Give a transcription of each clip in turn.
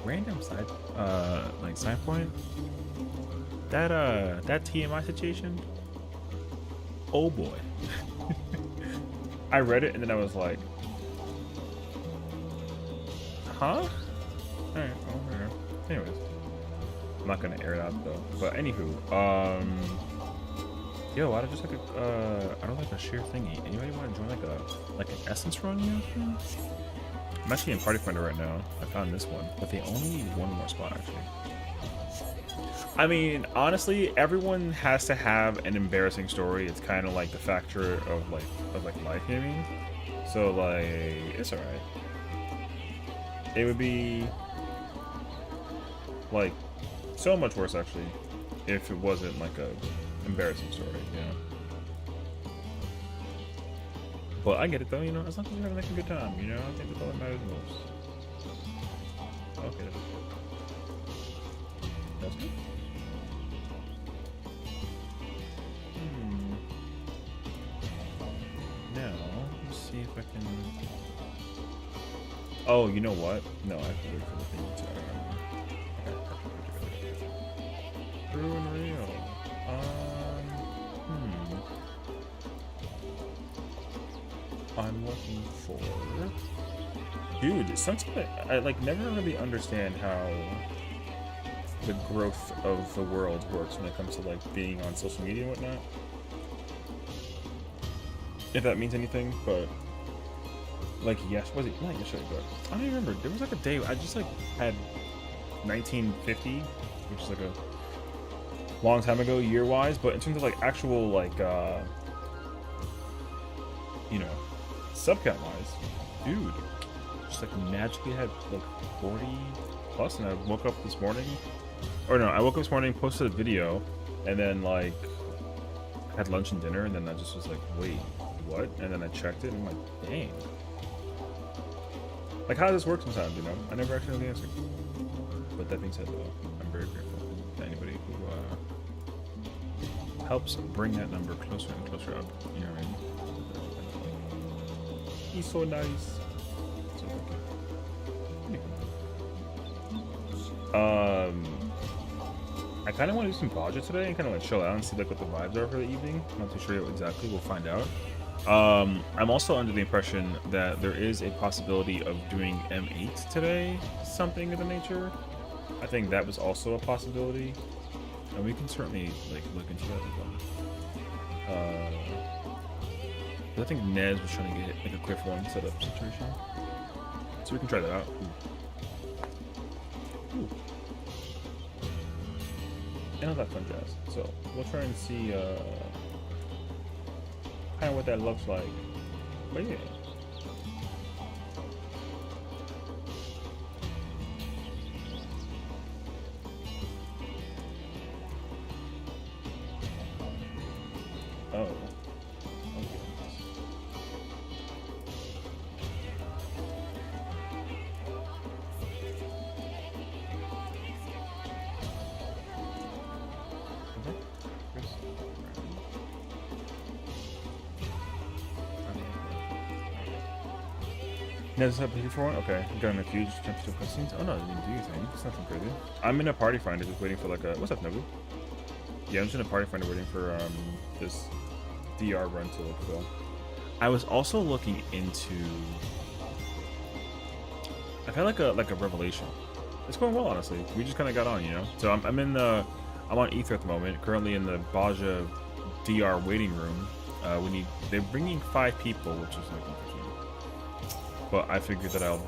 random side like side point. That TMI situation. Oh boy. I read it and then I was like, huh? Alright, well, whatever. Anyways. I'm not gonna air it out though. But anywho, yo, I just like I don't like a share thingy. Anybody want to join like an essence run? You know? I'm actually in Party Finder right now. I found this one, but they only need one more spot actually. I mean, honestly, everyone has to have an embarrassing story. It's kind of like the factor of like life gaming. So like, it's alright. It would be like so much worse actually if it wasn't like a embarrassing story, you know. But I get it though, you know, as long as you're having like a good time, you know, I think that's all that matters most. Okay. That's good. Now, let's see if I can. Oh, you know what? No, I have to wait for the thing to. True and real. I'm looking for. Dude, sometimes I like never really understand how the growth of the world works when it comes to like being on social media and whatnot. If that means anything, but like yes, was it not yesterday? But I don't even remember. There was like a day I just like had 1950, which is like a long time ago year-wise, but in terms of like actual like you know, sub count wise, dude, just like magically had like 40 plus, and I woke up this morning, or no, I woke up this morning, posted a video, and then like had lunch and dinner, and then I just was like, wait, what? And then I checked it, and I'm like, dang. Like, how does this work sometimes, you know? I never actually know the answer. But that being said, though, I'm very grateful to anybody who helps bring that number closer and closer up. You know what I mean? He's so nice. So thank you. I kind of want to do some budget today and kind of like chill out and see like what the vibes are for the evening. I'm not too sure exactly. We'll find out. I'm also under the impression that there is a possibility of doing M8 today, something of the nature. I think that was also a possibility, and we can certainly like look into that as well. But I think Nez was trying to get like a quick one setup situation, so we can try that out. Ooh. And all that fun jazz. So we'll try and see kind of what that looks like. But yeah. Oh. Never up for one? Okay. I'm going a few just jump to cutscenes. Oh no, I didn't do anything. It's nothing crazy. I'm in a party finder just waiting for like a. What's up, Nobu? Yeah, I'm just in a party finder waiting for this DR run to like go. I was also looking into. I've had like a revelation. It's going well, honestly. We just kind of got on, you know. So I'm in the. I'm on Ether at the moment. Currently in the Baja DR waiting room. They're bringing 5 people, which is like. But I figured that I'll,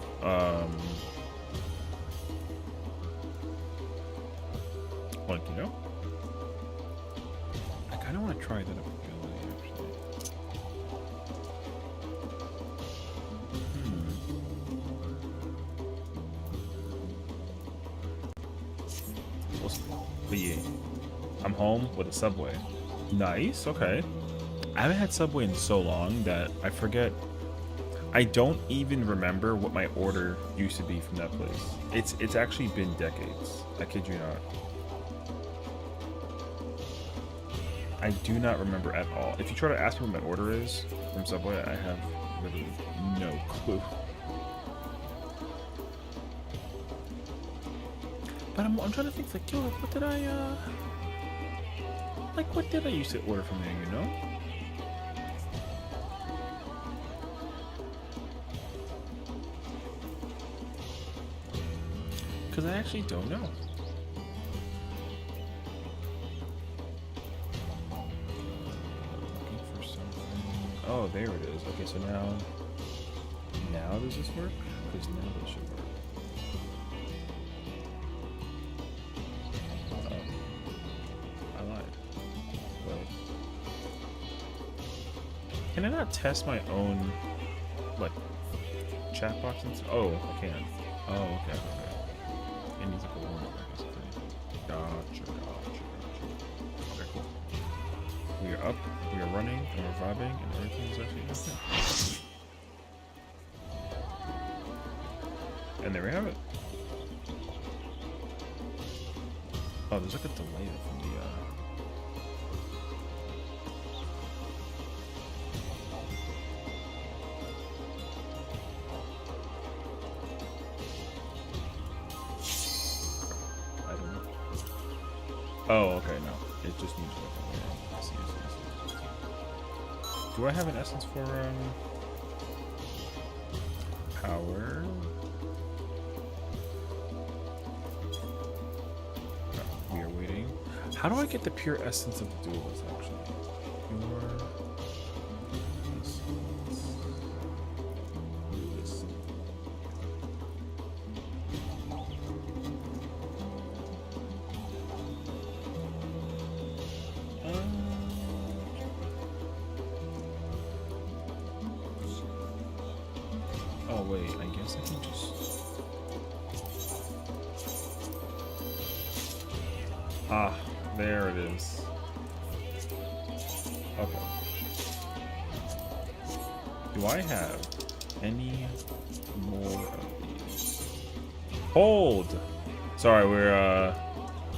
like, you know, I kind of want to try that ability, actually. But yeah, I'm home with a Subway. Nice, okay. I haven't had Subway in so long that I forget. I don't even remember what my order used to be from that place. It's actually been decades. I kid you not. I do not remember at all. If you try to ask me what my order is from Subway, I have literally no clue. But I'm trying to think, like, yo, like, what did I, like, what did I used to order from there, you know? Because I actually don't know. Looking for something. Oh, there it is. Okay, so now does this work? Because now this should work. I lied. Wait. Can I not test my own, like, chat box and stuff? Oh, I can. Oh, okay. It needs like a warm up. Gotcha. Okay, cool. We are up, we are running, and we're vibing, and everything's actually okay. And there we have it. Oh, there's like a delay from the, I don't know. Oh, okay, no. It just needs like I see. Do I have an essence for, power? We are waiting. How do I get the pure essence of the duelist, actually? Pure essence. Oh wait, I guess I can just... Ah, there it is. Okay. Do I have any more of these? Hold! Sorry, we're,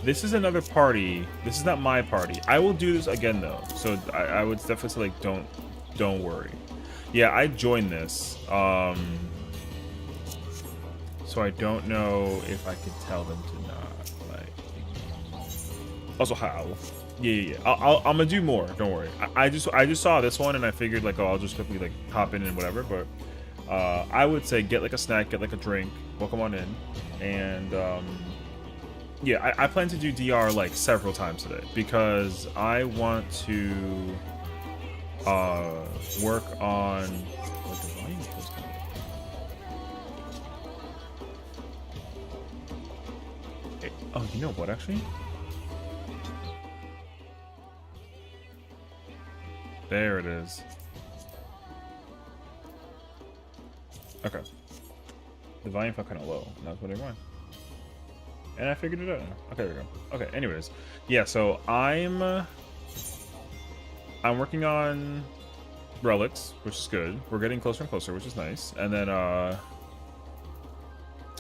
this is another party. This is not my party. I will do this again, though. So I would definitely say, like, don't worry. Yeah, I joined this. So I don't know if I could tell them to not, like... Also, how? Yeah. I'm gonna do more. Don't worry. I just saw this one and I figured, like, oh, I'll just quickly, like, hop in and whatever. But I would say get, like, a snack, get, like, a drink. Welcome on in. And, yeah, I plan to do DR, like, several times today. Because I want to work on... What the volume is supposed to be? Oh, you know what, actually? There it is. Okay. The volume felt kind of low, and that's what I want. And I figured it out now. Okay, there we go. Okay, anyways. Yeah, so I'm working on relics, which is good. We're getting closer and closer, which is nice. And then,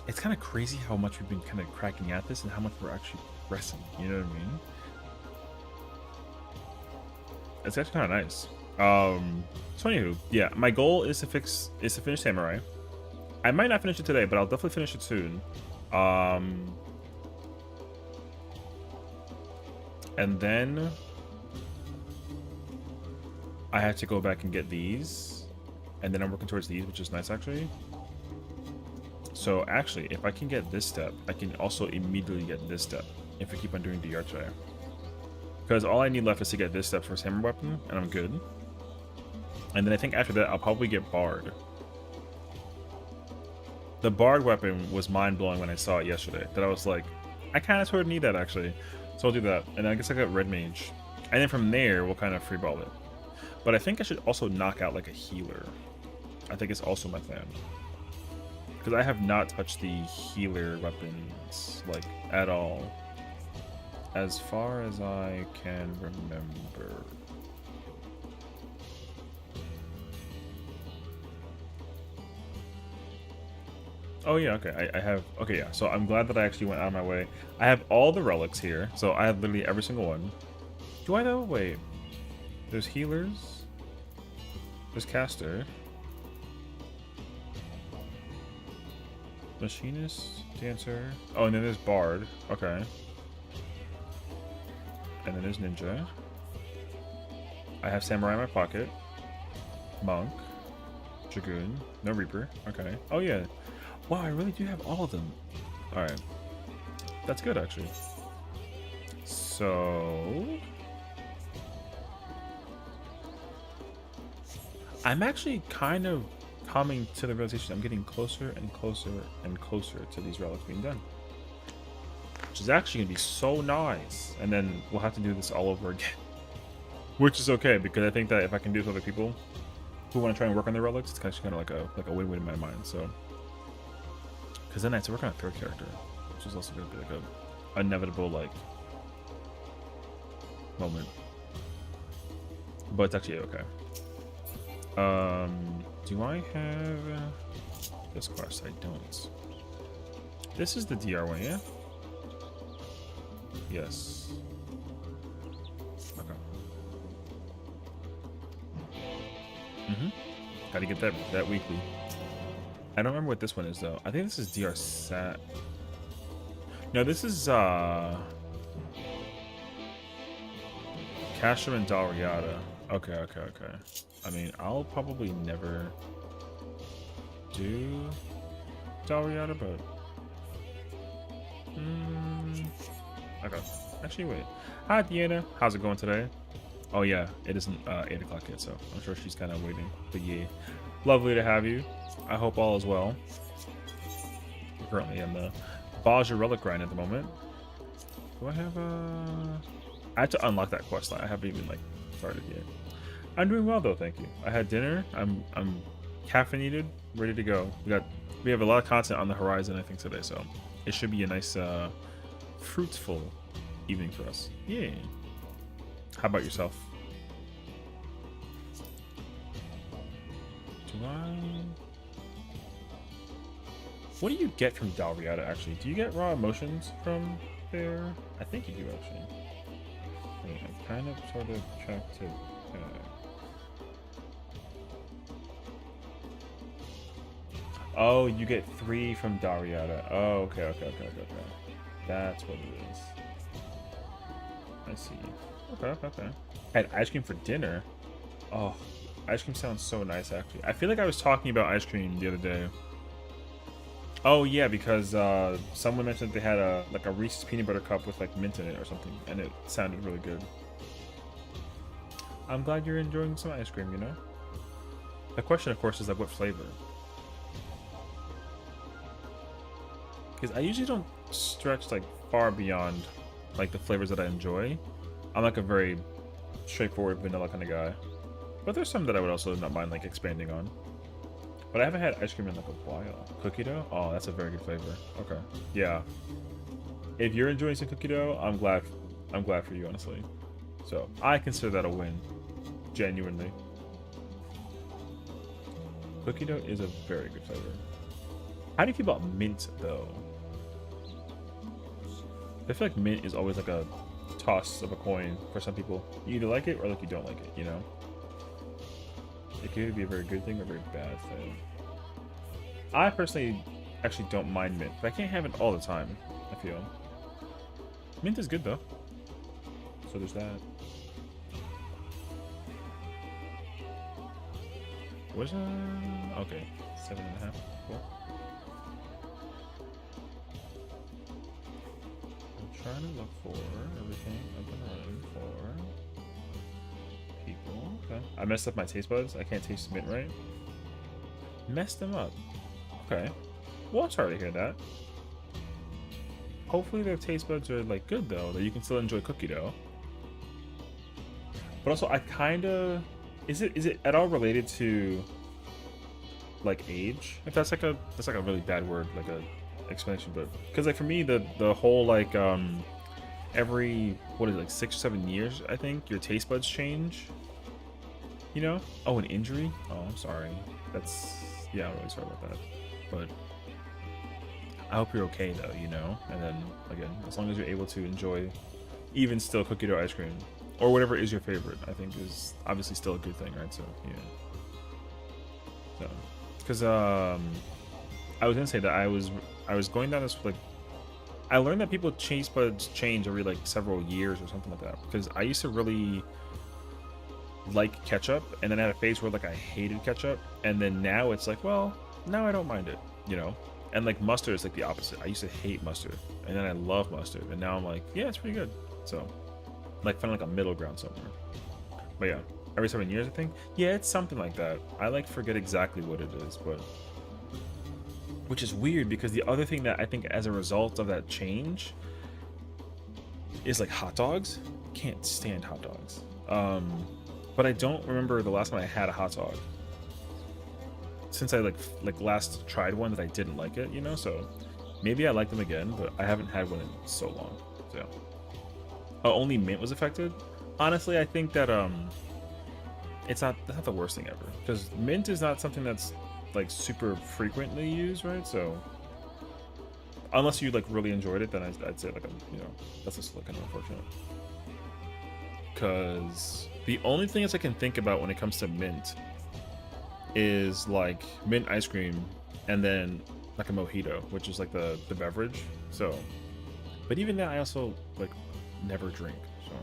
it's kind of crazy how much we've been kind of cracking at this and how much we're actually pressing. You know what I mean? It's actually kind of nice. So anywho, yeah, my goal is to finish Samurai. I might not finish it today, but I'll definitely finish it soon. And then I have to go back and get these, and then I'm working towards these, which is nice actually. So actually, if I can get this step, I can also immediately get this step if I keep on doing DR today. Because all I need left is to get this step for Samurai weapon, and I'm good. And then I think after that, I'll probably get Bard. The Bard weapon was mind-blowing when I saw it yesterday. That I was like, I kind of sort of need that actually. So I'll do that. And then I guess I got Red Mage. And then from there, we'll kind of freeball it. But I think I should also knock out like a healer. I think it's also my plan. Because I have not touched the healer weapons, like, at all. As far as I can remember. Oh yeah, okay, I have, okay, yeah, so I'm glad that I actually went out of my way. I have all the relics here, so I have literally every single one. Do I though? Wait. There's healers. There's caster. Machinist, dancer. Oh, and then there's bard. Okay. And then there's ninja. I have samurai in my pocket. Monk. Dragoon. No reaper. Okay. Oh yeah. Wow, I really do have all of them. Alright. That's good actually. So I'm actually kind of coming to the realization I'm getting closer and closer and closer to these relics being done. Which is actually gonna be so nice. And then we'll have to do this all over again. Which is okay, because I think that if I can do it with other people who want to try and work on the relics, it's actually kind of like a win-win in my mind. So, because then I have to work on a third character, which is also going to be like a inevitable like moment. But it's actually okay. Do I have this quest? I don't. This is the DR one, yeah? Yes. Okay. Gotta get that weekly. I don't remember what this one is though. I think this is DR Sat. No, this is Casham and Dalriada. Okay. I mean, I'll probably never do Dalriada, but okay. Actually, wait. Hi, Deanna. How's it going today? Oh yeah, it isn't 8 o'clock yet, so I'm sure she's kind of waiting. But yeah, lovely to have you. I hope all is well. I'm currently in the Baja Relic grind at the moment. Do I have I had to unlock that quest line. I haven't even like started yet. I'm doing well though, thank you. I had dinner. I'm caffeinated, ready to go. We have a lot of content on the horizon, I think, today, so it should be a nice fruitful evening for us. Yeah. How about yourself? What do you get from Dalriada, actually? Do you get raw emotions from there? I think you do, actually. Wait, I kind of sort of tracked it. Oh, you get 3 from Dalriada. Oh, okay. That's what it is. I see. Okay. I had ice cream for dinner. Oh, ice cream sounds so nice, actually. I feel like I was talking about ice cream the other day. Oh yeah, because someone mentioned they had a Reese's peanut butter cup with like mint in it or something, and it sounded really good. I'm glad you're enjoying some ice cream, you know? The question, of course, is like what flavor? Because I usually don't stretch like far beyond like the flavors that I enjoy. I'm like a very straightforward vanilla kind of guy, but there's some that I would also not mind like expanding on. But I haven't had ice cream in like a while. Cookie dough? Oh, that's a very good flavor. Okay, yeah. If you're enjoying some cookie dough, I'm glad for you, honestly. So I consider that a win, genuinely. Cookie dough is a very good flavor. How do you feel about mint though? I feel like mint is always like a toss of a coin for some people. You either like it or like you don't like it, you know? It could either be a very good thing or a very bad thing. I personally actually don't mind mint, but I can't have it all the time, I feel. Mint is good though. So there's that. What's okay, 7.5. Cool. Trying to look for everything I've been running for people. Okay. I messed up my taste buds. I can't taste mint right. Messed them up. Okay. Well, I'm sorry to hear that. Hopefully their taste buds are like good though, that you can still enjoy cookie dough. But also I kinda is it at all related to like age? If that's like a really bad word, like a explanation, but because like for me the whole like every what is it, like 6 or 7 years I think your taste buds change, you know? Oh, an injury? Oh, I'm sorry. That's yeah, I'm really sorry about that, but I hope you're okay though, you know? And then again, as long as you're able to enjoy even still cookie dough ice cream or whatever is your favorite, I think is obviously still a good thing, right? So yeah, so because I was gonna say that I was going down this like I learned that people taste buds change every like several years or something like that, because I used to really like ketchup, and then I had a phase where like I hated ketchup, and then now it's like, well, now I don't mind it, you know. And like mustard is like the opposite. I used to hate mustard, and then I love mustard, and now I'm like, yeah, it's pretty good. So like finding like a middle ground somewhere. But yeah, every 7 years I think. Yeah, it's something like that. I like forget exactly what it is, but which is weird because the other thing that I think as a result of that change is like hot dogs. Can't stand hot dogs. But I don't remember the last time I had a hot dog since I like last tried one that I didn't like it, you know. So maybe I like them again, but I haven't had one in so long. So yeah. Only mint was affected. Honestly, I think that that's not the worst thing ever, because mint is not something that's like super frequently used, right? So unless you like really enjoyed it, then I'd say like you know, that's just like kind of unfortunate. Because the only thing else I can think about when it comes to mint is like mint ice cream, and then like a mojito, which is like the beverage. So, but even that I also like never drink. So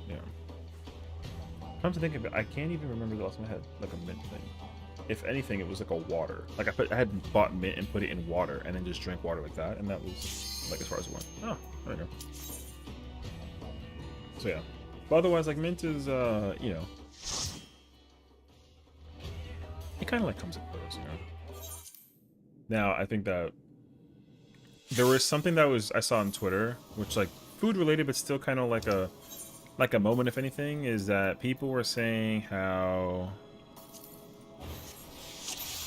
yeah. Come to think of it, I can't even remember the last time I had like a mint thing. If anything, it was like a water. Like I had bought mint and put it in water, and then just drank water like that, and that was like as far as it went. Oh, there we go. So yeah. But otherwise, like mint is, you know, it kind of like comes and goes, you know. Now, I think that there was something that I saw on Twitter, which like food related, but still kind of like a moment, if anything, is that people were saying how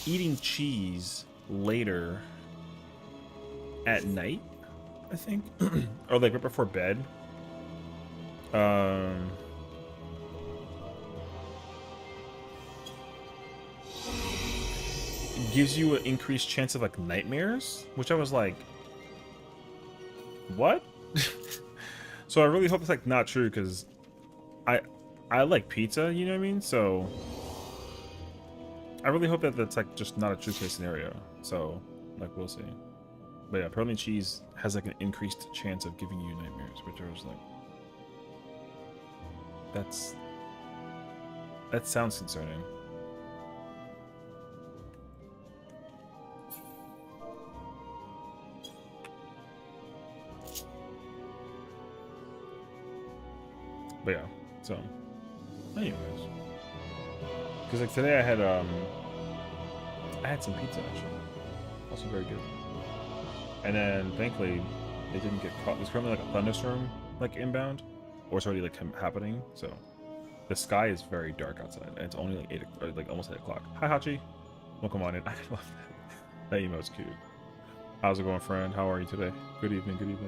eating cheese later at night, I think, or like right before bed, gives you an increased chance of like nightmares, which I was like, what? So I really hope it's like not true, because I like pizza, you know what I mean? So I really hope that that's like just not a true case scenario. So like we'll see. But yeah, apparently cheese has like an increased chance of giving you nightmares, which I was like, that sounds concerning. But yeah, so anyways, because like today I had some pizza actually, also very good. And then thankfully it didn't get caught. There's currently like a thunderstorm like inbound, or it's already like happening. So the sky is very dark outside, and it's only like 8 or like almost 8 o'clock. Hi Hachi, welcome on in. I love that. That emote's cute. How's it going, friend? How are you today? Good evening,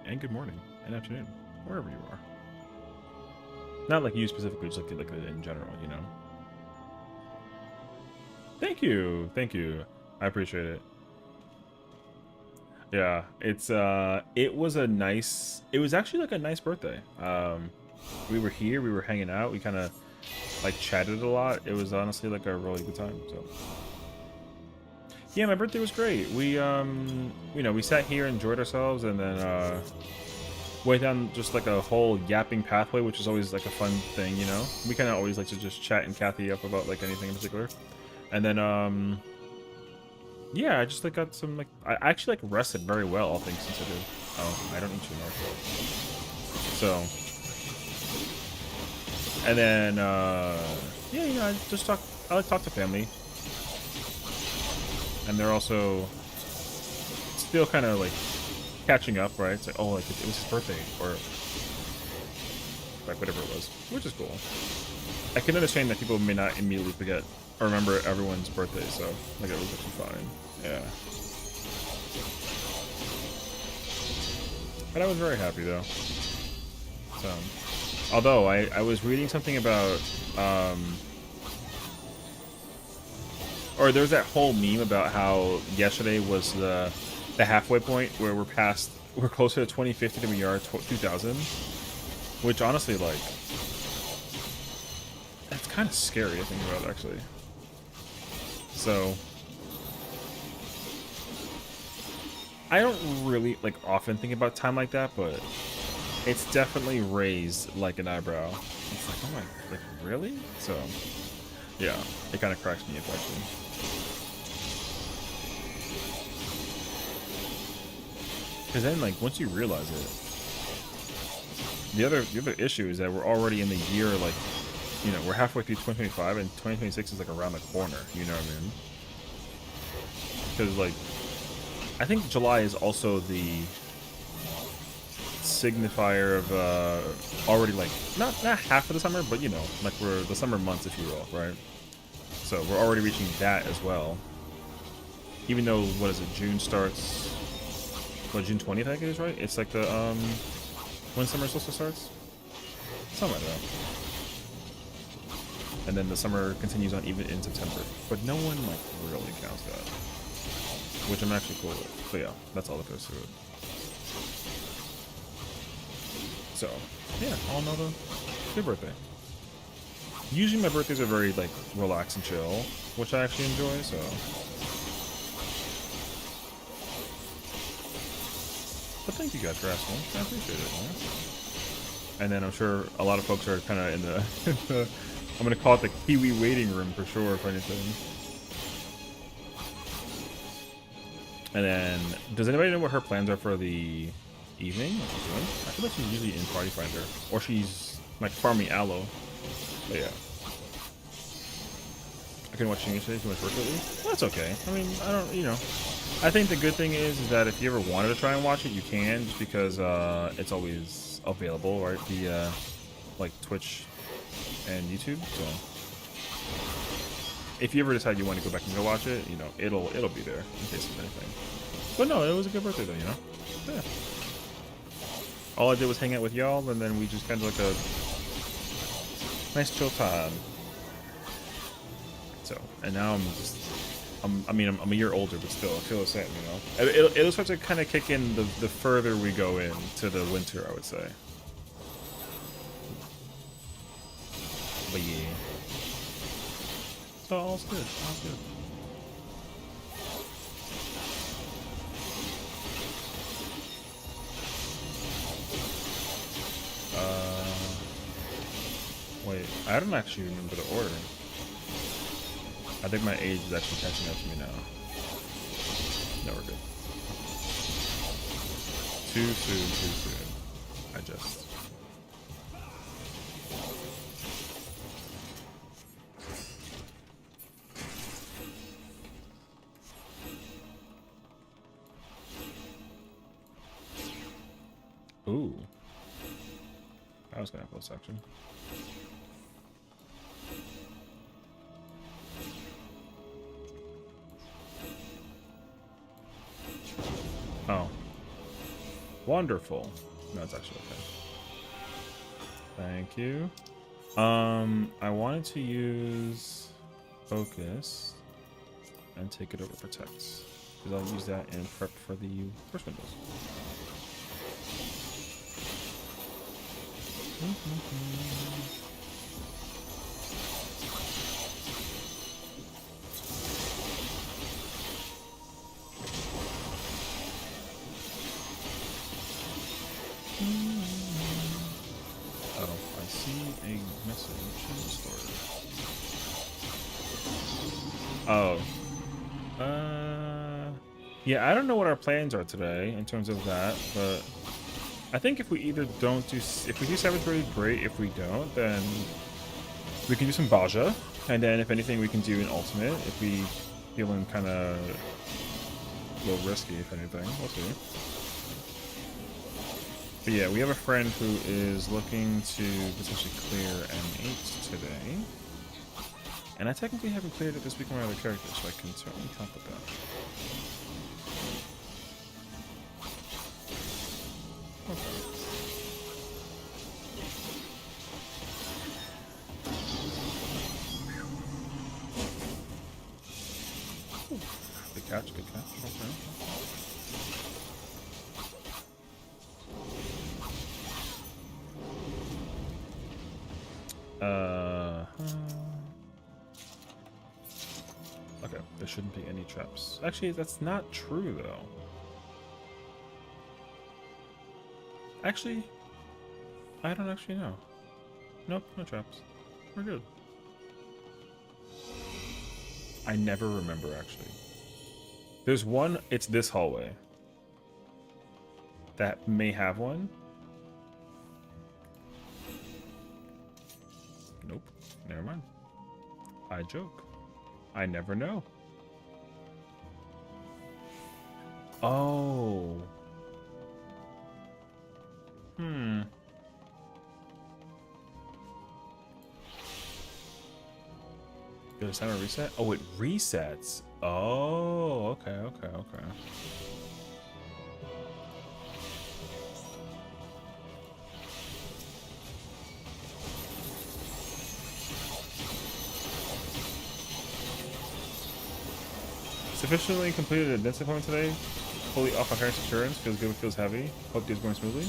and good morning, and afternoon, wherever you are. Not like you specifically, just like in general, you know. Thank you, I appreciate it. Yeah, it was actually like a nice birthday. We were here, we were hanging out, we kind of like chatted a lot. It was honestly like a really good time. So yeah, my birthday was great. We you know, we sat here, enjoyed ourselves, and then went down just like a whole yapping pathway, which is always like a fun thing, you know. We kind of always like to just chat and Kathy up about like anything in particular. And then yeah, I just like got some like I actually like rested very well, all things considered. Oh, I don't need to know. So and then yeah, you know, I like talk to family. And they're also still kind of like catching up, right? It's like, oh, like it was his birthday, or like whatever it was, which is cool. I can understand that people may not immediately forget or remember everyone's birthday, so like it was actually fine. Yeah. But I was very happy though. So, although I was reading something about or there's that whole meme about how yesterday was the halfway point where we're closer to 2050 than we are 2000, which honestly, like, that's kind of scary to think about, actually. So I don't really like often think about time like that, but it's definitely raised like an eyebrow. It's like, oh my, like really? So yeah, it kind of cracks me up actually. Because then, like, once you realize it, the other issue is that we're already in the year, like, you know, we're halfway through 2025, and 2026 is like around the corner. You know what I mean? Because like, I think July is also the signifier of already like not half of the summer, but you know, like we're the summer months, if you will, right? So we're already reaching that as well. Even though what is it? June starts. What, June 20th? I think it is, right? It's like the when summer solstice starts. Something like that. And then the summer continues on even in September. But no one like really counts that, which I'm actually cool with. So yeah, that's all that goes through it. So yeah, all in all, though, good birthday. Usually my birthdays are very like relaxed and chill, which I actually enjoy. So. But thank you guys for asking. I appreciate it, man. And then I'm sure a lot of folks are kind of in the, I'm going to call it the Kiwi waiting room for sure, if anything. And then, does anybody know what her plans are for the evening? What she's doing? I feel like she's usually in Party Finder. Or she's, like, farming aloe. But yeah. I couldn't watch yesterday too much work lately. Well, that's okay. I mean, I don't, you know. I think the good thing is that if you ever wanted to try and watch it, you can, just because it's always available, right? Via like Twitch and YouTube. So if you ever decide you want to go back and go watch it, you know, it'll be there in case of anything. But no, it was a good birthday though, you know. Yeah. All I did was hang out with y'all, and then we just kind of like a nice chill time. So, and now I'm just. I mean, I'm a year older, but still, I feel the same, you know? It'll start to kind of kick in the further we go into the winter, I would say. But yeah. So all's good, all's good. Wait, I don't actually remember the order. I think my age is actually catching up to me now. No, we're good. Too soon, too soon. I just... Ooh. I was gonna have a section. Oh. Wonderful. No, it's actually okay. Thank you. I wanted to use focus and take it over protect, because I'll use that in prep for the first windows. Oh, I see a message in Discord. Oh. Yeah, I don't know what our plans are today in terms of that, but I think if we either don't do, if we do 7th grade, great. If we don't, then we can do some Baja, and then if anything, we can do an ultimate. If we feeling kind of a little risky, if anything, we'll see. But yeah, we have a friend who is looking to potentially clear M8 today. And I technically haven't cleared it this week on my other characters, so I can certainly help with that. Okay. Ooh, good catch, good catch. Okay. Okay, there shouldn't be any traps. Actually, that's not true, though. Actually, I don't actually know. Nope, no traps. We're good. I never remember, actually. There's one, it's this hallway. That may have one. Nope, never mind. I joke. I never know. Oh. Hmm. Does timer reset? Oh, it resets. Oh, okay, okay, okay. Sufficiently completed a dentist appointment today. Fully off my parents' insurance. Feels good, feels heavy. Hope day's going smoothly.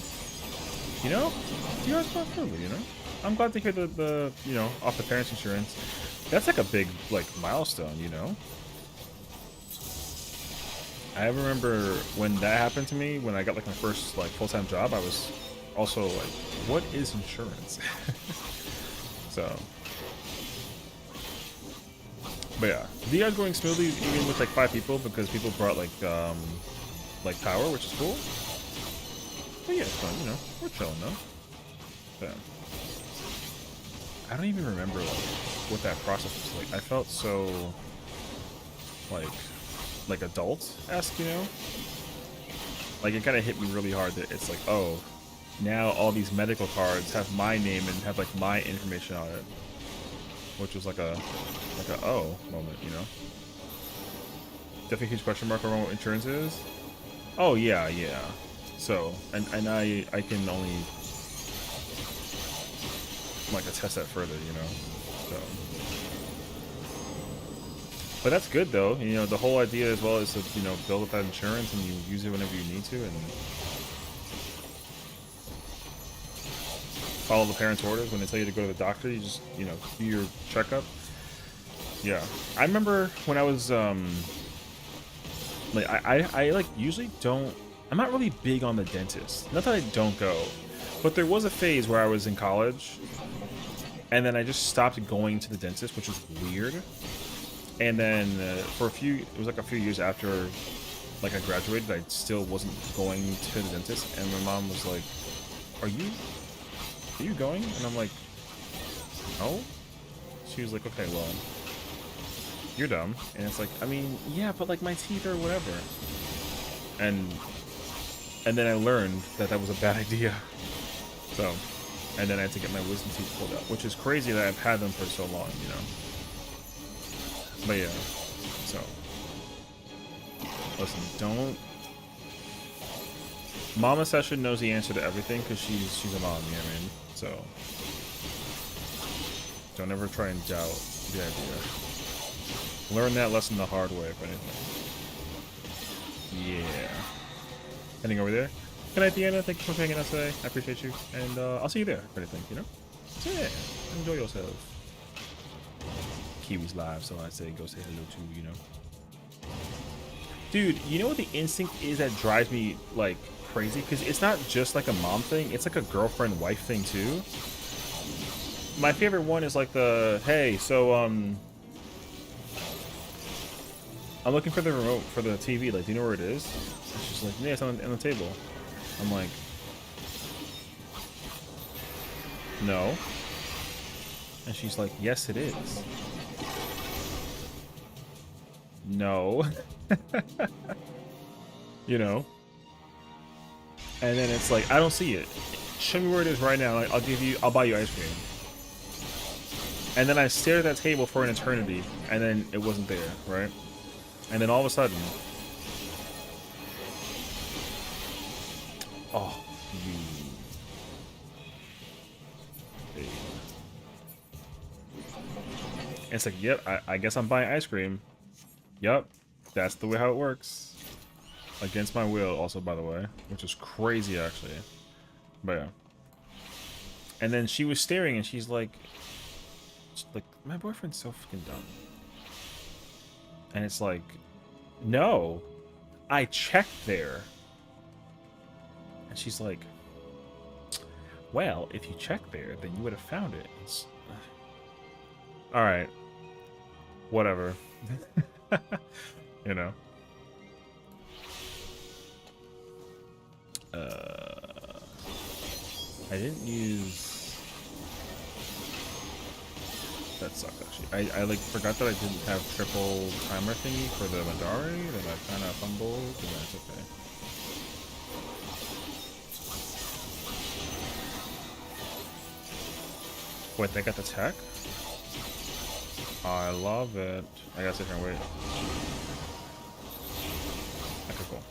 You know? You guys going smoothly, you know? I'm glad to hear the you know, off the parents' insurance. That's like a big, like, milestone, you know? I remember when that happened to me, when I got, like, my first, like, full-time job, I was also like, what is insurance? So... But yeah, the are going smoothly even with like 5 people because people brought like power, which is cool. But yeah, it's fun, you know. We're chilling though. But I don't even remember like what that process was like. I felt so like adult-esque, you know? Like it kind of hit me really hard that it's like, oh, now all these medical cards have my name and have like my information on it, which was like a oh moment, you know. Definitely a huge question mark around what insurance is. Oh yeah, yeah. So and I can only like attest that further, you know. So, but that's good though. You know, the whole idea as well is to build up that insurance and you use it whenever you need to and follow the parents' orders when they tell you to go to the doctor. You just do your checkup. Yeah, I remember when I was like I like usually don't. I'm not really big on the dentist. Not that I don't go, but there was a phase where I was in college, and then I just stopped going to the dentist, which was weird. And then for a few years after, like I graduated, I still wasn't going to the dentist, and my mom was like, "Are you going?" And I'm like, "No." She was like, "Okay, well, you're dumb." And it's like, I mean, yeah, but like my teeth or whatever. And then I learned that that was a bad idea. So, and then I had to get my wisdom teeth pulled out, which is crazy that I've had them for so long, you know. But yeah, so listen, don't. Mama Session knows the answer to everything because she's a mom, you know what I mean? So don't ever try and doubt the idea. Learn that lesson the hard way, if anything. Yeah. Heading over there. Good night, Deanna. Thank you for hanging out today. I appreciate you. And I'll see you there, if anything, you know? So yeah, enjoy yourself. Kiwi's live, so I say go say hello to, you know? Dude, you know what the instinct is that drives me, like, crazy? Because it's not just, like, a mom thing. It's, like, a girlfriend-wife thing, too. My favorite one is, like, the, hey, so, I'm looking for the remote for the TV. Like, do you know where it is? And she's like, yeah, it's on the table. I'm like, no. And she's like, yes, it is. No. You know? And then it's like, I don't see it. Show me where it is right now. Like, I'll buy you ice cream. And then I stared at that table for an eternity, and then it wasn't there, right? And then all of a sudden, oh, you. And it's like, yep, I guess I'm buying ice cream. Yep, that's the way how it works. Against my will, also, by the way, which is crazy, actually. But yeah. And then she was staring, and she's like, my boyfriend's so fucking dumb. And it's like, no, I checked there. And she's like, Well, if you check there, then you would have found it. All right. Whatever. You know. I didn't use. That sucked actually. I like forgot that I didn't have triple timer thingy for the Madari, and I kind of fumbled, and that's okay. Wait, they got the tech? I love it. I gotta sit here and wait. Okay, cool.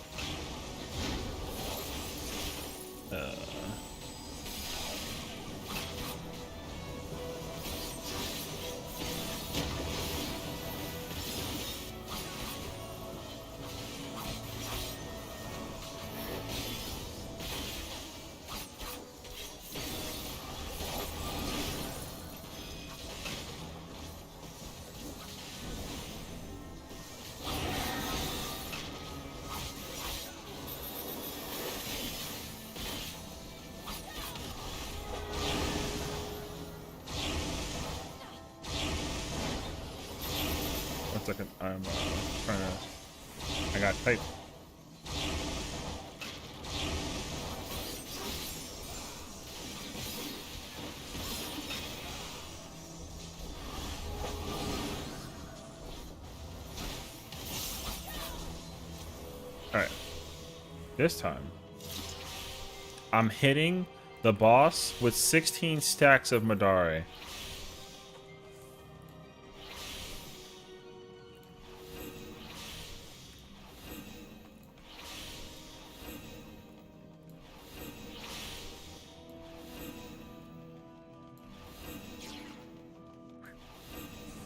One second, I'm trying to. I got type. Alright. This time, I'm hitting the boss with 16 stacks of Madari.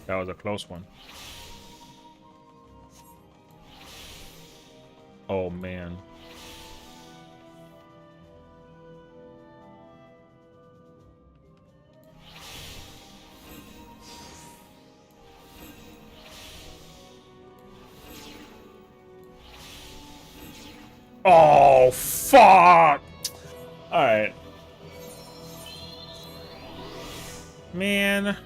That was a close one. Oh man. Oh fuck! Alright. Man.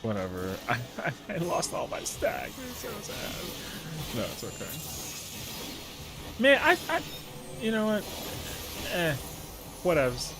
Whatever. I lost all my stack. It's so sad. No, it's okay. Man, I you know what? Whatevs.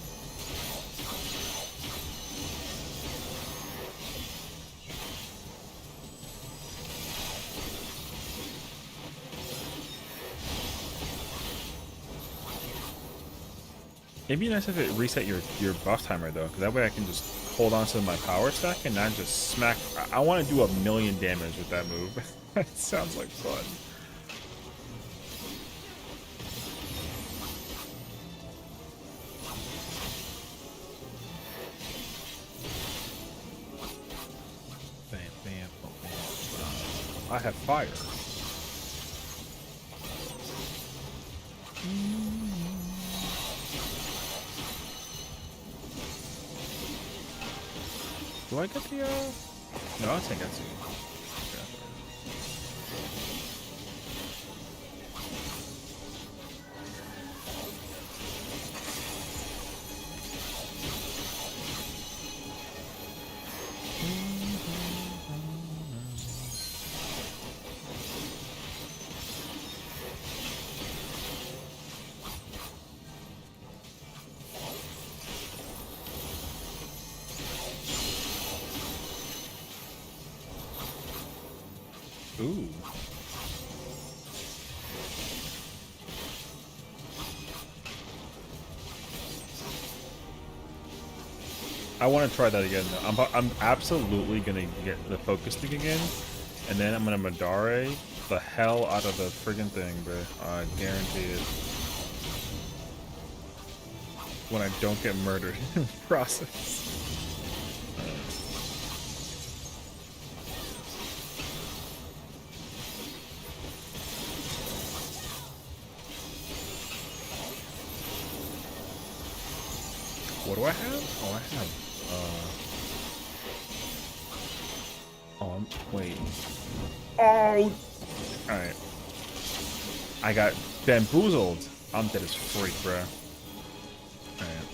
It'd be nice if it reset your buff timer though, because that way I can just hold on to my power stack and not just smack. I want to do 1,000,000 damage with that move. That sounds like fun. Bam, bam, bam, bam. I have fire. Do I get the, No, I'll take Etsu. Ooh. I want to try that again though. I'm absolutely gonna get the focus stick again, and then I'm gonna Madare the hell out of the friggin' thing, bro. I guarantee it. When I don't get murdered in the process. do I have? Oh, I have. Wait. Oh! Alright. I got bamboozled. I'm dead as freak, bruh. Alright.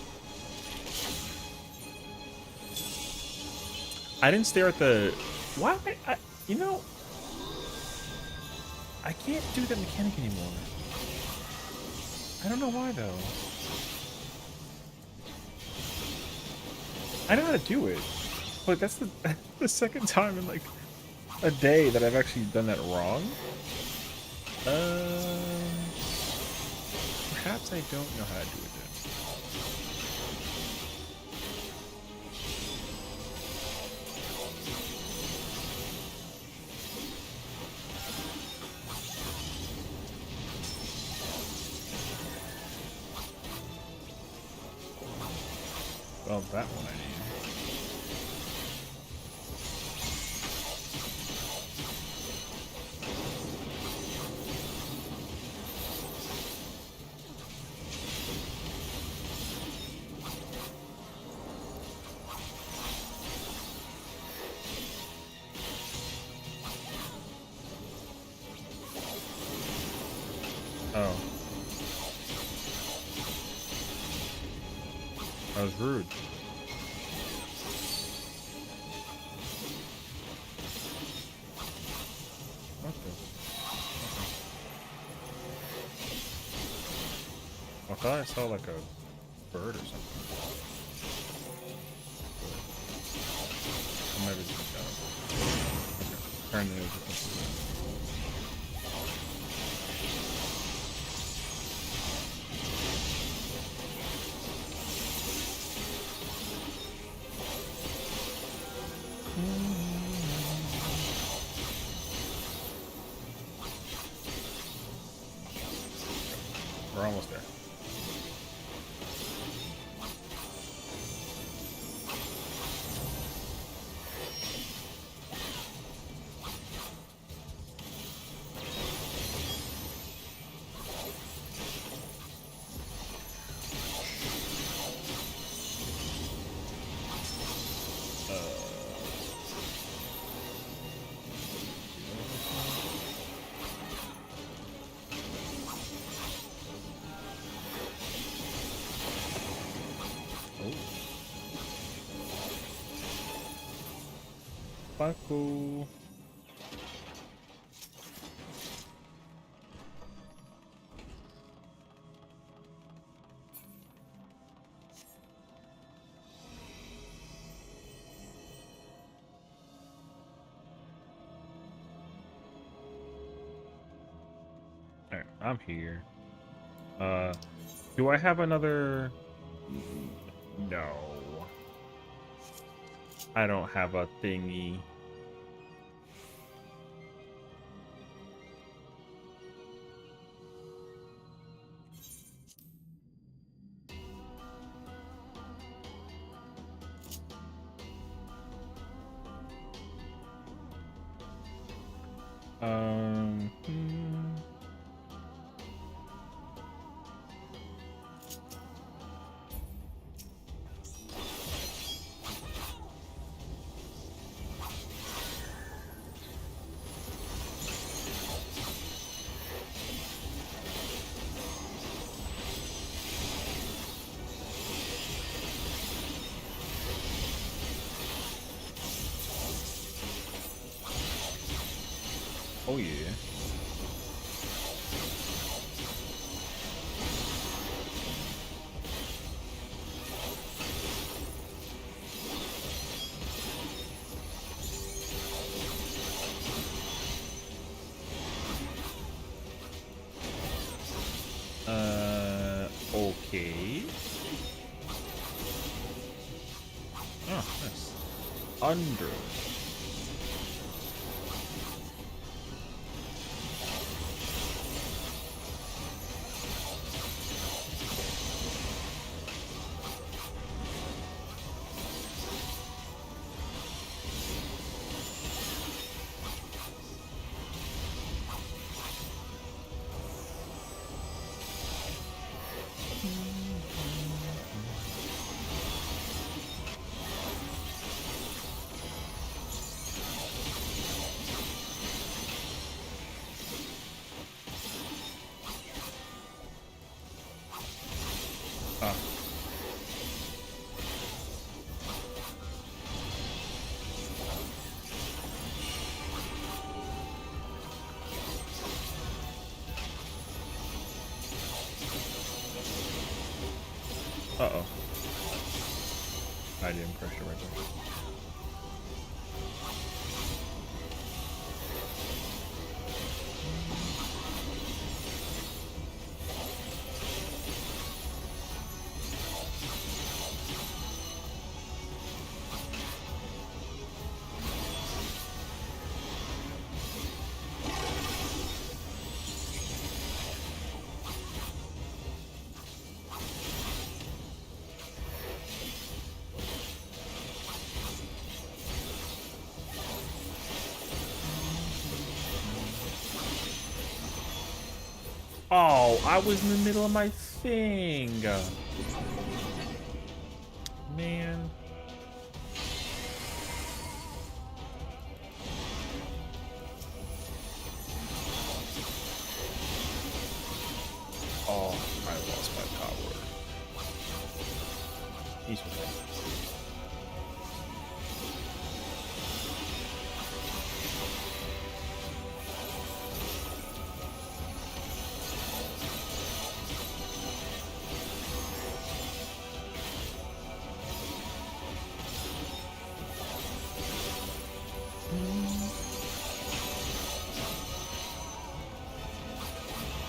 I didn't stare at the... Why? You know... I can't do that mechanic anymore. I don't know why, though. I know how to do it. But that's the second time in, like, a day that I've actually done that wrong. Perhaps I don't know how to do it then. Well, that one I need. Oh. That was rude. Okay. I thought I saw like a bird or something. Or maybe it's just okay. Apparently it was just we're almost there. Paco. Alright, I'm here. Do I have another? No. I don't have a thingy. Hmm. Oh yeah. Okay. Oh, nice. Under. Uh-oh. I didn't pressure right there. Oh, I was in the middle of my thing. Man. Oh, I lost my power. He's okay.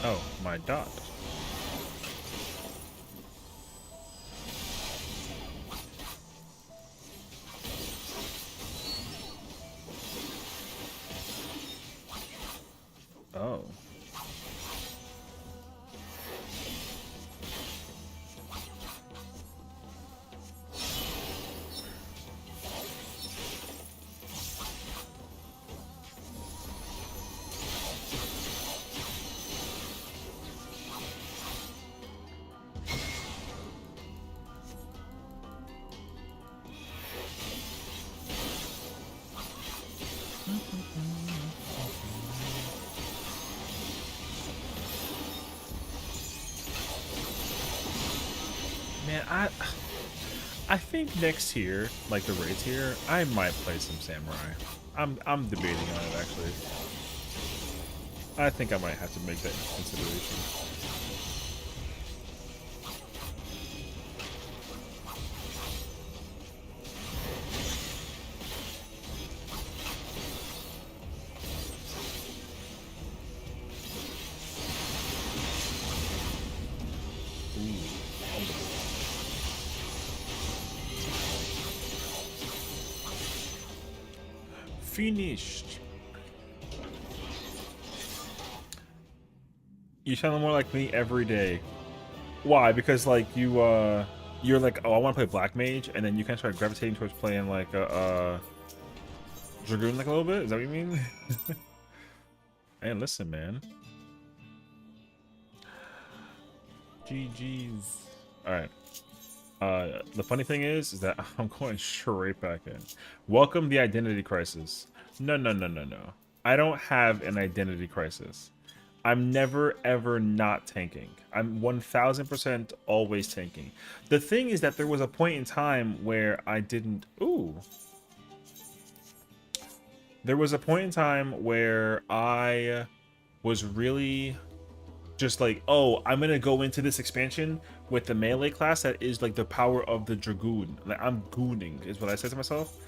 Oh, my dot. Oh. Man, I think next tier, like the raid tier, I might play some samurai. I'm debating on it actually. I think I might have to make that consideration. Finished. You sound more like me every day. Why? Because like you're like, oh, I want to play Black Mage, and then you kind of start gravitating towards playing like a Dragoon like a little bit. Is that what you mean? And listen, man. GG's. All right. The funny thing is that I'm going straight back in. Welcome the identity crisis. No, no, no, no, no. I don't have an identity crisis. I'm never, ever not tanking. I'm 1000% always tanking. The thing is that there was a point in time where I didn't... Ooh. There was a point in time where I was really... just like, oh, I'm gonna go into this expansion with the melee class that is like the power of the Dragoon. Like, I'm gooning, is what I said to myself.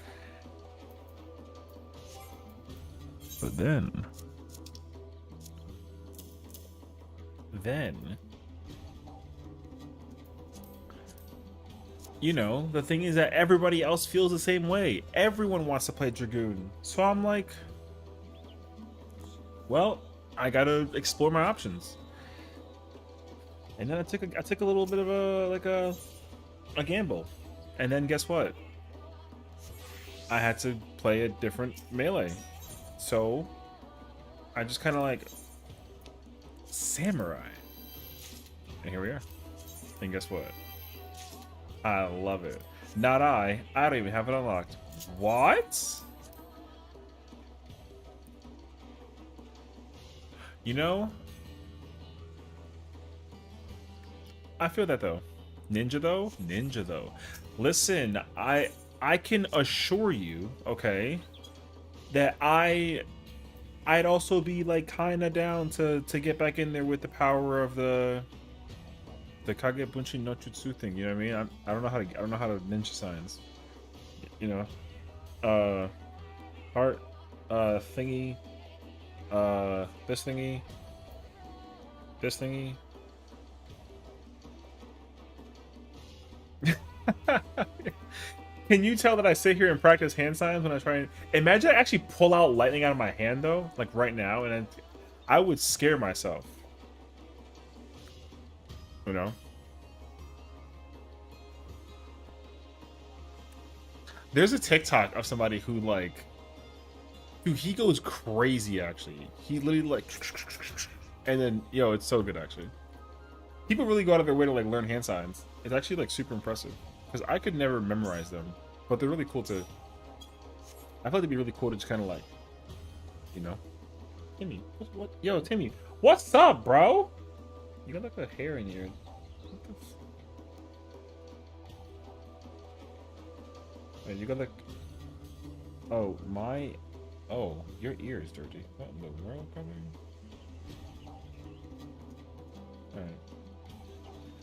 But then, you know, the thing is that everybody else feels the same way. Everyone wants to play Dragoon. So I'm like, well, I gotta explore my options. And then I took a little bit of a gamble. And then guess what? I had to play a different melee. So I just kind of like samurai. And here we are. And guess what? I love it. Not I don't even have it unlocked. What? You know, I feel that though. Ninja though. Listen, I can assure you, okay, that I'd also be like kind of down to get back in there with the power of the the Kage Bunshi no Jutsu thing. You know what I mean? I don't know how to ninja signs. You know, heart, thingy, this thingy, this thingy. Can you tell that I sit here and practice hand signs when I try and imagine I actually pull out lightning out of my hand though, like right now, and then I would scare myself. You know? There's a TikTok of somebody who like, dude, he goes crazy actually. He literally like, and then yo, it's so good actually. People really go out of their way to like learn hand signs. It's actually like super impressive because I could never memorize them, but they're really cool to. I thought it'd be really cool to just kind of like, you know, Timmy, what? Yo, Timmy, what's up, bro? You got like a hair in your. Wait, you got like. Oh my. Oh, your ear is dirty. What in the world, brother? Alright.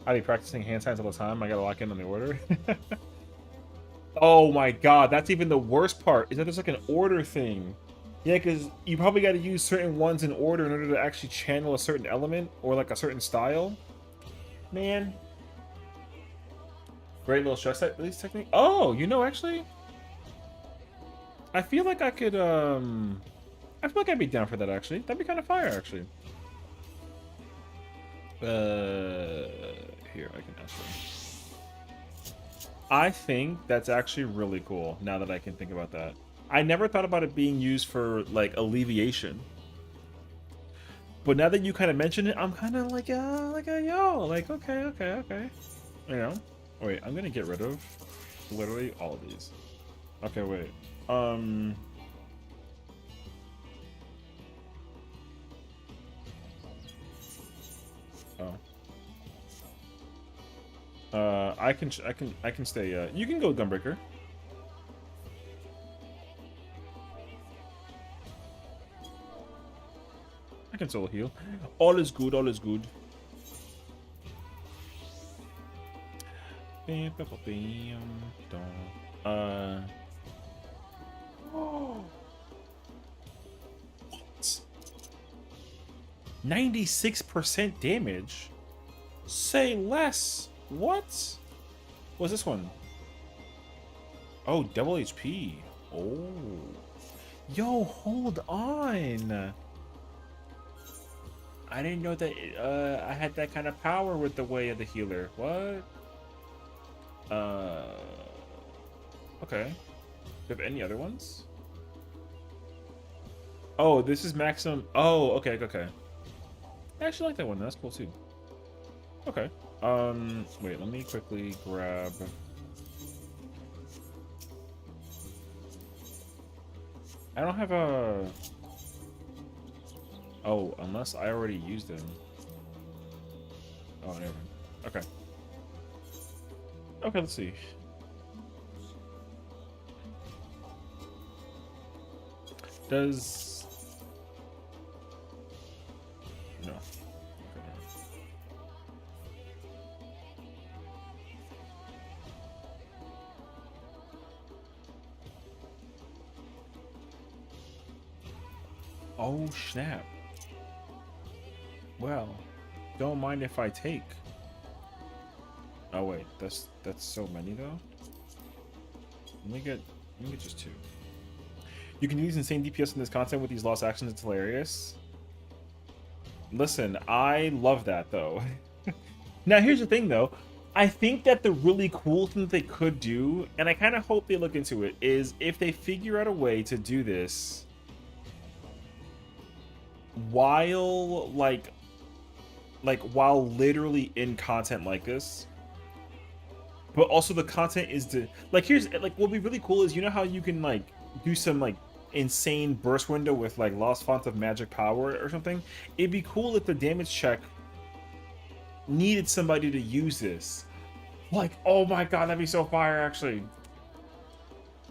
I be practicing hand signs all the time. I gotta lock in on the order. Oh my god, that's even the worst part. Is that there's like an order thing. Yeah, because you probably got to use certain ones in order in order to actually channel a certain element or like a certain style. Man. Great little stress release technique. Oh, you know, actually, I feel like I could, I feel like I'd be down for that, actually. That'd be kind of fire, actually. Here, I can ask them. I think that's actually really cool, now that I can think about that. I never thought about it being used for, like, alleviation. But now that you kind of mention it, I'm kind of like, yo, like, okay. You know? Wait, I'm gonna get rid of literally all of these. Okay, wait. Oh. I can stay. You can go Gunbreaker. I can solo heal. All is good. All is good. Bam, bam, bam, what? 96% damage? Say less. What? What's this one? Oh, double HP. Oh. Yo, hold on. I didn't know that I had that kind of power with the Way of the Healer. What? Okay. Do you have any other ones? Oh, this is maximum. Oh, okay. I actually like that one. That's cool too. Okay. Wait, let me quickly grab. I don't have a. Oh, unless I already used them. Oh, never mind. Okay. Okay, let's see. Does... No. Oh, snap. Well, don't mind if I take. Oh wait, that's so many though. Let me get just 2. You can use insane DPS in this content with these lost actions. It's hilarious. Listen, I love that though. Now here's the thing though. I think that the really cool thing that they could do, and I kind of hope they look into it, is if they figure out a way to do this while while literally in content like this, but also the content is to here's like what'd be really cool is, you know how you can like do some like insane burst window with like lost font of magic power or something. It'd be cool if the damage check needed somebody to use this. Like, oh my god, that'd be so fire actually.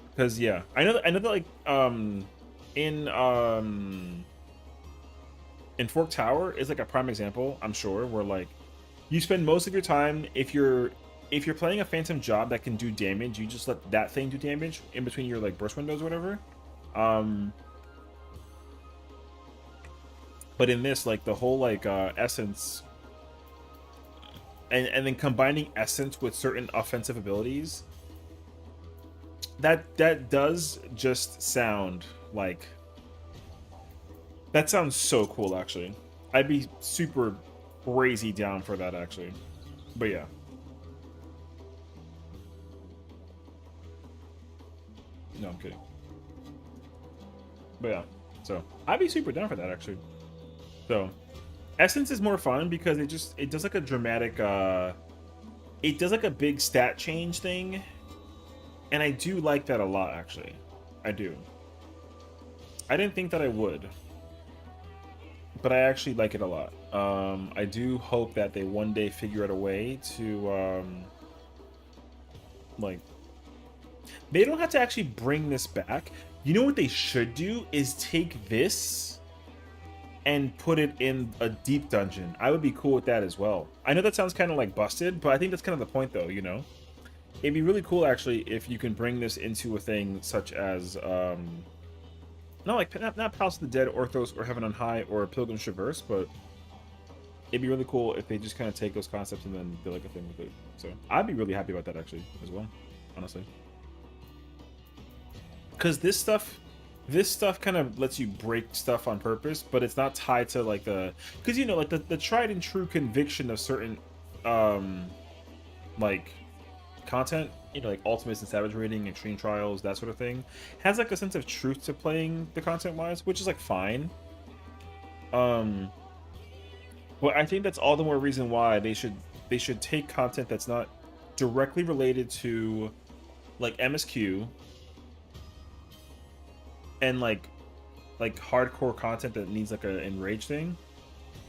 Because yeah, I know that like in Fork Tower is like a prime example, I'm sure, where like You spend most of your time, if you're playing a phantom job that can do damage, you just let that thing do damage in between your like burst windows or whatever. But in this, like the whole like essence, and then combining essence with certain offensive abilities, that does just sound like, that sounds so cool actually. I'd be super crazy down for that actually. But yeah. No, I'm kidding. But yeah. So I'd be super down for that actually. So Essence is more fun because it does like a dramatic it does like a big stat change thing. And I do like that a lot actually. I do. I didn't think that I would, but I actually like it a lot. I do hope that they one day figure out a way to like, they don't have to actually bring this back. You know what they should do is take this and put it in a deep dungeon. I would be cool with that as well. I know that sounds kind of like busted, but I think that's kind of the point though, you know? It'd be really cool actually if you can bring this into a thing such as not Palace of the Dead, Orthos, or Heaven on High, or Pilgrim's Traverse, but it'd be really cool if they just kind of take those concepts and then do like a thing with it. So I'd be really happy about that actually as well, honestly. Because this stuff kind of lets you break stuff on purpose, but it's not tied to like because you know, like the tried and true conviction of certain like content, you know, like Ultimates and Savage Raiding, Extreme Trials, that sort of thing, has like a sense of truth to playing the content wise, which is like fine. But I think that's all the more reason why they should take content that's not directly related to like MSQ and like hardcore content that needs like an enrage thing,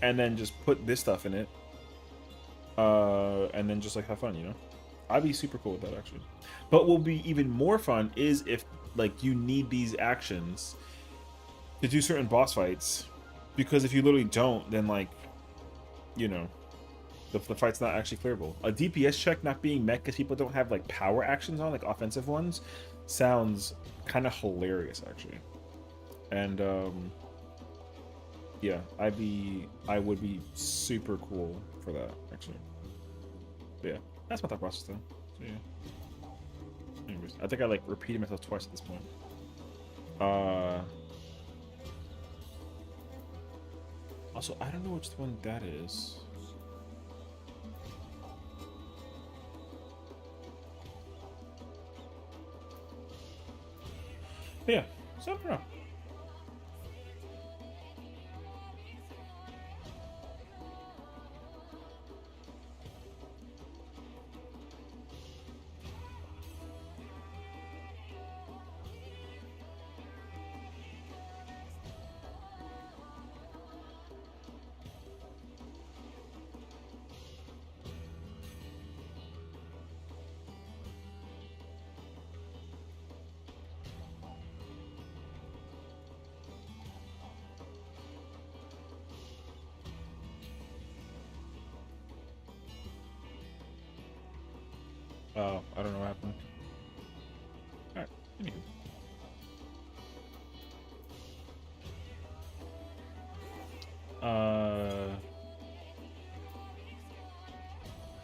and then just put this stuff in it, and then just like have fun, you know. I'd be super cool with that actually. But what will be even more fun is if like you need these actions to do certain boss fights, because if you literally don't, then like, you know, the fight's not actually clearable. A DPS check not being met because people don't have like power actions on, like offensive ones, sounds kind of hilarious actually. And yeah, I would be super cool for that actually. But yeah, that's my thought process though. So yeah. Anyways, I think I like repeated myself twice at this point. Also, I don't know which one that is. But yeah, so I don't know. Oh, I don't know what happened. Alright, anywho.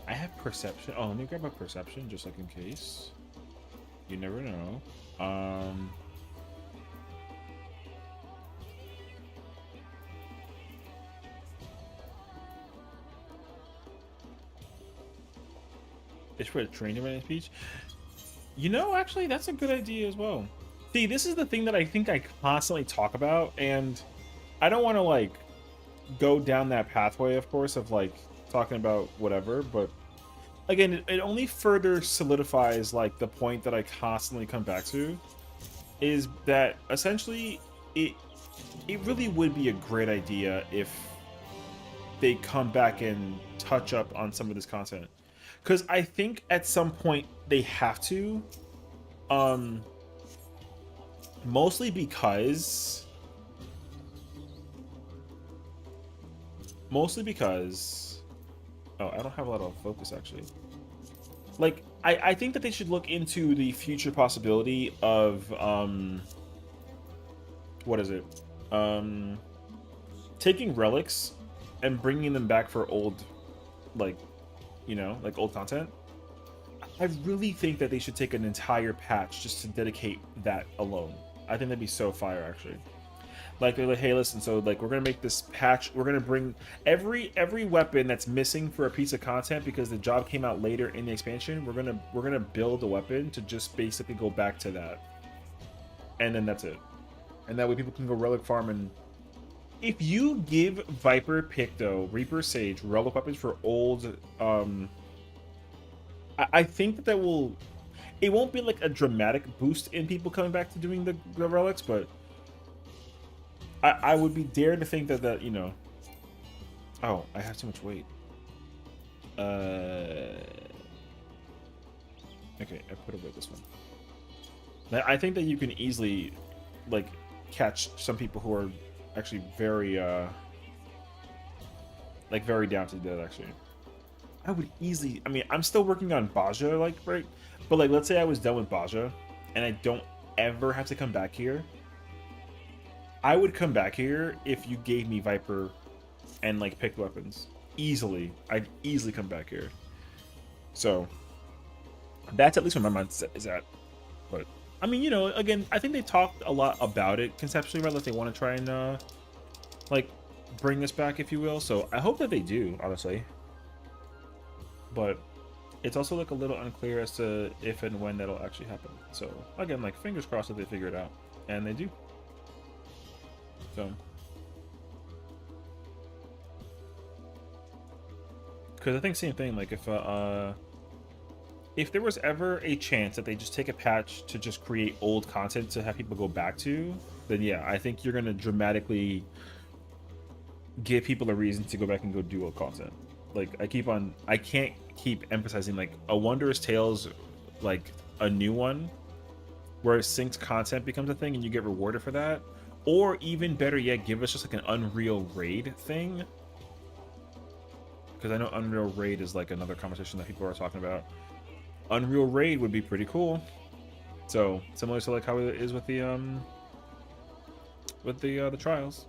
I have perception. Oh, let me grab a perception just like in case. You never know. They should put a trainer in speech. You know, actually, that's a good idea as well. See, this is the thing that I think I constantly talk about, and I don't want to like go down that pathway, of course, of like talking about whatever, but again, it only further solidifies like the point that I constantly come back to, is that essentially it really would be a great idea if they come back and touch up on some of this content, because I think at some point they have to, mostly because Oh, I don't have a lot of focus actually. Like, I think that they should look into the future possibility of what is it? Um, Taking relics and bringing them back for old, like, like old content. I really think that they should take an entire patch just to dedicate that alone. I think that'd be so fire, actually. Like they're like, hey, listen, so like we're gonna make this patch. We're gonna bring every weapon that's missing for a piece of content because the job came out later in the expansion. We're gonna build a weapon to just basically go back to that, and then that's it. And that way people can go relic farm. And if you give Viper, Picto, Reaper, Sage relic weapons for old, I think that will. It won't be like a dramatic boost in people coming back to doing the relics, but I would be dared to think that Oh, I have too much weight. Okay, I put away this one. I think that you can easily like catch some people who are actually very very down to that actually. I would easily, I mean, I'm still working on Baja, like, right? But like, let's say I was done with Baja and I don't ever have to come back here. I would come back here if you gave me Viper and like picked weapons. Easily. I'd easily come back here. So that's at least where my mindset is at. But I mean, again, I think they talked a lot about it conceptually, right? Like they want to try and like bring this back, if you will. So I hope that they do, honestly. But it's also like a little unclear as to if and when that'll actually happen. So again, like fingers crossed that they figure it out. And they do. So, because I think same thing. Like if there was ever a chance that they just take a patch to just create old content to have people go back to, then yeah, I think you're gonna dramatically give people a reason to go back and go do old content. Like I can't keep emphasizing like a Wondrous Tales, like a new one, where synced content becomes a thing and you get rewarded for that. Or even better yet, give us just like an Unreal Raid thing. Because I know Unreal Raid is like another competition that people are talking about. Unreal Raid would be pretty cool. So similar to like how it is with the trials.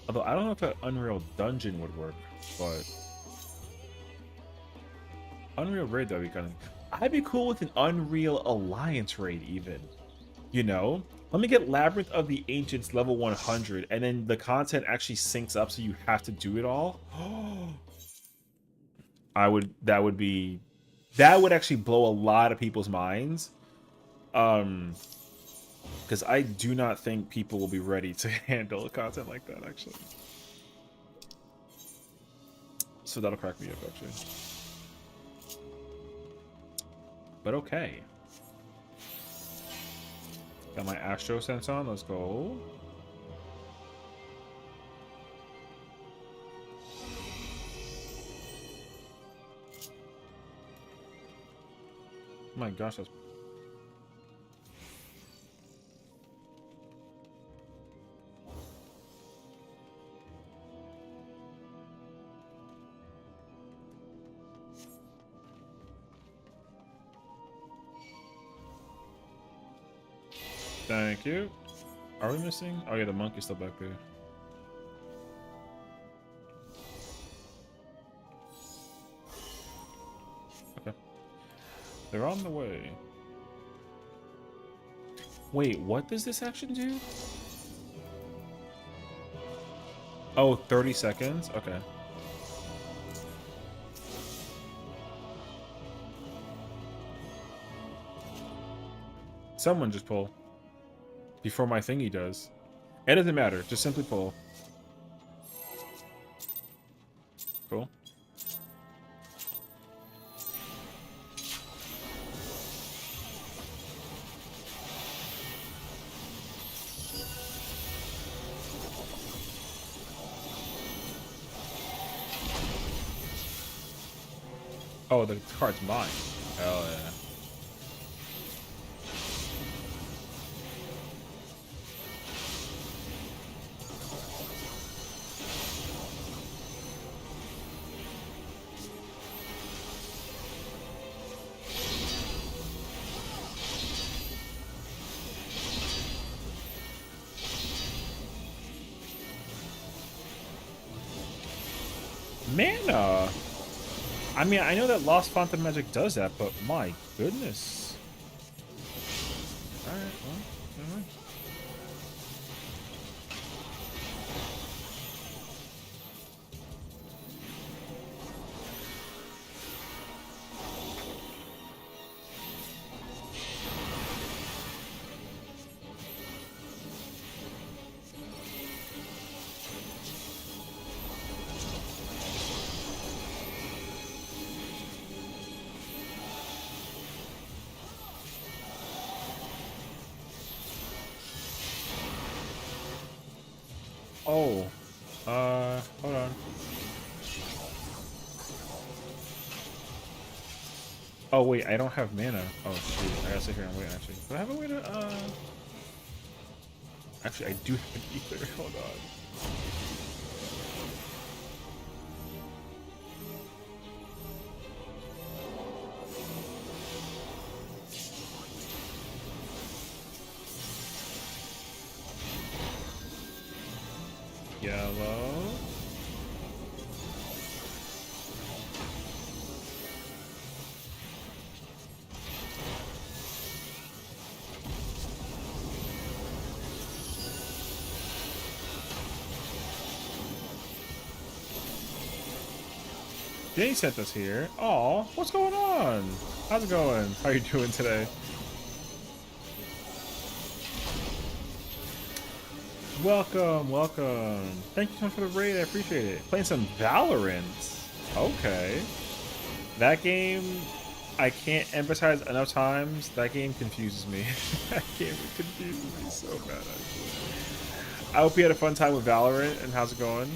Although I don't know if an Unreal Dungeon would work, but Unreal Raid that'd be kind of. I'd be cool with an Unreal Alliance raid even. Let me get Labyrinth of the Ancients level 100, and then the content actually syncs up, so you have to do it all. That would actually blow a lot of people's minds. Because I do not think people will be ready to handle content like that, actually. So that'll crack me up, actually. But okay. Got my Astro Sense on. Let's go. Oh my gosh, that's. Thank you. Are we missing? Oh yeah, the monkey's still back there. Okay. They're on the way. Wait, what does this action do? Oh, 30 seconds? Okay. Someone just pull. Before my thingy does. It doesn't matter. Just simply pull. Cool. Oh, the card's mine. Hell yeah. Mana. I mean, I know that Lost Font of Magic does that, but my goodness. All right, well, never mind. Oh, hold on. Oh wait, I don't have mana. Oh shoot, I gotta sit here and wait. Actually, do I have a way to? Actually, I do have an ether. Hold on. Yellow. Jay sent us here. Aw, what's going on? How's it going? How are you doing today? Welcome, welcome. Thank you so much for the raid. I appreciate it. Playing some Valorant. Okay. That game, I can't emphasize enough times. That game confuses me. That game confuses me so bad, actually. I hope you had a fun time with Valorant. And how's it going?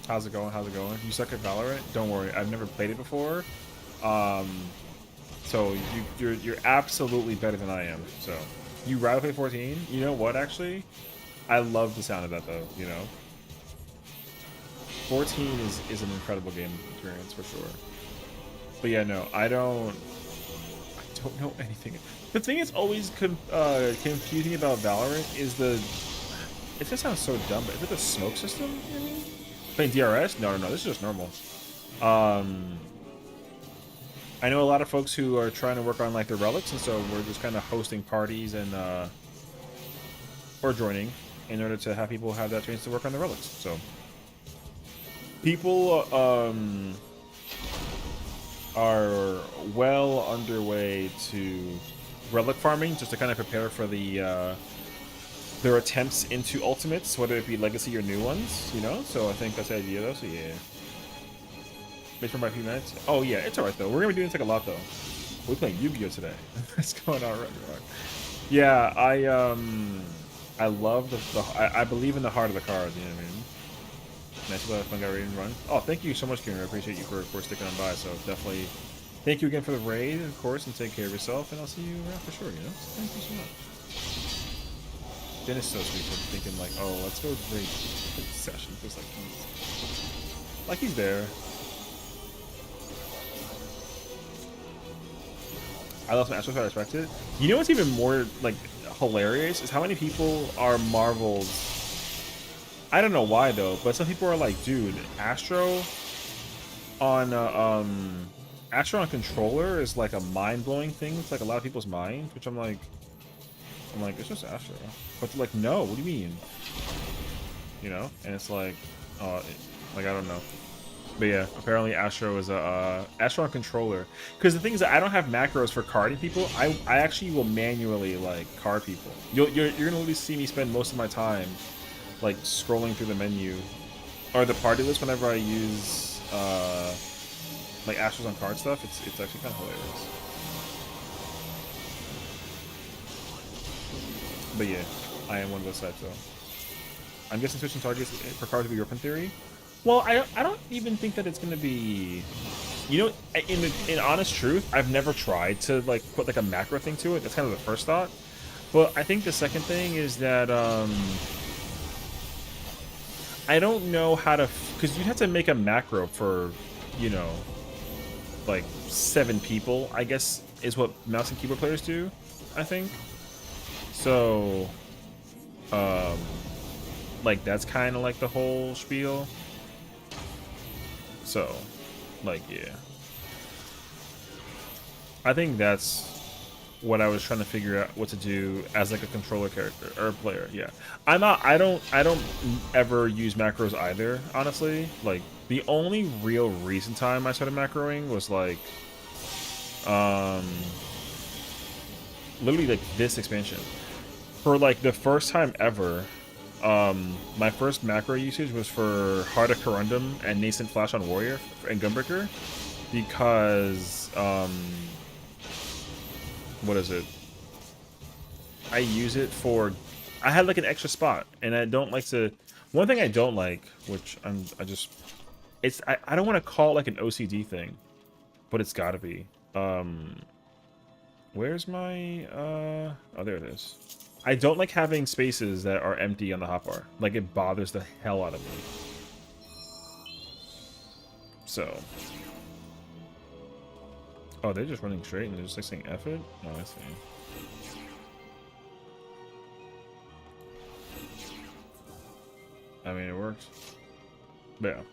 How's it going? How's it going? You suck at Valorant? Don't worry. I've never played it before. So you're absolutely better than I am. So you rather play 14? You know what? Actually, I love the sound of that though. You know, 14 is an incredible game experience for sure. But yeah, no, I don't know anything. The thing that's always confusing about Valorant is it just sounds so dumb, but is it the smoke system? You mean? Playing DRS? No, this is just normal. I know a lot of folks who are trying to work on like the relics, and so we're just kind of hosting parties and or joining in order to have people have that chance to work on the relics. So people are well underway to relic farming just to kind of prepare for their attempts into ultimates, whether it be legacy or new ones, you know. So I think that's the idea though. So yeah. Wait for my few minutes. Oh yeah, it's alright though. We're gonna be doing this like a lot though. We're playing Yu-Gi-Oh today. What's going on right now? Yeah, I love I believe in the heart of the cards. You know what I mean? Nice to let fun guy read and run. Oh, thank you so much, Kieran. I appreciate you for sticking on by. So definitely, thank you again for the raid, of course, and take care of yourself. And I'll see you around for sure. You know, so thank you so much. Jen is so sweet for thinking like, oh, let's go raid session. Just like he's there. I love some Astros, I respect it. You know what's even more like hilarious is how many people are marveled. I don't know why though, but some people are like, dude, Astro on controller is like a mind-blowing thing. It's like a lot of people's minds, which I'm like, it's just Astro. But they're like, no, what do you mean? You know? And it's like, like I don't know. But yeah, apparently Astro is a Astro on controller. Because the thing is that I don't have macros for carding people. I actually will manually like card people. You're gonna literally see me spend most of my time like scrolling through the menu or the party list whenever I use like Astros on card stuff. It's actually kind of hilarious. But yeah, I am one of those types though. I'm guessing switching targets for cards will be your open theory. Well, I don't even think that it's gonna be, you know, in honest truth, I've never tried to like put like a macro thing to it. That's kind of the first thought. But I think the second thing is that I don't know how to, because you'd have to make a macro for, you know, like 7 people, I guess is what mouse and keyboard players do, I think. So, like that's kind of like the whole spiel. So, like, yeah. I think that's what I was trying to figure out what to do as like a controller character or a player. Yeah, I don't ever use macros either. Honestly, like the only real recent time I started macroing was like, literally like this expansion. For like the first time ever, my first macro usage was for Heart of Corundum and Nascent Flash on Warrior and Gunbreaker, because what is it? I use it for, I had like an extra spot, and I don't like to. One thing I don't like, which I don't want to call it like an OCD thing, but it's got to be. Where's my oh, there it is. I don't like having spaces that are empty on the hotbar. Like, it bothers the hell out of me. So, oh, they're just running straight and they're just like saying F it? Oh, I see. I mean, it works. But yeah.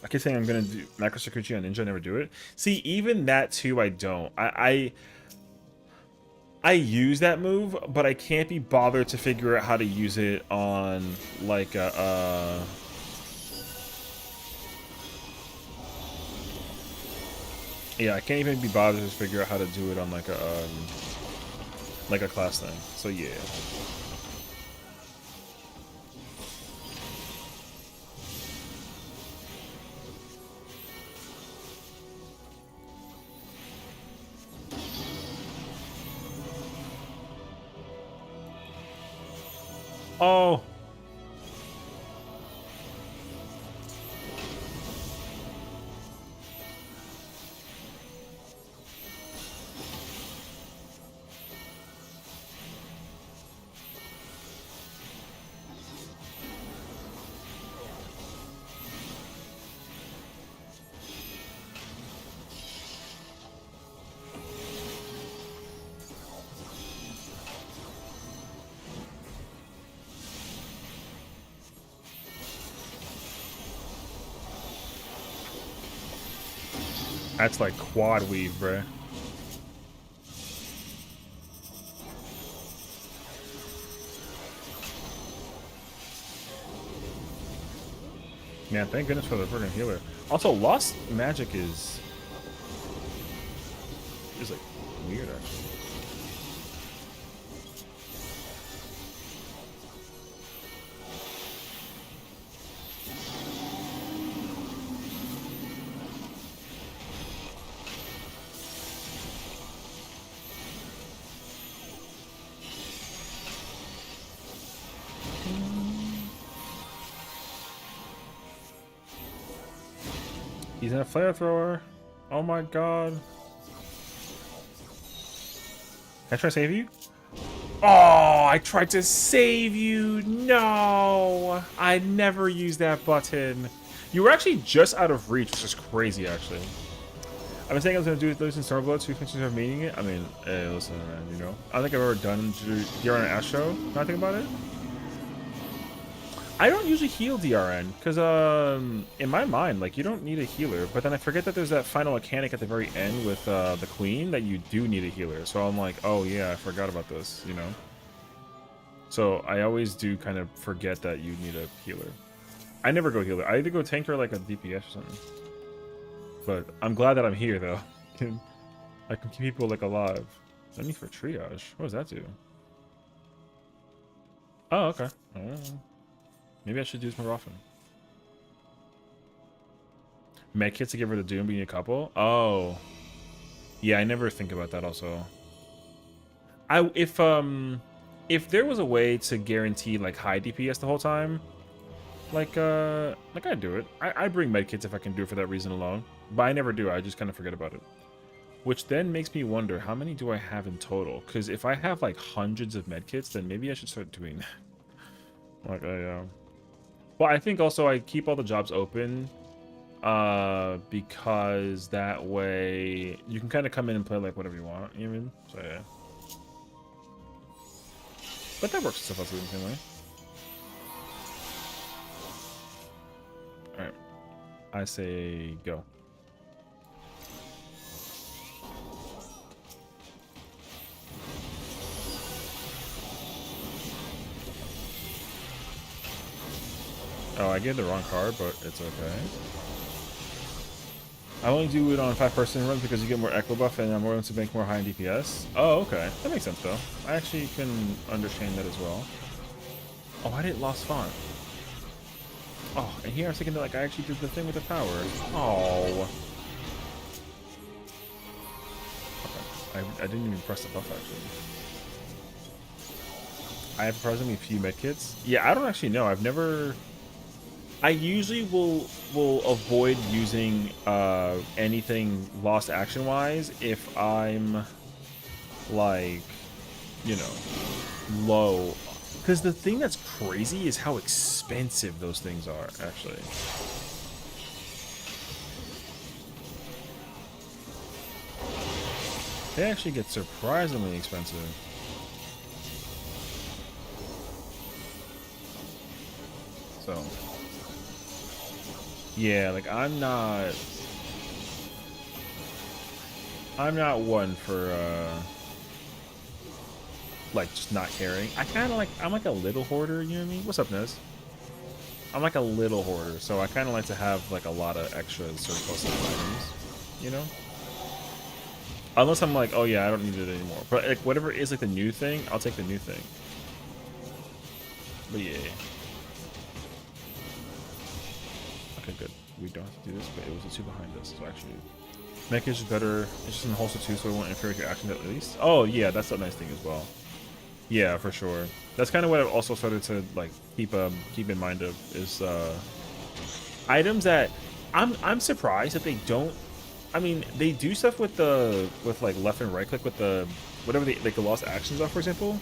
I keep saying I'm gonna do macro security on Ninja, I never do it. See, even that too, I don't. I use that move, but I can't be bothered to figure out how to use it on like a yeah, I can't even be bothered to figure out how to do it on like a class thing. So yeah. Oh. That's like quad weave, bruh. Man, thank goodness for the friggin' healer. Also, Lost Magic is like weird actually. He's in a flamethrower. Oh my god. Can I try to save you? Oh, I tried to save you. No, I never used that button. You were actually just out of reach, which is crazy, actually. I've been saying I was going to do this in Starblood, 2 extensions of meeting it. I mean, hey, listen, man, you know. I don't think I've ever done DRN Astro. Now I think about it. I don't usually heal DRN, because in my mind, like, you don't need a healer. But then I forget that there's that final mechanic at the very end with the Queen that you do need a healer. So I'm like, oh yeah, I forgot about this, you know? So I always do kind of forget that you need a healer. I never go healer. I either go tank or like a DPS or something. But I'm glad that I'm here, though. I can keep people, like, alive. No need for triage. What does that do? Oh, okay. Maybe I should do this more often. Medkits to get rid of Doom being a couple? Oh. Yeah, I never think about that also. If there was a way to guarantee, like, high DPS the whole time, like I'd do it. I bring medkits if I can do it for that reason alone. But I never do. I just kind of forget about it. Which then makes me wonder, how many do I have in total? Because if I have, like, hundreds of medkits, then maybe I should start doing that. Like, well, I think also I keep all the jobs open because that way you can kind of come in and play, like, whatever you want, you know what I mean? So, yeah. But that works with stuff else the same way. Alright. I say go. Oh, I gave the wrong card, but it's okay. I only do it on 5-person runs because you get more echo buff and I'm willing to make more high in DPS. Oh, okay. That makes sense, though. I actually can understand that as well. Oh, I didn't lost font. Oh, and here I was thinking that, like, I actually did the thing with the power. Oh. Okay. I didn't even press the buff, actually. I have surprisingly few medkits. Yeah, I don't actually know. I've never... I usually will avoid using anything lost action wise if I'm like, you know, low. Because the thing that's crazy is how expensive those things are, actually. They actually get surprisingly expensive. So. Yeah, like I'm not one for like just not caring. I kind of like I'm like a little hoarder, you know what I mean? What's up, Nez? I'm like a little hoarder, so I kind of like to have like a lot of extra surplus of items, you know? Unless I'm like, oh yeah, I don't need it anymore. But like whatever is like the new thing, I'll take the new thing. But yeah. Okay, good. We don't have to do this, but it was the two behind us, so actually mech is better. It's just in the holster too, so it won't interfere with your actions at least. Oh yeah, that's a nice thing as well. Yeah, for sure. That's kind of what I've also started to like keep in mind of is items that I'm surprised that they don't. I mean, they do stuff with like left and right click with the whatever like the lost actions are, for example.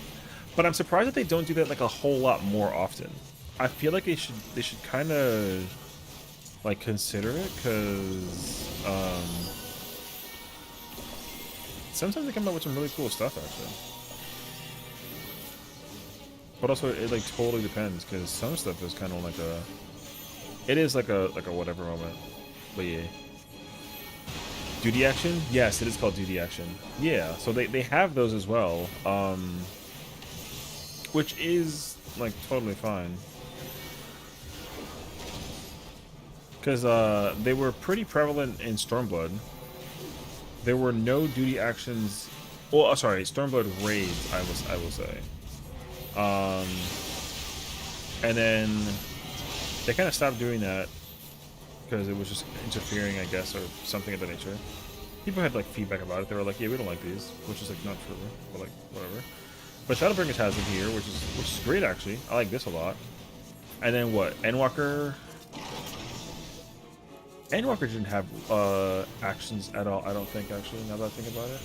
But I'm surprised that they don't do that like a whole lot more often. I feel like they should kind of like consider it because sometimes they come up with some really cool stuff actually. But also it like totally depends because some stuff is kind of like a whatever moment. But yeah. Duty action? Yes, it is called duty action. Yeah, so they have those as well. Which is like totally fine. Because they were pretty prevalent in Stormblood. There were no duty actions. Well, sorry, Stormblood raids. I will say. And then they kind of stopped doing that because it was just interfering, I guess, or something of that nature. People had like feedback about it. They were like, "Yeah, we don't like these," which is like not true, but like whatever. But Shadowbringers has them here, which is great actually. I like this a lot. And then what? Endwalker. Endwalker didn't have actions at all, I don't think, actually, now that I think about it.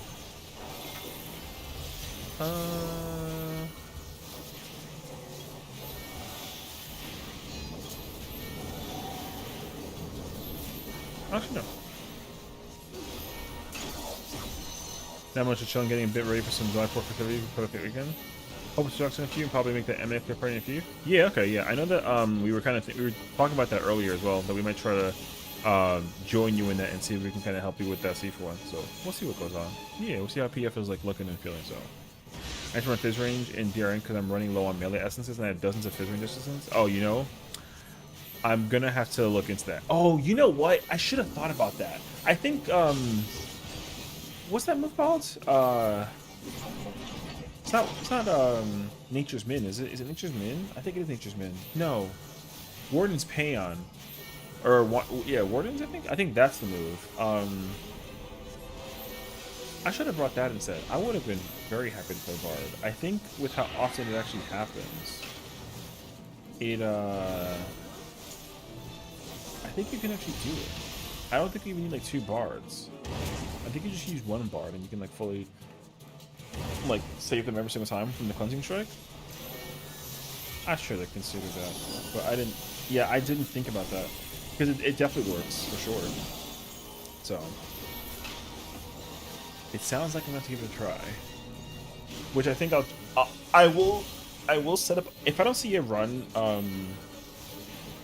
Actually, no. Not much of chilling, getting a bit ready for some July 4th activity for the weekend. Hope to talk to a few and probably make the MF party in a few. Yeah, okay, yeah. I know that we were we were talking about that earlier as well, that we might try to join you in that and see if we can kind of help you with that C4 one. So we'll see what goes on. Yeah, we'll see how PF is like looking and feeling. So I just run Fizz range in DRN because I'm running low on melee essences and I have dozens of Fizz range essences. Oh, you know, I'm gonna have to look into that. Oh, you know what? I should have thought about that. I think what's that move called? It's not Nature's Min, is it? Is it Nature's Min? I think it is Nature's Min. No, Warden's Paeon. Or yeah, Wardens. I think that's the move. I should have brought that instead. I would have been very happy to play Bard. I think with how often it actually happens, I think you can actually do it. I don't think you even need like 2 bards. I think you just use 1 bard and you can like fully like save them every single time from the cleansing strike. I should have considered that, but I didn't. Yeah, I didn't think about that. Because it definitely works, for sure. So, it sounds like I'm going to give it a try. Which I think I will set up... If I don't see a run,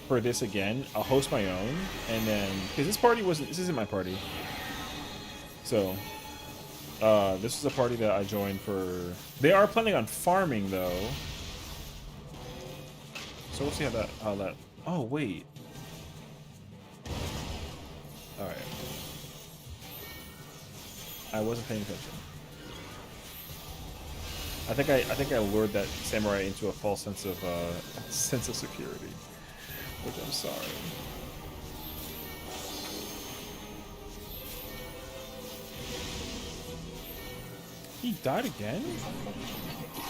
for this again, I'll host my own, and then because this isn't my party, so this is a party that I joined for. They are planning on farming though, so we'll see how that. Oh wait, all right, I wasn't paying attention. I think I lured that samurai into a false sense of security, which I'm sorry. He died again?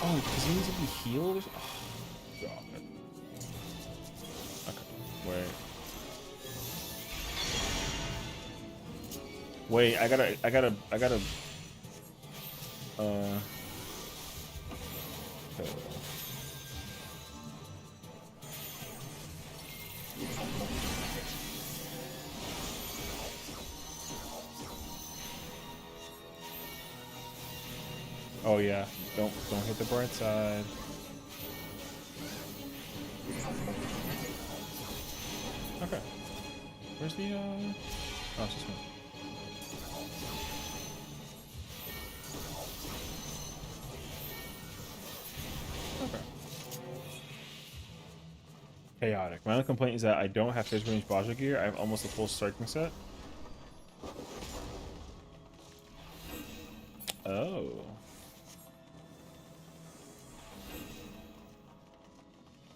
Oh, because he needs to be healed? Oh, God. Okay, wait, I gotta, okay. Oh yeah, don't hit the bright side. Okay. Where's the oh, it's this one. Okay. Chaotic. My only complaint is that I don't have fizz range Baja gear. I have almost a full striking set. Oh.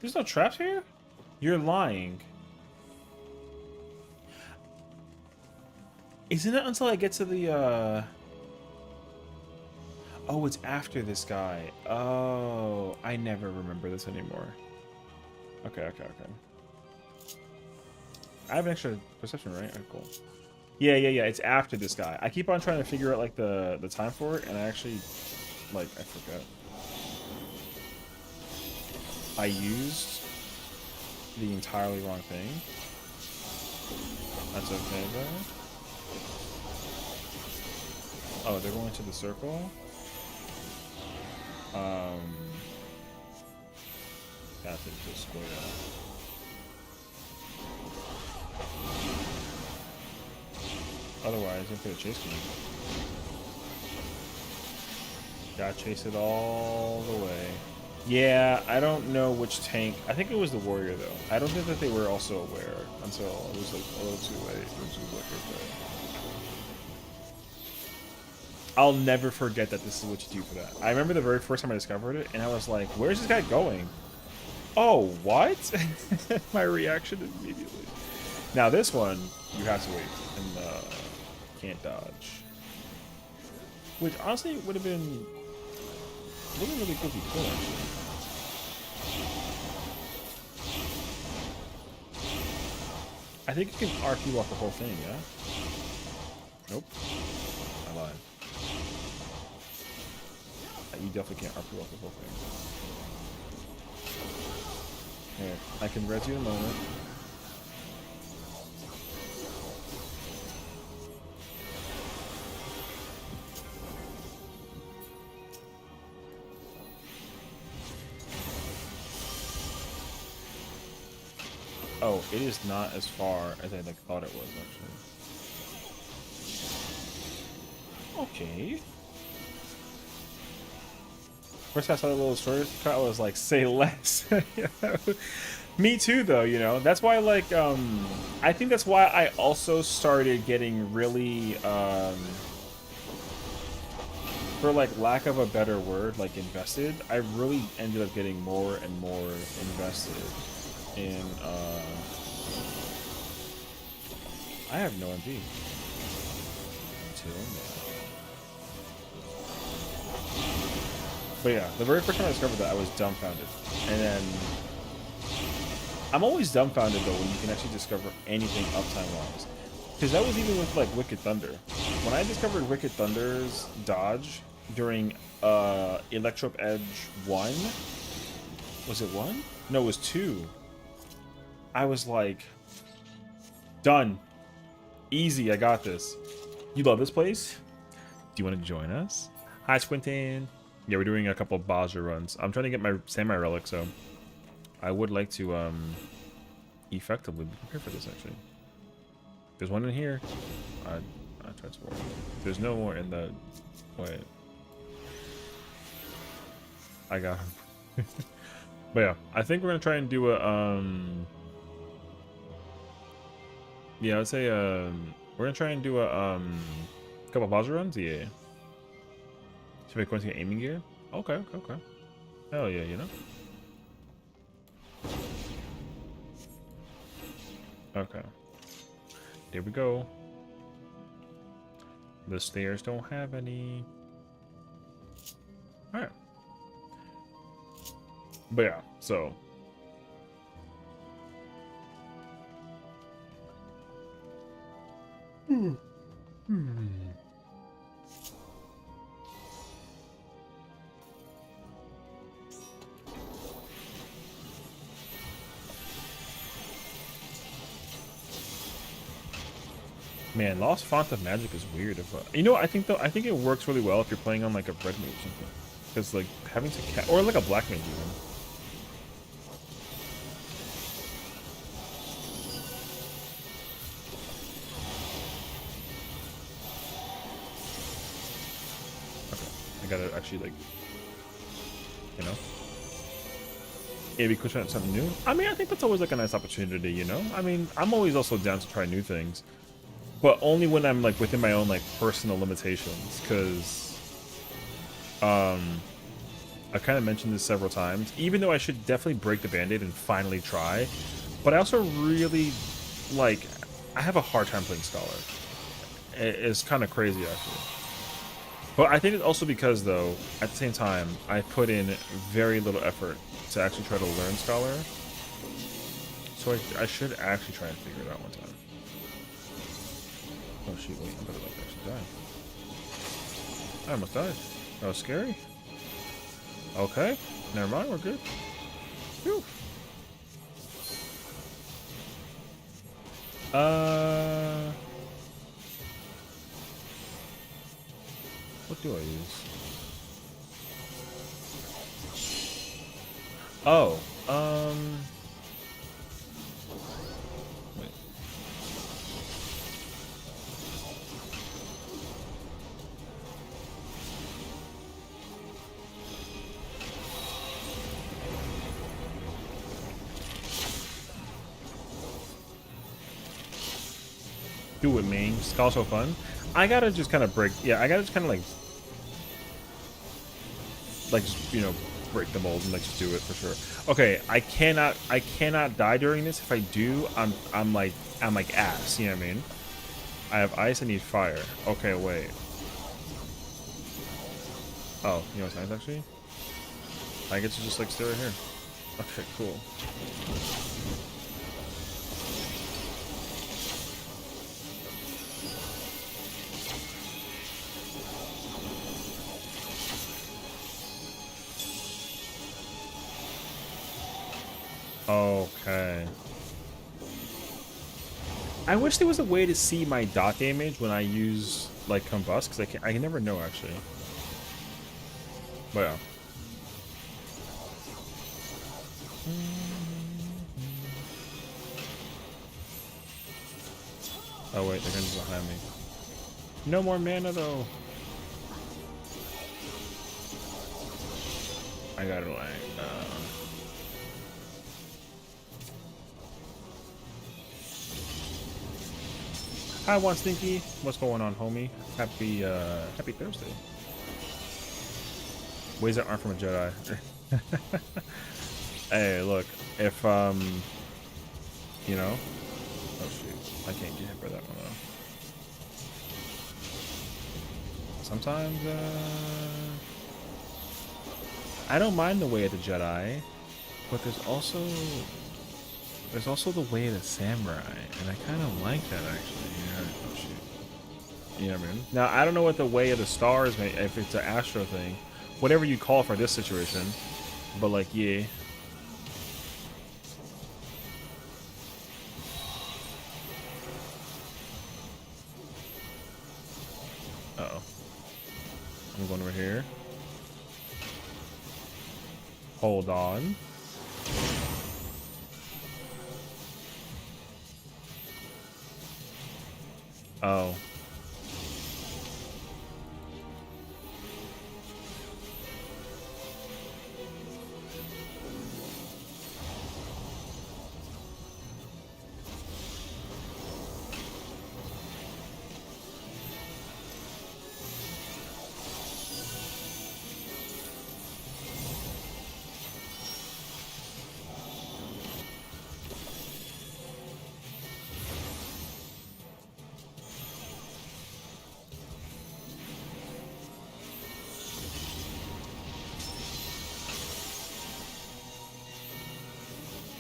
There's no traps here? You're lying. Isn't it until I get to the, Oh, it's after this guy. Oh, I never remember this anymore. Okay. I have an extra perception, right? Okay, cool. Yeah. It's after this guy. I keep on trying to figure out, like, the time for it, and I actually, like, I forgot. I used the entirely wrong thing. That's okay, though. Oh, they're going to the circle? Path into a square. Otherwise, I'm gonna chase me. Gotta chase it all the way. Yeah, I don't know which tank. I think it was the warrior, though. I don't think that they were also aware until it was, like, a little too late, which was, like, okay. I'll never forget that this is what you do for that. I remember the very first time I discovered it, and I was like, where's this guy going? Oh, what? My reaction immediately. Now this one, you have to wait, and can't dodge. Which, honestly, would have been really cool if you could, actually. I think you can RP walk the whole thing, yeah? Nope. I lied. You definitely can't RP walk the whole thing. Here, I can res you in a moment. Oh, it is not as far as I thought it was, actually. Okay. First I saw the little story cut, I was like, say less. Me too, though, you know? That's why, like, I think that's why I also started getting really, for, like, lack of a better word, like, invested. I really ended up getting more and more invested in, I have no MP. Until now. But yeah, the very first time I discovered that, I was dumbfounded. And then... I'm always dumbfounded, though, when you can actually discover anything uptime-wise. Because that was even with, like, Wicked Thunder. When I discovered Wicked Thunder's dodge during Electro Edge 1... Was it 1? No, it was 2. I was like... Done. Easy, I got this. You love this place? Do you want to join us? Hi, Squintin. Yeah, we're doing a couple of Baja runs. I'm trying to get my Samurai Relic, so I would like to effectively be prepared for this, actually. There's one in here. I tried to work. There's no more in the... Wait. I got him. But yeah, I think we're gonna try and do a yeah, I'd say we're gonna try and do a couple buzzer runs. Yeah. Should we go to aiming gear? Okay, okay, okay. Hell yeah, you know. Okay. There we go. The stairs don't have any. Alright. But yeah, so. Man, Lost Font of Magic is weird. If you know, I think though, I think it works really well if you're playing on like a red mage or something, because like having to or like a black mage even. Okay, I gotta actually like, you know, maybe push out something new. I mean, I think that's always like a nice opportunity, you know. I mean, I'm always also down to try new things. But only when I'm like within my own like personal limitations, because I kind of mentioned this several times, even though I should definitely break the band-aid and finally try, but I also really like, I have a hard time playing Scholar. It's kind of crazy actually. But I think it's also because though, at the same time, I put in very little effort to actually try to learn Scholar. So I should actually try and figure it out one time. Oh shoot, wait, I'm about to like actually die. I almost died. That was scary. Okay, never mind, we're good. Whew. What do I use? Oh, wait. Do it, man. It's also fun. I gotta just kind of break. Yeah, I gotta just kind of like just, you know, break the mold and like just do it for sure. Okay, I cannot die during this. If I do, I'm like ass. You know what I mean? I have ice. I need fire. Okay, wait. Oh, you know what's nice actually? I get to just like stay right here. Okay, cool. Okay. I wish there was a way to see my dot damage when I use like combust, because I can never know actually. But yeah. Oh wait, they're gonna be behind me. No more mana though. I gotta like Hi, One Stinky. What's going on, homie? Happy Thursday. Ways that aren't from a Jedi. Hey, look, if you know, oh shoot, I can't get hit by that one though. Sometimes, I don't mind the way of the Jedi, but there's also the way of the samurai, and I kind of like that actually. Yeah, oh shoot. You know what I mean? Now I don't know what the way of the stars may, if it's an astro thing, whatever you call for this situation, but like yeah. Uh-oh. I'm going over here. Hold on. Oh.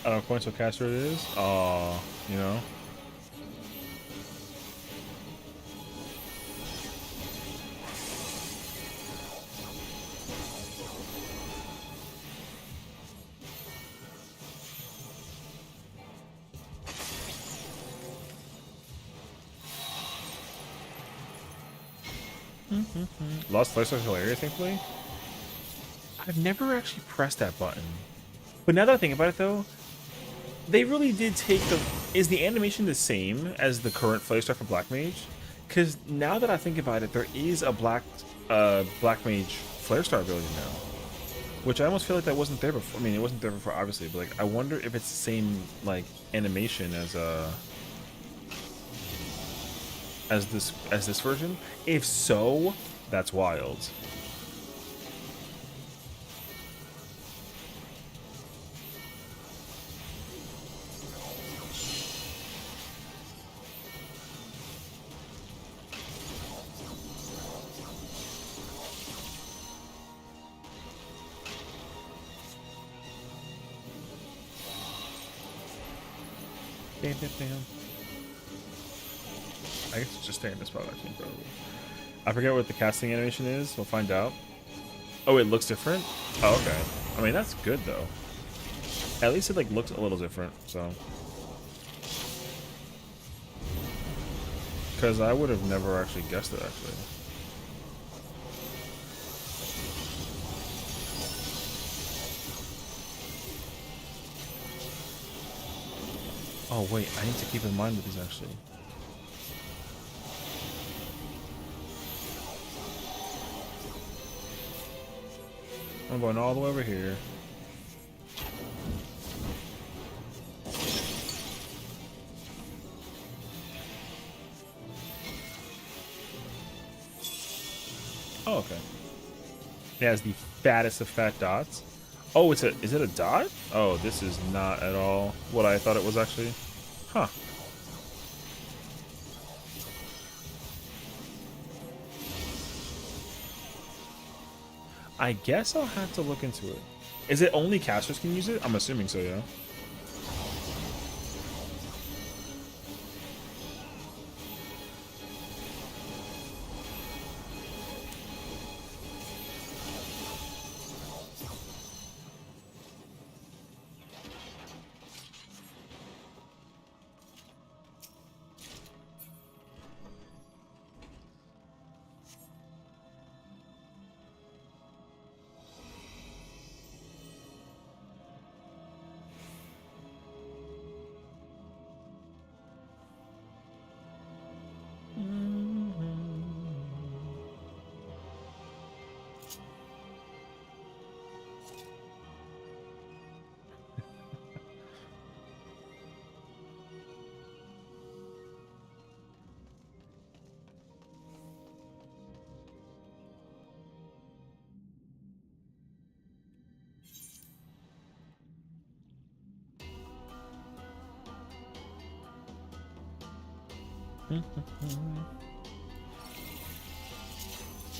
I don't know, points what caster it is. Oh, you know. Lost Slice was hilarious, thankfully. I've never actually pressed that button. But now that I think about it, though, they really did take the... Is the animation the same as the current Flare Star for Black Mage? Because now that I think about it, there is a Black Mage Flare Star ability now. Which I almost feel like that wasn't there before. I mean, it wasn't there before, obviously, but like, I wonder if it's the same, like, animation as this version. If so, that's wild. Bam, bam, bam. I guess it's just stay in this spot, actually, incredible. I forget what the casting animation is. We'll find out. Oh, it looks different? Oh, okay. I mean, that's good, though. At least it, like, looks a little different, so. Because I would have never actually guessed it, actually. Oh, wait. I need to keep in mind with these, actually. I'm going all the way over here. Oh, okay. It has the fattest of fat dots. Oh, is it a dot? Oh, this is not at all what I thought it was actually. Huh. I guess I'll have to look into it. Is it only casters can use it? I'm assuming so, yeah.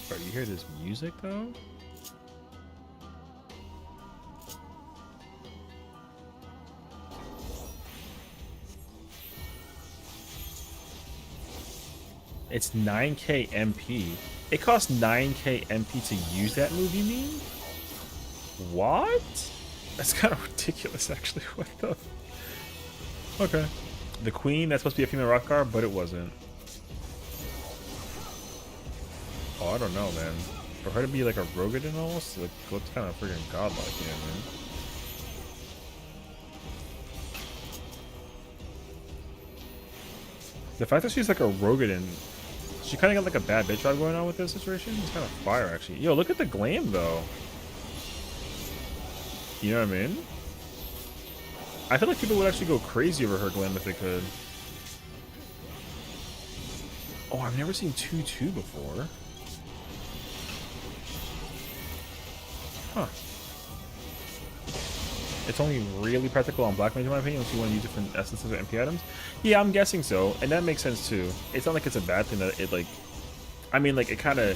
Bro, you hear this music though? It's 9k MP. It costs 9k MP to use that move, you mean? What? That's kind of ridiculous, actually. What the? Okay. The queen, that's supposed to be a female rock guard, but it wasn't. Oh, I don't know, man. For her to be like a Rogadin almost, like, looks kind of freaking godlike, yeah, man. The fact that she's like a Rogadin, she kind of got like a bad bitch vibe going on with this situation. It's kind of fire, actually. Yo, look at the glam, though. You know what I mean? I feel like people would actually go crazy over her glam if they could. Oh, I've never seen 2-2 before. Huh. It's only really practical on Black Mage, in my opinion, unless you want to use different essences or MP items. Yeah, I'm guessing so, and that makes sense too. It's not like it's a bad thing that it, like... I mean, like, it kind of...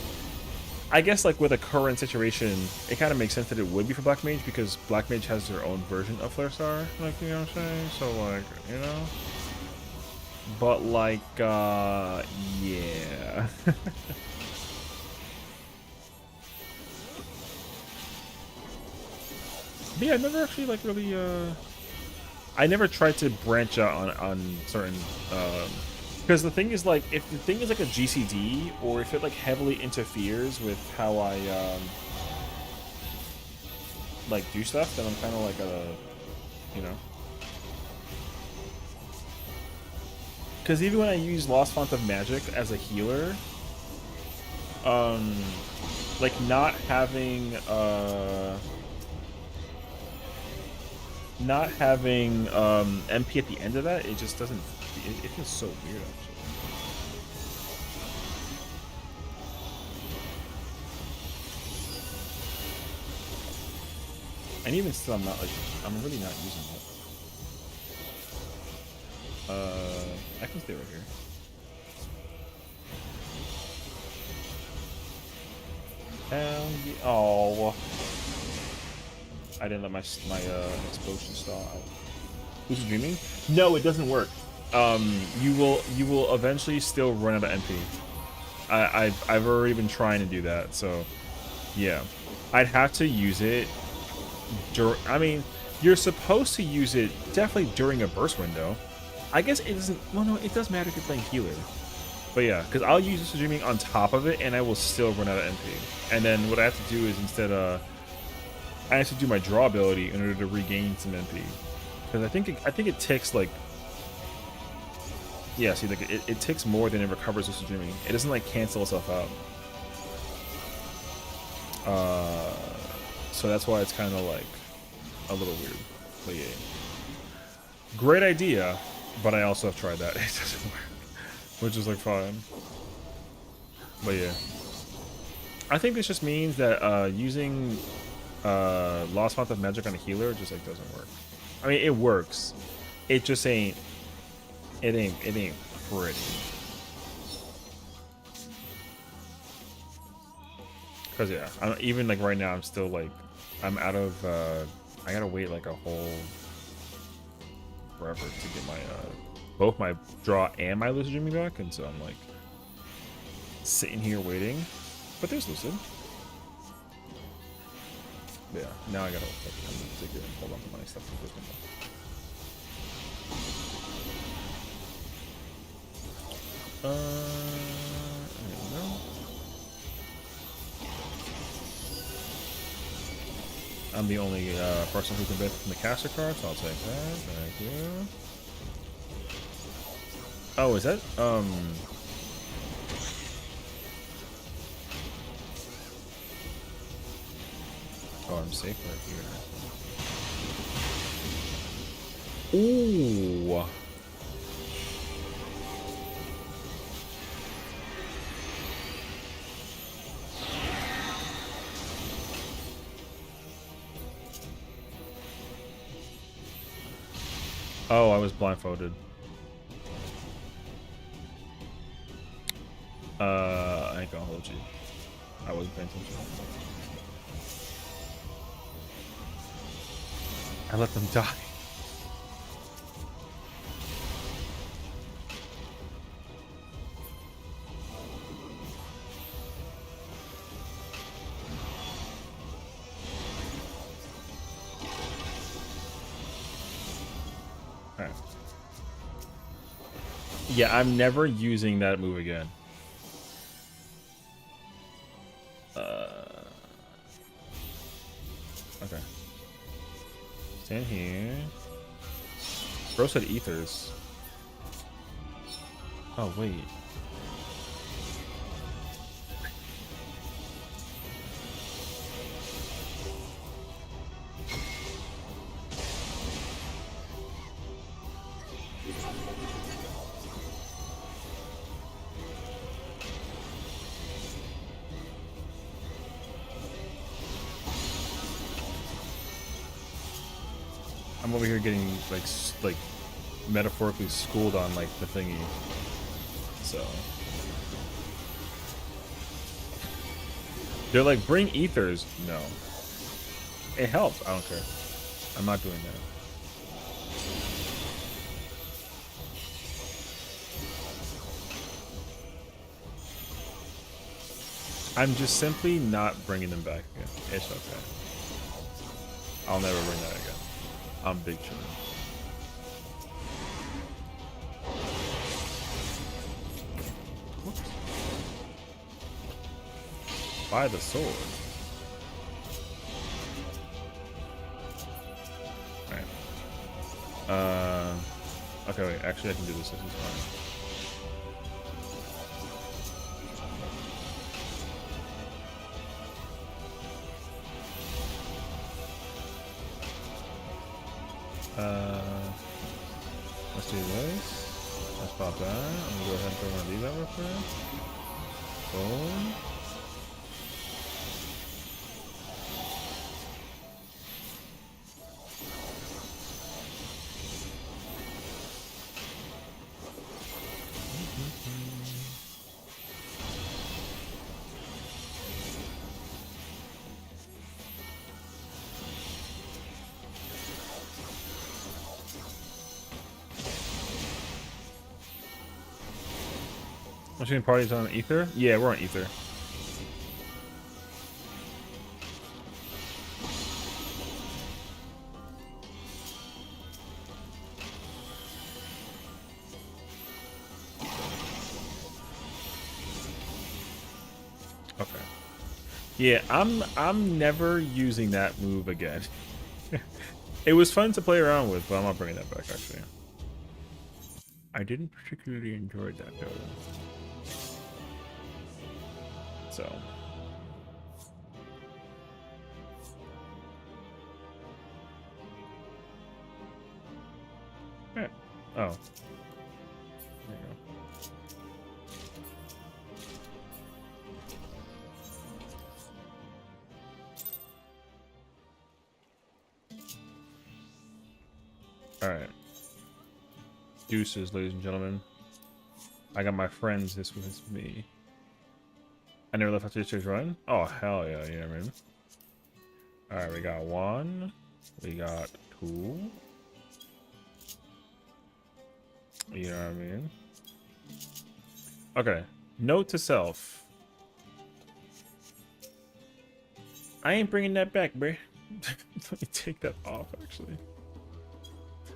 I guess, like, with a current situation, it kind of makes sense that it would be for Black Mage, because Black Mage has their own version of Flare Star, like, you know what I'm saying? So, like, you know? But, like, yeah. But yeah, I never actually, like, really, I never tried to branch out on certain, because the thing is, like, if the thing is, like, a GCD, or if it, like, heavily interferes with how I, like, do stuff, then I'm kind of, like, you know. Because even when I use Lost Font of Magic as a healer, like, not having MP at the end of that, it just doesn't, it feels so weird, actually. And even still, I'm not, like, I'm really not using it. I can stay right here. Oh, I didn't let my explosion stall out. Who's dreaming? No, it doesn't work. You will eventually still run out of MP. I've already been trying to do that, so yeah, I'd have to use it. I mean, you're supposed to use it definitely during a burst window. I guess it doesn't. Well, no, it does matter if you're playing healer. But yeah, because I'll use this dreaming on top of it, and I will still run out of MP. And then what I have to do is instead, I have to do my draw ability in order to regain some MP. Because I think it ticks like. Yeah, see, like it ticks more than it recovers lucid dreaming. It doesn't like cancel itself out. So that's why it's kind of like a little weird. But yeah, great idea. But I also have tried that. It doesn't work. Which is like fine. But yeah. I think this just means that using Lost Font of Magic on a healer just like doesn't work. I mean, it works. It just ain't. It ain't pretty. Cause yeah, even like right now, I'm still like, I'm out of. I gotta wait like a whole forever to get my both my draw and my lucid dreaming back, and so I'm like sitting here waiting. But there's lucid. But yeah, now I gotta take it and hold on to my stuff for this one. I don't know. I'm the only person who can benefit from the caster card, so I'll take that. Thank you. Oh, is that Oh, I'm safe right here. Ooh. Oh, I was blindfolded. I ain't gonna hold you. I wasn't paying attention. I let them die. Alright. Yeah, I'm never using that move again. Okay. Stand here. Bro said ethers. Oh, wait. I'm over here getting like metaphorically schooled on like the thingy. So they're like, bring ethers. No, it helps. I don't care. I'm not doing that. I'm just simply not bringing them back again. It's okay. I'll never bring that again. I'm big chillin'. Whoops. By the sword. Alright. Okay, wait. Actually, I can do this. This is fine. Let's do this. Let's pop that. I'm gonna go ahead and throw one of these out real quick. Boom. Machine parties on Ether? Yeah, we're on Ether. Okay. Yeah, I'm never using that move again. It was fun to play around with, but I'm not bringing that back actually. I didn't particularly enjoy that though. So. Yeah. Oh. There you go. Alright. Deuces, ladies and gentlemen. I got my friends, this was me. I never left after yesterday's run? Oh, hell yeah, you know what I mean? Alright, we got 1. We got 2. You know what I mean? Okay. Note to self. I ain't bringing that back, bruh. Let me take that off, actually.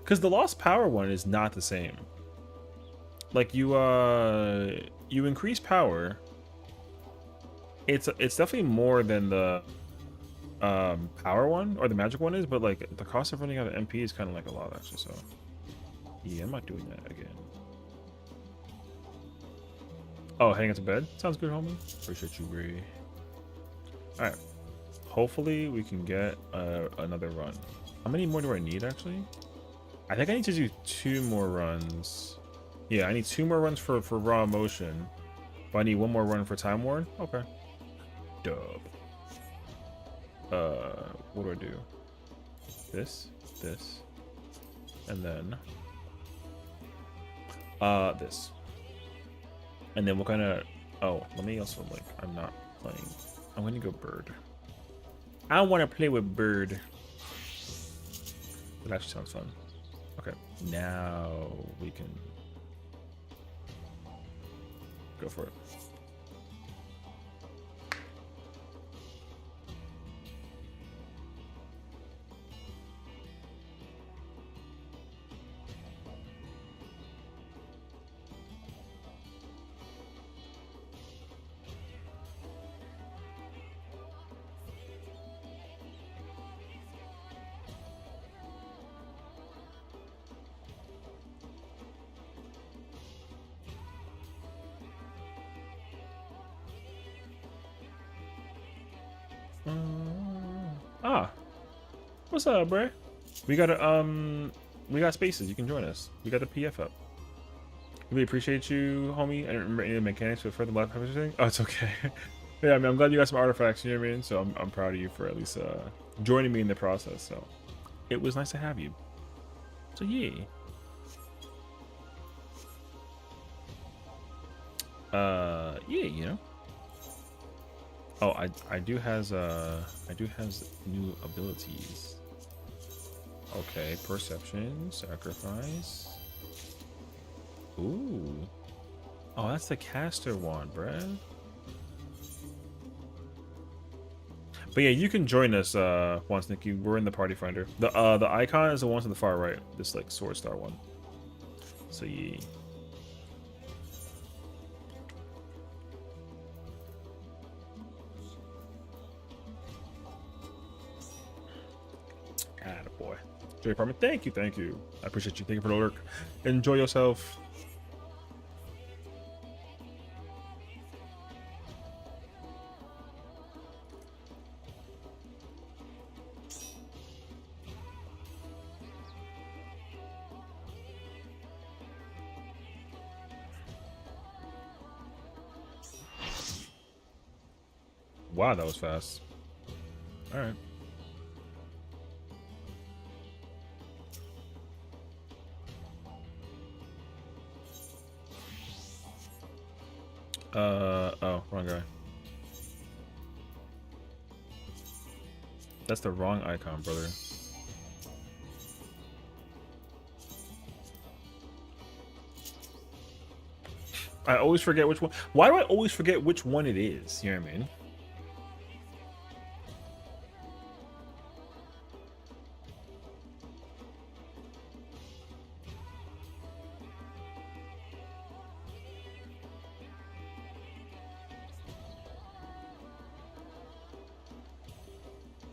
Because the lost power one is not the same. Like, you increase power. It's definitely more than the power one or the magic one is, but like the cost of running out of MP is kind of like a lot actually. So yeah, I'm not doing that again. Oh, heading into bed sounds good, homie. Appreciate you, Bree. All right, hopefully we can get another run. How many more do I need actually? I think I need to do 2 more runs. Yeah, I need 2 more runs for raw emotion, but I need 1 more run for time worn. Okay. Dub. What do I do? This, and then this, and then we're gonna. Oh, let me also like. I'm not playing. I'm gonna go bird. I want to play with bird. That actually sounds fun. Okay, now we can go for it. Ah, what's up, bro? We got we got spaces. You can join us. We got the PF up. Really appreciate you, homie. I don't remember any of the mechanics for the life thing. Oh, it's okay. Yeah, I mean, I'm glad you got some artifacts. You know what I mean? So I'm proud of you for at least joining me in the process. So it was nice to have you. So yeah. Yeah, you know. Oh, I do has new abilities. Okay, perception, sacrifice. Ooh. Oh, that's the caster one, bruh. But yeah, you can join us once, Nikki. We're in the party finder. The icon is the one to the far right. This like sword star one. So yeah. Attaboy. Joy Apartment, thank you, thank you. I appreciate you. Thank you for the work. Enjoy yourself. Wow, that was fast. All right. Oh, wrong guy. That's the wrong icon, brother. I always forget which one. Why do I always forget which one it is? You know what I mean?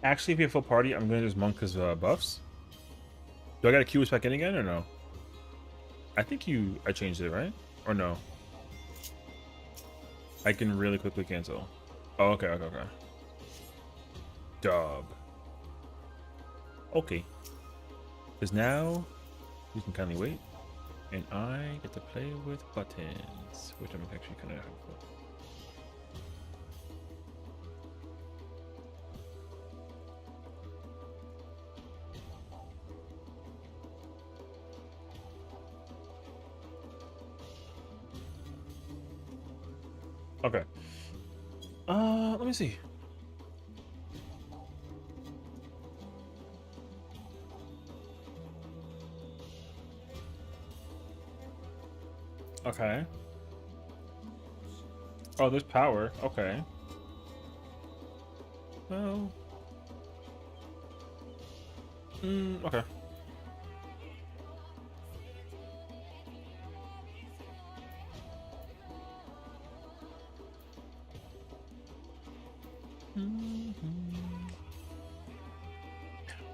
Actually, if you have full party, I'm gonna just monk his buffs. Do I gotta queue us back in again or no? I think I changed it, right? Or no? I can really quickly cancel. Oh, okay. Dub. Okay. Because now you can kindly wait, and I get to play with buttons, which I'm actually kind of helpful. Okay. Let me see. Okay. Oh, there's power. Okay. Well. Okay.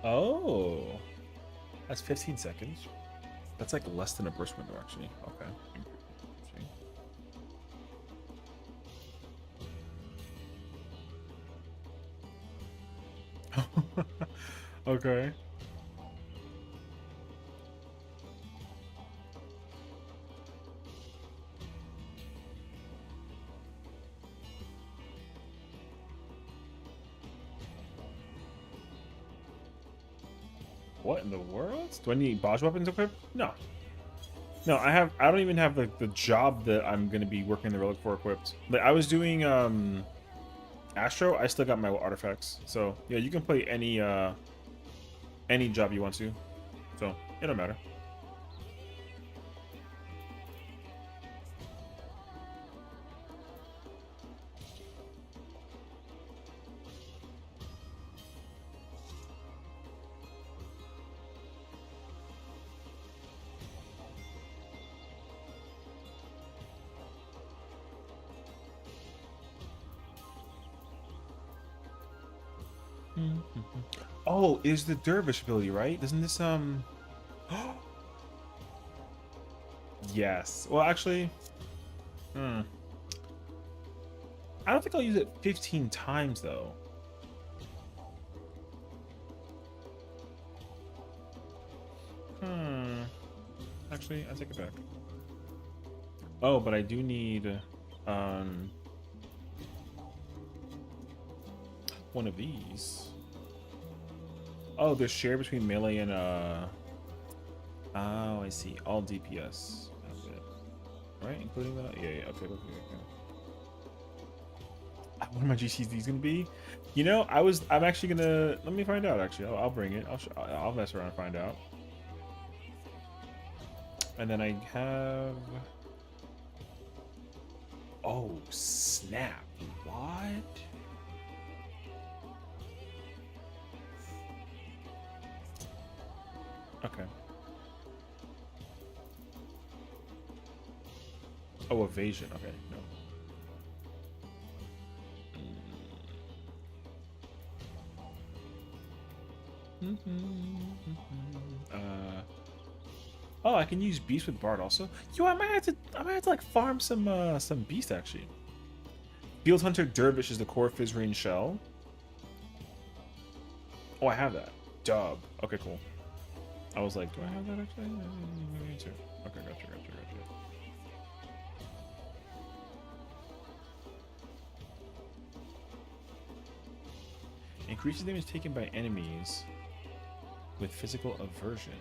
Oh. That's 15 seconds. That's like less than a burst window, actually. Okay. Okay. What in the world? Do I need Bosch weapons equipped? No. No, I don't even have the job that I'm gonna be working the relic for equipped. Like I was doing Astro, I still got my artifacts. So yeah, you can play any job you want to. So it don't matter. Oh, is the dervish ability, right? Doesn't this Yes. Well, actually, I don't think I'll use it 15 times though. Actually, I take it back. Oh, but I do need one of these. Oh, they're shared between melee and oh, I see. All DPS. Okay. Right, including that. Yeah. Okay. What are my GCDs gonna be? You know, I'm actually gonna. Let me find out. Actually, I'll bring it. I'll mess around and find out. And then I have. Oh snap! What? Okay. Oh, evasion. Okay, no. Oh, I can use beast with Bard also. Yo, I might have to like farm some beast actually. Field Hunter Dervish is the core Fizrain shell. Oh, I have that. Dub. Okay, cool. I was like, do I have that actually? Me too. Okay, gotcha. Increases damage taken by enemies with physical aversion.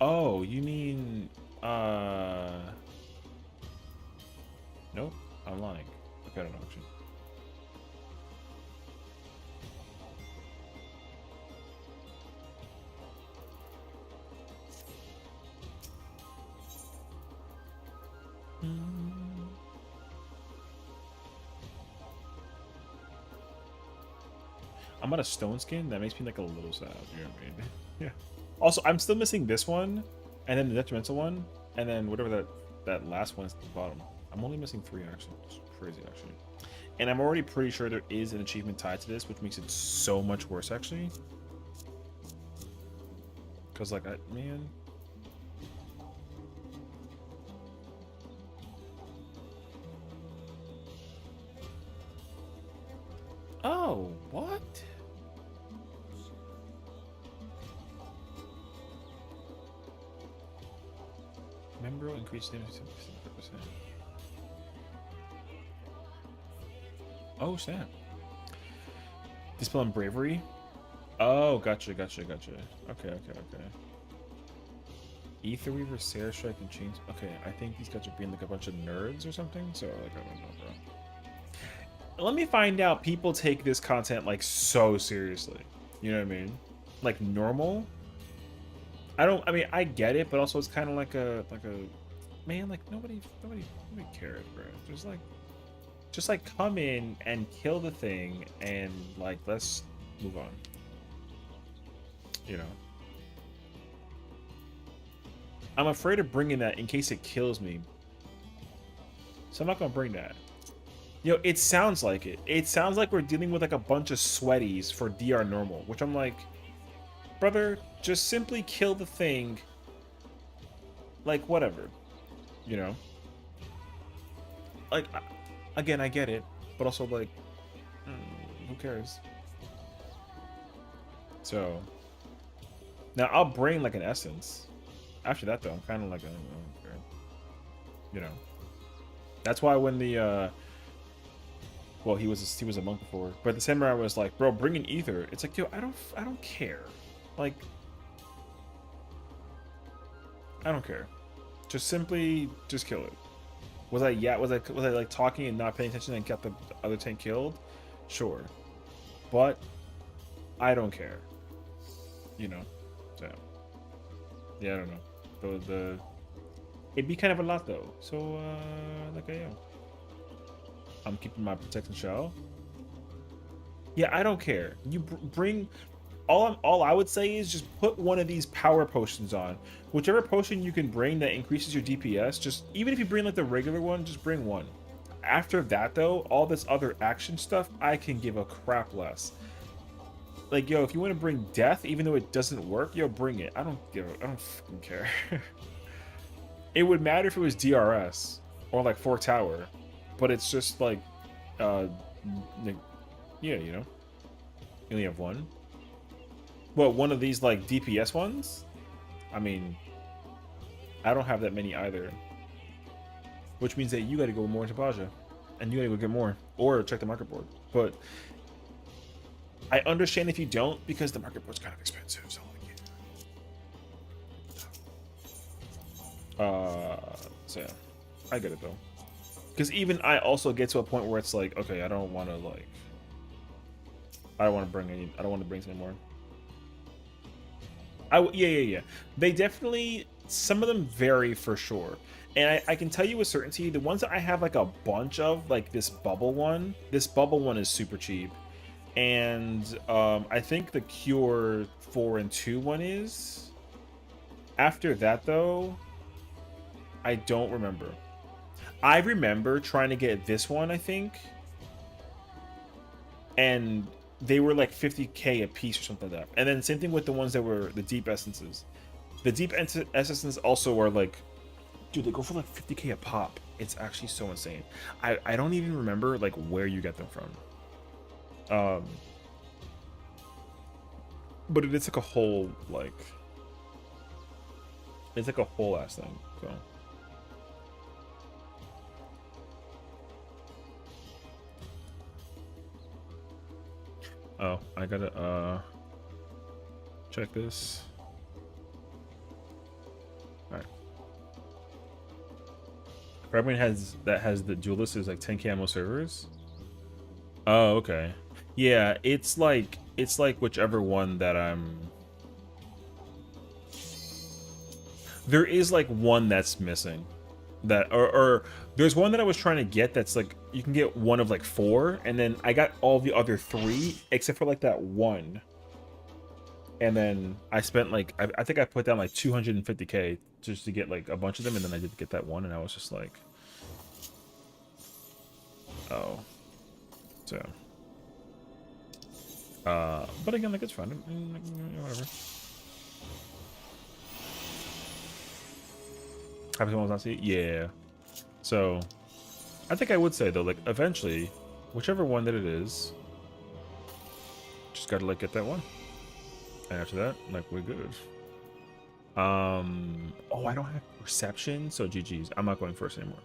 Oh, you mean nope, I'm lying. Okay, I don't know actually. I'm on a stone skin. That makes me like a little sad. You know what I mean? Yeah. Also, I'm still missing this one, and then the detrimental one, and then whatever that last one is at the bottom. I'm only missing 3 actually. It's crazy actually. And I'm already pretty sure there is an achievement tied to this, which makes it so much worse actually. Cause like man. Oh, what? Member will increase damage 10%. Oh, snap. Dispel on bravery? Oh, gotcha. Okay. Ether Weaver, Sarah Strike, and Chains. Okay, I think these guys are being like a bunch of nerds or something. So, like, I don't know, bro. Let me find out. People take this content like so seriously. You know what I mean? Like normal. I mean, I get it, but also it's kind of like a man. Like nobody cares, bro. Just like come in and kill the thing, and like let's move on. You know. I'm afraid of bringing that in case it kills me. So I'm not gonna bring that. Yo, it sounds like it. It sounds like we're dealing with like a bunch of sweaties for DR normal, which I'm like, brother, just simply kill the thing. Like, whatever. You know? Like, again, I get it. But also, like, who cares? So, now I'll bring, like, an essence. After that, though, I'm kind of like, I don't care. You know? That's why when the, well, he was a monk before. But the samurai was like, bro, bring an ether. It's like, yo, I don't care. Like, I don't care. Just simply kill it. Was I like talking and not paying attention and got the other tank killed? Sure. But I don't care. You know. So yeah, I don't know. It'd be kind of a lot though. So like I am. I'm keeping my protection shell. Yeah, I don't care. You bring all I would say is just put one of these power potions on. Whichever potion you can bring that increases your DPS, just even if you bring like the regular one, just bring one. After that though, all this other action stuff, I can give a crap less. Like, yo, if you want to bring death, even though it doesn't work, yo, bring it. I don't fucking care. It would matter if it was DRS or like 4 tower, but it's just like, yeah, you know, you only have one. What, one of these like DPS ones? I mean, I don't have that many either. Which means that you gotta go more into Baja. And you gotta go get more. Or check the market board. But I understand if you don't, because the market board's kind of expensive, so like, so yeah. I get it though. Because even I also get to a point where it's like, okay, I don't want to like, I don't want to bring this anymore. Yeah. They definitely, some of them vary for sure. And I can tell you with certainty, the ones that I have like a bunch of, like this bubble one is super cheap. And I think the Cure 4 and 2 one is. After that though, I don't remember. I remember trying to get this one, I think. And they were like 50k a piece or something like that. And then same thing with the ones that were the deep essences. The deep essences also are like, dude, they go for like 50k a pop. It's actually so insane. I don't even remember like where you get them from. But it is like a whole like, it's like a whole ass thing. So. Oh, I gotta check this. Alright. Fragment has the duelist is like 10 camo servers. Oh, okay. Yeah, it's like whichever one that I'm. There is like one that's missing. That or there's one that I was trying to get that's like you can get one of like 4, and then I got all the other 3 except for like that one. And then I spent like I think I put down like 250k just to get like a bunch of them, and then I did get that one, and I was just like, oh, so. But again, like it's fun. Whatever. Happy someone's not see it? Yeah. So, I think I would say though, like eventually, whichever one that it is, just gotta like get that one. And after that, like we're good. Oh, I don't have perception, so GG's. I'm not going first anymore.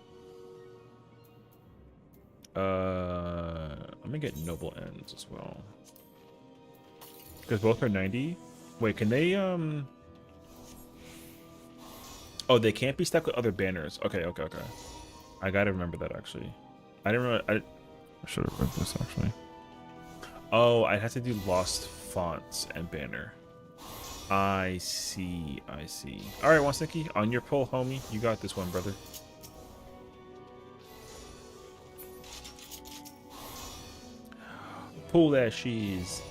I'm gonna get noble ends as well. Because both are 90. Wait, can they oh, they can't be stuck with other banners. Okay. I gotta remember that actually. I didn't remember. I should have read this actually. Oh, I have to do lost fonts and banner. I see. All right, Wansnicky, on your pull, homie. You got this one, brother. Pull that cheese.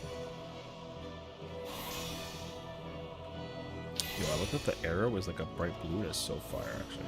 Yo, I looked up the arrow is like a bright blue. That's so fire, actually.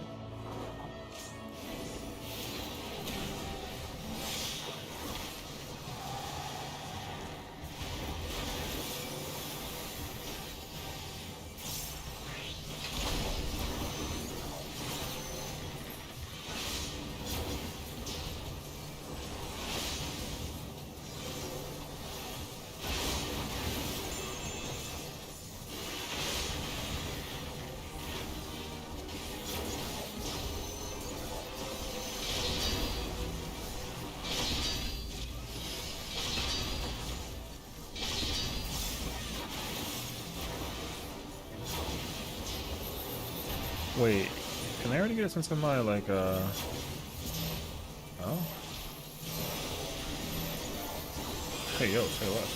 Wait, can I already get a sense of my, like, oh? Hey, yo, say what?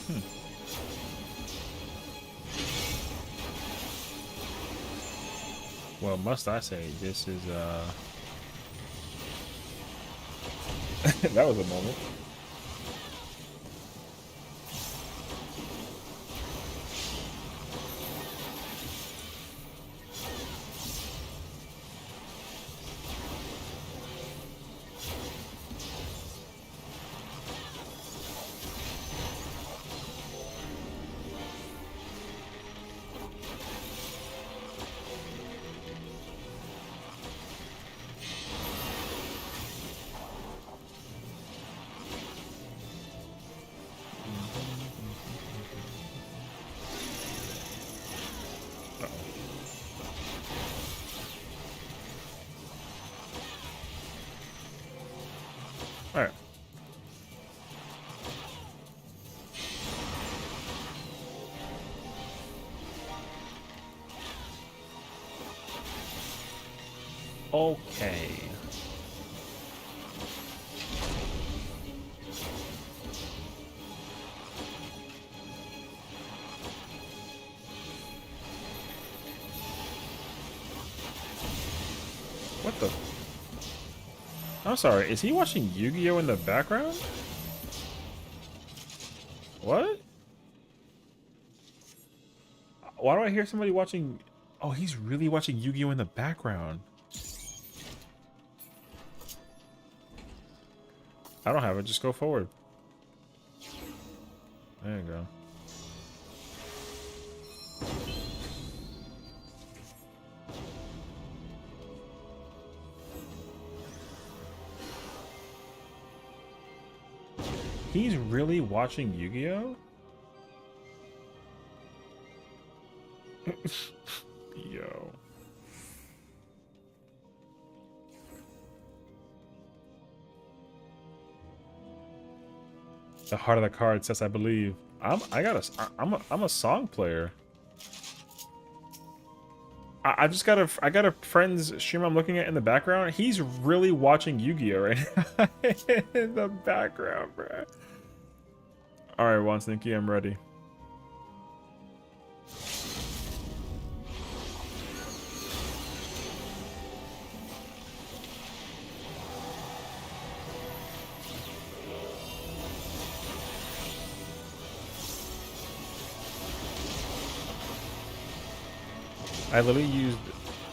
Hmm. Well, must I say, this is that was a moment. All right. Okay. What the? I'm sorry. Is he watching Yu-Gi-Oh in the background? What? Why do I hear somebody watching? Oh, he's really watching Yu-Gi-Oh in the background. I don't have it. Just go forward. There you go. He's really watching Yu-Gi-Oh? Yo. The heart of the card says I believe. I'm a song player. I just got a friend's stream I'm looking at in the background. He's really watching Yu-Gi-Oh right now in the background, bro. All right, Wansninky, I'm ready. I literally used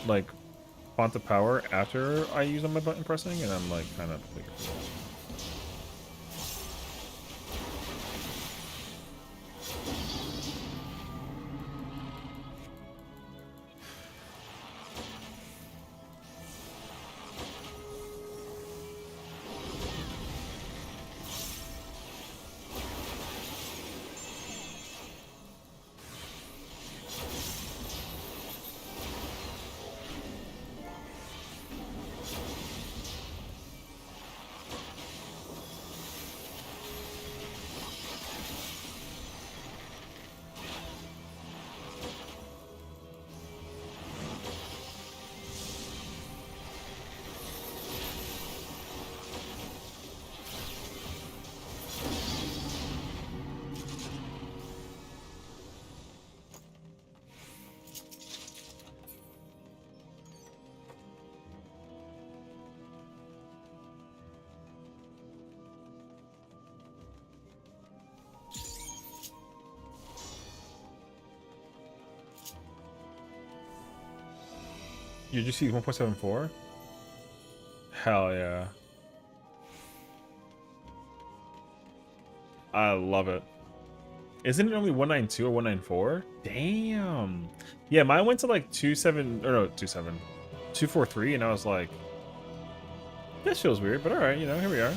like font of power after I used on my button pressing, and I'm like kind of like. You just see 1.74? Hell yeah. I love it. Isn't it only 192 or 194? Damn. Yeah, mine went to like 27 or no, 27. 243, and I was like, this feels weird, but alright, you know, here we are.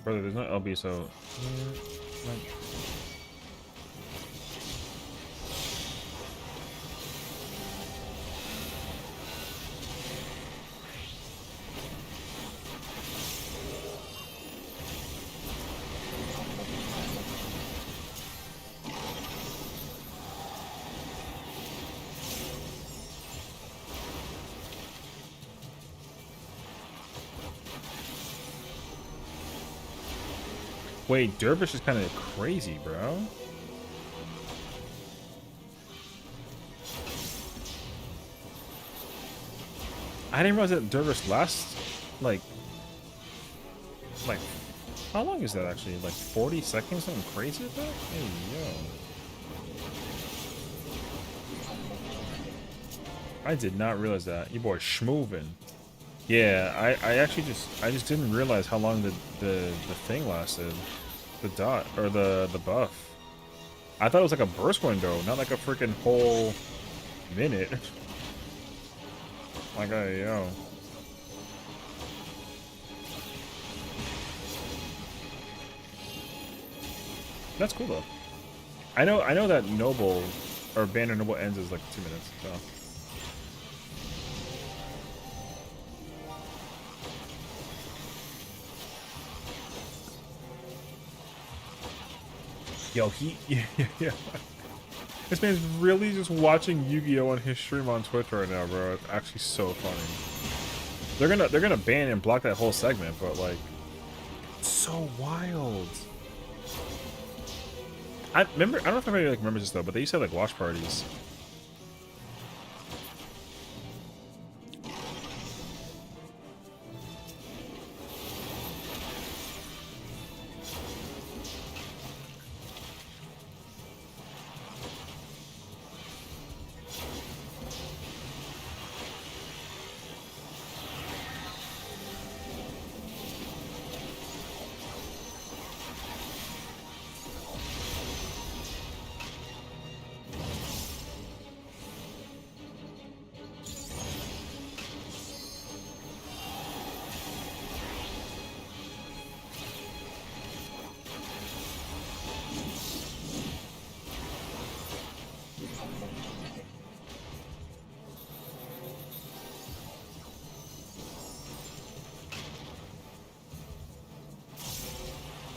Brother, there's no LB, so... Wait, Dervish is kind of crazy, bro. I didn't realize that Dervish lasts like how long is that actually? Like 40 seconds? Something crazy like that? Hey yo. I did not realize that. You boy schmoovin'. Yeah, I just didn't realize how long the thing lasted. The dot or the buff. I thought it was like a burst window, not like a freaking whole minute. Like yo. That's cool though. I know that Noble or Banner Noble ends is like 2 minutes, so. Yo, yeah. This man's really just watching Yu-Gi-Oh on his stream on Twitch right now, bro. It's actually so funny. They're gonna ban and block that whole segment, but like, it's so wild. I don't know if anybody like remembers this though, but they used to have like watch parties.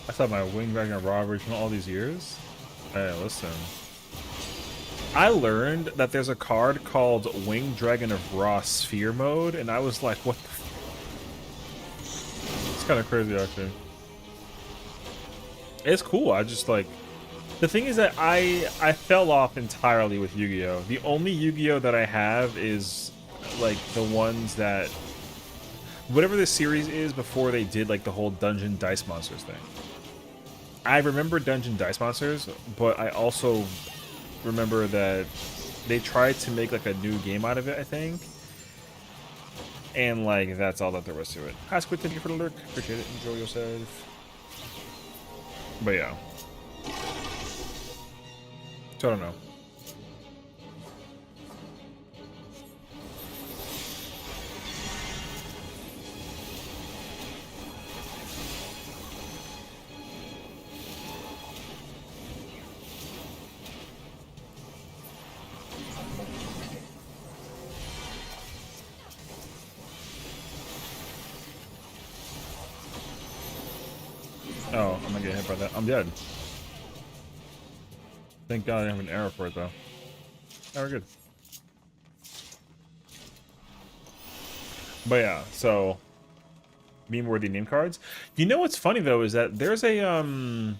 I thought my Wing Dragon robbery from all these years. Hey, listen. I learned that there's a card called Wing Dragon of Raw Sphere Mode, and I was like, what the It's kind of crazy, actually. It's cool. I just, like... The thing is that I fell off entirely with Yu-Gi-Oh! The only Yu-Gi-Oh! That I have is, like, the ones that... Whatever the series is before they did, like, the whole Dungeon Dice Monsters thing. I remember Dungeon Dice Monsters, but I also remember that they tried to make like a new game out of it, I think. And like that's all that there was to it. Hi Squid, thank you for the lurk. Appreciate it. Enjoy yourself. But yeah. So I don't know. Oh, I'm gonna get hit by that. I'm dead. Thank God I didn't have an arrow for it though. Oh, we're good. But yeah, so meme-worthy name cards. You know what's funny though is that there's a YouTube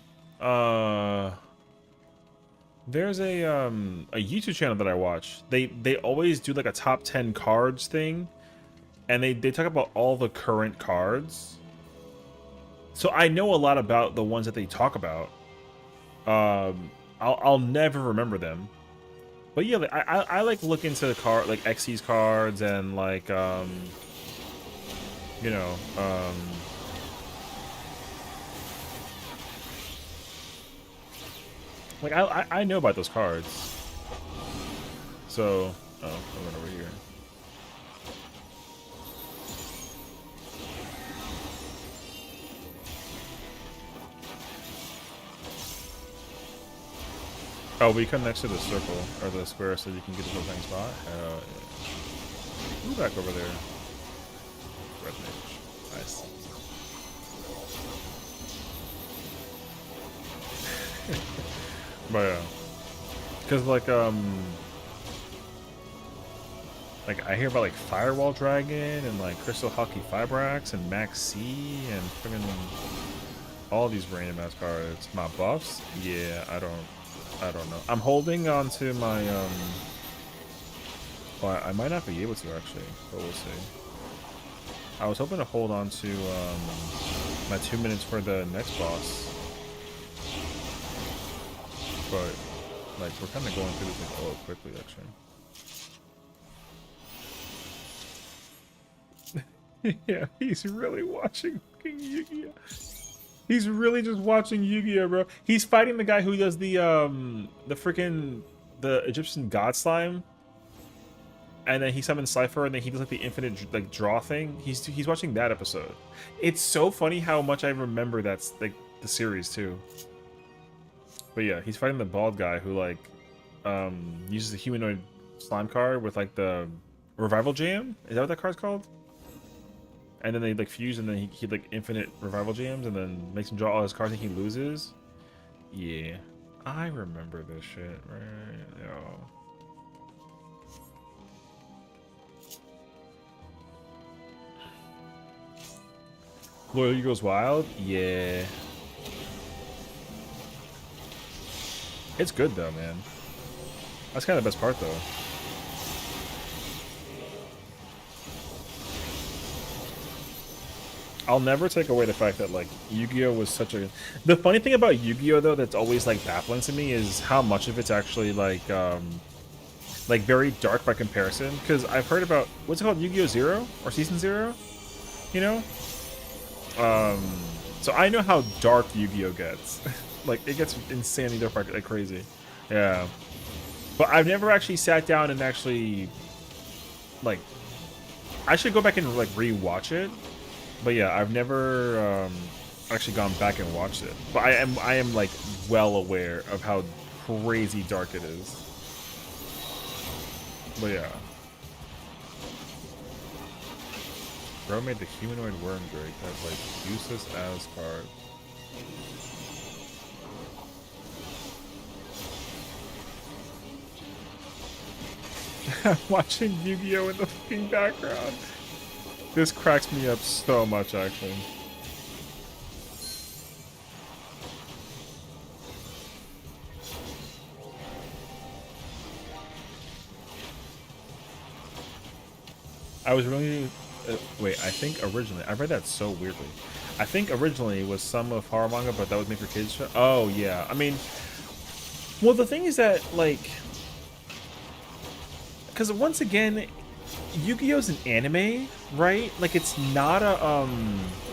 channel that I watch. They always do like a top 10 cards thing, and they talk about all the current cards. So I know a lot about the ones that they talk about. I'll never remember them, but yeah, like, I like look into the card like Xyz cards and like you know like I know about those cards. So I went over here. Oh, we come next to the circle, or the square, so you can get to the same spot? Yeah. Move back over there. Red mage. Nice. But yeah. Because, like, I hear about, like, Firewall Dragon, and, like, Crystal Hockey Fibrax, and Max C, and friggin'... All these random ass cards. My buffs? Yeah, I don't know. I'm holding on to my well, I might not be able to actually, but we'll see. I was hoping to hold on to my 2 minutes for the next boss. But like we're kinda going through this like a little quickly actually. Yeah, he's really watching fucking Yu-Gi-Oh! He's really just watching Yu-Gi-Oh, bro. He's fighting the guy who does the freaking the Egyptian god slime, and then he summons Cypher, and then he does like the infinite like draw thing. He's watching that episode. It's so funny how much I remember that's like the series too. But yeah, he's fighting the bald guy who like uses the humanoid slime card with like the revival jam. Is that what that card's called? And then they like fuse, and then he like infinite revival jams, and then makes him draw all his cards, and he loses. Yeah, I remember this shit, right? Yo. Loyal Goes Wild? Yeah. It's good though, man. That's kind of the best part though. I'll never take away the fact that like Yu-Gi-Oh was such a. The funny thing about Yu-Gi-Oh though that's always like baffling to me is how much of it's actually like very dark by comparison. Because I've heard about what's it called, Yu-Gi-Oh! Zero or Season 0, you know. So I know how dark Yu-Gi-Oh gets. Like it gets insanely dark, like crazy. Yeah, but I've never actually sat down and actually like. I should go back and like re-watch it. But yeah, I've never actually gone back and watched it. But I am like well aware of how crazy dark it is. But yeah. Bro made the humanoid worm drake as like useless as card. I'm watching Yu-Gi-Oh! In the fucking background. This cracks me up so much, actually. I was really... wait, I think originally... I read that so weirdly. I think originally it was some of horror manga, but that was made for kids show. Oh, yeah. I mean... Well, the thing is that, like... Because once again... Yu-Gi-Oh's an anime, right? Like it's not a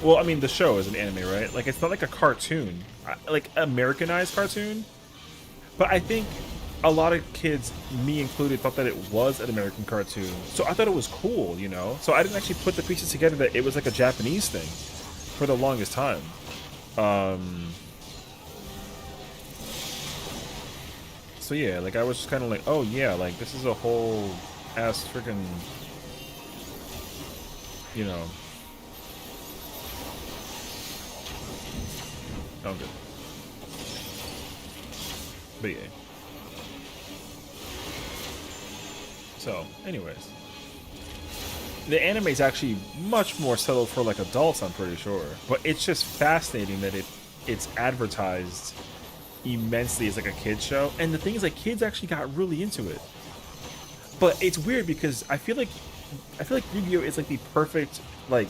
well, I mean the show is an anime, right? Like it's not like a cartoon, like Americanized cartoon. But I think a lot of kids, me included, thought that it was an American cartoon. So I thought it was cool, you know? So I didn't actually put the pieces together that it was like a Japanese thing for the longest time. So yeah, like I was just kind of like, oh yeah, like this is a whole ass freaking, you know. Oh, good. But yeah. So, anyways. The anime is actually much more settled for like adults, I'm pretty sure. But it's just fascinating that it's advertised immensely as like a kid's show. And the thing is, like, kids actually got really into it. But it's weird because I feel like Yu-Gi-Oh! Is like the perfect like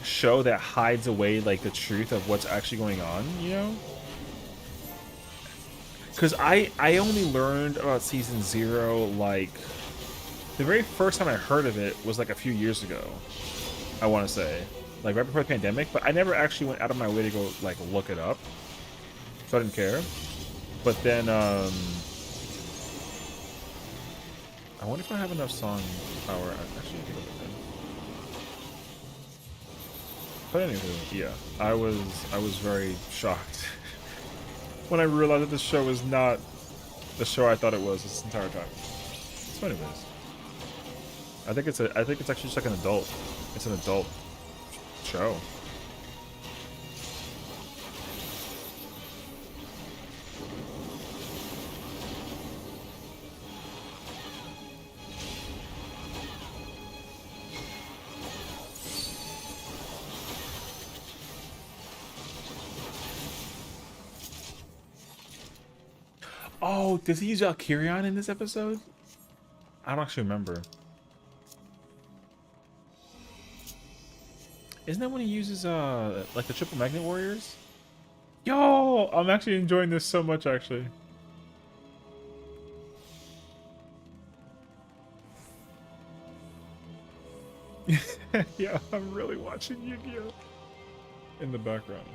show that hides away like the truth of what's actually going on, you know? Because I only learned about Season 0 like the very first time I heard of it was like a few years ago, I want to say, like right before the pandemic. But I never actually went out of my way to go like look it up, so I didn't care. But then I wonder if I have enough song power. Actually, I think but anyway, yeah, I was very shocked when I realized that this show is not the show I thought it was this entire time. So, anyways, I think it's actually just like an adult. It's an adult show. Oh, does he use Valkyrion in this episode? I don't actually remember. Isn't that when he uses like the triple magnet warriors? Yo, I'm actually enjoying this so much actually. Yeah, I'm really watching Yu-Gi-Oh! In the background.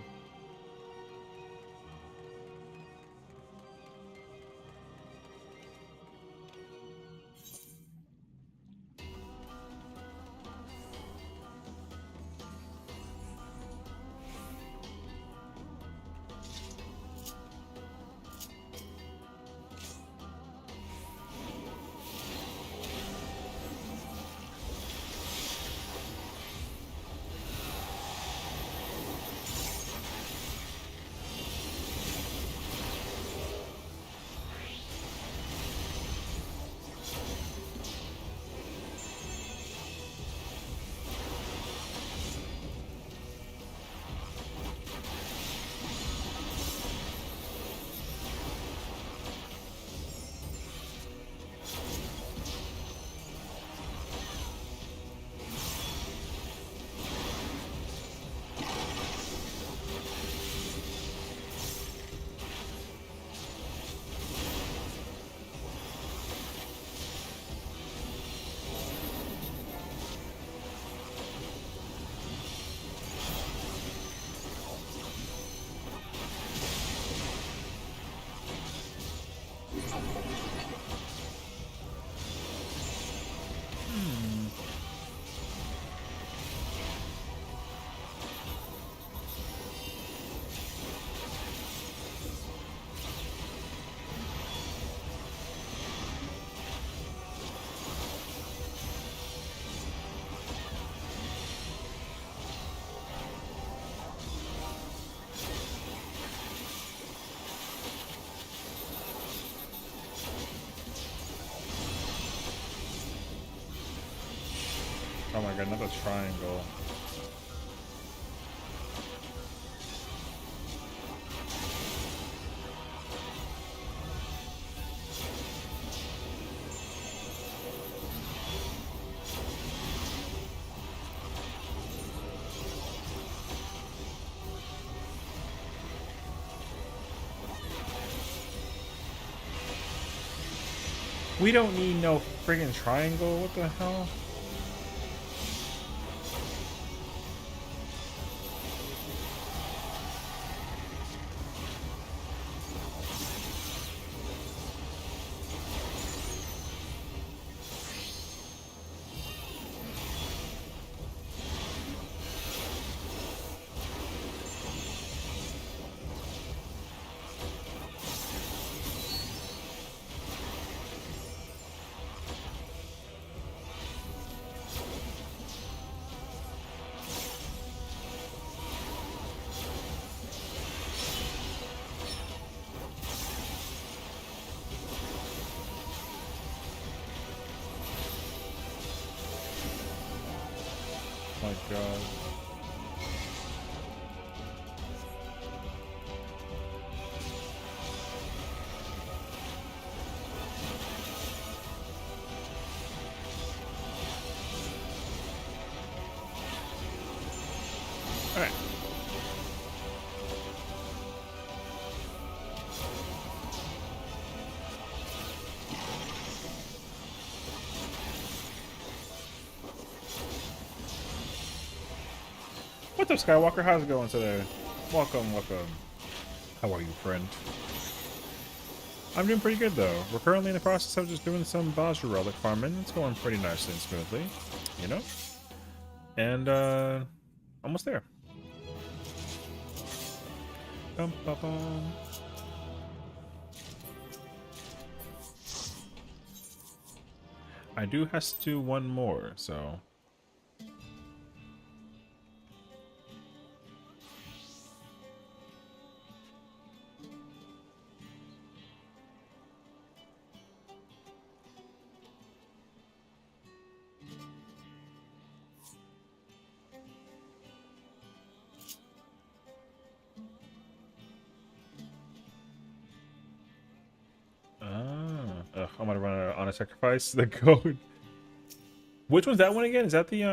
Oh my god, another triangle. We don't need no friggin' triangle, what the hell? My god. Alright. What's up, Skywalker? How's it going today? Welcome, welcome. How are you, friend? I'm doing pretty good, though. We're currently in the process of just doing some Bajra relic farming. It's going pretty nicely and smoothly, you know? And, almost there. Bum, bum, bum. I do has to do one more, so... I'm gonna run on a sacrifice. The code. Which one's that one again? Is that the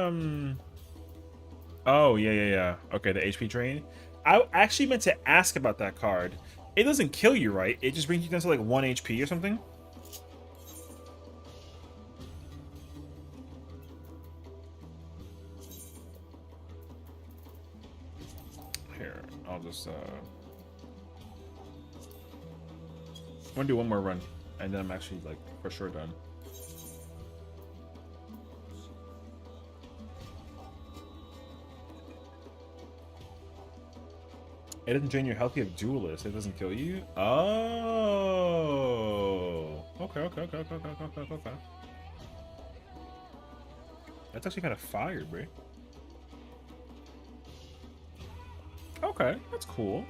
Oh yeah. Okay, the HP drain. I actually meant to ask about that card. It doesn't kill you, right? It just brings you down to like 1 HP or something. Here, I'll just I'm gonna do one more run, and then I'm actually like for sure done. It doesn't drain your health. You have Duelist. It doesn't kill you. Oh. Okay. That's actually kind of fire, bro. Okay, that's cool.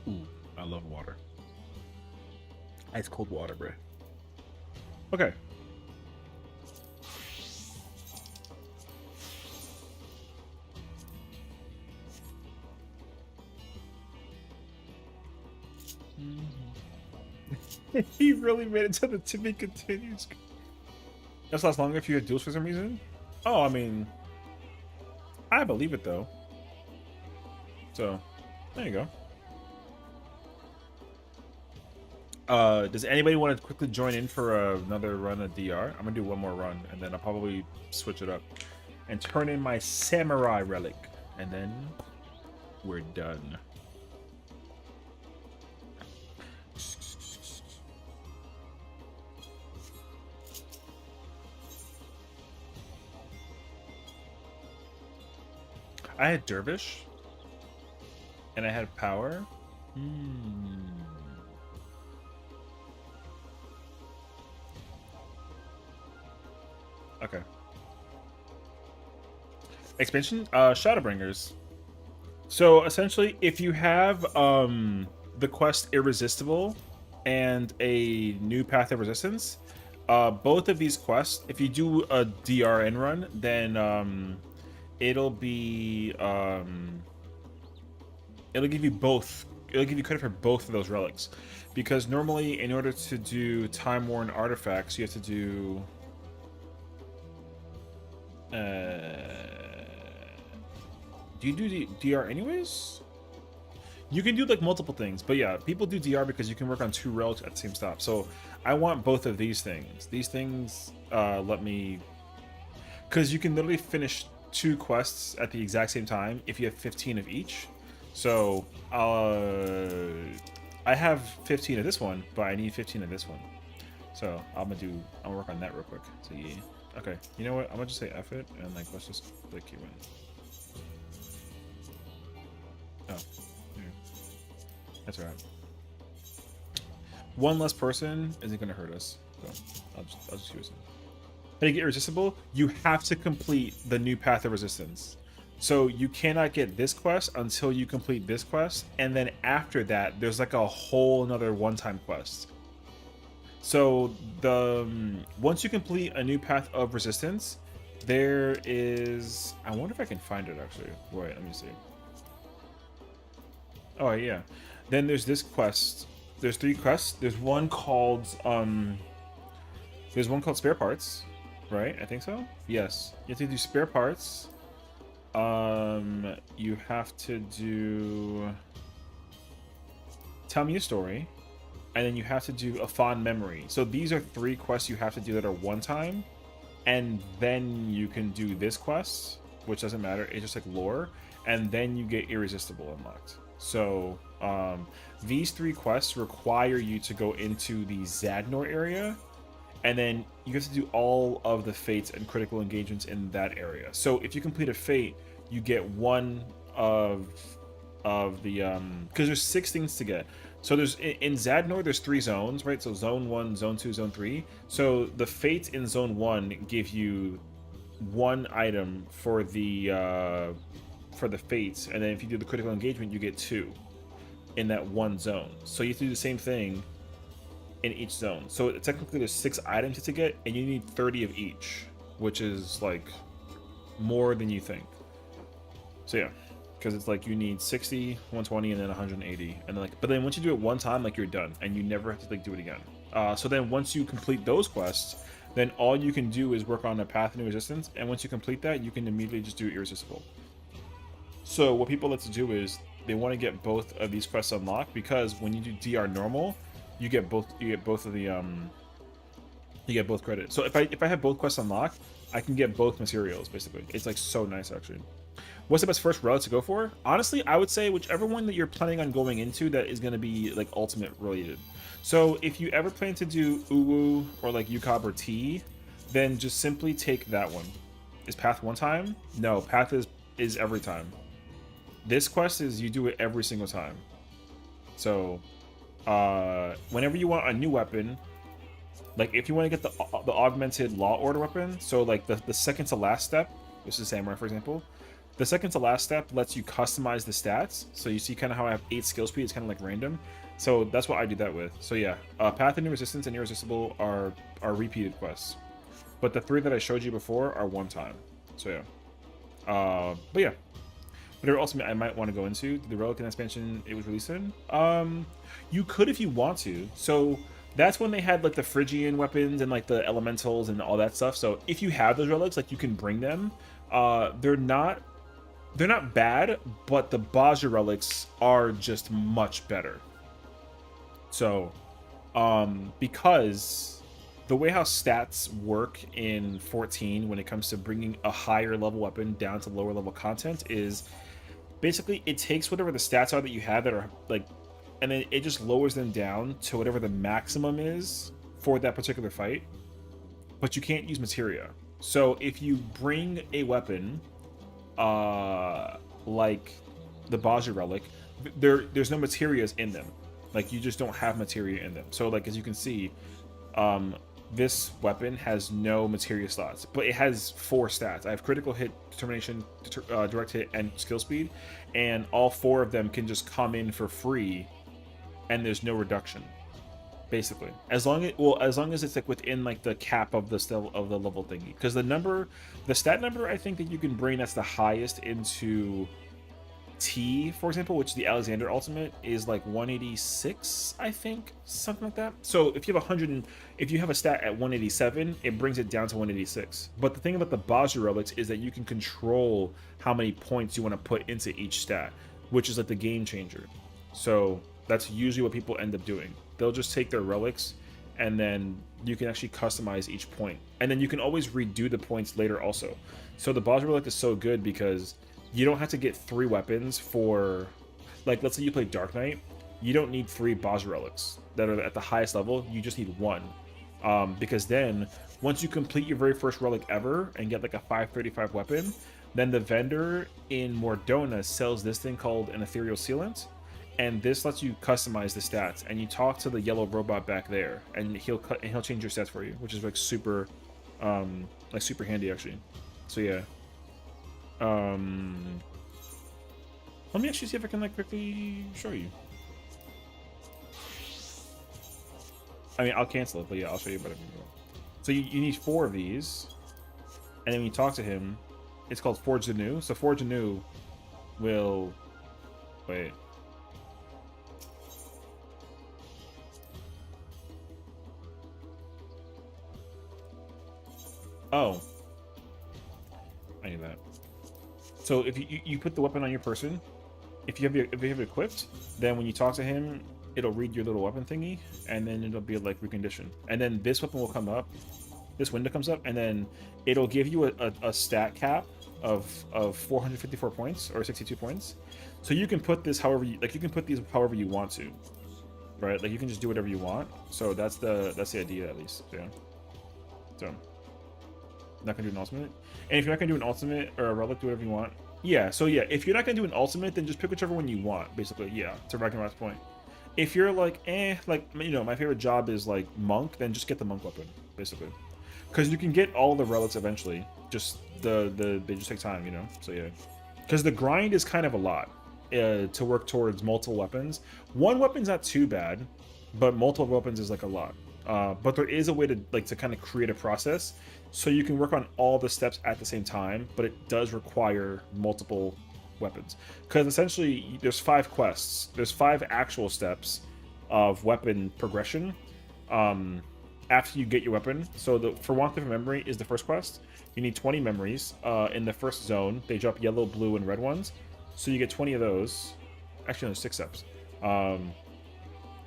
Ooh, I love water. Ice cold water, bro. Okay. He really made it to the to be continues. That's last longer if you had duels for some reason. Oh, I mean, I believe it though. So, there you go. Does anybody want to quickly join in for another run of DR? I'm gonna do one more run, and then I'll probably switch it up and turn in my samurai relic, and then we're done. I had Dervish, and I had power. Okay. Expansion, Shadowbringers. So essentially, if you have the quest Irresistible and a new Path of Resistance, both of these quests, if you do a DRN run, then it'll be it'll give you both. It'll give you credit for both of those relics, because normally, in order to do Time Worn artifacts, you have to do. Do you do DR anyways? You can do like multiple things, but yeah, people do DR because you can work on 2 relics at the same stop. So I want both of these things. These things let me, because you can literally finish 2 quests at the exact same time if you have 15 of each. So I have 15 of this one, but I need 15 of this one. So I'm gonna work on that real quick. So yeah. Okay, you know what? I'm gonna just say F it, and like let's just click you in. Oh, yeah. That's alright. One less person isn't gonna hurt us. So I'll just use it. And to get Irresistible, you have to complete the new Path of Resistance. So you cannot get this quest until you complete this quest, and then after that, there's like a whole another one-time quest. So once you complete a new Path of Resistance, there is. I wonder if I can find it actually. Wait, let me see. Oh yeah. Then there's this quest. There's 3 quests. There's one called Spare Parts, right? I think so. Yes. You have to do spare parts. You have to do Tell Me a Story. And then you have to do A Fond Memory. So these are 3 quests you have to do that are one time. And then you can do this quest, which doesn't matter. It's just like lore. And then you get Irresistible unlocked. So these 3 quests require you to go into the Zadnor area. And then you have to do all of the fates and critical engagements in that area. So if you complete a fate, you get one of the because there's 6 things to get. So there's in Zadnor there's 3 zones, right? So zone 1, zone 2, zone 3. So the fates in zone 1 give you 1 item for the fates, and then if you do the critical engagement, you get 2 in that 1 zone. So you have to do the same thing in each zone. So technically there's 6 items to get, and you need 30 of each, which is like more than you think. So yeah, because it's like you need 60, 120, and then 180, and then like, but then once you do it one time, like you're done, and you never have to like do it again. So then once you complete those quests, then all you can do is work on a path of new resistance, and once you complete that, you can immediately just do irresistible. So what people like to do is they want to get both of these quests unlocked, because when you do DR normal, you get both of the you get both credits. So if I have both quests unlocked, I can get both materials basically. It's like so nice actually. What's the best first relic to go for? Honestly, I would say whichever one that you're planning on going into that is going to be like ultimate related. So if you ever plan to do Uwu or like Yukab or T, then just simply take that one. Is Path one time? No, Path is every time. This quest is you do it every single time. So whenever you want a new weapon, like if you want to get the augmented Law Order weapon, so like the second to last step, this is Samurai for example, the second to last step lets you customize the stats. So you see kind of how I have 8 skill speed, it's kind of like random. So that's what I do that with. So yeah, Path of New Resistance and Irresistible are repeated quests. But the 3 that I showed you before are one time. So yeah. But yeah. Whatever ultimate I might want to go into, the Relic and expansion it was released in. You could if you want to. So that's when they had like the Phrygian weapons and like the elementals and all that stuff. So if you have those relics, like you can bring them. They're not bad, but the Baja relics are just much better. So, because the way how stats work in 14 when it comes to bringing a higher level weapon down to lower level content is basically it takes whatever the stats are that you have that are like, and then it just lowers them down to whatever the maximum is for that particular fight. But you can't use materia. So if you bring a weapon, like the Baja relic, there's no materias in them. Like you just don't have materia in them. So like as you can see, this weapon has no materia slots, but it has 4 stats. I have critical hit, determination, direct hit, and skill speed, and all 4 of them can just come in for free, and there's no reduction. Basically, as long as it's like within like the cap of the level thingy, because the stat number I think that you can bring that's the highest into T, for example, which is the Alexander ultimate, is like 186, I think, something like that. So if you have if you have a stat at 187, it brings it down to 186. But the thing about the Baja relics is that you can control how many points you want to put into each stat, which is like the game changer. So that's usually what people end up doing. They'll just take their relics, and then you can actually customize each point, and then you can always redo the points later also. So the Baja relic is so good because you don't have to get 3 weapons for, like, let's say you play Dark Knight, you don't need 3 Baja relics that are at the highest level, you just need 1. Because then, once you complete your very first relic ever and get like a 535 weapon, then the vendor in Mordona sells this thing called an Ethereal Sealant, and this lets you customize the stats, and you talk to the yellow robot back there, and he'll change your stats for you, which is like super handy actually. So yeah. Let me actually see if I can like quickly show you. I mean, I'll cancel it, but yeah, I'll show you whatever you want. So you need 4 of these, and then when you talk to him, it's called Forge Anew. So Forge Anew will wait. Oh, I need that. So if you put the weapon on your person, if you have it equipped, then when you talk to him, it'll read your little weapon thingy, and then it'll be like reconditioned. And then this weapon will come up, this window comes up, and then it'll give you a stat cap of 454 points or 62 points. So you can put this however you like. You can put these however you want to, right? Like you can just do whatever you want. So that's the idea at least. Yeah. So. Not gonna do an ultimate, and if you're not gonna do an ultimate or a relic, do whatever you want. Yeah, so yeah, if you're not gonna do an ultimate, then just pick whichever one you want, basically. Yeah, to Ragnarok's point. If you're like, like, you know, my favorite job is like monk, then just get the monk weapon, basically, because you can get all the relics eventually. Just they just take time, you know. So yeah, because the grind is kind of a lot to work towards multiple weapons. One weapon's not too bad, but multiple weapons is like a lot. But there is a way to kind of create a process so you can work on all the steps at the same time, but it does require multiple weapons, because essentially there's 5 quests, there's 5 actual steps of weapon progression after you get your weapon. So the for want of memory is the first quest. You need 20 memories. In the first zone they drop yellow, blue, and red ones, so you get 20 of those. Actually, there's 6 steps.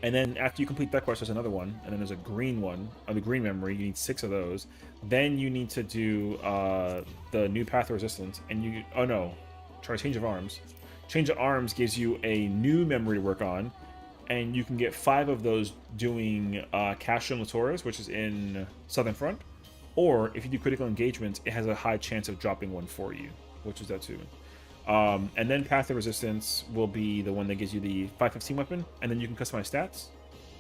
And then after you complete that quest, there's another one, and then there's a green one on the green memory. You need 6 of those. Then you need to do the new path of resistance, and you try change of arms. Change of arms gives you a new memory to work on, and you can get 5 of those doing Castro Latoris, which is in Southern Front. Or if you do critical engagement, it has a high chance of dropping one for you, which is that too. And then Path of Resistance will be the one that gives you the 515 weapon, and then you can customize stats.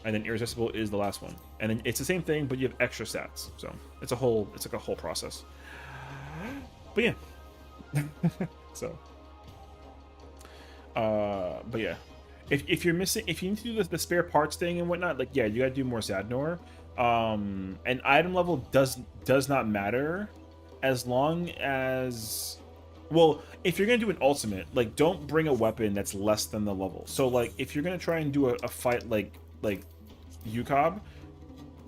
And then Irresistible is the last one, and then it's the same thing, but you have extra stats. So it's like a whole process. But yeah, so. But yeah, if you're missing, if you need to do the spare parts thing and whatnot, like, yeah, you gotta do more Zadnor. And item level does not matter, as long as, well, if you're gonna do an ultimate, like, don't bring a weapon that's less than the level. So like, if you're gonna try and do a fight like UCOB,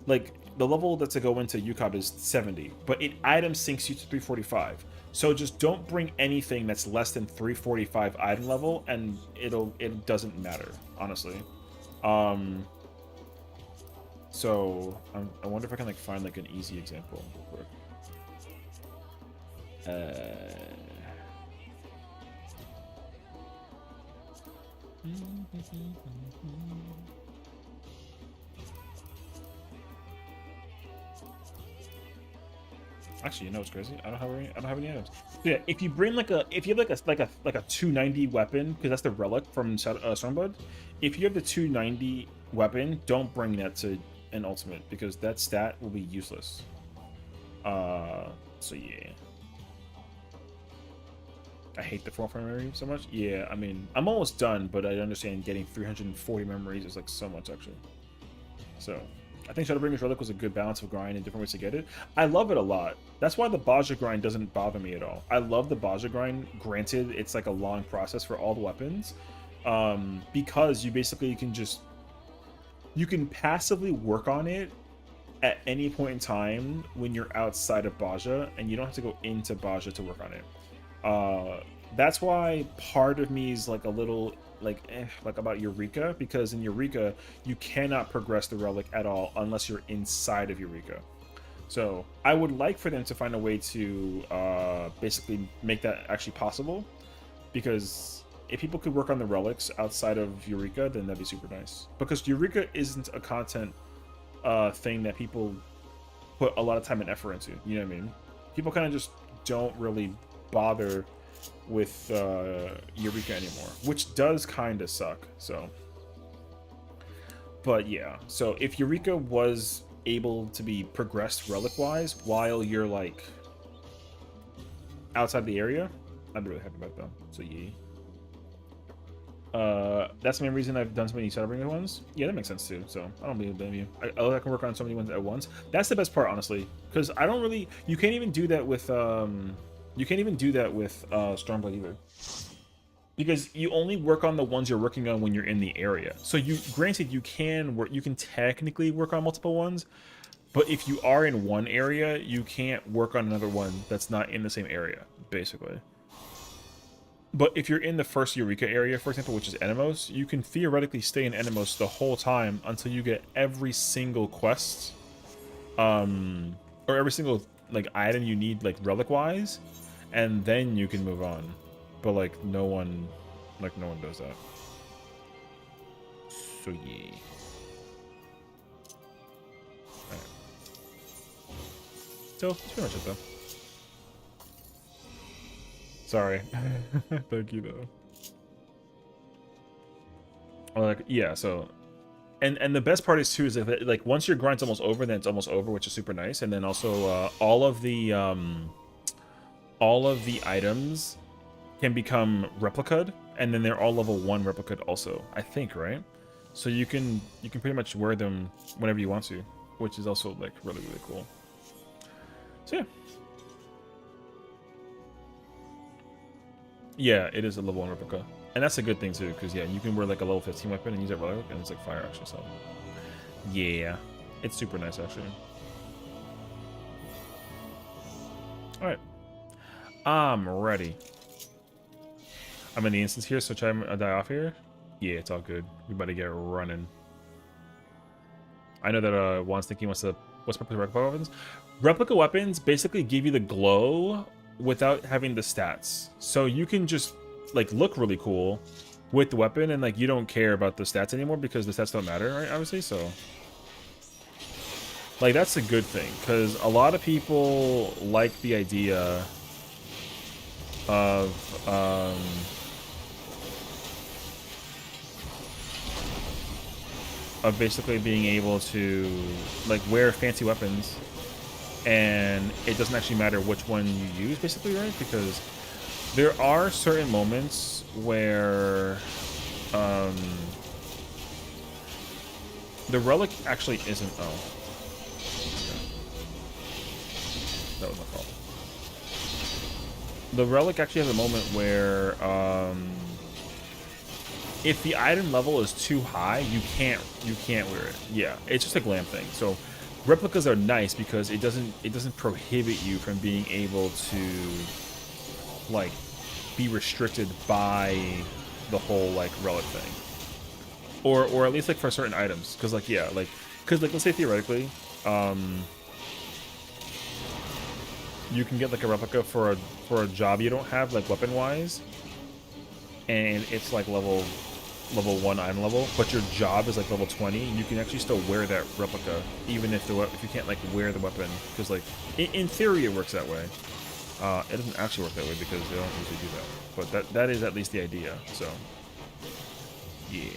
like, the level that's to go into UCOB is 70, but it item sinks you to 345. So just don't bring anything that's less than 345 item level, and it doesn't matter, honestly. So I wonder if I can like find like an easy example real quick. Actually, you know what's crazy? I don't have any items. So yeah, if you bring like a 290 weapon, because that's the relic from Stormblood. If you have the 290 weapon, don't bring that to an ultimate, because that stat will be useless. So yeah. I hate the 4 memory so much. Yeah, I mean, I'm almost done, but I understand getting 340 memories is like so much actually. So I think Shadowbringer's Relic was a good balance of grind and different ways to get it. I love it a lot. That's why the Baja grind doesn't bother me at all. I love the Baja grind. Granted, it's like a long process for all the weapons, because you basically you can passively work on it at any point in time when you're outside of Baja, and you don't have to go into Baja to work on it. That's why part of me is like a little like about Eureka, because in Eureka you cannot progress the relic at all unless you're inside of Eureka. So I would like for them to find a way to basically make that actually possible, because if people could work on the relics outside of Eureka, then that'd be super nice, because Eureka isn't a content thing that people put a lot of time and effort into, you know what I mean? People kind of just don't really bother with Eureka anymore, which does kind of suck. So, but yeah, so if Eureka was able to be progressed relic wise while you're like outside the area, I'd be really happy about that. So yeah, that's the main reason I've done so many Shadowbringer ones. Yeah, that makes sense too. So I don't blame you. I can work on so many ones at once. That's the best part, honestly, because I don't really. You can't even do that with Stormblood either, because you only work on the ones you're working on when you're in the area. So granted, you can technically work on multiple ones, but if you are in one area, you can't work on another one that's not in the same area, basically. But if you're in the first Eureka area, for example, which is Enemos, you can theoretically stay in Enemos the whole time until you get every single quest, or every single like item you need, like relic wise, and then you can move on. But like no one does that. So yeah. Alright. So that's pretty much it though. Sorry. Thank you though. Like, yeah, so and the best part is too is that like once your grind's almost over, then it's almost over, which is super nice. And then also all of the items can become replica'd, and then they're all level 1 replica'd also, I think, right? So you can pretty much wear them whenever you want to. which is also like really cool. So yeah, it is a level 1 replica, and that's a good thing too, because yeah, you can wear like a level 15 weapon and use that relic, and it's like fire actually. So yeah, it's super nice actually. All right, I'm ready. I'm in the instance here, so try to die off here. Yeah, it's all good. We about to get running. I know that Juan's thinking what's replica weapons? Replica weapons basically give you the glow without having the stats. So you can just like look really cool with the weapon, and like you don't care about the stats anymore because the stats don't matter, right? Obviously, so like that's a good thing, because a lot of people like the idea of basically being able to like wear fancy weapons, and it doesn't actually matter which one you use, basically, right? Because there are certain moments where the relic actually isn't. Oh, okay. That was my fault. The relic actually has a moment where if the item level is too high, you can't wear it. Yeah, it's just a glam thing. So replicas are nice because it doesn't prohibit you from being able to like be restricted by the whole like relic thing, or at least like for certain items. Because like yeah, like because like let's say theoretically, you can get like a replica for a job you don't have, like weapon wise, and it's like level 1 item level, but your job is like level 20. You can actually still wear that replica even if you can't like wear the weapon, because like in theory it works that way. It doesn't actually work that way because they don't usually do that, but that is at least the idea. So yeah,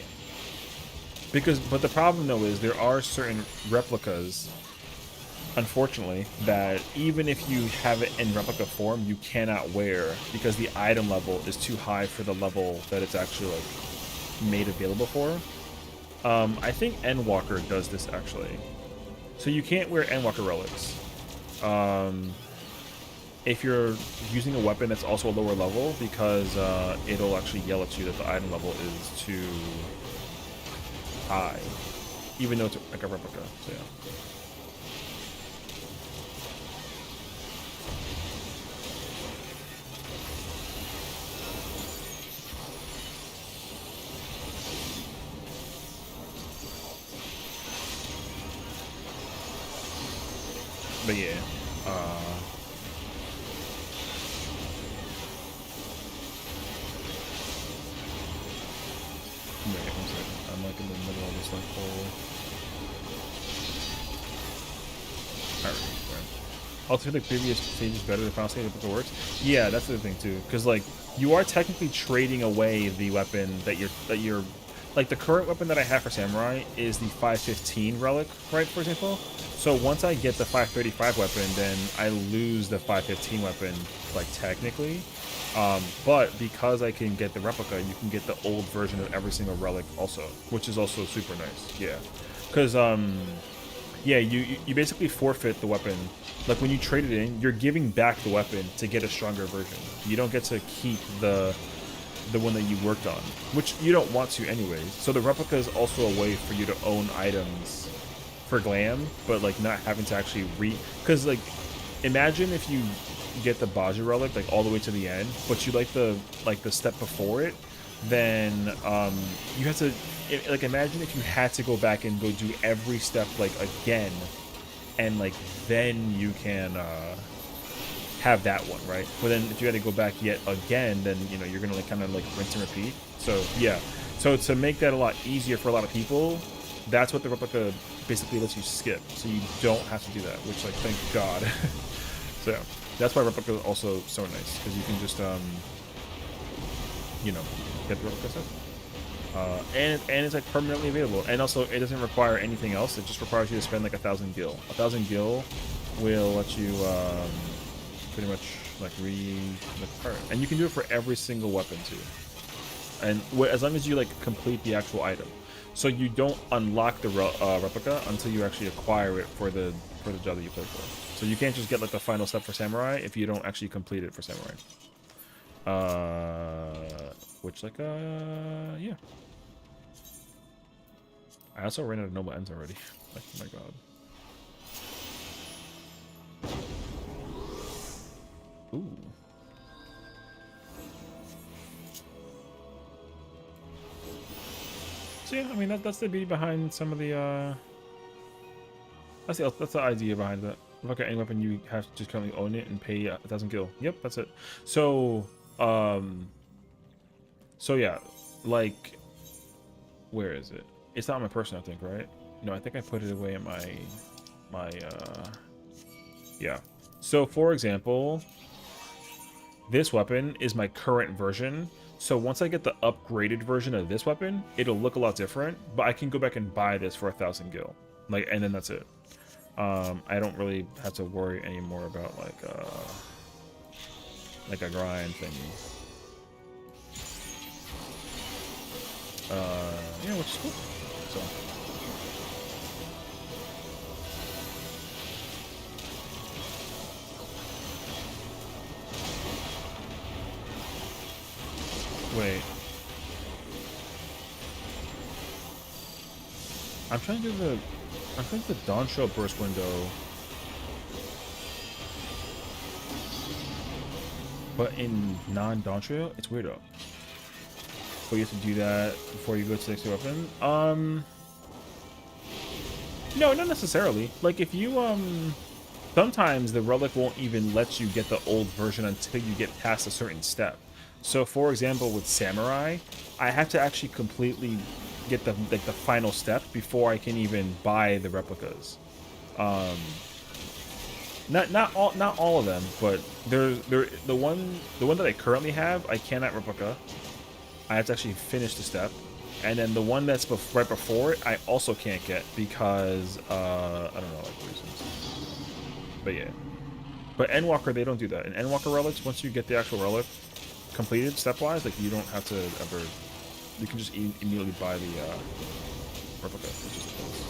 but the problem though is there are certain replicas, unfortunately, that even if you have it in replica form, you cannot wear because the item level is too high for the level that it's actually like made available for. I think Endwalker does this actually. So you can't wear Endwalker relics if you're using a weapon that's also a lower level, because it'll actually yell at you that the item level is too high, even though it's like a replica. So yeah. But yeah, wait 1 second. I'm like in the middle of this like whole. Alright. Also, the previous stage is better than Final stage if it works. Yeah, that's the thing too, because like you are technically trading away the weapon that you're like the current weapon that I have for Samurai is the 515 relic, right? For example. So once I get the 535 weapon, then I lose the 515 weapon, like technically. But because I can get the replica, you can get the old version of every single relic also, which is also super nice. Yeah, because yeah, you basically forfeit the weapon. Like when you trade it in, you're giving back the weapon to get a stronger version. You don't get to keep the one that you worked on, which you don't want to anyways. So the replica is also a way for you to own items for glam, but like not having to actually because like imagine if you get the Baja relic like all the way to the end, but you like the step before it, then you have to like imagine if you had to go back and go do every step like again, and like then you can have that one, right? But then if you had to go back yet again, then you know you're gonna like kind of like rinse and repeat. So yeah, so to make that a lot easier for a lot of people, that's what the replica basically lets you skip, so you don't have to do that, which like thank God. So that's why replica is also so nice, because you can just you know, get the replica stuff, and it's like permanently available, and also it doesn't require anything else. It just requires you to spend like 1,000 gil. 1,000 gil will let you pretty much like and you can do it for every single weapon too, and as long as you like complete the actual item. So you don't unlock the replica until you actually acquire it for the job that you play for. So you can't just get like the final step for samurai if you don't actually complete it for samurai. Which like yeah. I also ran out of noble ends already. Like, oh my god. Ooh. So yeah, I mean that's the beauty behind some of the that's the idea behind that. Look at any weapon, you have to just currently own it and pay 1,000 gil. Yep, that's it. So so yeah, like, where is it? It's not my person, I think, right? No, I think I put it away in my yeah. So for example, this weapon is my current version. So once I get the upgraded version of this weapon, it'll look a lot different, but I can go back and buy this for 1,000 gil. Like, and then that's it. I don't really have to worry anymore about like a grind thingy. Yeah, which is cool. So wait. I'm trying to do the Dawn Show burst window. But in non-Dawn Trail, it's weirdo. But you have to do that before you go to the next weapon. No, not necessarily. Like if you sometimes the relic won't even let you get the old version until you get past a certain step. So for example, with Samurai, I have to actually completely get the final step before I can even buy the replicas. Not all of them, but the one that I currently have, I cannot replica. I have to actually finish the step, and then the one that's right before it, I also can't get because I don't know, like reasons. But yeah, but Endwalker, they don't do that. In Endwalker relics, once you get the actual relic completed stepwise, like you don't have to ever. You can just immediately buy the replica, which is the best.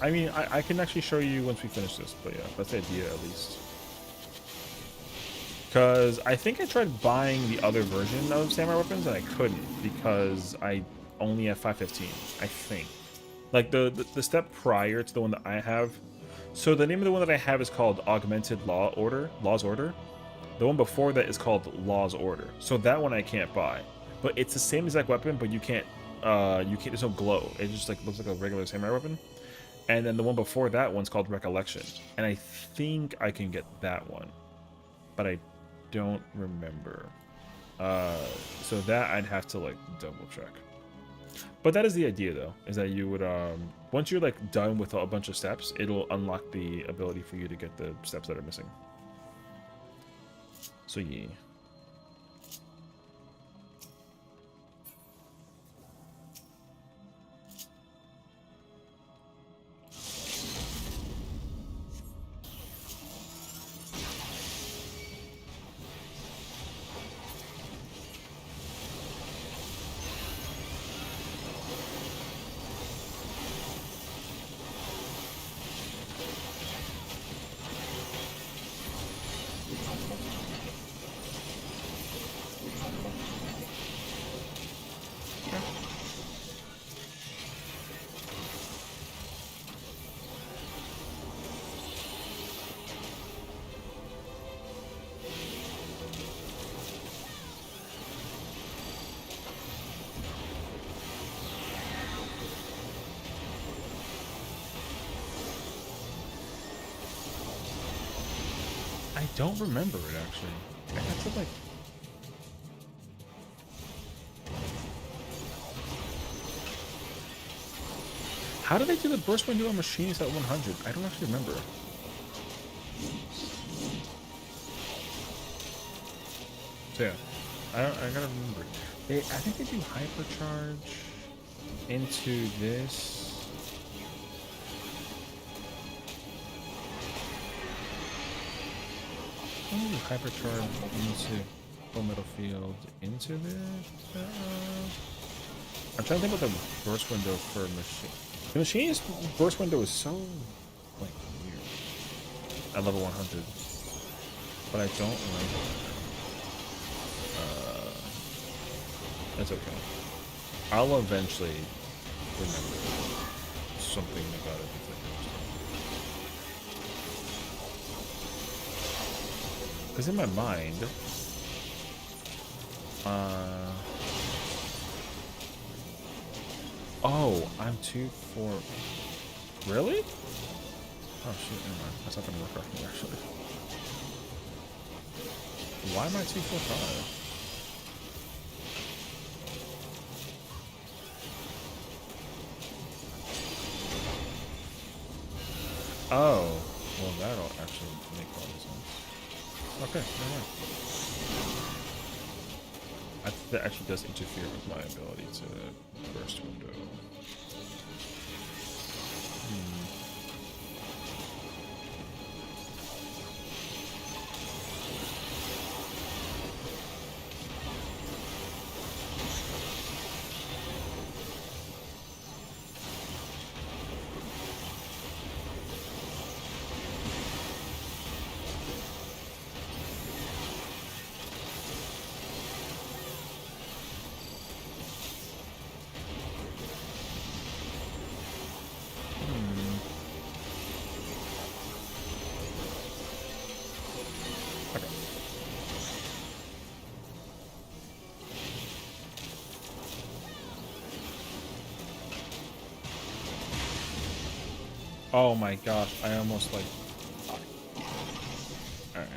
I mean, I can actually show you once we finish this, but yeah, that's the idea at least. Because I think I tried buying the other version of Samurai Weapons and I couldn't because I only have 515, I think. Like the step prior to the one that I have. So the name of the one that I have is called Augmented Law's Order. The one before that is called Law's Order. So that one I can't buy. But it's the same exact weapon, but you can't there's no glow. It just like looks like a regular samurai weapon. And then the one before that one's called Recollection. And I think I can get that one. But I don't remember. So that I'd have to like double check. But that is the idea though, is that you would once you're like done with a bunch of steps, it'll unlock the ability for you to get the steps that are missing. So yeah. I don't remember it actually. I have to like. How do they do the burst window on machines at 100? I don't actually remember. So yeah, I gotta remember. I think they do hypercharge into this. Hypercharge into Full metal field into it. I'm trying to think about the burst window for machine. The machine's burst window is so like weird at level 100, but I don't like it. That's okay. I'll eventually remember something about it. Because in my mind, oh, I'm 2-4. Really? Oh shit, never mind. That's not gonna work out for me actually. Why am I 2-4-5? Oh, well that'll actually make all the sense. Okay, never mind. I think that actually does interfere with my ability to burst window. Okay. Oh my gosh, I almost like... Alright.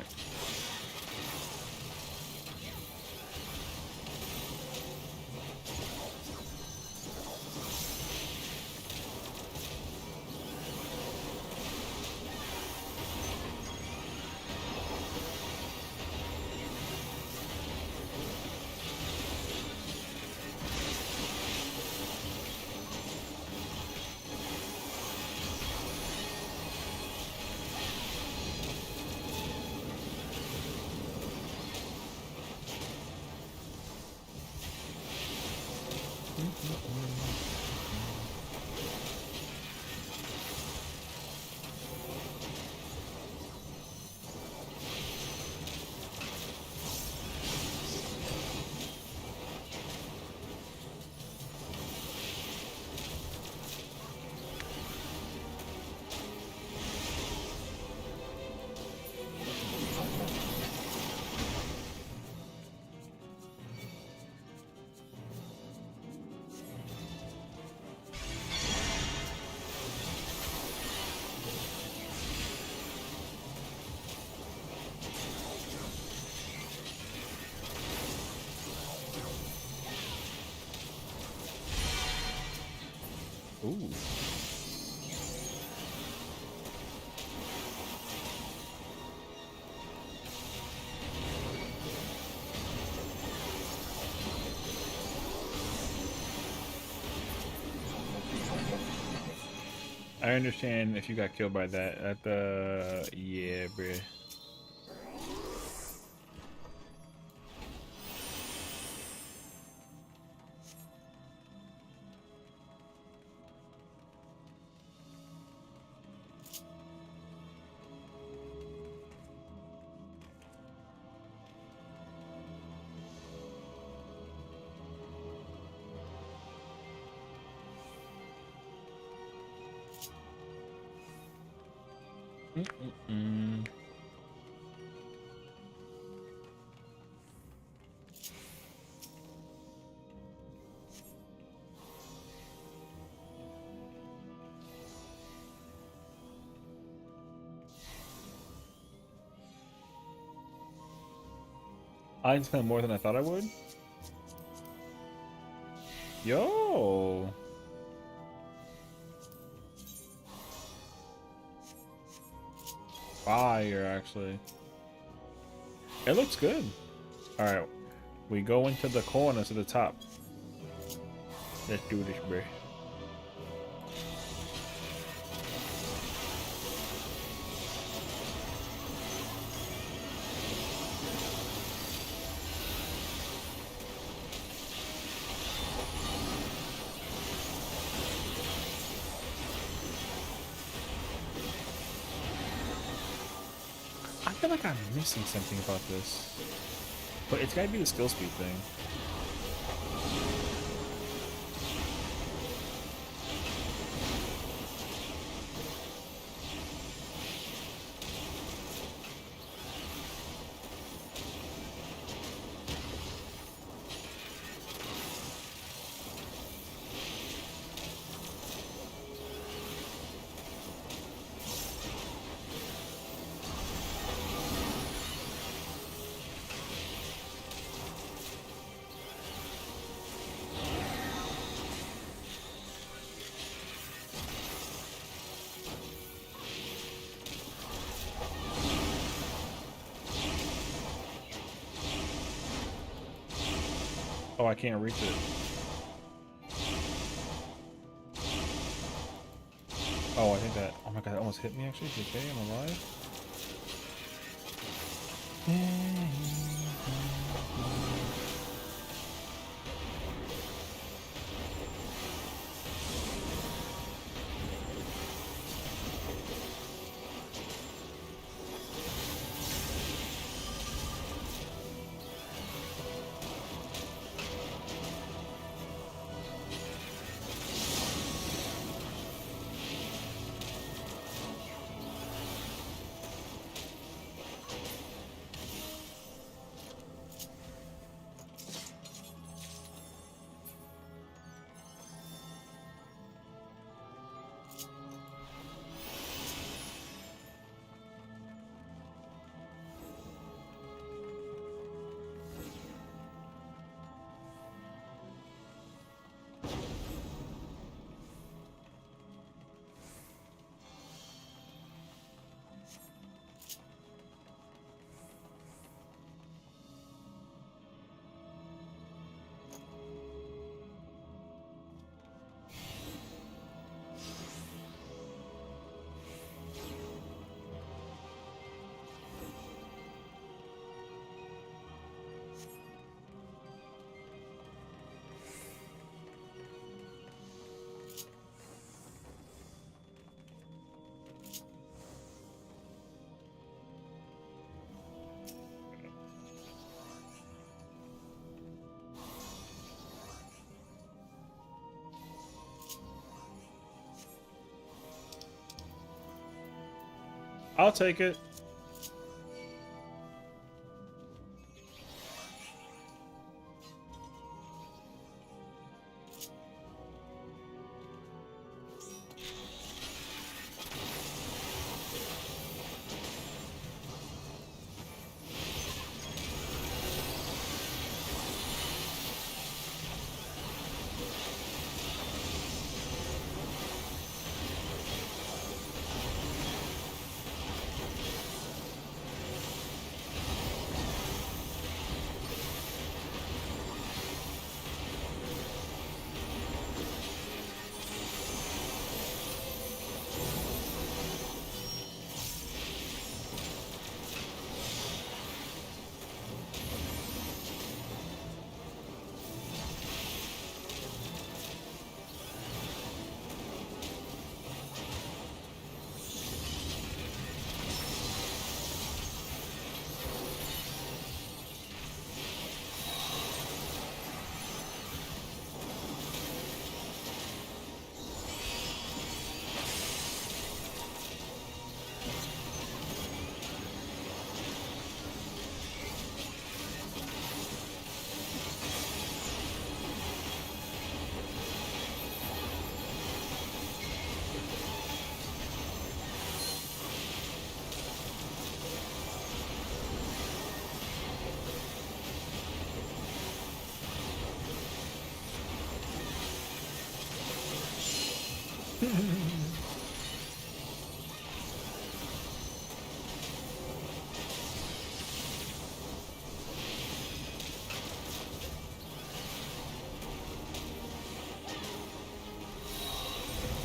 Ooh. I understand if you got killed by that at the... Yeah, bruh. I spent more than I thought I would. Yo. Fire, actually. It looks good. All right, we go into the corner to the top. Let's do this, bro. feel like I'm missing something about this. But it's gotta be the skill speed thing. Oh, I can't reach it. Oh, I think that... Oh my god, that almost hit me actually. Okay, I'm alive. I'll take it.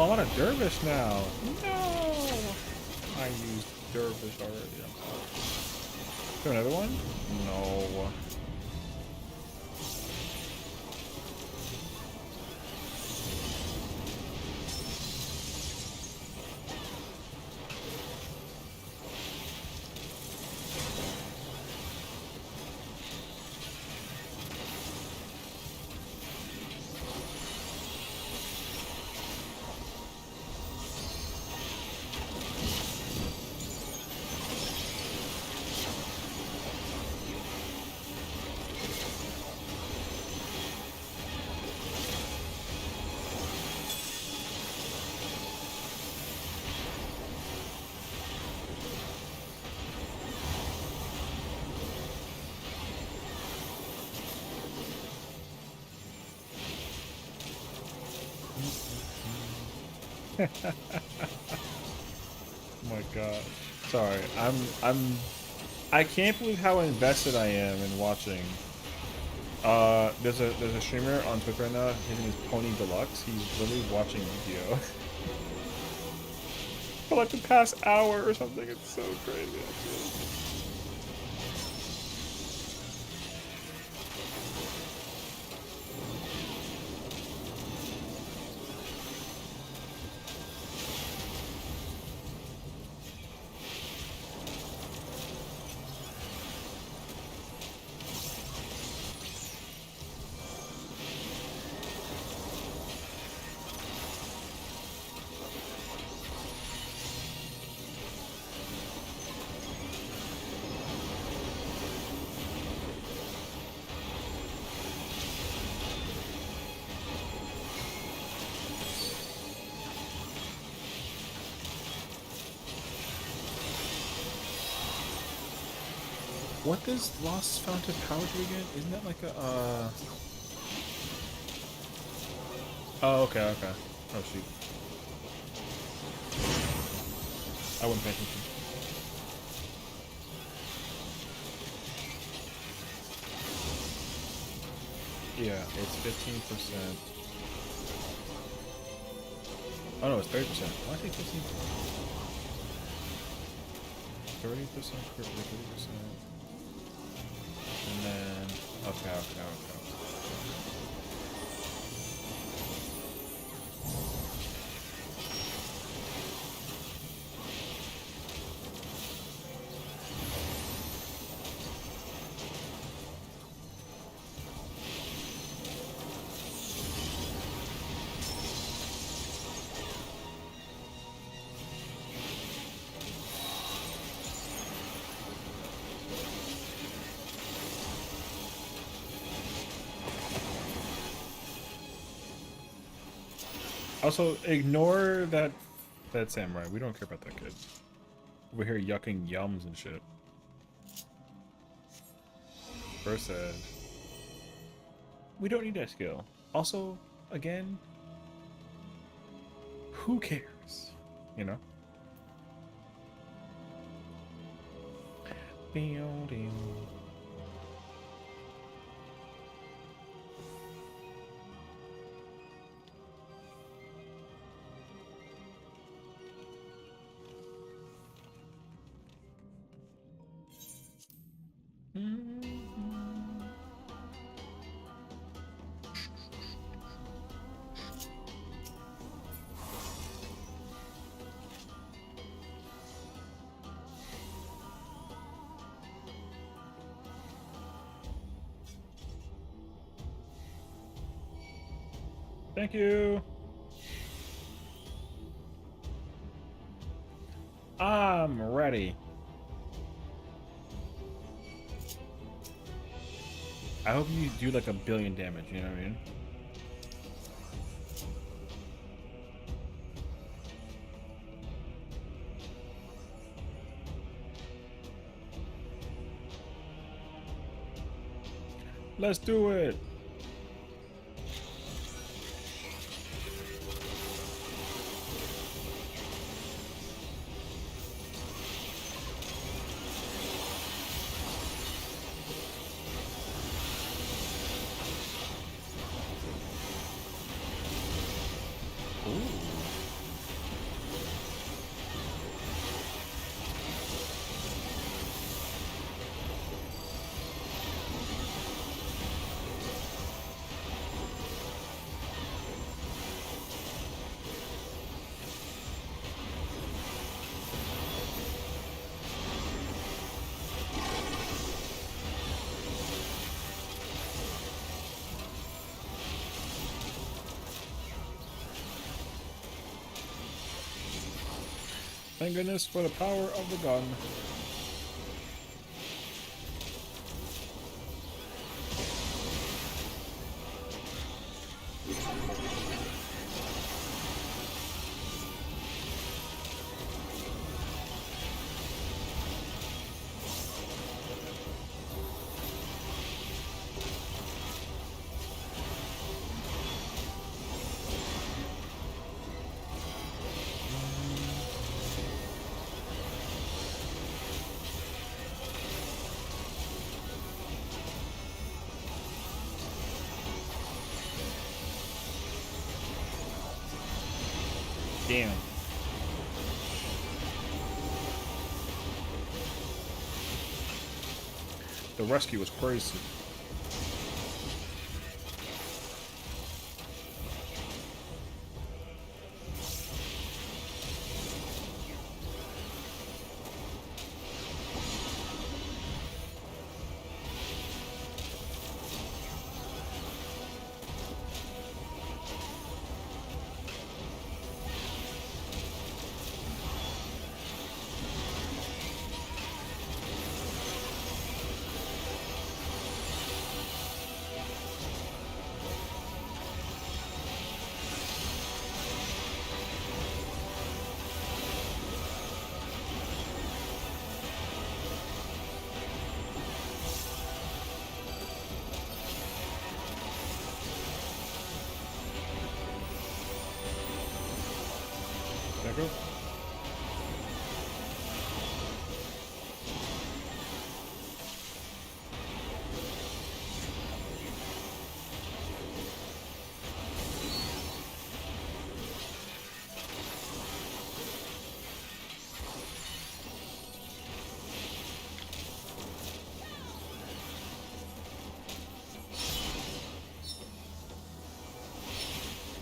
Oh, I'm on a dervish now. No, I used dervish already. I'm sorry. Do another one? No. My God. Sorry. I can't believe how invested I am in watching. There's a streamer on Twitch right now. His name is Pony Deluxe. He's literally watching Yu-Gi-Oh! For like the past hour or something. It's so crazy, actually. What does Lost Fountain Power do again? Isn't that like a, Oh, okay, okay. Oh, shoot. I wouldn't pay attention. Yeah, it's 15%. Oh no, it's 30%. Why did I say 15%? 30% for 30%. And then, okay. Also, ignore that samurai. We don't care about that kid. We're here yucking yums and shit. First ed. We don't need that skill. Also, again, who cares? You know? Thank you. I'm ready. I hope you do like 1 billion damage, you know what I mean? Let's do it. Thank goodness for the power of the gun. Damn. The rescue was crazy. Back up.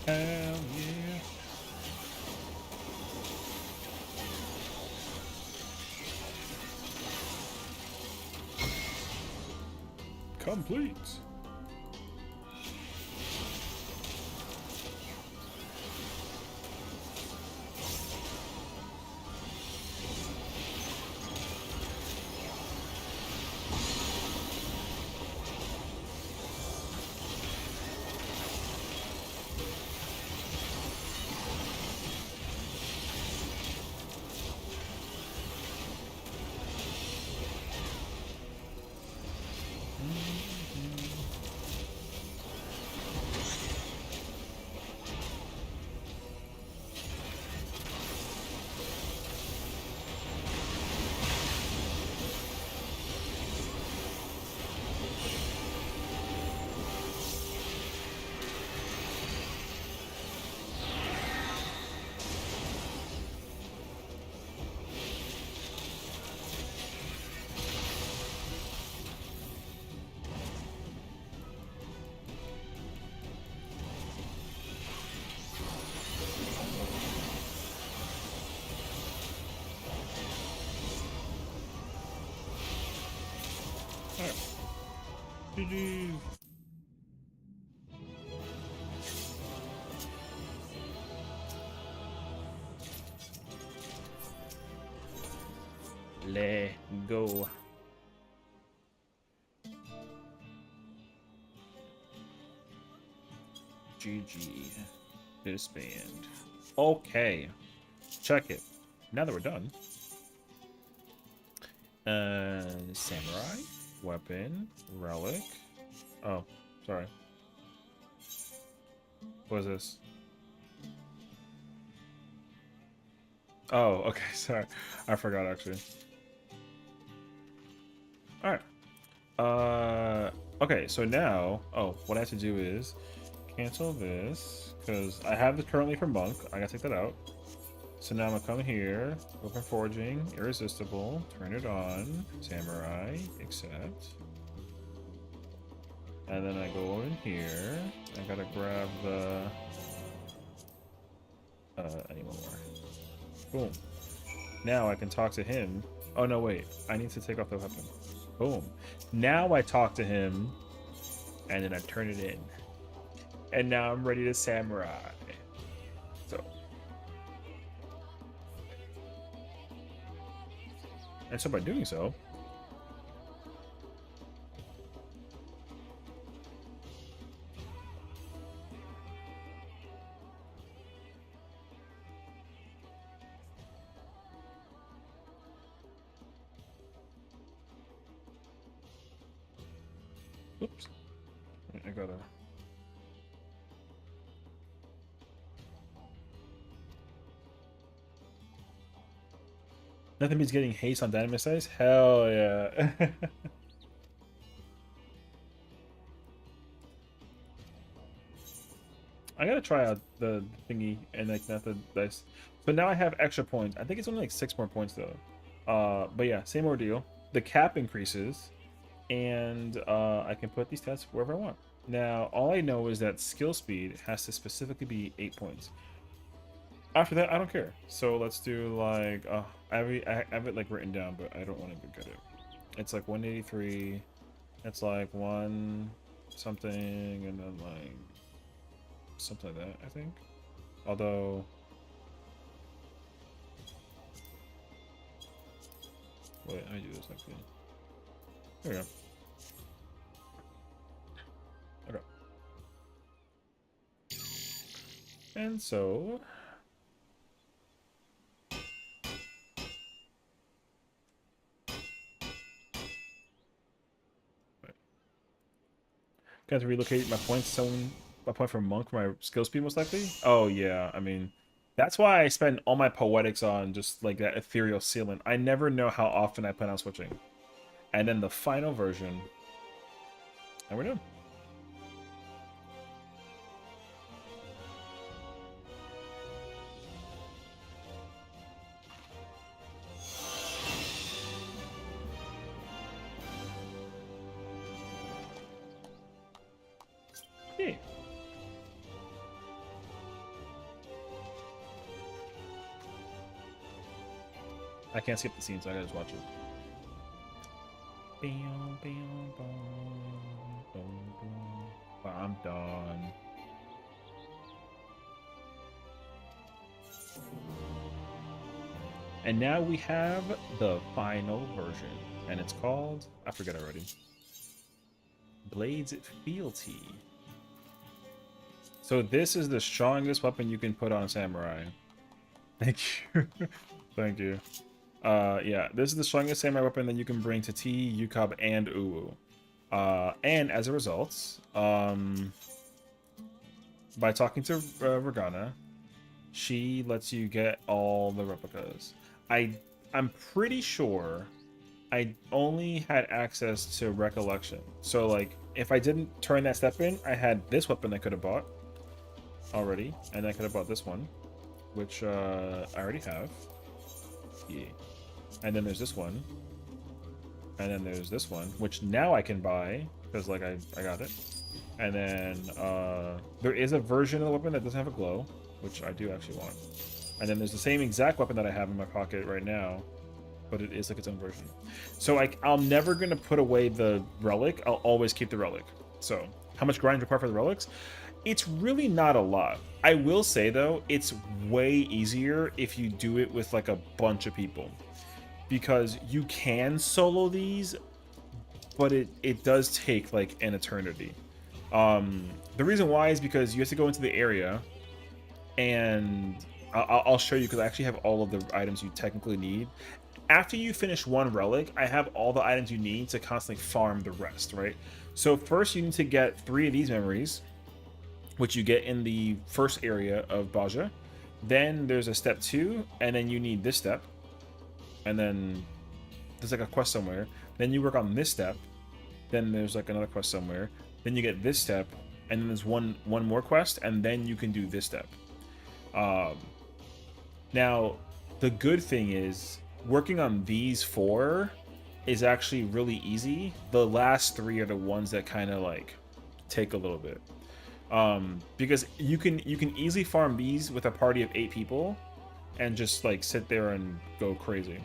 Hell yeah. Complete. Alright. GG. Let go. GG. Disband. Okay. Check it. Now that we're done. Samurai. Weapon. Relic. Oh, sorry. What is this? Oh, okay, sorry. I forgot actually. Alright. Okay, so now, what I have to do is cancel this, because I have it currently for Monk. I gotta take that out. So now I'm gonna come here, open forging, irresistible, turn it on, samurai, accept. And then I go in here. I gotta grab the I need one more. Boom. Now I can talk to him. Oh no, wait. I need to take off the weapon. Boom. Now I talk to him, and then I turn it in. And now I'm ready to samurai. So. And so by doing so, oops. I gotta. Nothing beats getting haste on dynamite size? Hell yeah. I gotta try out the thingy and like not the dice. But now I have extra points. I think it's only like 6 more points though. But yeah, same ordeal. The cap increases, and I can put these stats wherever I want. Now, all I know is that skill speed has to specifically be 8 points. After that, I don't care. So let's do like I have it like written down, but I don't want to get it. It's like 183. It's like one something, and then like something like that, I think. Although, wait, I do this actually. There we go. Okay. And so, got to relocate my points. Someone my point for monk for my skill speed most likely. Oh yeah, I mean, that's why I spend all my poetics on just like that ethereal sealant. I never know how often I plan on switching. And then the final version, and we're done. Yeah. I can't skip the scene, so I gotta just watch it. I'm done. And now we have the final version, and it's called, I forget already, Blades Fealty. So this is the strongest weapon you can put on a samurai. Thank you. Thank you. Yeah, this is the strongest samurai weapon that you can bring to T, Yukab, and Uwu. And as a result, by talking to Regana, she lets you get all the replicas. I'm pretty sure I only had access to Recollection. So, like, if I didn't turn that step in, I had this weapon I could have bought already, and I could have bought this one, which I already have. Yeah. And then there's this one. And then there's this one, which now I can buy, because, like, I got it. And then there is a version of the weapon that doesn't have a glow, which I do actually want. And then there's the same exact weapon that I have in my pocket right now, but it is like its own version. So I'm never going to put away the relic. I'll always keep the relic. So how much grind required for the relics? It's really not a lot. I will say, though, it's way easier if you do it with like a bunch of people, because you can solo these, but it does take like an eternity. The reason why is because you have to go into the area, and I'll show you, because I actually have all of the items you technically need. After you finish one relic, I have all the items you need to constantly farm the rest, right? So first you need to get 3 of these memories, which you get in the first area of Baja. Then there's a step 2, and then you need this step. And then there's like a quest somewhere. Then you work on this step. Then there's like another quest somewhere. Then you get this step, and then there's one more quest, and then you can do this step. Now, the good thing is, working on these 4 is actually really easy. The last 3 are the ones that kind of like take a little bit, because you can easily farm these with a party of 8 people and just like sit there and go crazy.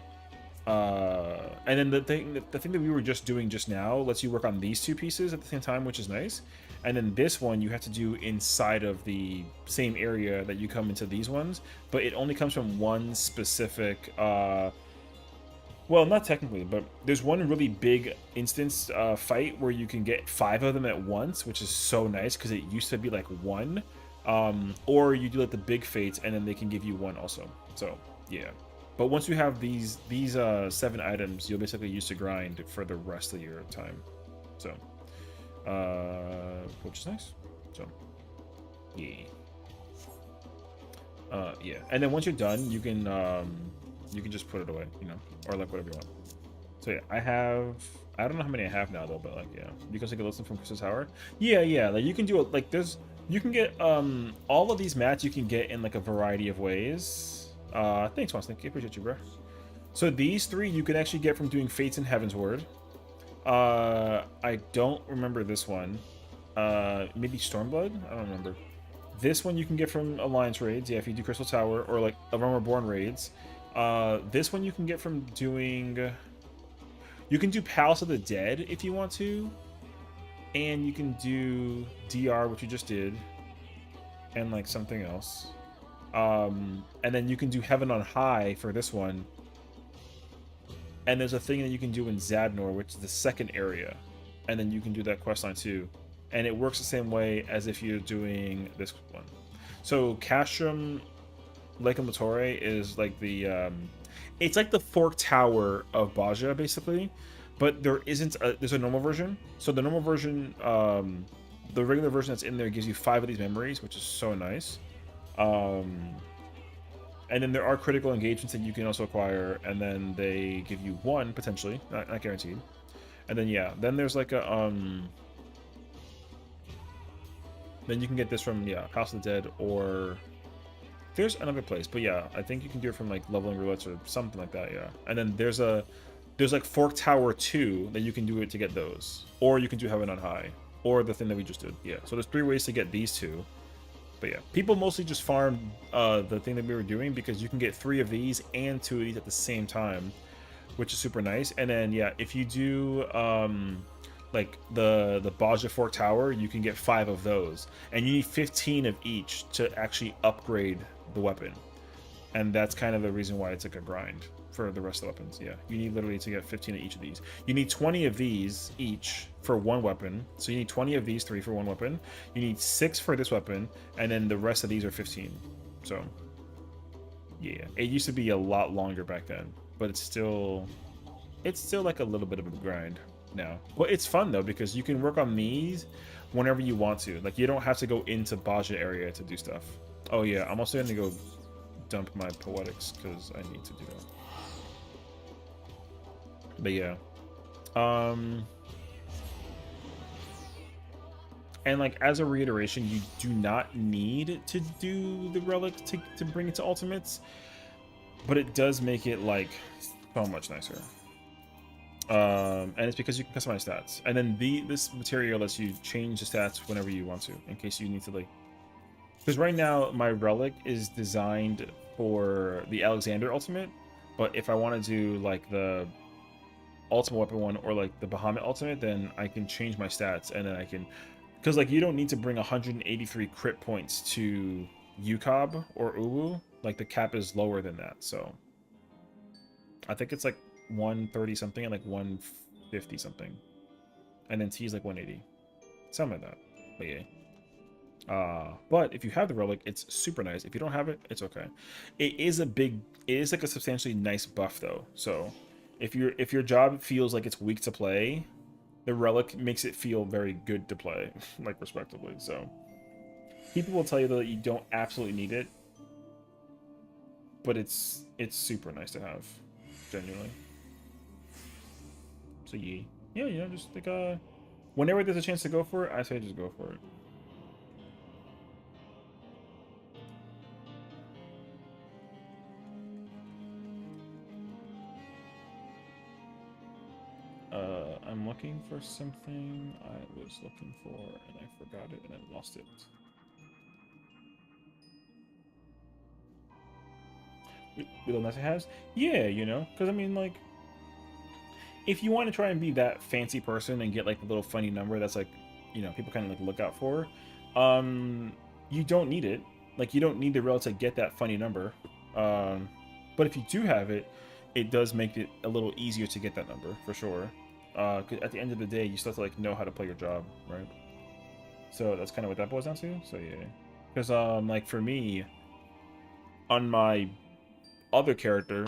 And then the thing that we were just doing just now lets you work on these 2 pieces at the same time, which is nice. And then this one you have to do inside of the same area that you come into these ones, but it only comes from one specific well, not technically, but there's one really big instance fight where you can get 5 of them at once, which is so nice, because it used to be like 1. Or you do like the big fates, and then they can give you 1 also. So yeah, but once you have these 7 items, you'll basically use to grind for the rest of your time. So which is nice. So yeah. Yeah, and then once you're done, you can just put it away, you know, or like whatever you want. So yeah, I don't know how many I have now though, but like, yeah, you can take a listen from Crystal Tower. Yeah, like you can do it. Like there's You can get all of these mats you can get in like a variety of ways. Thanks, Monster. I appreciate you, bro. So these three you can actually get from doing Fates in Heavensward. I don't remember this one. Maybe Stormblood? I don't remember. This one you can get from Alliance raids, yeah, if you do Crystal Tower, or like A Realm Reborn raids. This one you can get from doing... You can do Palace of the Dead if you want to. And you can do DR, which you just did. And like something else. And then you can do Heaven on High for this one. And there's a thing that you can do in Zadnor, which is the second area. And then you can do that questline too. And it works the same way as if you're doing this one. So Castrum Lake and Latore is like the... it's like the Fork Tower of Baja, basically. But there isn't... there's a normal version. So the normal version... the regular version that's in there gives you 5 of these memories, which is so nice. And then there are critical engagements that you can also acquire, and then they give you 1 potentially, not guaranteed. And then yeah, then there's like a then you can get this from House of the Dead, or there's another place, but yeah, I think you can do it from like leveling roulettes or something like that, yeah. And then there's like Fork Tower 2 that you can do it to get those, or you can do Heaven on High, or the thing that we just did, yeah. So there's 3 ways to get these 2. But yeah, people mostly just farm the thing that we were doing because you can get 3 of these and 2 of these at the same time, which is super nice. And then yeah, if you do like the Baja Fork Tower, you can get 5 of those, and you need 15 of each to actually upgrade the weapon. And that's kind of the reason why it's like a grind for the rest of the weapons. Yeah, you need literally to get 15 of each of these. You need 20 of these each for 1 weapon. So you need 20 of these 3 for 1 weapon. You need 6 for this weapon, and then the rest of these are 15. So yeah, it used to be a lot longer back then, but it's still like a little bit of a grind now. Well, it's fun though, because you can work on these whenever you want to. Like, you don't have to go into Baja area to do stuff. Oh yeah, I'm also gonna go dump my poetics because I need to do that. But yeah, and like, as a reiteration, you do not need to do the relic to bring it to ultimates, but it does make it like so much nicer. And it's because you can customize stats, and then this material lets you change the stats whenever you want to, in case you need to, like, because right now my relic is designed for the Alexander ultimate, but if I want to do like the ultimate weapon one, or like the Bahamut ultimate, then I can change my stats, and then I can, because like, you don't need to bring 183 crit points to UCOB or Uwu. Like, the cap is lower than that, so I think it's like 130 something and like 150 something, and then T is like 180, something like that. But yeah, but if you have the relic, it's super nice. If you don't have it, it's okay. It is like a substantially nice buff though, so if your job feels like it's weak to play, the relic makes it feel very good to play, like, respectively. So people will tell you that you don't absolutely need it, but it's super nice to have, genuinely. So yeah, just like whenever there's a chance to go for it, I say just go for it. I'm looking for something I was looking for, and I forgot it, and I lost it. Little nice has? Yeah, you know, because I mean, like, if you want to try and be that fancy person and get like the little funny number that's like, you know, people kind of like look out for, you don't need it. Like, you don't need the rail to get that funny number. But if you do have it, it does make it a little easier to get that number, for sure. 'Cause at the end of the day, you still have to like know how to play your job, right? So that's kind of what that boils down to. So yeah, because like, for me, on my other character,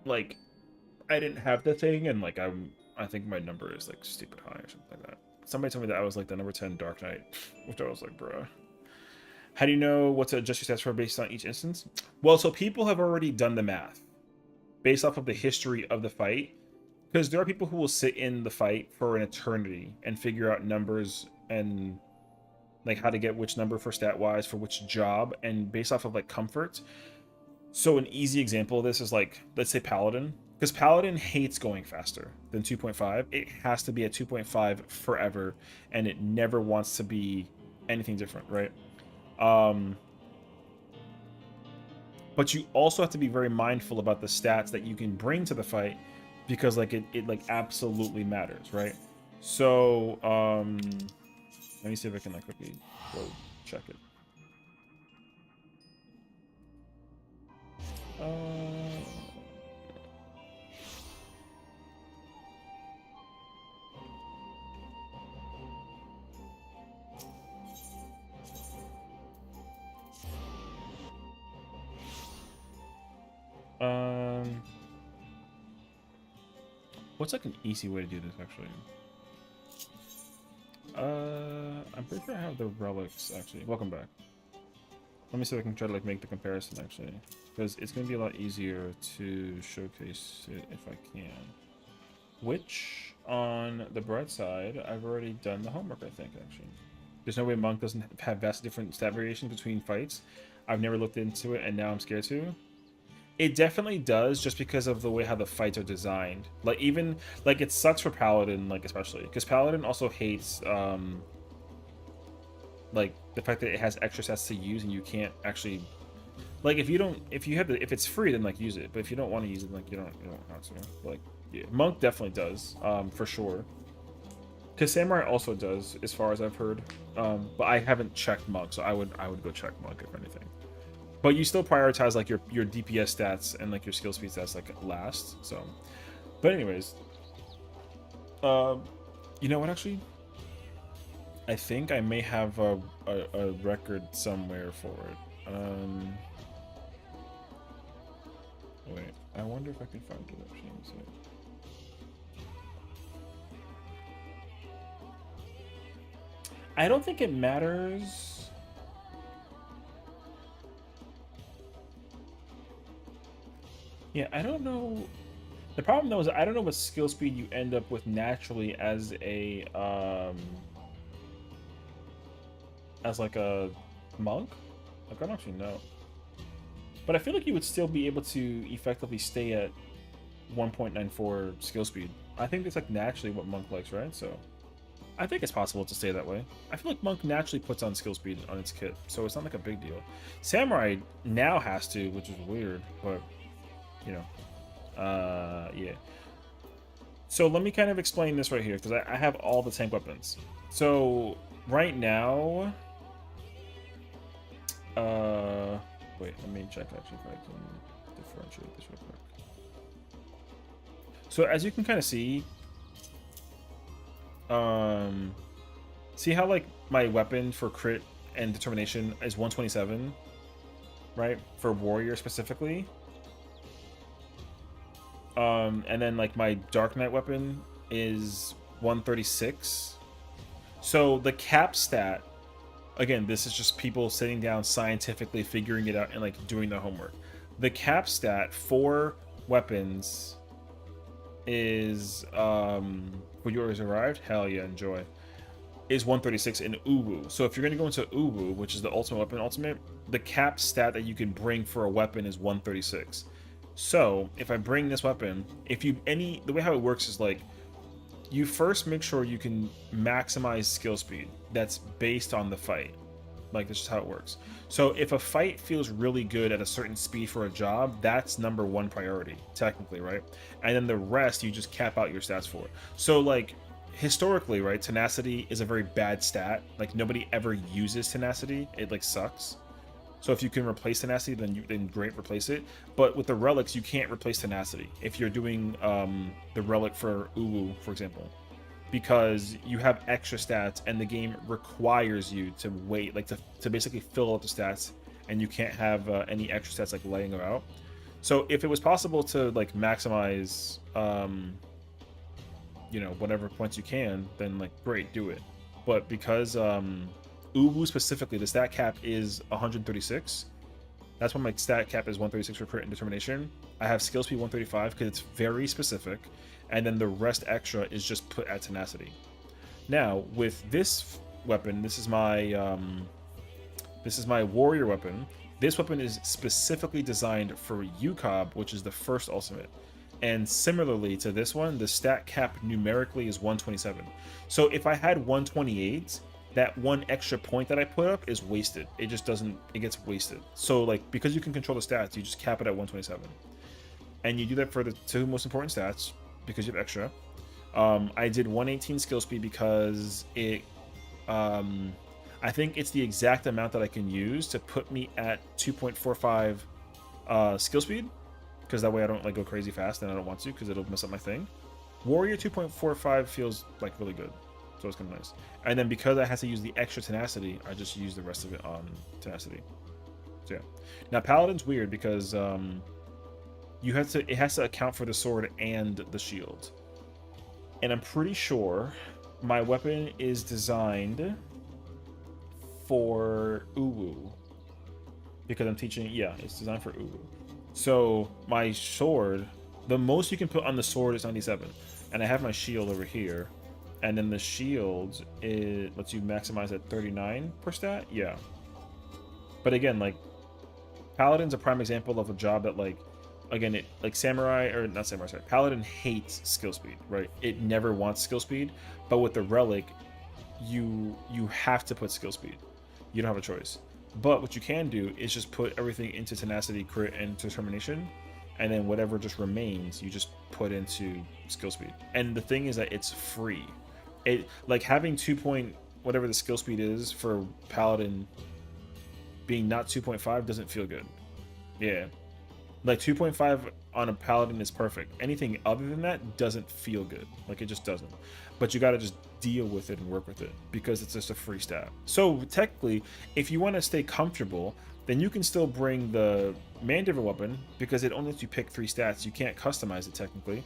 like, I didn't have the thing, and like, I think my number is like stupid high or something like that. Somebody told me that I was like the number 10 Dark Knight, which I was like, bruh. How do you know what to adjust your stats for based on each instance? Well, so people have already done the math based off of the history of the fight, because there are people who will sit in the fight for an eternity and figure out numbers and like how to get which number for stat wise for which job, and based off of like comfort. So an easy example of this is like, let's say Paladin, because Paladin hates going faster than 2.5. It has to be at 2.5 forever, and it never wants to be anything different, right? But you also have to be very mindful about the stats that you can bring to the fight, because like it like absolutely matters, right? So let me see if I can like quickly go check it. What's like an easy way to do this actually? I'm pretty sure I have the relics actually. Welcome back. Let me see if I can try to like make the comparison actually, because it's gonna be a lot easier to showcase it if I can. Which on the bright side, I've already done the homework, I think actually. There's no way Monk doesn't have vastly different stat variations between fights. I've never looked into it and now I'm scared to. It definitely does, just because of the way how the fights are designed. Like even like it sucks for Paladin, like especially because Paladin also hates like the fact that it has extra stats to use and you can't actually like if it's free then like use it, but if you don't want to use it like you don't have to. Like yeah, Monk definitely does for sure, because Samurai also does as far as I've heard, but I haven't checked Monk, so I would go check Monk if anything. But you still prioritize like your DPS stats and like your skill speed stats like last. So, but anyways, you know what? Actually, I think I may have a record somewhere for it. Wait, I wonder if I can find it actually. Let me see. I don't think it matters. Yeah, I don't know. The problem though is I don't know what skill speed you end up with naturally as a as like a monk. Like I don't actually know. But I feel like you would still be able to effectively stay at 1.94 skill speed. I think that's like naturally what Monk likes, right? So I think it's possible to stay that way. I feel like Monk naturally puts on skill speed on its kit, so it's not like a big deal. Samurai now has to, which is weird, but you know, yeah. So let me kind of explain this right here, because I have all the tank weapons. So right now, wait, let me check actually if I can differentiate this real quick. So as you can kind of see, see how like my weapon for crit and determination is 127, right? For warrior specifically. And then like my Dark Knight weapon is 136. So the cap stat, again, this is just people sitting down scientifically figuring it out and like doing the homework. The cap stat for weapons is when yours arrived, hell yeah, enjoy, is 136 in Uwu. So if you're gonna go into Uwu, which is the ultimate weapon ultimate, the cap stat that you can bring for a weapon is 136. So if I bring this weapon, the way how it works is like, you first make sure you can maximize skill speed. That's based on the fight. Like, this is how it works. So if a fight feels really good at a certain speed for a job, that's number one priority, technically, right? And then the rest, you just cap out your stats for. So like, historically, right, tenacity is a very bad stat. Like, nobody ever uses tenacity. It like sucks. So if you can replace tenacity, then great, replace it. But with the relics, you can't replace tenacity if you're doing the relic for Uwu, for example, because you have extra stats and the game requires you to wait, like to basically fill up the stats, and you can't have any extra stats like laying them out. So if it was possible to like maximize, you know, whatever points you can, then like great, do it. But because Uwu specifically, the stat cap is 136. That's why my stat cap is 136 for crit and determination. I have skill speed 135 because it's very specific, and then the rest extra is just put at tenacity. Now with this weapon. This is my warrior weapon. This weapon is specifically designed for UCOB, which is the first ultimate. And similarly to this one, the stat cap numerically is 127. So if I had 128, that one extra point that I put up is wasted. It just doesn't, it gets wasted. So like, because you can control the stats, you just cap it at 127. And you do that for the two most important stats because you have extra. I did 118 skill speed because it, I think it's the exact amount that I can use to put me at 2.45 skill speed, because that way I don't like go crazy fast and I don't want to because it'll mess up my thing. Warrior 2.45 feels like really good, so it's kind of nice. And then because I had to use the extra tenacity, I just used the rest of it on tenacity. So yeah. Now Paladin's weird because it has to account for the sword and the shield. And I'm pretty sure my weapon is designed for Uwu. Because I'm teaching, yeah, it's designed for Uwu. So my sword, the most you can put on the sword is 97. And I have my shield over here. And then the shield, it lets you maximize at 39 per stat? Yeah. But again, like, Paladin's a prime example of a job that, like, again, it like Samurai, or not Samurai, sorry, Paladin hates skill speed, right? It never wants skill speed, but with the Relic, you have to put skill speed. You don't have a choice. But what you can do is just put everything into tenacity, crit, and determination, and then whatever just remains, you just put into skill speed. And the thing is that it's free. It like having 2 point whatever the skill speed is for Paladin being not 2.5 doesn't feel good. Yeah. Like 2.5 on a Paladin is perfect. Anything other than that doesn't feel good. Like it just doesn't. But you gotta just deal with it and work with it because it's just a free stat. So technically, if you want to stay comfortable, then you can still bring the Mandiver weapon because it only lets you pick 3 stats. You can't customize it technically.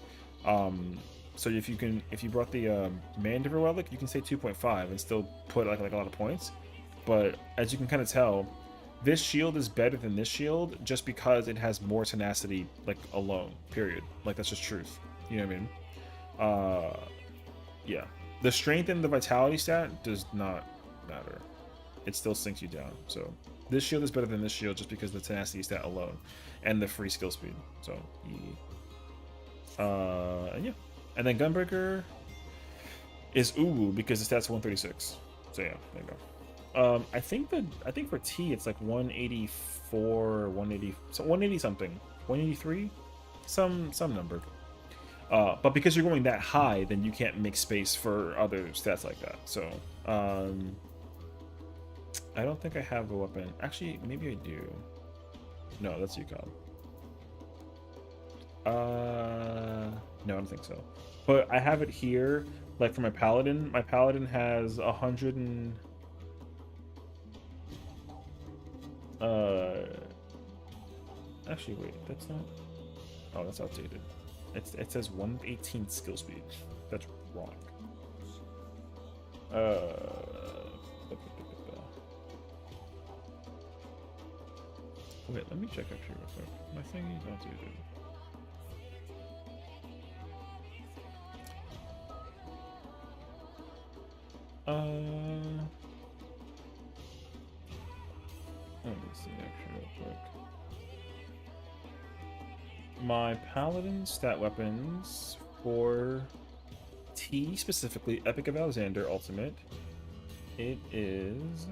So if you brought the Mandiver Relic, you can say 2.5 and still put like a lot of points. But as you can kind of tell, this shield is better than this shield just because it has more tenacity, like, alone, period. Like, that's just truth. You know what I mean? Yeah. The strength and the vitality stat does not matter. It still sinks you down. So, this shield is better than this shield just because of the tenacity stat alone and the free skill speed. So, and yeah. And then Gunbreaker is Uwu because the stat's 136. So, yeah, there you go. I think for T it's like 184, 180, so 180 something, 183, some number. But because you're going that high, then you can't make space for other stats like that. So, I don't think I have a weapon. Actually, maybe I do. No, that's UCOB. No, I don't think so. But I have it here, like for my Paladin. My Paladin has 100 and... actually, wait, that's not... Oh, that's outdated. It says 118 skill speed. That's wrong. Wait, let me check actually real quick. My thing is outdated. Let me see actually real quick. My Paladin stat weapons for T specifically, Epic of Alexander Ultimate. It is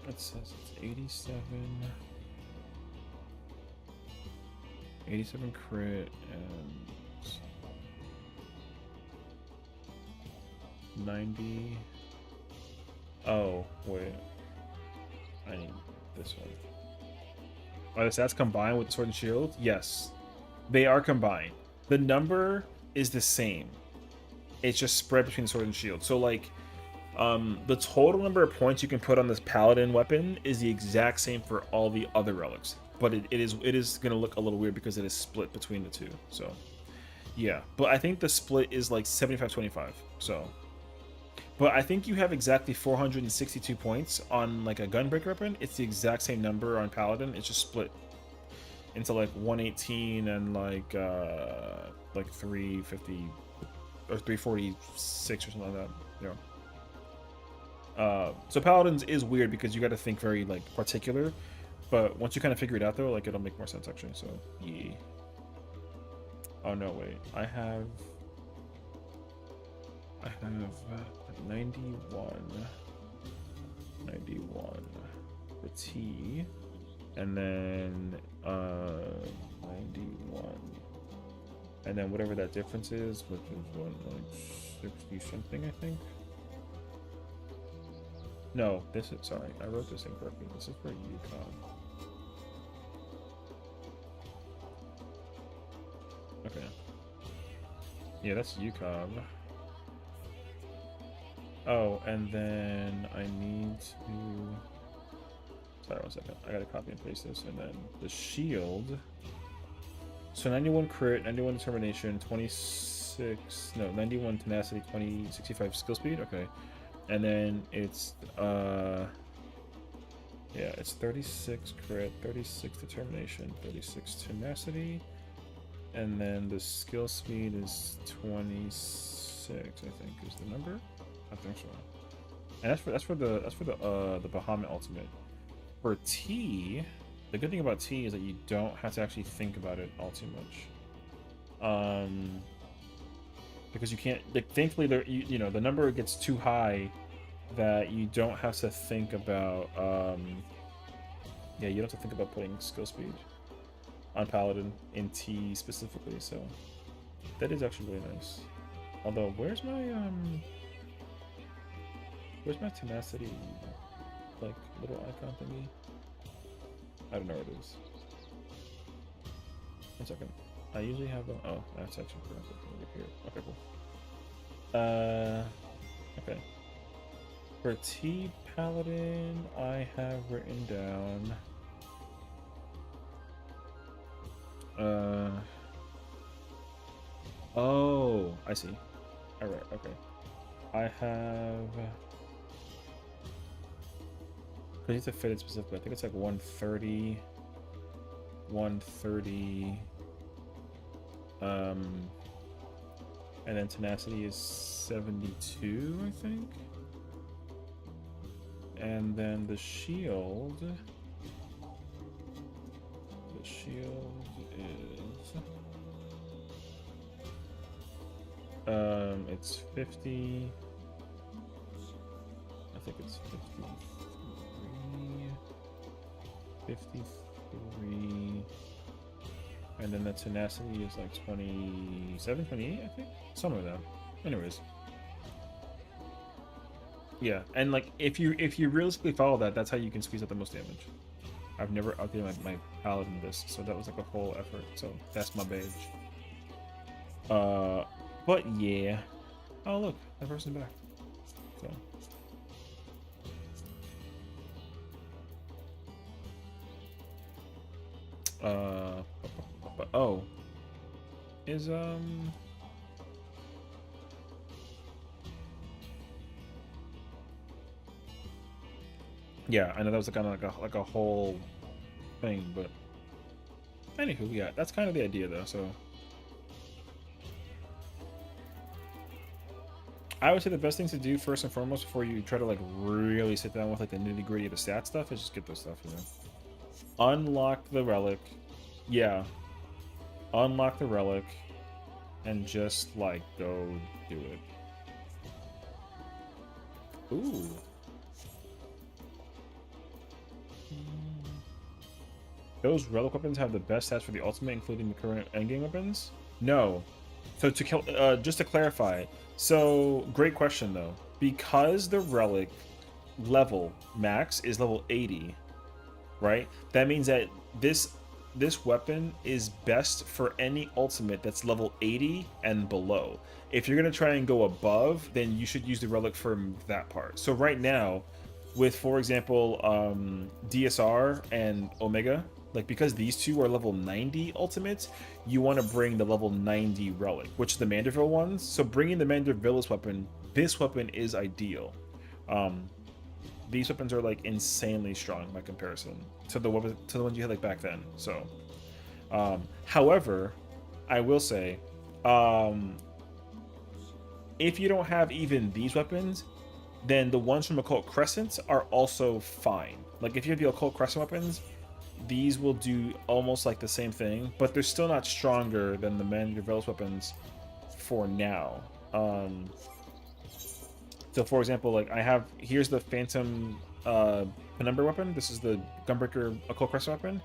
it says it's 87 crit and 90. Oh, wait. I need this one. Are the stats combined with the sword and shield? Yes. They are combined. The number is the same. It's just spread between the sword and shield. So, like, the total number of points you can put on this Paladin weapon is the exact same for all the other relics. But it is going to look a little weird because it is split between the two. So, yeah. But I think the split is like 75-25. So... But I think you have exactly 462 points on like a Gunbreaker weapon. It's the exact same number on Paladin. It's just split. into like 118 and like 350 or 346 or something like that. You know. So Paladins is weird because you got to think very like particular, but once you kind of figure it out though, like it'll make more sense actually. So yeah. Oh no, wait. I have 91 for T, and then 91, and then whatever that difference is, which is what, like 60 something, I think. No, this is, sorry, I wrote this incorrectly. This is for Yukon. Okay. Yeah, that's Yukon. Oh, and then I need to... Sorry, 1 second. I gotta copy and paste this. And then the shield. So 91 crit, 91 determination, 91 tenacity, 65 skill speed. Okay. And then it's, yeah, it's 36 crit, 36 determination, 36 tenacity. And then the skill speed is 26, I think, is the number. I think so. And that's for the Bahamut ultimate. For T, the good thing about T is that you don't have to actually think about it all too much. Because you can't, like, thankfully there, you know, the number gets too high that you don't have to think about yeah, you don't have to think about putting skill speed on Paladin in T specifically, so that is actually really nice. Although where's my tenacity, like, little icon thingy? I don't know where it is. 1 second. I usually have a... Oh, that's actually over here. Okay, cool. Okay. For T Paladin, I have written down... Oh, I see. Alright, okay. I have... I need to fit it specifically. I think it's like 130. 130. And then tenacity is 72, I think. And then the shield. The shield is. It's 50. I think it's 53, and then the tenacity is like 27, 28, I think, somewhere like that. Anyways, yeah, and like if you realistically follow that, that's how you can squeeze out the most damage. I've never updated my paladin this, so that was like a whole effort. So that's my badge. But yeah. Oh look, that person's back. So. Oh, is yeah, I know that was kind of like a whole thing, but anywho, yeah, that's kind of the idea though. So I would say the best thing to do first and foremost before you try to like really sit down with like the nitty gritty of the stat stuff is just get this stuff, you know. Unlock the relic, yeah. Unlock the relic, and just like go do it. Ooh. Those relic weapons have the best stats for the ultimate, including the current endgame weapons? No. So to kill, just to clarify. So great question though. Because the relic level max is level 80, right? That means that this weapon is best for any ultimate that's level 80 and below. If you're gonna try and go above, then you should use the relic for that part. So right now, with, for example, DSR and Omega, like, because these two are level 90 ultimates, you want to bring the level 90 relic, which is the Manderville ones. So bringing the Manderville's weapon, this weapon is ideal. These weapons are like insanely strong by comparison to the ones you had like back then. So However, I will say, um, if you don't have even these weapons, then the ones from Occult Crescents are also fine. Like if you have the Occult Crescent weapons, these will do almost like the same thing, but they're still not stronger than the Manderville's weapons for now. So for example, like I have, here's the Phantom Penumbra weapon. This is the Gunbreaker Occult Crescent weapon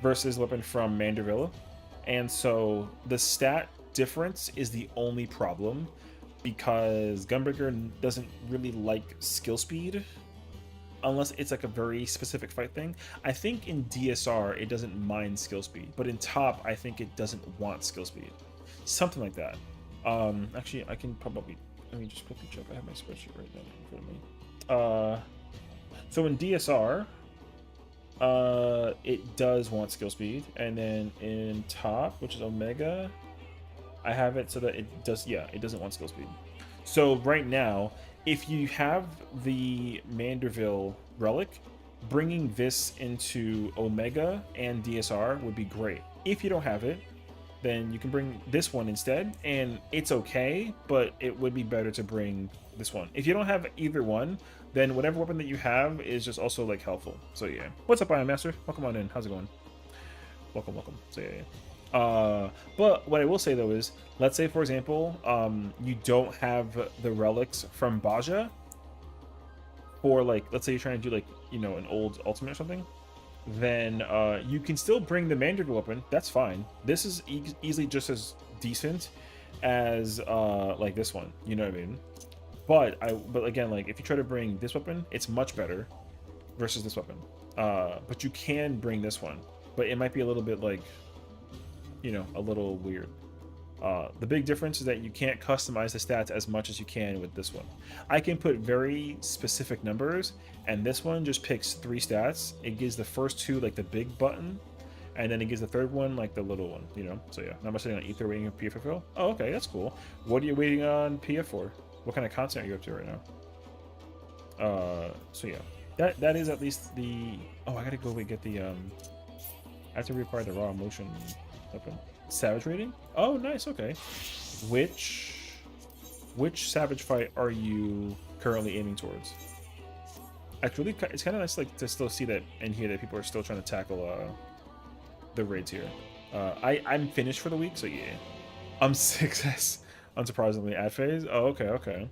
versus the weapon from Manderville. And so the stat difference is the only problem, because Gunbreaker doesn't really like skill speed unless it's like a very specific fight thing. I think in DSR it doesn't mind skill speed, but in top I think it doesn't want skill speed, something like that. Actually, I can probably, let me just quickly check. I have my spreadsheet right now in front of me. So in DSR, it does want skill speed, and then in top, which is Omega, I have it so that it does, yeah, it doesn't want skill speed. So right now, if you have the Manderville relic, bringing this into Omega and DSR would be great. If you don't have it, then you can bring this one instead, and it's okay, but it would be better to bring this one. If you don't have either one, then whatever weapon that you have is just also like helpful. So yeah. What's up, Iron Master? Welcome on in. How's it going? Welcome, welcome. So yeah. But what I will say though is, let's say for example, you don't have the relics from Baja, or like, let's say you're trying to do like, you know, an old ultimate or something, then you can still bring the Manderville weapon. That's fine. This is easily just as decent as like this one. You know what I mean? But again, like if you try to bring this weapon, it's much better versus this weapon. But you can bring this one, but it might be a little bit like, you know, a little weird. The big difference is that you can't customize the stats as much as you can with this one. I can put very specific numbers, and this one just picks 3 stats. It gives the first 2 like the big button, and then it gives the third one like the little one, you know? So yeah, now I'm sitting on Ether waiting on PF fulfill. Oh, okay, that's cool. What are you waiting on PF for? What kind of content are you up to right now? So yeah, that is at least the, oh, I gotta go get the, I have to reacquire the raw motion weapon. Savage rating? Oh, nice. Okay. Which savage fight are you currently aiming towards? Actually, it's kind of nice like to still see that and hear that people are still trying to tackle the raids here. I'm finished for the week, so yeah. I'm 6S, unsurprisingly, at phase. Oh, okay, okay.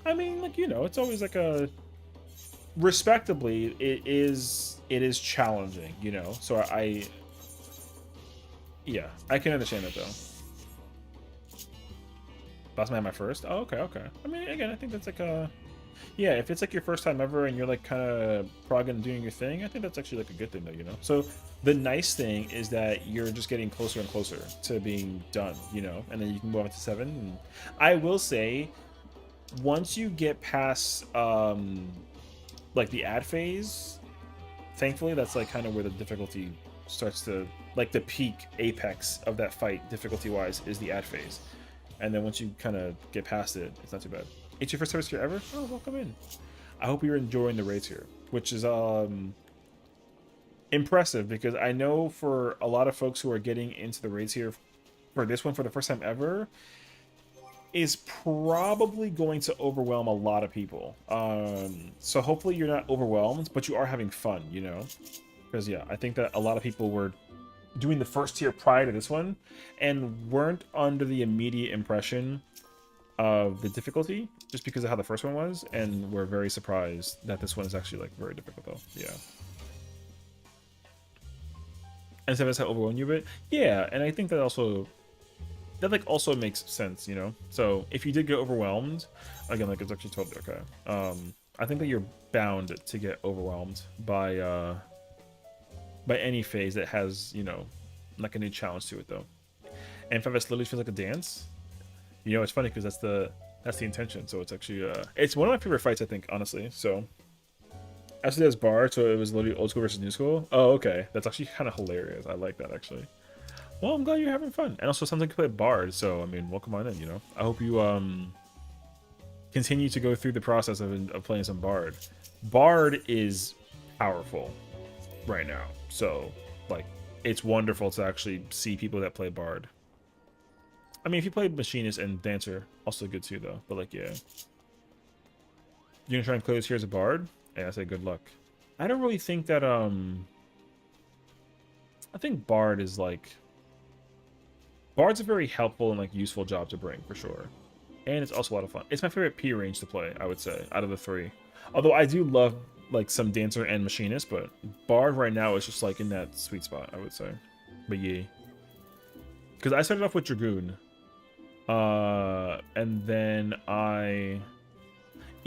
I mean, like, you know, it's always like a, respectably, it is challenging, you know. So yeah, I can understand that though. Boss man, my first. Oh, okay, okay. I mean, again, I think that's like a, yeah. If it's like your first time ever and you're like kind of progging and doing your thing, I think that's actually like a good thing though, you know. So the nice thing is that you're just getting closer and closer to being done, you know, and then you can move up to 7. And I will say, once you get past like the ad phase, thankfully that's like kind of where the difficulty starts to, like the peak apex of that fight difficulty wise is the ad phase, and then once you kind of get past it, it's not too bad. It's your first service here ever? Oh, welcome in. I hope you're enjoying the raids here, which is impressive, because I know for a lot of folks who are getting into the raids here for this one for the first time ever, is probably going to overwhelm a lot of people. So hopefully you're not overwhelmed, but you are having fun, you know? Because yeah, I think that a lot of people were doing the first tier prior to this one and weren't under the immediate impression of the difficulty just because of how the first one was, and we're very surprised that this one is actually like very difficult though. Yeah. And so that's how overwhelmed you a bit. Yeah, and I think that also, that like also makes sense, you know. So if you did get overwhelmed, again, like it's actually totally okay. I think that you're bound to get overwhelmed by any phase that has, you know, like a new challenge to it though. And FFS literally feels like a dance. You know, it's funny because that's the intention. So it's actually it's one of my favorite fights, I think, honestly. So actually that's Bard, so it was literally old school versus new school. Oh, okay. That's actually kind of hilarious. I like that actually. Well, I'm glad you're having fun. And also something to play Bard, so I mean, welcome on in, you know. I hope you continue to go through the process of playing some Bard. Bard is powerful right now. So, like, it's wonderful to actually see people that play Bard. I mean, if you play Machinist and Dancer, also good too, though. But, like, yeah. You're gonna try and clear this here as a Bard? Yeah, I say good luck. I don't really think that, I think Bard is, like... Bard's a very helpful and, like, useful job to bring, for sure. And it's also a lot of fun. It's my favorite P range to play, I would say, out of the three. Although I do love, like, some Dancer and Machinist, but Bard right now is just, like, in that sweet spot, I would say. But yeah. Because I started off with Dragoon. And then I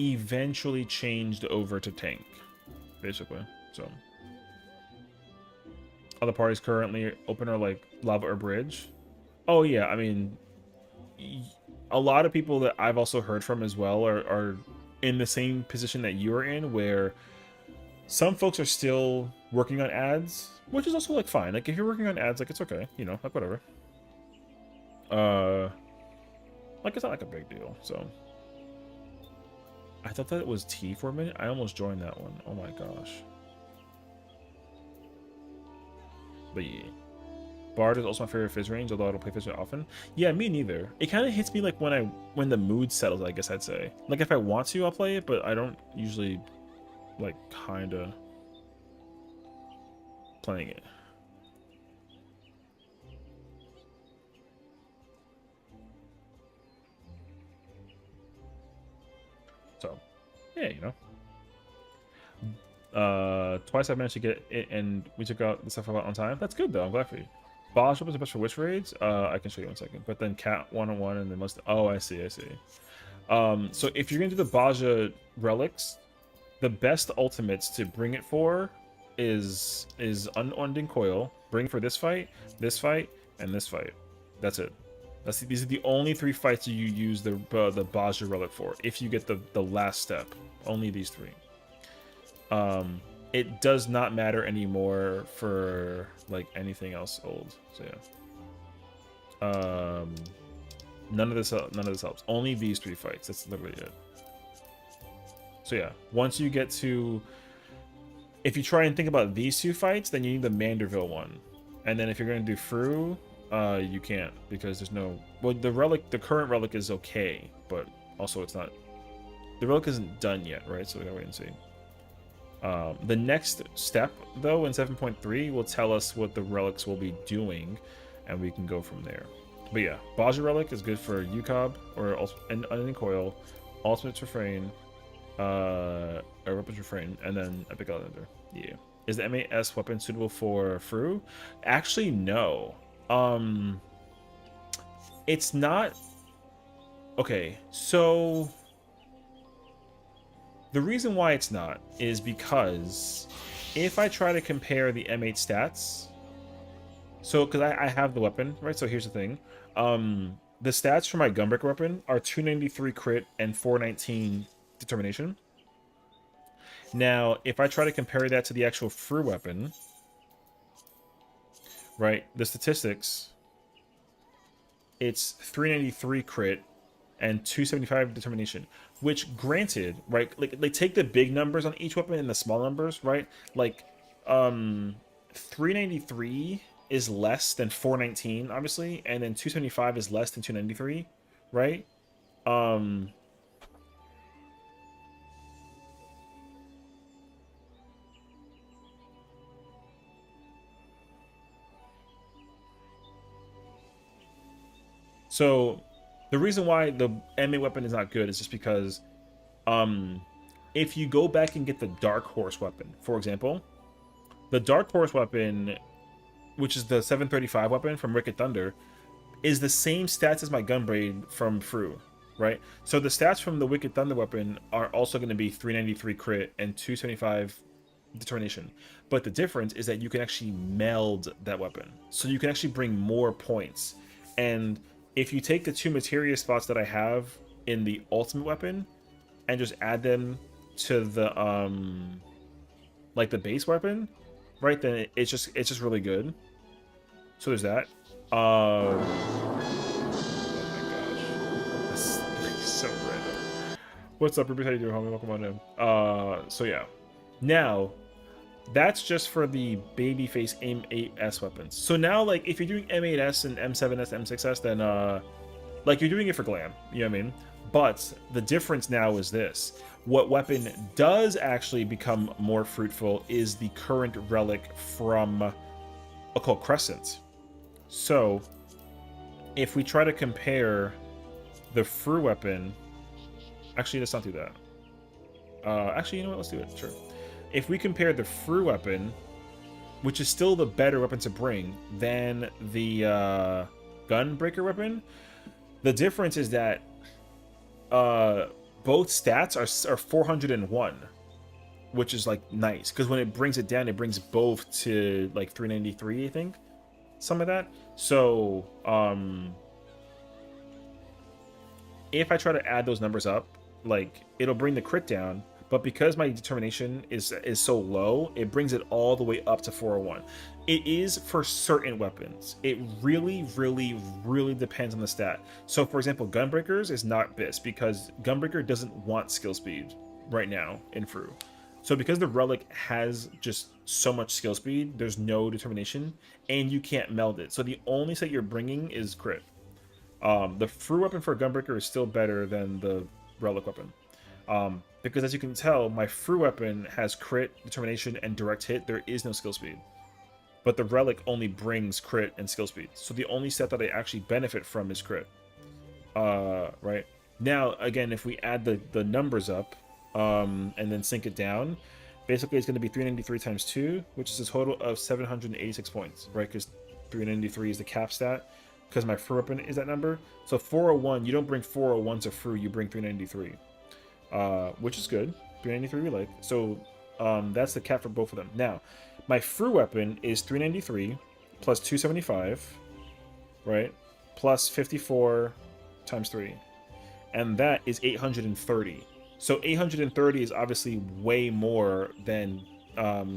eventually changed over to tank, basically. So other parties currently open are like Lava or Bridge. Oh yeah, I mean, a lot of people that I've also heard from as well are in the same position that you are in, where some folks are still working on ads, which is also like fine. Like if you're working on ads, like it's okay, you know, like whatever. Like it's not like a big deal. So I thought that it was T for a minute. I almost joined that one. Oh my gosh. But yeah. Bard is also my favorite Fizz range, although I don't play Fizz often. Yeah, me neither. It kind of hits me like when the mood settles, I guess I'd say. Like if I want to, I'll play it, but I don't usually like kinda playing it. So yeah, you know. Twice I managed to get it and we took out the stuff about on time. That's good though, I'm glad for you. Boss weapons are best for witch raids. I can show you in a second. But then cat 1-on-1 and then most. Oh, I see. So if you're gonna do the Baja relics, the best ultimates to bring it for is Unending Coil. Bring for this fight, and this fight. That's it. These are the only 3 fights you use the Baja relic for. If you get the last step, only these 3. It does not matter anymore for like anything else old. So yeah. None of this helps. Only these 3 fights. That's literally it. So yeah, once you get to, if you try and think about these 2 fights, then you need the Manderville one, and then if you're gonna do Fru, you can't because there's no. Well, the current relic is okay, but also it's not. The relic isn't done yet, right? So we gotta wait and see. The next step, though, in 7.3 will tell us what the relics will be doing, and we can go from there. But yeah, Baja Relic is good for UCOB or Unending Coil, Ultimate Refrain, or Weapons Refrain, and then Epic Elevator. Yeah. Is the MAS weapon suitable for Fru? Actually, no. It's not. Okay, so the reason why it's not is because if I try to compare the M8 stats, so because I have the weapon, right? So here's the thing. The stats for my Gunbreaker weapon are 293 crit and 419 determination. Now, if I try to compare that to the actual Fru weapon, right, the statistics, it's 393 crit and 275 determination, which granted, right, like they take the big numbers on each weapon and the small numbers, right? Like 393 is less than 419, obviously, and then 275 is less than 293, right? So the reason why the MA weapon is not good is just because if you go back and get the Dark Horse weapon, for example, the Dark Horse weapon, which is the 735 weapon from Wicked Thunder, is the same stats as my Gunblade from Fru, right? So the stats from the Wicked Thunder weapon are also going to be 393 crit and 275 determination. But the difference is that you can actually meld that weapon. So you can actually bring more points. And if you take the 2 materia spots that I have in the ultimate weapon and just add them to the like the base weapon, right, then it's just really good. So there's that. Oh my gosh, that's so random. What's up, Ruby? How you doing, homie? Welcome on in. So yeah, now That's just for the babyface M8S weapons. So now, like, if you're doing M8S and M7S, M6S, then like you're doing it for glam. You know what I mean? But the difference now is this: what weapon does actually become more fruitful is the current relic from Occult Crescent. So if we try to compare the Fru weapon, actually, let's not do that. Actually, you know what? Let's do it. Sure. If we compare the Fru weapon, which is still the better weapon to bring than the Gunbreaker weapon, the difference is that both stats are 401, which is like nice because when it brings it down, it brings both to like 393, I think, some of that. So if I try to add those numbers up, like it'll bring the crit down, but because my determination is so low, it brings it all the way up to 401. It is for certain weapons. It really, really, really depends on the stat. So for example, Gunbreakers is not BIS because Gunbreaker doesn't want skill speed right now in Fru. So because the relic has just so much skill speed, there's no determination, and you can't meld it. So the only set you're bringing is crit. The Fru weapon for Gunbreaker is still better than the relic weapon. Because as you can tell, my Fru weapon has crit, determination, and direct hit. There is no skill speed. But the relic only brings crit and skill speed. So the only set that I actually benefit from is crit. Right? Now, again, if we add the numbers up, and then sync it down, basically it's going to be 393 times 2, which is a total of 786 points, right? Because 393 is the cap stat, because my Fru weapon is that number. So 401, you don't bring 401 to Fru, you bring 393. Which is good. 393 we like. So that's the cap for both of them. Now, my Fru weapon is 393 plus 275, right? Plus 54 times 3. And that is 830. So 830 is obviously way more than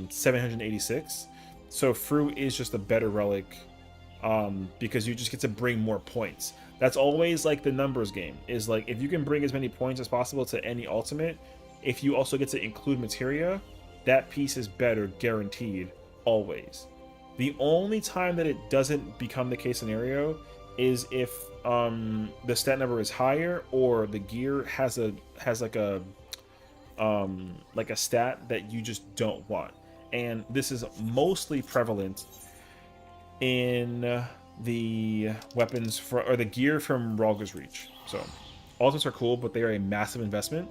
786. So Fru is just a better relic because you just get to bring more points. That's always like the numbers game, is like if you can bring as many points as possible to any ultimate, if you also get to include materia, that piece is better guaranteed always. The only time that it doesn't become the case scenario is if the stat number is higher or the gear has like a stat that you just don't want. And this is mostly prevalent in the weapons or the gear from Ralga's Reach. So ultimates are cool, but they are a massive investment.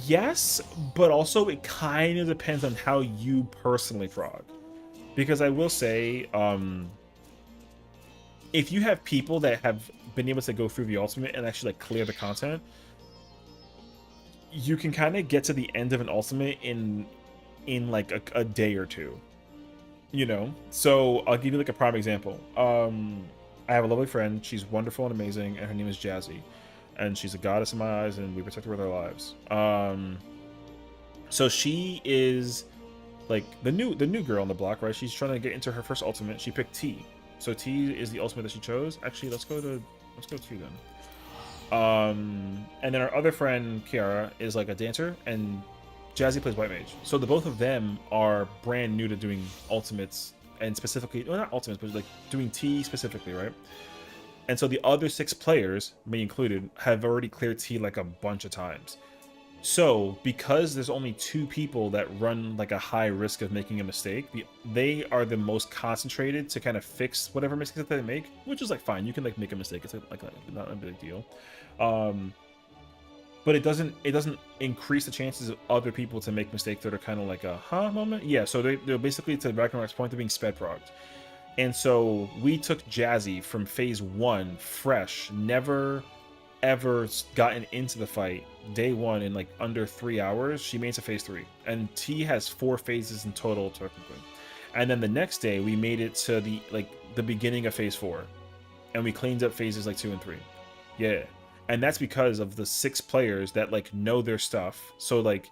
Yes, but also it kind of depends on how you personally prog. Because I will say, if you have people that have been able to go through the ultimate and actually like clear the content, you can kind of get to the end of an ultimate in like a day or two. You know, so I'll give you like a prime example. I have a lovely friend. She's wonderful and amazing, and her name is Jazzy, and she's a goddess in my eyes, and we protect her with our lives. So she is like the new girl on the block, right? She's trying to get into her first ultimate. She picked T, so T is the ultimate that she chose. Actually, let's go T then. And then our other friend Kiara is like a dancer, and Jazzy plays White Mage. So the both of them are brand new to doing ultimates, and specifically, well, not ultimates, but like doing T specifically, right? And so the other 6 players, me included, have already cleared T like a bunch of times. So because there's only 2 people that run like a high risk of making a mistake, they are the most concentrated to kind of fix whatever mistakes that they make, which is like fine. You can like make a mistake. It's like not a big deal. But it doesn't increase the chances of other people to make mistakes that are kind of like a moment. Yeah, so they're basically, to Ragnarok's point, they're being sped progged. And so we took Jazzy from phase 1 fresh, never ever gotten into the fight, day 1 in like under 3 hours. She made it to phase 3, and T has 4 phases in total technically. And then the next day we made it to the beginning of phase 4, and we cleaned up phases like 2 and 3. Yeah. And that's because of the 6 players that like know their stuff. So like,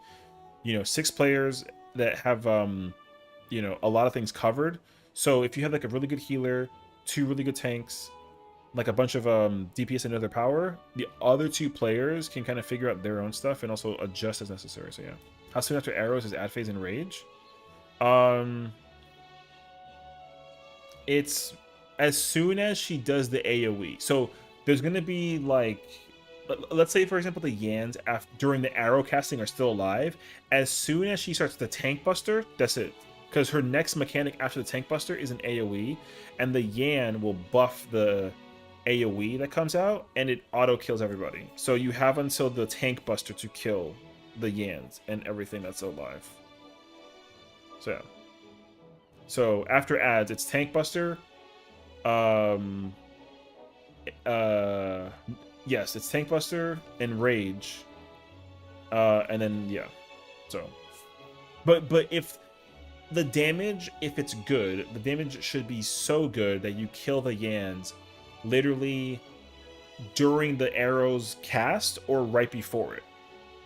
6 players that have a lot of things covered. So if you have like a really good healer, 2 really good tanks, like a bunch of DPS and other power, the other 2 players can kind of figure out their own stuff and also adjust as necessary. So yeah. How soon after arrows is ad phase and rage? It's as soon as she does the AoE. So there's gonna be like, let's say for example the Yans during the arrow casting are still alive. As soon as she starts the tank buster, that's it. Because her next mechanic after the tank buster is an AoE, and the Yan will buff the AoE that comes out, and it auto kills everybody. So you have until the tank buster to kill the Yans and everything that's alive. So yeah. So after ads, it's tank buster. Yes, it's tank buster and rage. And then yeah. So, but if the damage, if it's good, the damage should be so good that you kill the Yans literally during the arrow's cast or right before it.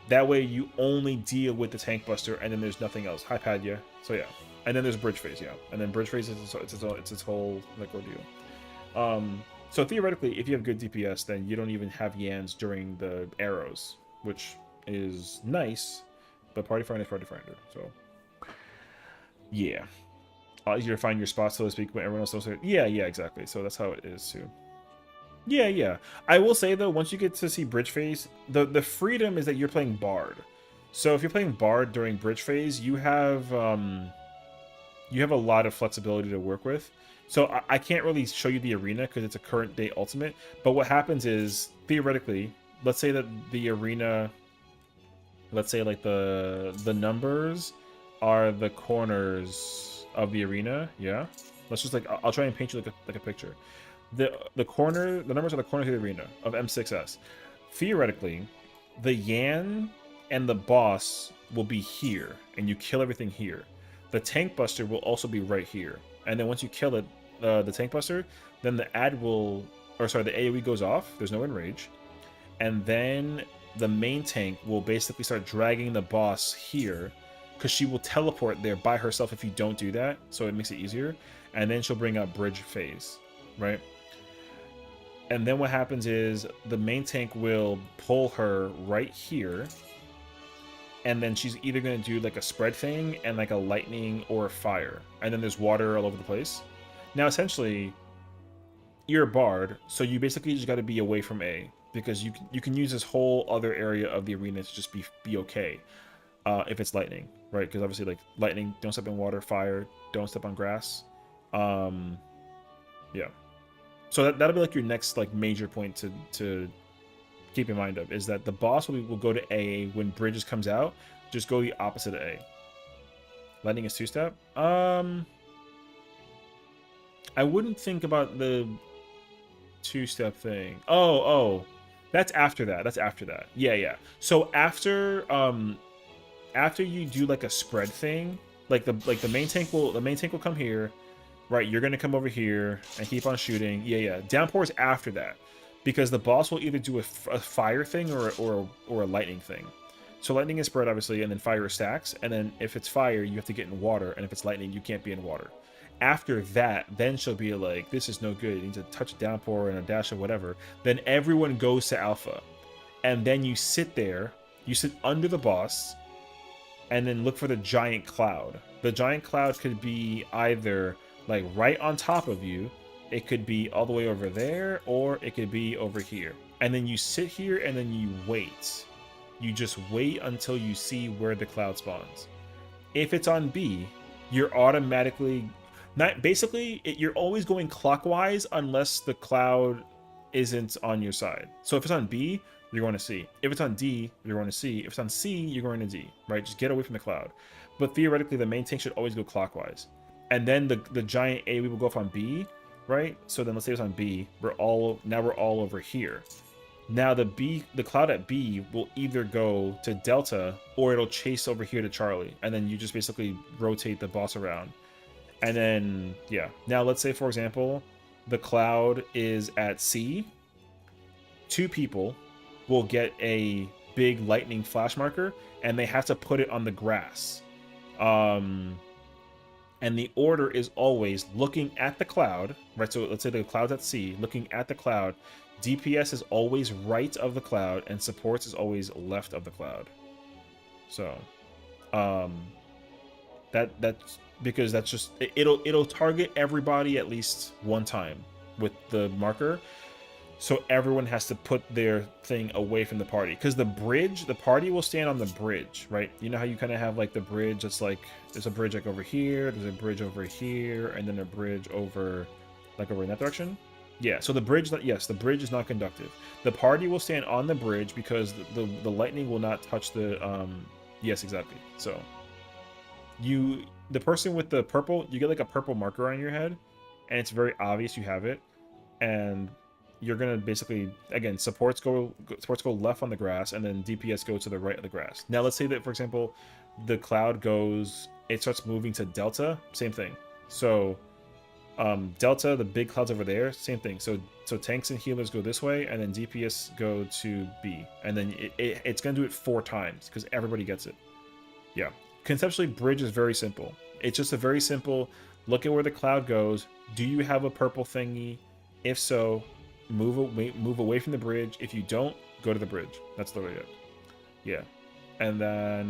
That way you only deal with the tank buster and then there's nothing else. Hi Padya. So yeah. And then there's bridge phase, yeah. And then bridge phase is its whole like ordeal. So theoretically, if you have good DPS, then you don't even have Yans during the arrows, which is nice, but party finder is party finder. So yeah. Easier to find your spot, so to speak, when everyone else knows it. Yeah, exactly. So that's how it is too. Yeah. I will say though, once you get to see bridge phase, the freedom is that you're playing Bard. So if you're playing Bard during bridge phase, you have a lot of flexibility to work with. So I can't really show you the arena because it's a current day ultimate. But what happens is, theoretically, let's say that the arena, let's say like the numbers are the corners of the arena. Yeah. Let's just like, I'll try and paint you like a picture. The numbers are the corners of the arena of M6S. Theoretically, the Yan and the boss will be here, and you kill everything here. The tank buster will also be right here, and then once you kill it, the tank buster, then the AoE goes off. There's no enrage, and then the main tank will basically start dragging the boss here, because she will teleport there by herself if you don't do that, so it makes it easier. And then she'll bring up bridge phase, right? And then what happens is the main tank will pull her right here. And then she's either going to do like a spread thing and like a lightning or a fire. And then there's water all over the place. Now, essentially, you're a Bard, so you basically just got to be away from A. Because you can use this whole other area of the arena to just be okay. If it's lightning, right? Because obviously, like, lightning, don't step in water. Fire, don't step on grass. Yeah. So that'll be like your next like major point to keep in mind of, is that the boss will go to A when Bridges comes out. Just go the opposite of A. Lightning is 2-step. I wouldn't think about the 2-step thing. Oh, that's after that. That's after that. Yeah. So after you do like a spread thing, like the main tank will come here. Right, you're going to come over here and keep on shooting. Yeah. Downpour is after that. Because the boss will either do a fire thing or a lightning thing. So lightning is spread, obviously, and then fire is stacks. And then if it's fire, you have to get in water. And if it's lightning, you can't be in water. After that, then she'll be like, this is no good. You need to touch a downpour and a dash or whatever. Then everyone goes to alpha. And then you sit there. You sit under the boss. And then look for the giant cloud. The giant cloud could be either like right on top of you, it could be all the way over there, or it could be over here. And then you sit here and then you wait. You just wait until you see where the cloud spawns. If it's on B, you're automatically you're always going clockwise unless the cloud isn't on your side. So if it's on B, you're going to C. If it's on D, you're going to C. If it's on C, you're going to D, right? Just get away from the cloud. But theoretically, the main tank should always go clockwise. And then the giant AoE will go off on B, right? So then let's say it's on B. We're all over here. Now the cloud at B will either go to Delta or it'll chase over here to Charlie. And then you just basically rotate the boss around. And then, yeah. Now let's say, for example, the cloud is at C. 2 people will get a big lightning flash marker and they have to put it on the grass. And the order is always looking at the cloud, right? So let's say the cloud's at sea, looking at the cloud. DPS is always right of the cloud, and supports is always left of the cloud. So, that's because that's just it'll target everybody at least one time with the marker. So everyone has to put their thing away from the party, because the party will stand on the bridge, right? You know how you kind of have like the bridge that's like, there's a bridge like over here, there's a bridge over here, and then a bridge over like over in that direction. Yeah, so the bridge, yes, the bridge is not conductive. The party will stand on the bridge because the lightning will not touch the yes, exactly. So the person with the purple, you get like a purple marker on your head, and it's very obvious you have it, and you're gonna basically, again, supports go left on the grass, and then DPS go to the right of the grass. Now let's say that, for example, the cloud it starts moving to Delta, same thing. So Delta, the big clouds over there, same thing. So tanks and healers go this way, and then DPS go to B, and then it's gonna do it 4 times because everybody gets it. Yeah, conceptually, bridge is very simple. It's just a very simple look at where the cloud goes. Do you have a purple thingy? If so, move away from the bridge. If you don't, go to the bridge. That's literally it. Yeah. And then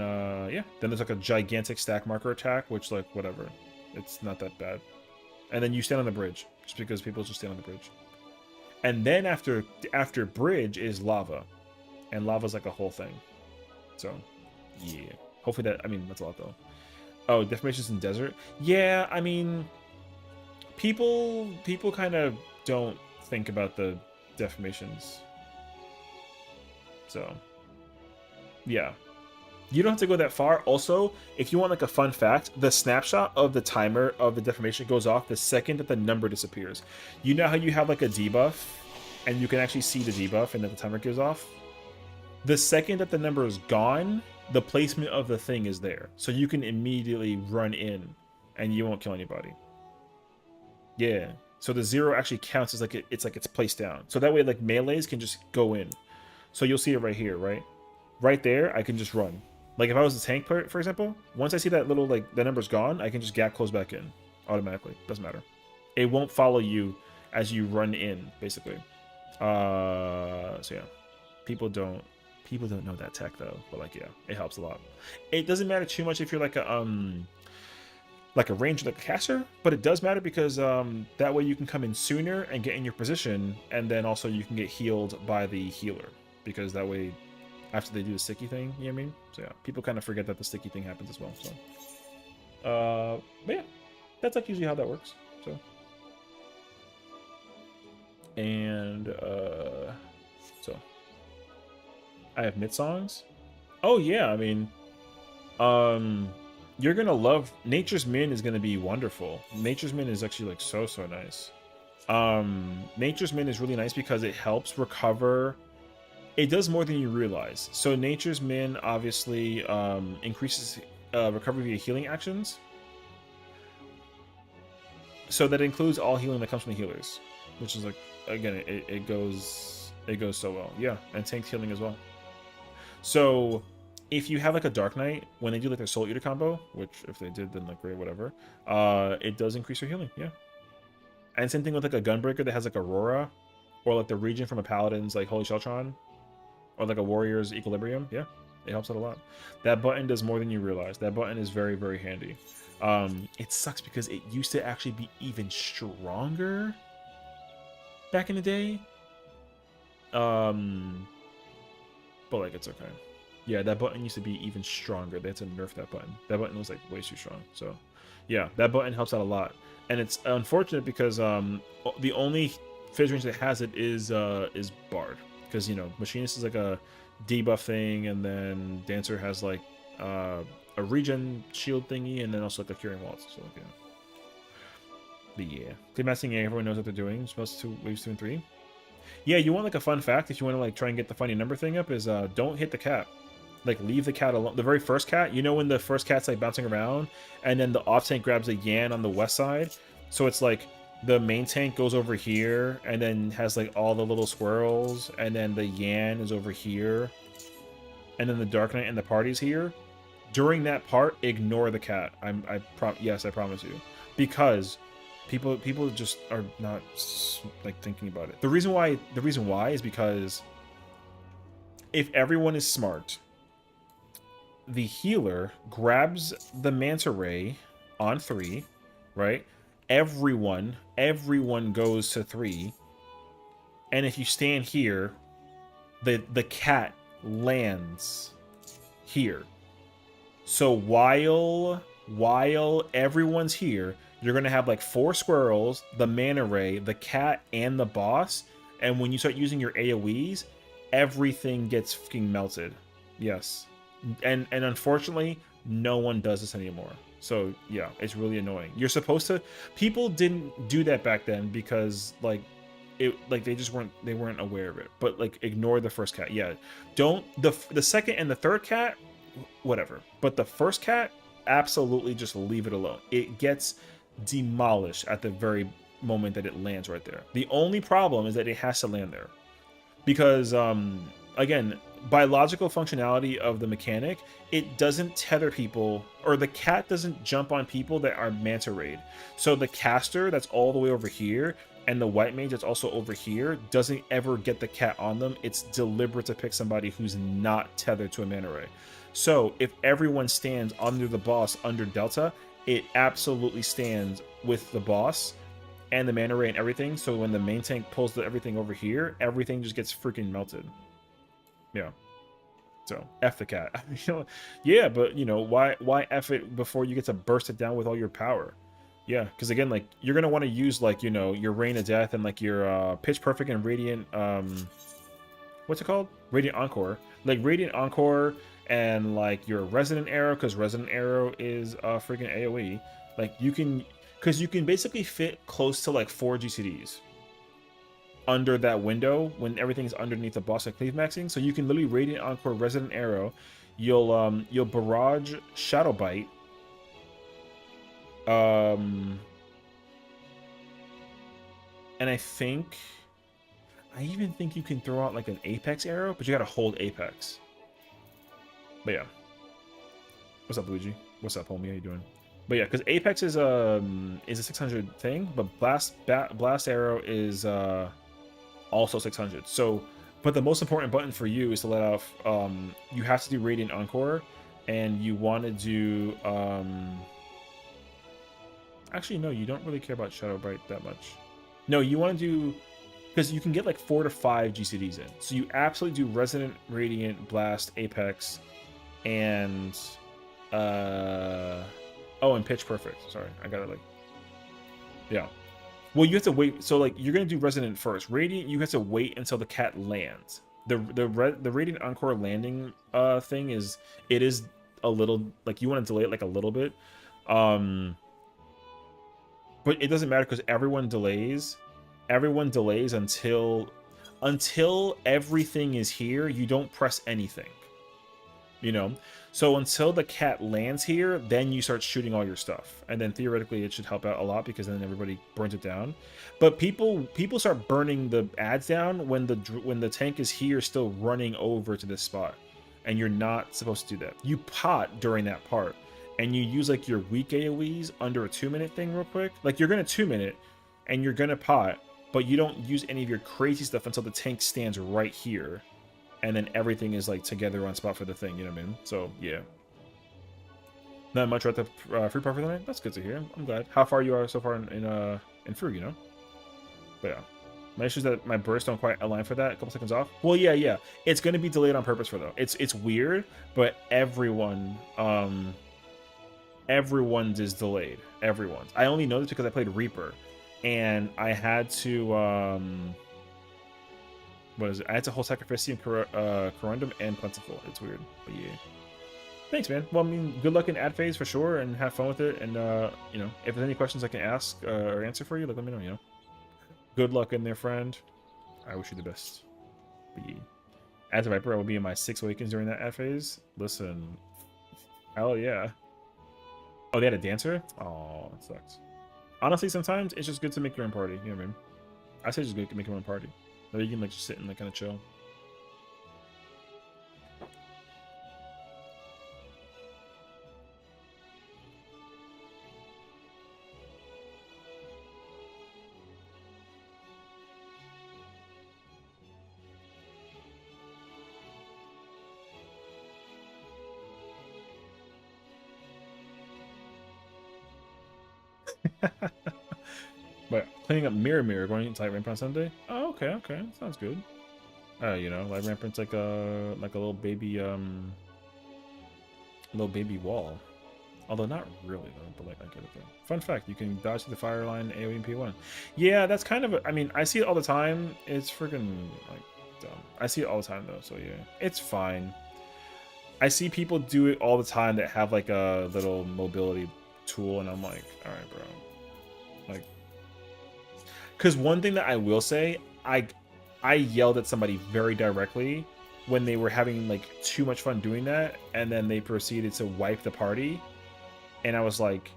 yeah, then there's like a gigantic stack marker attack, which, like, whatever, it's not that bad. And then you stand on the bridge, just because people just stand on the bridge. And then after bridge is lava, and lava's like a whole thing. So yeah, hopefully that, I mean, that's a lot though. Oh, deformations in desert. Yeah, I mean, people kind of don't think about the deformations. So yeah, you don't have to go that far. Also, if you want like a fun fact, the snapshot of the timer of the deformation goes off the second that the number disappears. You know how you have like a debuff and you can actually see the debuff and then the timer goes off? The second that the number is gone, the placement of the thing is there. So you can immediately run in and you won't kill anybody. Yeah. So the 0 actually counts as like it's placed down. So that way, like, melees can just go in. So you'll see it right here, right? Right there, I can just run. Like if I was a tank, for example, once I see that little, like, the number's gone, I can just gap close back in automatically. Doesn't matter. It won't follow you as you run in, basically. So yeah, people don't know that tech though, but like, yeah, it helps a lot. It doesn't matter too much if you're like a range, like a caster, but it does matter because that way you can come in sooner and get in your position, and then also you can get healed by the healer, because that way after they do the sticky thing, you know what I mean? So yeah, people kind of forget that the sticky thing happens as well. So but yeah, that's like usually how that works. So and so I have mid songs. Oh yeah, I mean, you're gonna love Nature's Min. Is gonna be wonderful. Nature's Min is actually like so nice. Nature's Min is really nice because it helps recover. It does more than you realize. So Nature's Min obviously increases recovery via healing actions. So that includes all healing that comes from the healers, which is like, again, it goes so well. Yeah, and tank healing as well. So if you have like a Dark Knight, when they do like their Soul Eater combo, which if they did, then like great, whatever, it does increase your healing. Yeah. And same thing with like a Gunbreaker that has like Aurora, or like the region from a Paladin's like Holy Sheltron, or like a Warrior's Equilibrium. Yeah, it helps out a lot. That button does more than you realize. That button is very handy. It sucks because it used to actually be even stronger back in the day. But like, it's okay. Yeah, that button used to be even stronger. They had to nerf that button. That button was like way too strong. So yeah, that button helps out a lot. And it's unfortunate because the only phase range that has it is Bard, because, you know, Machinist is like a debuff thing, and then Dancer has like a regen shield thingy, and then also like a curing waltz. So like, yeah. But yeah, Claymasting, everyone knows what they're doing. Supposed to waves 2 and 3. Yeah, you want like a fun fact if you want to like try and get the funny number thing up is don't hit the cat. Like, leave the cat alone. The very first cat, you know, when the first cat's like bouncing around, and then the off tank grabs a Yan on the west side. So it's like the main tank goes over here and then has like all the little squirrels, and then the Yan is over here, and then the Dark Knight and the party's here. during that part, ignore the cat. Yes, I promise you, because people just are not like thinking about it. The reason why is because if everyone is smart, the healer grabs the manta ray on 3, right? Everyone goes to 3, and if you stand here, the cat lands here. So while everyone's here, you're gonna have like 4 squirrels, the manta ray, the cat, and the boss. And when you start using your AoEs, everything gets fucking melted. Yes, and unfortunately, no one does this anymore. So yeah, it's really annoying. You're supposed to. People didn't do that back then because like they just weren't aware of it. But like ignore the first cat. Yeah, don't the second and the third cat, whatever. But the first cat, absolutely just leave it alone. It gets demolished at the very moment that it lands right there. The only problem is that it has to land there because again, biological functionality of the mechanic, it doesn't tether people, or the cat doesn't jump on people that are manta rayed. So the caster that's all the way over here and the white mage that's also over here doesn't ever get the cat on them. It's deliberate to pick somebody who's not tethered to a manta ray. So if everyone stands under the boss under Delta, it absolutely stands with the boss and the mana ray and everything. So when the main tank pulls everything over here, everything just gets freaking melted. Yeah. So F the cat. Yeah, but why F it before you get to burst it down with all your power? Yeah, because again, like you're gonna want to use like your Rain of Death and like your Pitch Perfect and Radiant what's it called? Radiant Encore. Like Radiant Encore and like your Resonant Arrow, because Resonant Arrow is freaking AoE. Like you can, because you can basically fit close to like 4 GCDs under that window when everything's underneath the boss and cleave maxing. So you can literally Radiant Encore, Resonant Arrow. You'll barrage Shadow Bite. And I even think you can throw out like an Apex arrow, but you gotta hold Apex. But yeah. What's up, Luigi? What's up, homie? How you doing? But yeah, because Apex is a 600 thing, but Blast Arrow is also 600. So, but the most important button for you is to let off. You have to do Radiant Encore, and you want to do. Actually, no, you don't really care about Shadow Bite that much. No, you want to do, because you can get like 4 to 5 GCDs in. So you absolutely do Resonant, Radiant, Blast, Apex, and and Pitch Perfect. Sorry, I got it like, yeah. Well, you have to wait. So like you're gonna do Resonant first. Radiant, you have to wait until the cat lands. The Radiant Encore landing thing is a little like you want to delay it like a little bit, but it doesn't matter because everyone delays. Everyone delays until everything is here. You don't press anything. So until the cat lands here, then you start shooting all your stuff, and then theoretically it should help out a lot because then everybody burns it down. But people start burning the ads down when the tank is here still running over to this spot, and you're not supposed to do that. You pot during that part, and you use like your weak AoEs under a 2-minute thing real quick. Like you're gonna 2-minute, and you're gonna pot, but you don't use any of your crazy stuff until the tank stands right here. And then everything is like together on spot for the thing, you know what I mean? So yeah. Not much at the free part for the night? That's good to hear. I'm glad. How far you are so far in Frug, But yeah. My issue is that my bursts don't quite align for that. A couple seconds off. Well, yeah. It's gonna be delayed on purpose for though. It's weird, but everyone's is delayed. Everyone's. I only know this because I played Reaper. And I had to what is it? I had to hold Sessiion, Corundum, and Plentiful. It's weird, but yeah. Thanks, man. Well, I mean, good luck in ad phase for sure, and have fun with it. And if there's any questions I can ask or answer for you, let me know. Good luck in there, friend. I wish you the best. But yeah. As a Viper, I will be in my 6 Awakens during that ad phase. Listen, hell yeah. Oh, they had a dancer? Oh, it sucks. Honestly, sometimes it's just good to make your own party. You know what I mean? I say just good to make your own party. That you can like just sit and like kind of chill. But cleaning up Mirror going into Light Ramp on Sunday. Oh, okay, okay, sounds good. You know, Light Rampant's like a little baby wall. Although not really though, but like I get it though. Fun fact, you can dodge to the fire line AoE in P1. Yeah, that's kind of I mean, I see it all the time. It's freaking like dumb. I see it all the time though, so yeah. It's fine. I see people do it all the time that have like a little mobility tool, and I'm like, alright, bro. Like, because one thing that I will say, I yelled at somebody very directly when they were having like too much fun doing that, and then they proceeded to wipe the party. And I was like,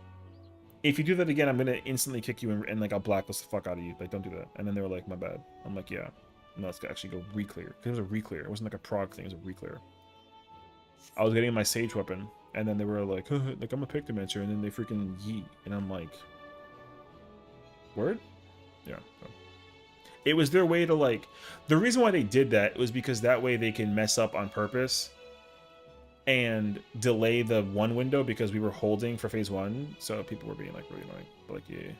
if you do that again, I'm gonna instantly kick you and like I'll blacklist the fuck out of you. Like, don't do that. And then they were like, my bad. I'm like, yeah. No, let's actually go re-clear. Because it was a re-clear. It wasn't like a prog thing, it was a re-clear. I was getting my sage weapon, and then they were like, like I'm a Pictomancer, and then they freaking yeet. And I'm like, word? Yeah. So. It was their way to like, the reason why they did that was because that way they can mess up on purpose and delay the one window because we were holding for phase 1, so people were being like really annoying. But like, yeah,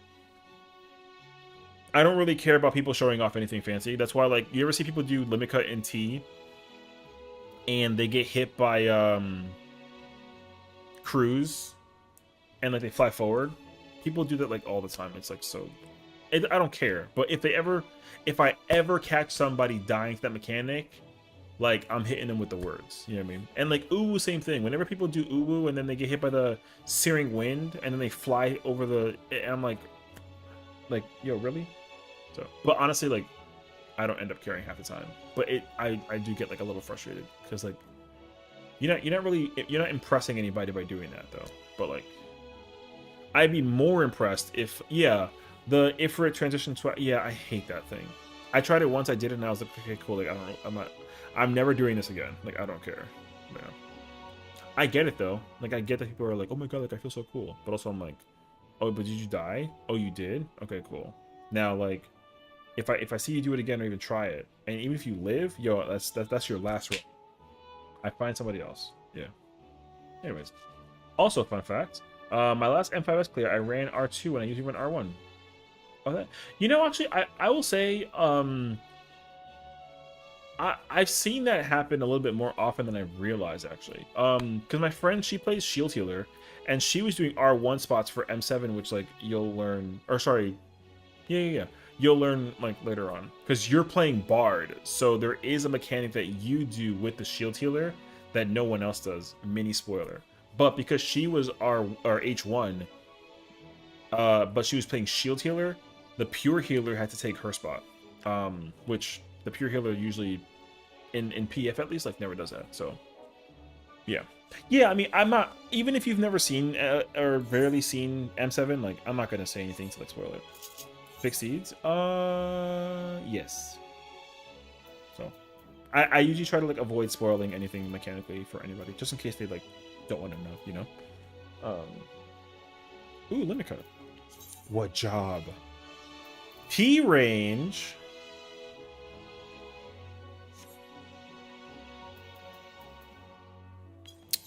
I don't really care about people showing off anything fancy. That's why, like, you ever see people do limit cut in T and they get hit by cruise and like they fly forward? People do that like all the time. It's like so I don't care. But if I ever catch somebody dying to that mechanic, like, I'm hitting them with the words, you know what I mean? And like Uwu, same thing. Whenever people do Uwu and then they get hit by the searing wind and then they fly over the, and I'm like, yo, really? So, but honestly, like, I don't end up caring half the time. But I do get like a little frustrated because like, you're not impressing anybody by doing that though. But like, I'd be more impressed if, yeah, the Ifrit transition to, yeah, I hate that thing. I tried it once, I did it, and I was like, okay, cool. Like, I don't know, I'm never doing this again. Like, I don't care. Yeah. I get it though. Like, I get that people are like, oh my god, like I feel so cool. But also I'm like, oh, but did you die? Oh, you did? Okay, cool. Now, like, if I see you do it again or even try it, and even if you live, yo, that's your last roll. I find somebody else. Yeah. Anyways. Also, fun fact. My last M5S clear, I ran R2 and I usually run R1. Oh, that, you know, actually, I will say, I've seen that happen a little bit more often than I realized, actually. Because my friend, she plays Shield Healer, and she was doing R1 spots for M7, which, like, you'll learn, or sorry, yeah. You'll learn, like, later on. Because you're playing Bard, so there is a mechanic that you do with the Shield Healer that no one else does. Mini spoiler. But because she was our H1, but she was playing Shield Healer, the Pure Healer had to take her spot. Which the Pure Healer usually, in PF at least, like, never does that. So, yeah. Yeah, I mean, I'm not, even if you've never seen or rarely seen M7, like, I'm not going to say anything to, like, spoil it. Fixed seeds? Yes. So, I usually try to, like, avoid spoiling anything mechanically for anybody, just in case they, like, don't want to know, you know? Ooh, limit cut. What job? T range.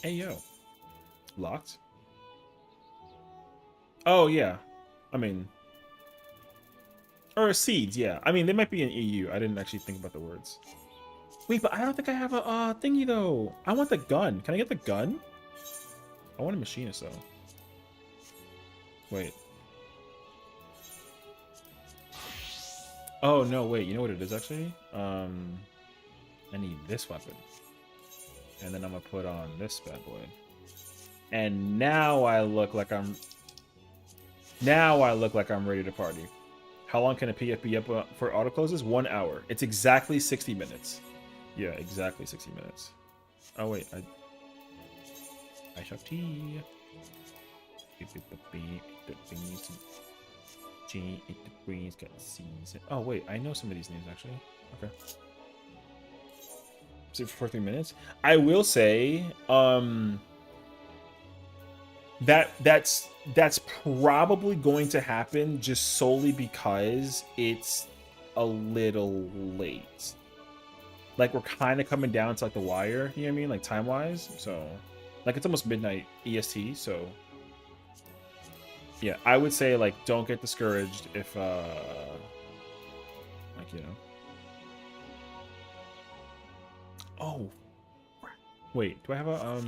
Hey, yo. Locked? Oh, yeah. I mean... Or seeds, yeah. I mean, they might be in EU. I didn't actually think about the words. Wait, but I don't think I have a thingy, though. I want the gun. Can I get the gun? I want a machinist, though. Wait. Oh, no, wait. You know what it is, actually? I need this weapon. And then I'm gonna put on this bad boy. And now I look like I'm... Now I look like I'm ready to party. How long can a PF be up for auto closes? 1 hour. It's exactly 60 minutes. Yeah, exactly 60 minutes. Oh, wait. I shall tea. Oh, wait. I know some of these names, actually. Okay. For 3 minutes. I will say, that's probably going to happen just solely because it's a little late. Like, we're kind of coming down to, like, the wire, you know what I mean? Like, time-wise. So, like, it's almost midnight EST, so... Yeah, I would say like don't get discouraged if like, you know. Oh, wait, do I have a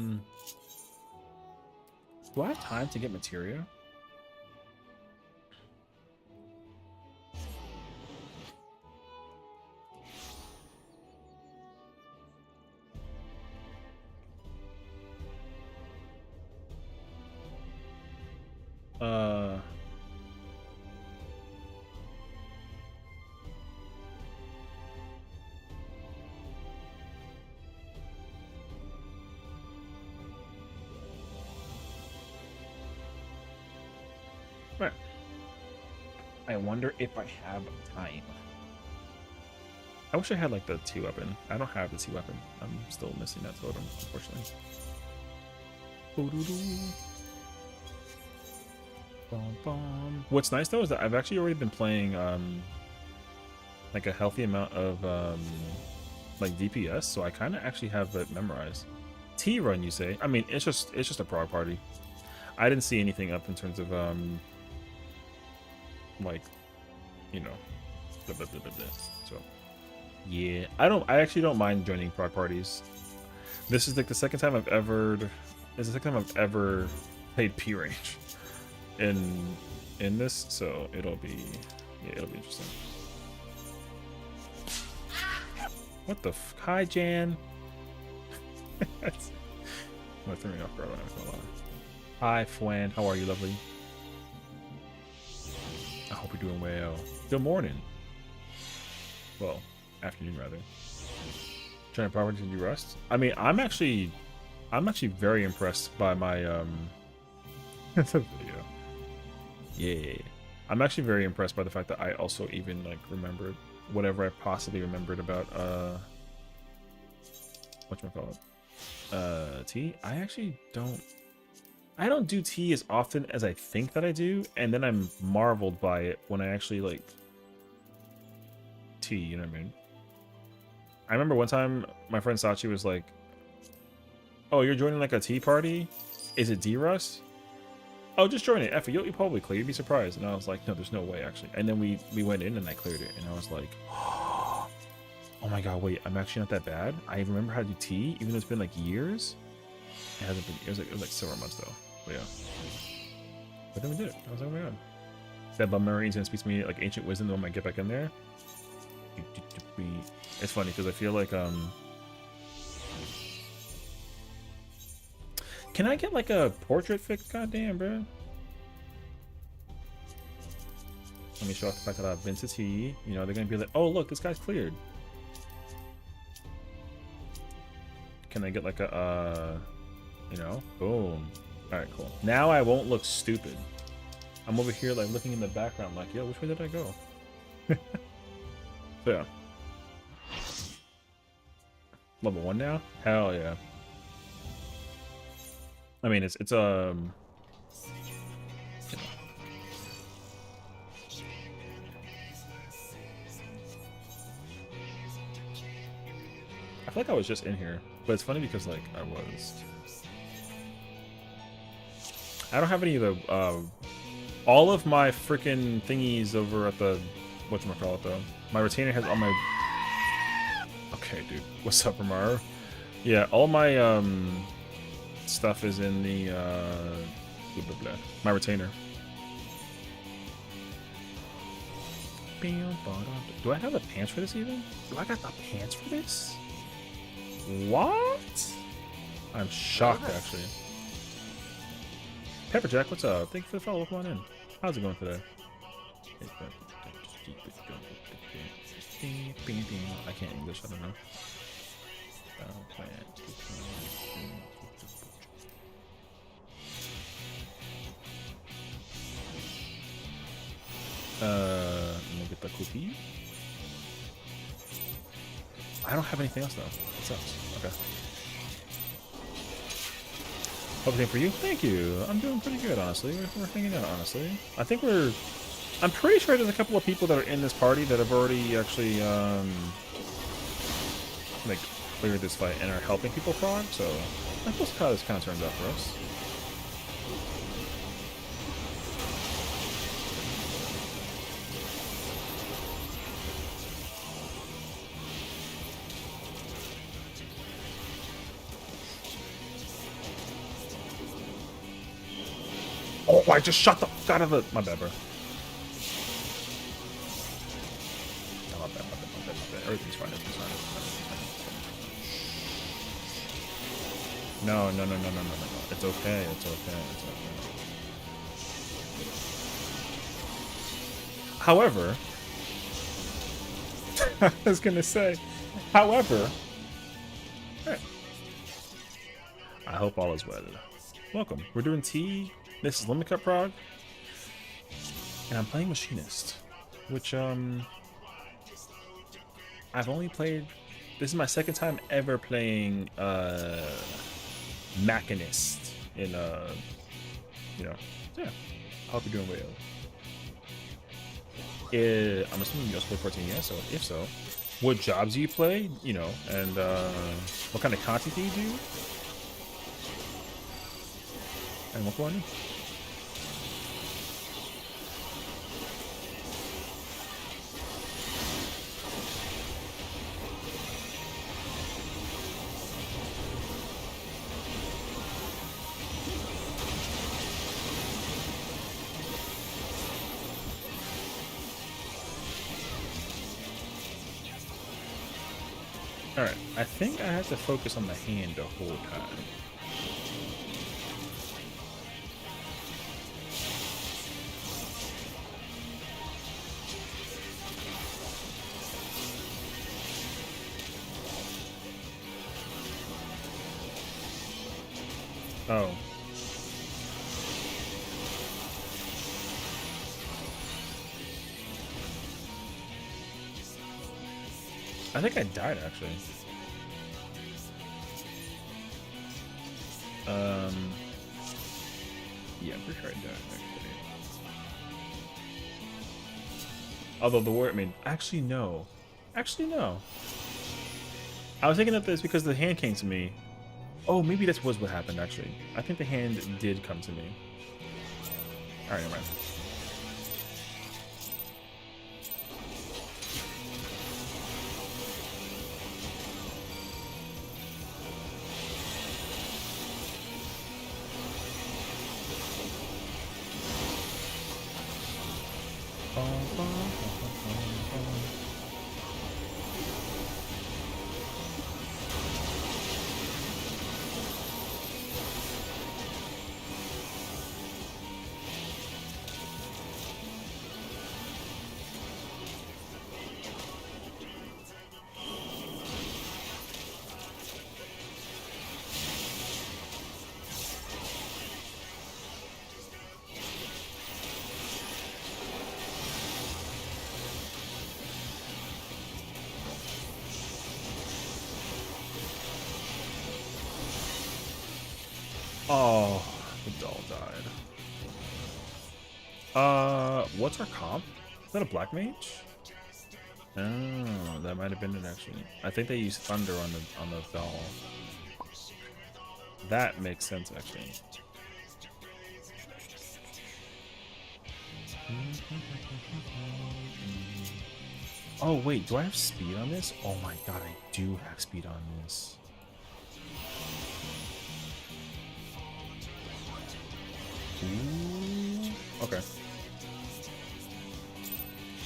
do I have time to get materia? Uh, right. I wonder if I have time. I wish I had like the T weapon. I don't have the T weapon. I'm still missing that totem, unfortunately. What's nice though is that I've actually already been playing like a healthy amount of like DPS, so I kind of actually have it memorized. T run, you say? I mean, it's just a prog party. I didn't see anything up in terms of like, you know, blah, blah, blah, blah, blah. So yeah, I actually don't mind joining prog parties. This is like the second time I've ever played P range in this, so it'll be interesting. What the hi, Jan. That threw me off guard. I'm not gonna lie. Hi, Fwan. How are you, lovely? I hope you're doing well. Good morning. Well, afternoon rather. Trying to property to do rust. I mean, I'm actually very impressed by my it's a video. Yeah, I'm actually very impressed by the fact that I also even like remembered whatever I possibly remembered about whatchamacallit, T. I don't do T as often as I think that I do, and then I'm marveled by it when I actually like T, you know what I mean? I remember one time my friend Sachi was like, "Oh, you're joining like a T party? Is it D-Rust? Oh, just join it. F it, you'll probably clear. You'd be surprised." And I was like, "No, there's no way, actually." And then we went in and I cleared it, and I was like, "Oh my god, wait, I'm actually not that bad. I remember how to do T, even though it's been like years. It hasn't been. It was like several months though. But yeah. But then we did it. I was like, oh my god. That bum memory and speaks to me like ancient wisdom. When I get back in there, it's funny because I feel like can I get like a portrait fixed? Goddamn, bro. Let me show off the fact that I've been to T. You know, they're gonna be like, oh look, this guy's cleared. Can I get like a you know, boom. All right, cool. Now I won't look stupid. I'm over here like looking in the background like, yo, which way did I go? So yeah. Level 1 now? Hell yeah. I mean, it's you know. I feel like I was just in here, but it's funny because like I don't have any of the all of my freaking thingies over at the whatchamacallit though. My retainer has all my okay, dude. What's up, Romaro? Yeah, all my stuff is in the blah, blah, blah. My retainer. Do I have the pants for this even? Do I got the pants for this? What? I'm shocked actually. Pepperjack, what's up? Thank you for the follow. Come on in. How's it going today? I can't English, I don't know. Let me get the cookie. I don't have anything else though. It sucks. Okay. Hoping for you. Thank you. I'm doing pretty good, honestly. We're hanging out, honestly. I think I'm pretty sure there's a couple of people that are in this party that have already actually like cleared this fight and are helping people frog. So I think that's how this kind of turns out for us. Oh, I just shot the fuck out of the. My bad, bro. Oh, my bad, my bad, my bad, my bad. Everything's fine. Everything's fine. No, no, no, no, no, no, no, no. It's okay. It's okay. It's okay. However, I was gonna say, however, hey, I hope all is well. Welcome. We're doing tea. This is Limit Cut Prog, and I'm playing Machinist, which I've only played. This is my second time ever playing Machinist in you know. So yeah, I hope you're doing well. I'm assuming you also play 14 years, so if so, what jobs do you play? You know, and what kind of content do you do? And what going on? Alright, I think I have to focus on the hand the whole time. Oh. I think I died, actually. Yeah, I'm pretty sure I died, actually. Although the word, I mean, actually, no. Actually, no. I was thinking of this because the hand came to me. Oh, maybe that was what happened, actually. I think the hand did come to me. Alright, never mind. Oh, the doll died. What's our comp? Is that a black mage? Oh, that might have been it actually. I think they used thunder on the doll. That makes sense actually. Oh wait, do I have speed on this? Oh my god, I do have speed on this. Ooh, okay.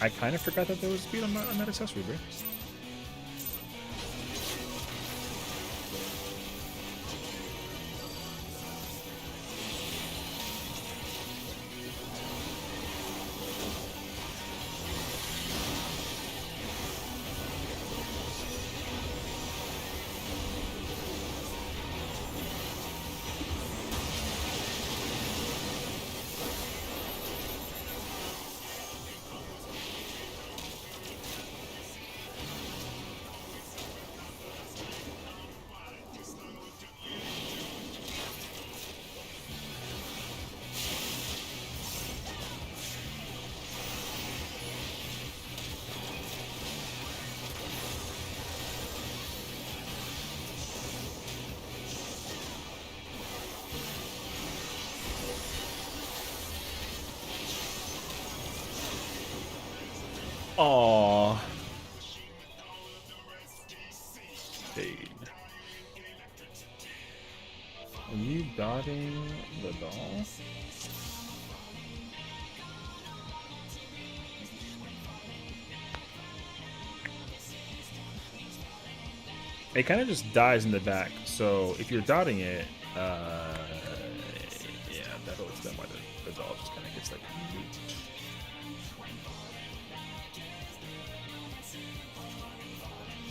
I kind of forgot that there was speed on that accessory, bro. Aww. Fade. Are you dodging the doll? It kind of just dies in the back. So if you're dotting it, yeah, that'll explain why the doll just kind of gets like moved.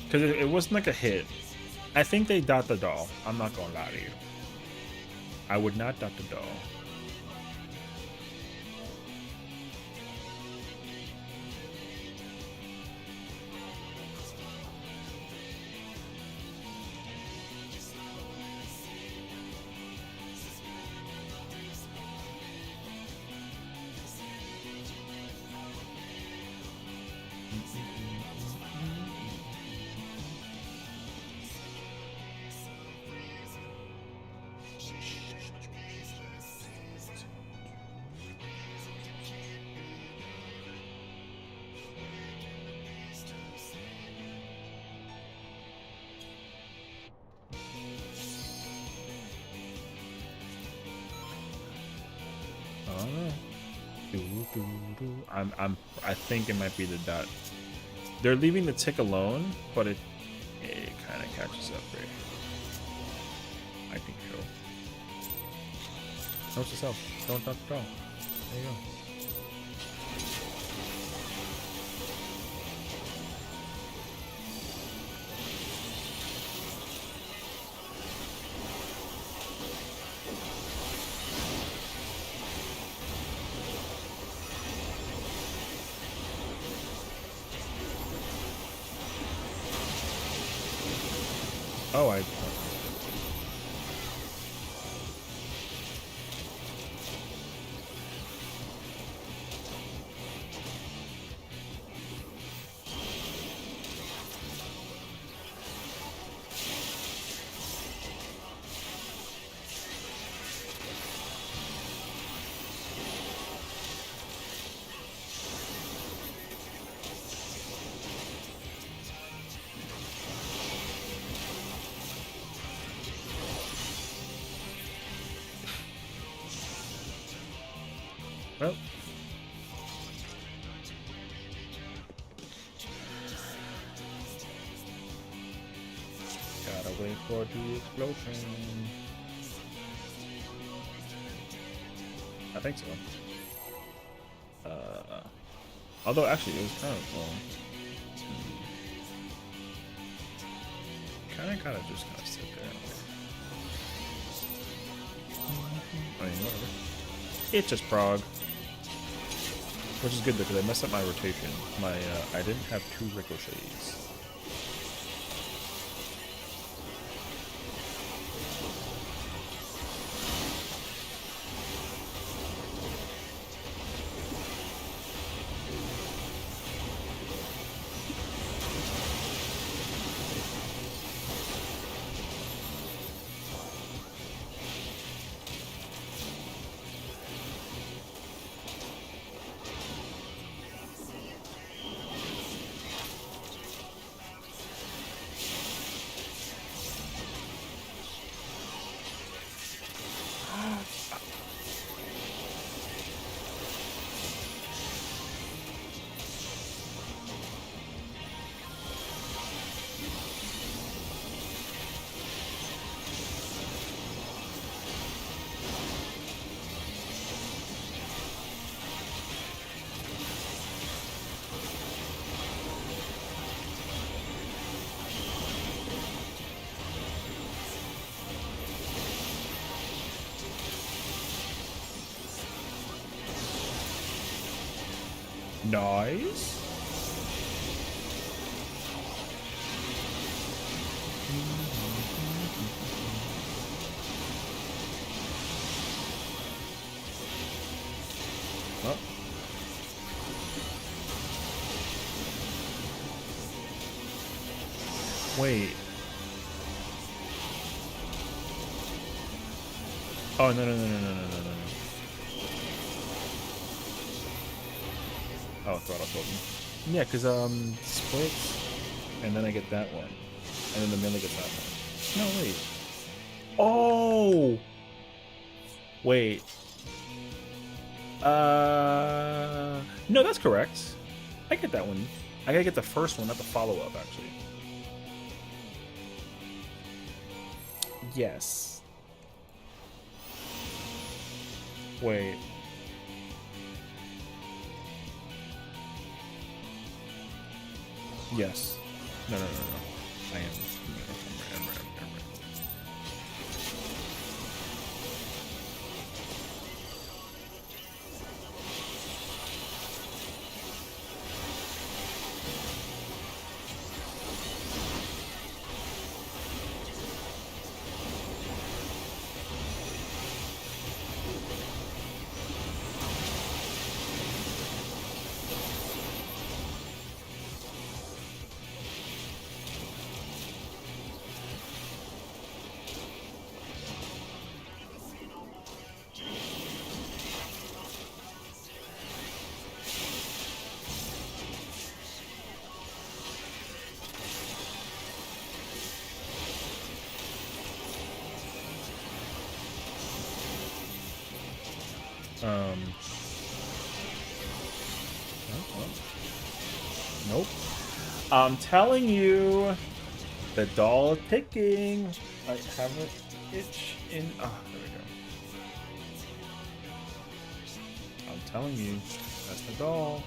Because it wasn't like a hit. I think they dot the doll. I'm not gonna lie to you. I would not dot the doll. I think it might be the dot. They're leaving the tick alone, but it kind of catches up, right? I think so. Note to self, don't dot the doll. There you go. Oh, well. Gotta wait for the explosion. I think so. Although actually it was kind of cool. Kind of just sit there. I mean, whatever. It's just Prague. Which is good because I messed up my rotation. I didn't have 2 ricochets. Nice. Oh. Wait. Oh, no. Oh, throttle told me. Yeah, because, splits, and then I get that one. And then the melee gets that one. No, wait. Oh! Wait. No, that's correct. I get that one. I gotta get the first one, not the follow-up, actually. Yes. Wait. Yes. No. I am. I'm right. Nope. I'm telling you, the doll is picking. I have an itch in. Ah, there we go. I'm telling you, that's the doll.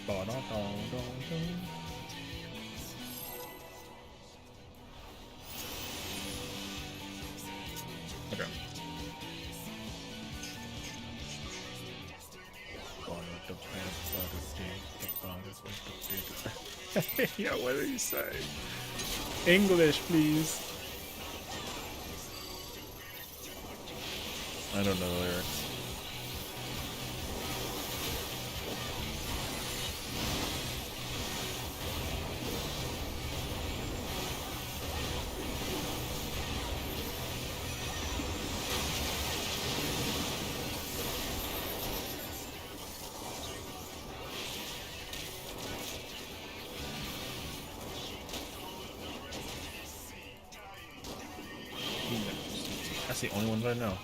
Okay. Yeah, what did you say? English, please. I don't know the lyrics. That's the only ones I know.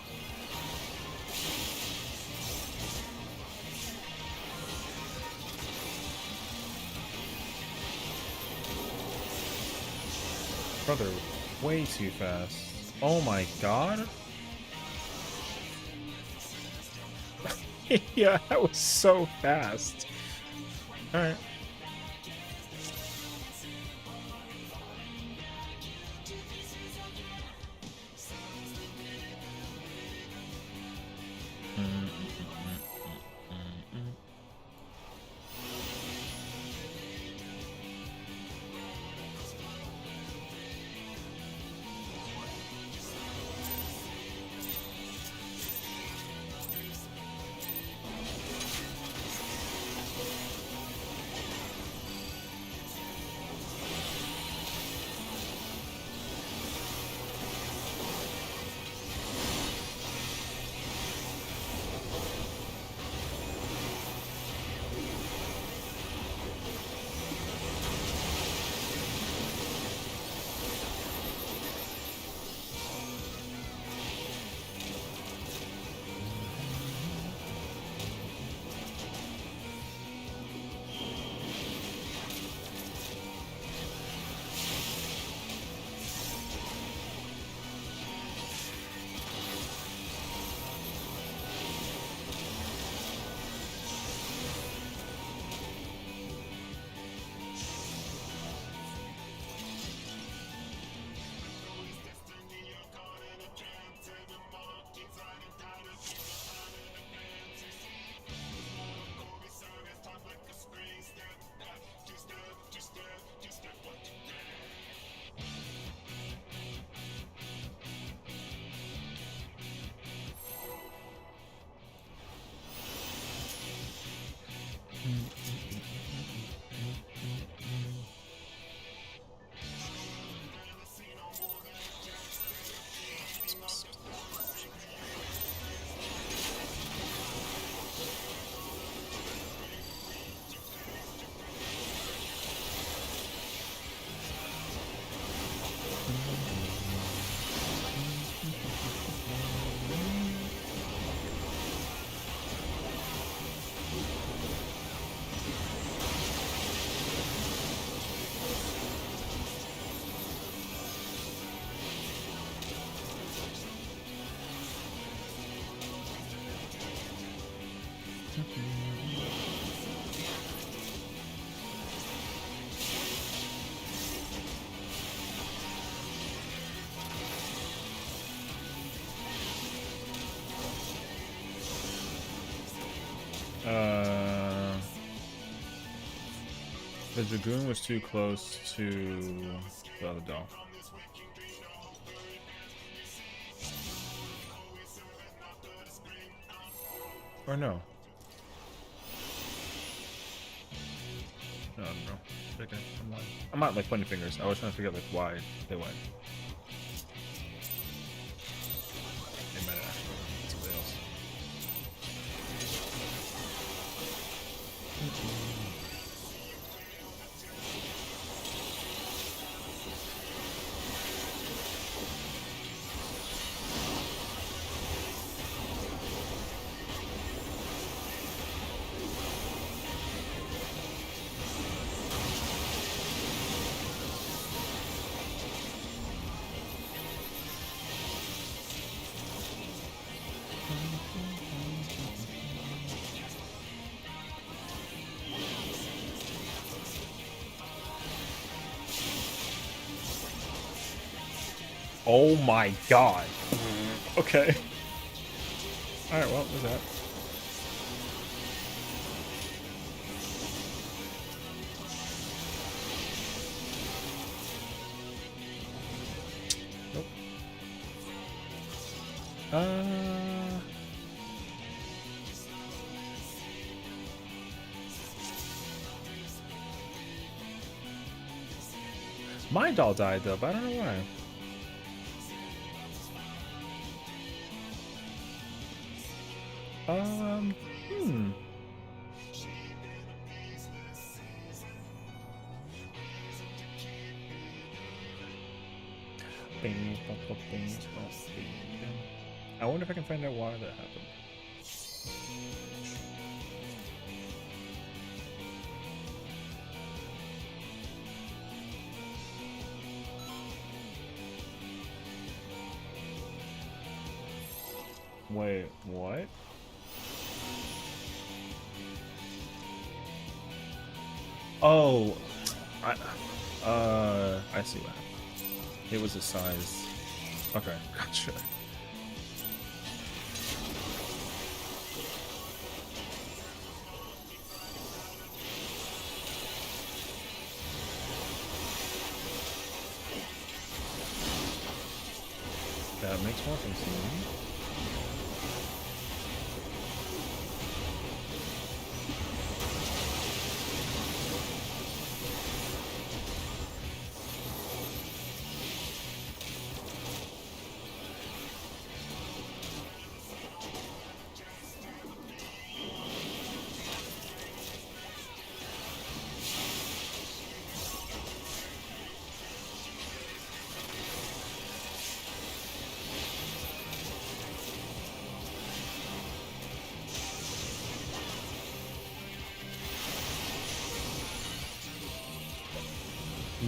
Brother, way too fast. Oh my god. Yeah, that was so fast. Alright. The Dragoon was too close to the other doll. Or no? No, no. Okay, I'm not like pointing fingers. I was trying to figure out like why they went. They might have actually somebody else. Oh my god. Okay. Alright, well, there's that. Nope. My doll died though, but I don't know why. Hmm. I wonder if I can find out why that happened. Wait, what? Oh, I see what happened. It was a size. Okay, gotcha. That makes more sense to me.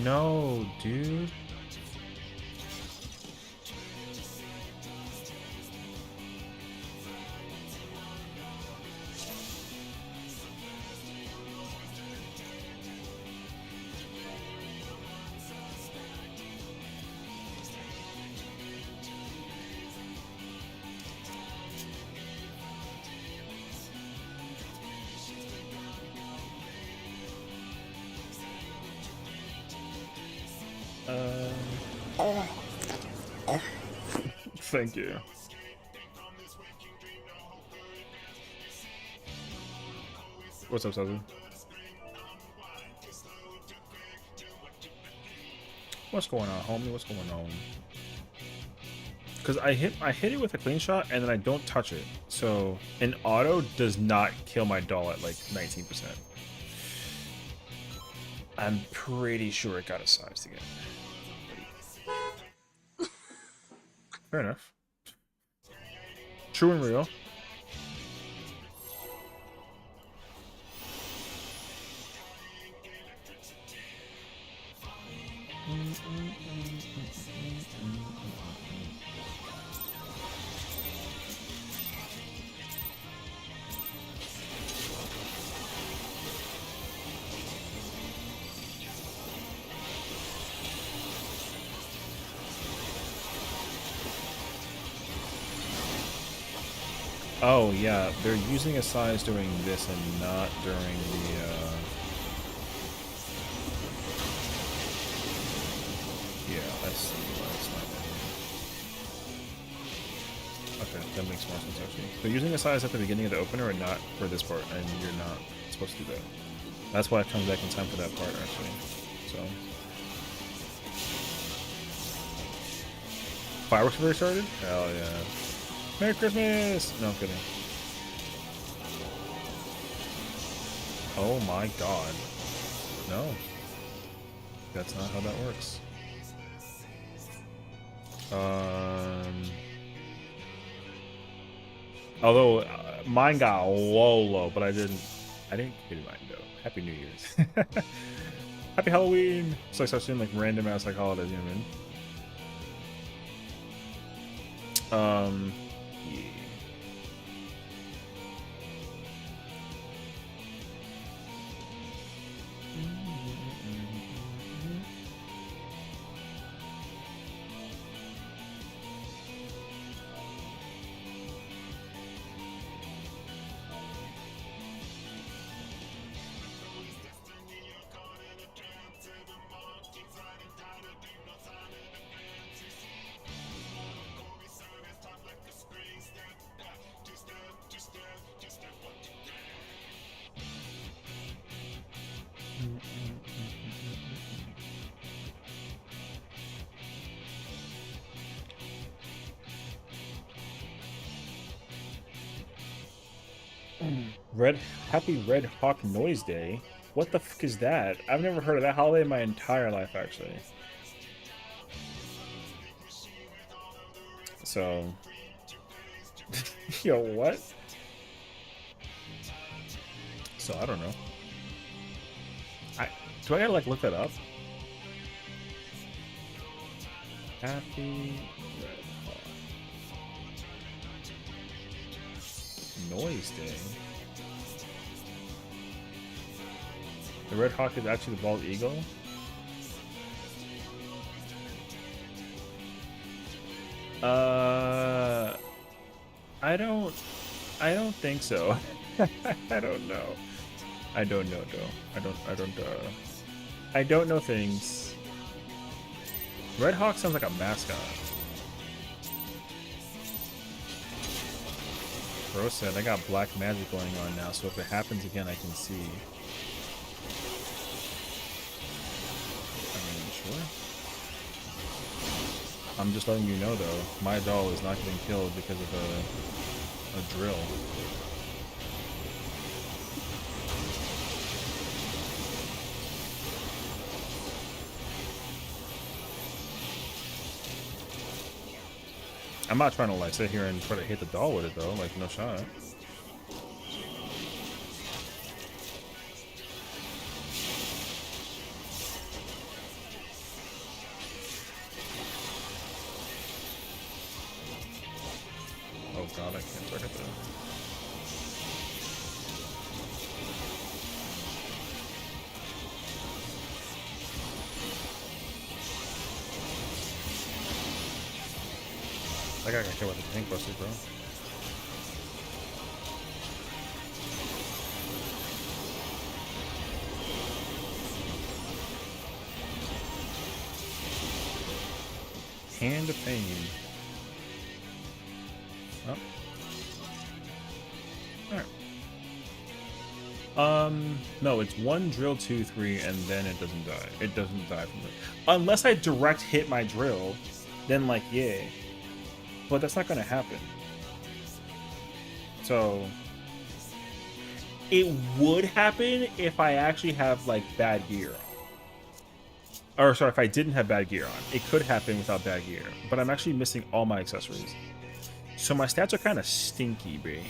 No, dude. Thank you. What's up, Sessiion? What's going on, homie? What's going on? Because I hit it with a clean shot and then I don't touch it. So an auto does not kill my doll at like 19%. I'm pretty sure it got a size to get. Fair enough. True and real. Oh yeah, they're using a size during this and not during the. Yeah, I see why it's not. Okay, that makes more sense actually. They're using a size at the beginning of the opener and not for this part, and you're not supposed to do that. That's why it comes back in time for that part actually. So. Fireworks have already started? Hell yeah. Merry Christmas! No, I'm kidding. Oh my god. No. That's not how that works. Although mine got low, but I didn't get mine though. Happy New Year's. Happy Halloween! So I start seeing like random ass like holidays, you know what I mean? Yeah. Happy Red Hawk Noise Day. What the fuck is that? I've never heard of that holiday in my entire life, actually. So, yo, what? So I don't know. Do I gotta like look that up? Happy Red Hawk Noise Day. The Red Hawk is actually the bald eagle. I don't think so. I don't know. I don't know though. I don't know things. Red Hawk sounds like a mascot. Bro said I got black magic going on now, so if it happens again I can see. I mean, sure. I'm just letting you know though, my doll is not getting killed because of a drill. I'm not trying to like sit here and try to hit the doll with it though, like no shot. Oh god, I can't target that. That guy got killed with a tank buster, bro. Hand of Pain. Oh. Alright. No, it's 1 drill, 2, 3, and then it doesn't die. It doesn't die from it. Unless I direct hit my drill, then like, yeah. But that's not gonna happen. So it would happen if I actually have like bad gear. Or sorry, if I didn't have bad gear on. It could happen without bad gear. But I'm actually missing all my accessories. So my stats are kind of stinky, B.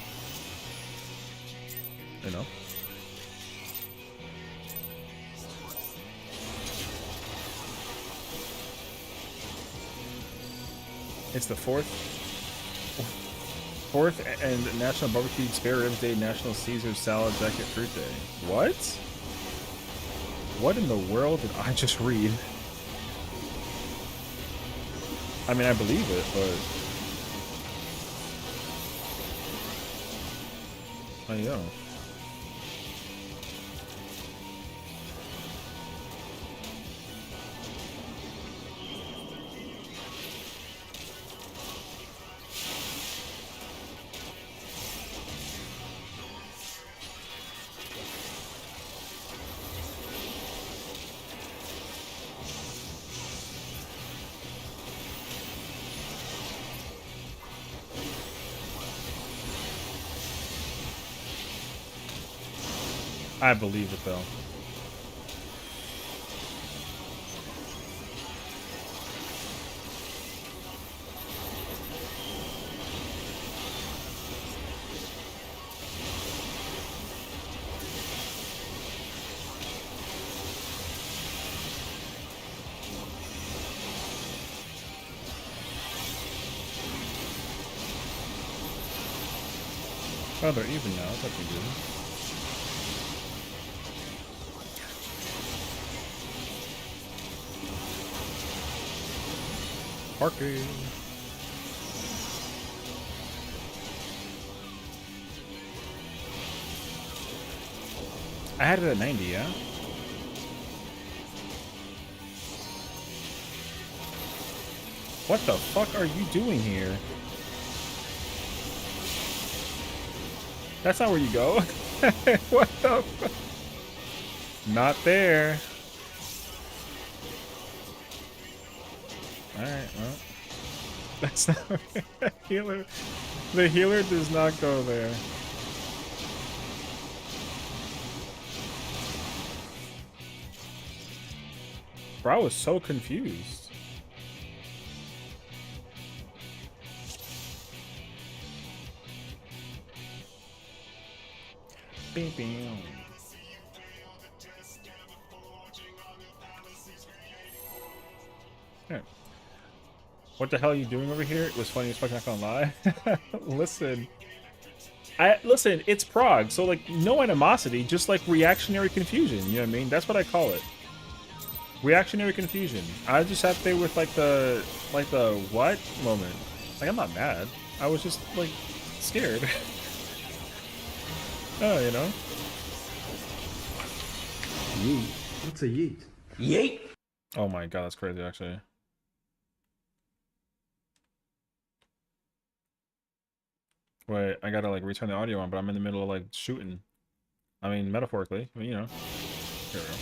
You know? It's the fourth and National Barbecued Spare Ribs Day, National Caesar Salad Jacket Fruit Day. What? What in the world did I just read? I mean, I believe it, but Oh, yeah. I believe it though. Oh, they're even now. That's looking good. Parking. I had it at 90, yeah? What the fuck are you doing here? That's not where you go. What the fuck? Not there. Alright, well. That's not where the healer. The healer does not go there. Bro, I was so confused. Bing, bing. Yeah. What the hell are you doing over here? It was funny as fuck, not gonna lie. Listen. Listen, it's Prague, so like no animosity, just like reactionary confusion, you know what I mean? That's what I call it. Reactionary confusion. I just sat there with like the what moment. Like I'm not mad. I was just like scared. Oh, you know. Yeet. What's a yeet? Yeet. Oh my god, that's crazy actually. Wait, I gotta like return the audio on, but I'm in the middle of like shooting. I mean, metaphorically, I mean, you know. Here we go.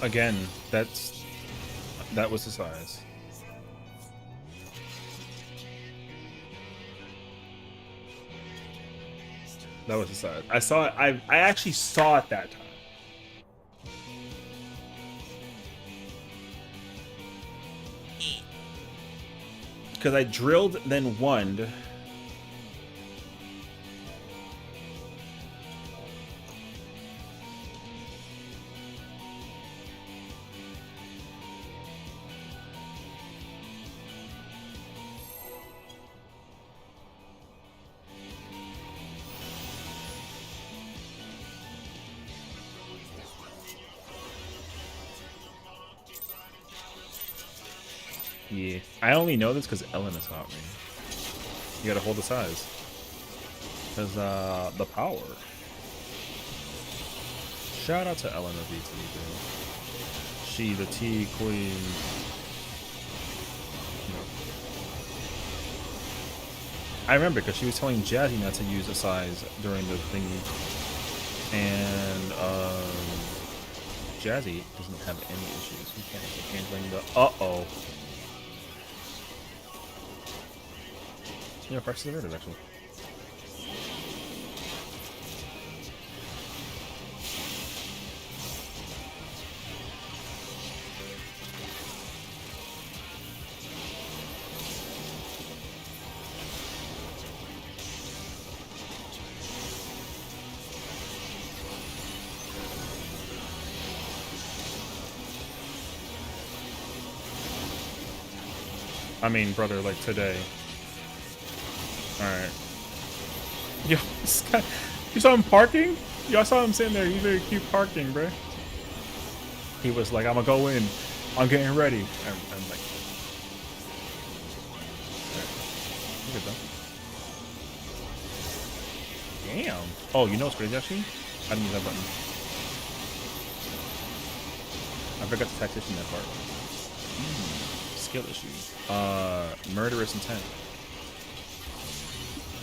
Again, that was the size. That was the size. I saw it. I actually saw it that time. Because I drilled, then wonned. Yeah. I only know this because Ellen has taught me. You gotta hold the size. Because, the power. Shout out to Ellen of VT, She, the tea queen. I remember because she was telling Jazzy not to use a size during the thingy. And, Jazzy doesn't have any issues. We can't handling the uh-oh. Yeah, prices averted actually. I mean, brother, like today. Alright. Yo, this guy, you saw him parking? Y'all saw him sitting there. He's very cute parking, bro. He was like, I'm gonna go in. I'm getting ready. I'm like, look at that. Damn. Oh, you know what's crazy actually? I didn't use that button. I forgot to tactician that part. Skill issue. Murderous intent.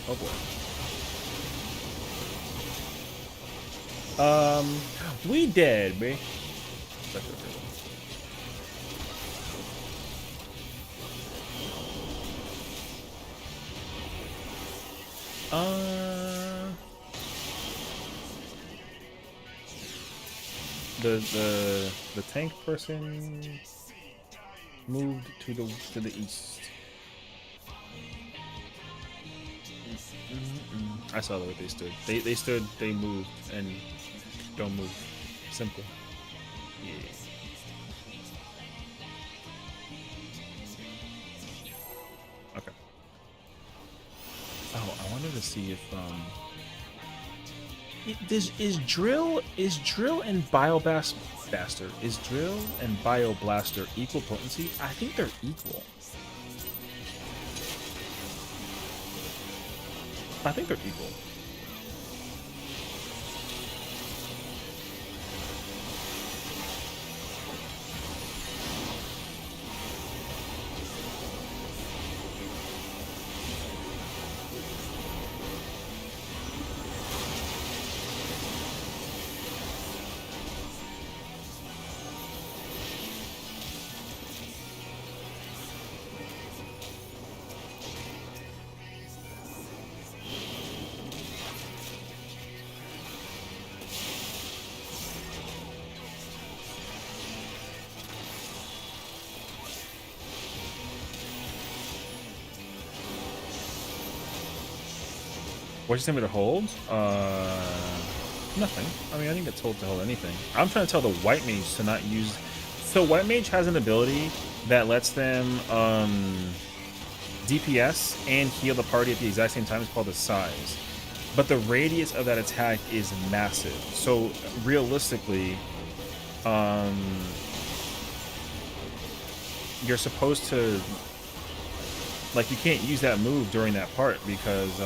Oh boy. We dead, babe. The tank person moved to the east. I saw the way they stood. They stood, they moved, and don't move. Simple. Yeah. Okay. Oh, I wanted to see if is drill and bioblaster equal potency? I think they're equal. I think they're equal. What'd you tell me to hold? Nothing. I mean, I didn't get told to hold anything. I'm trying to tell the white mage to not use. So white mage has an ability that lets them DPS and heal the party at the exact same time. It's called the size, but the radius of that attack is massive. So realistically, you're supposed to, like, you can't use that move during that part because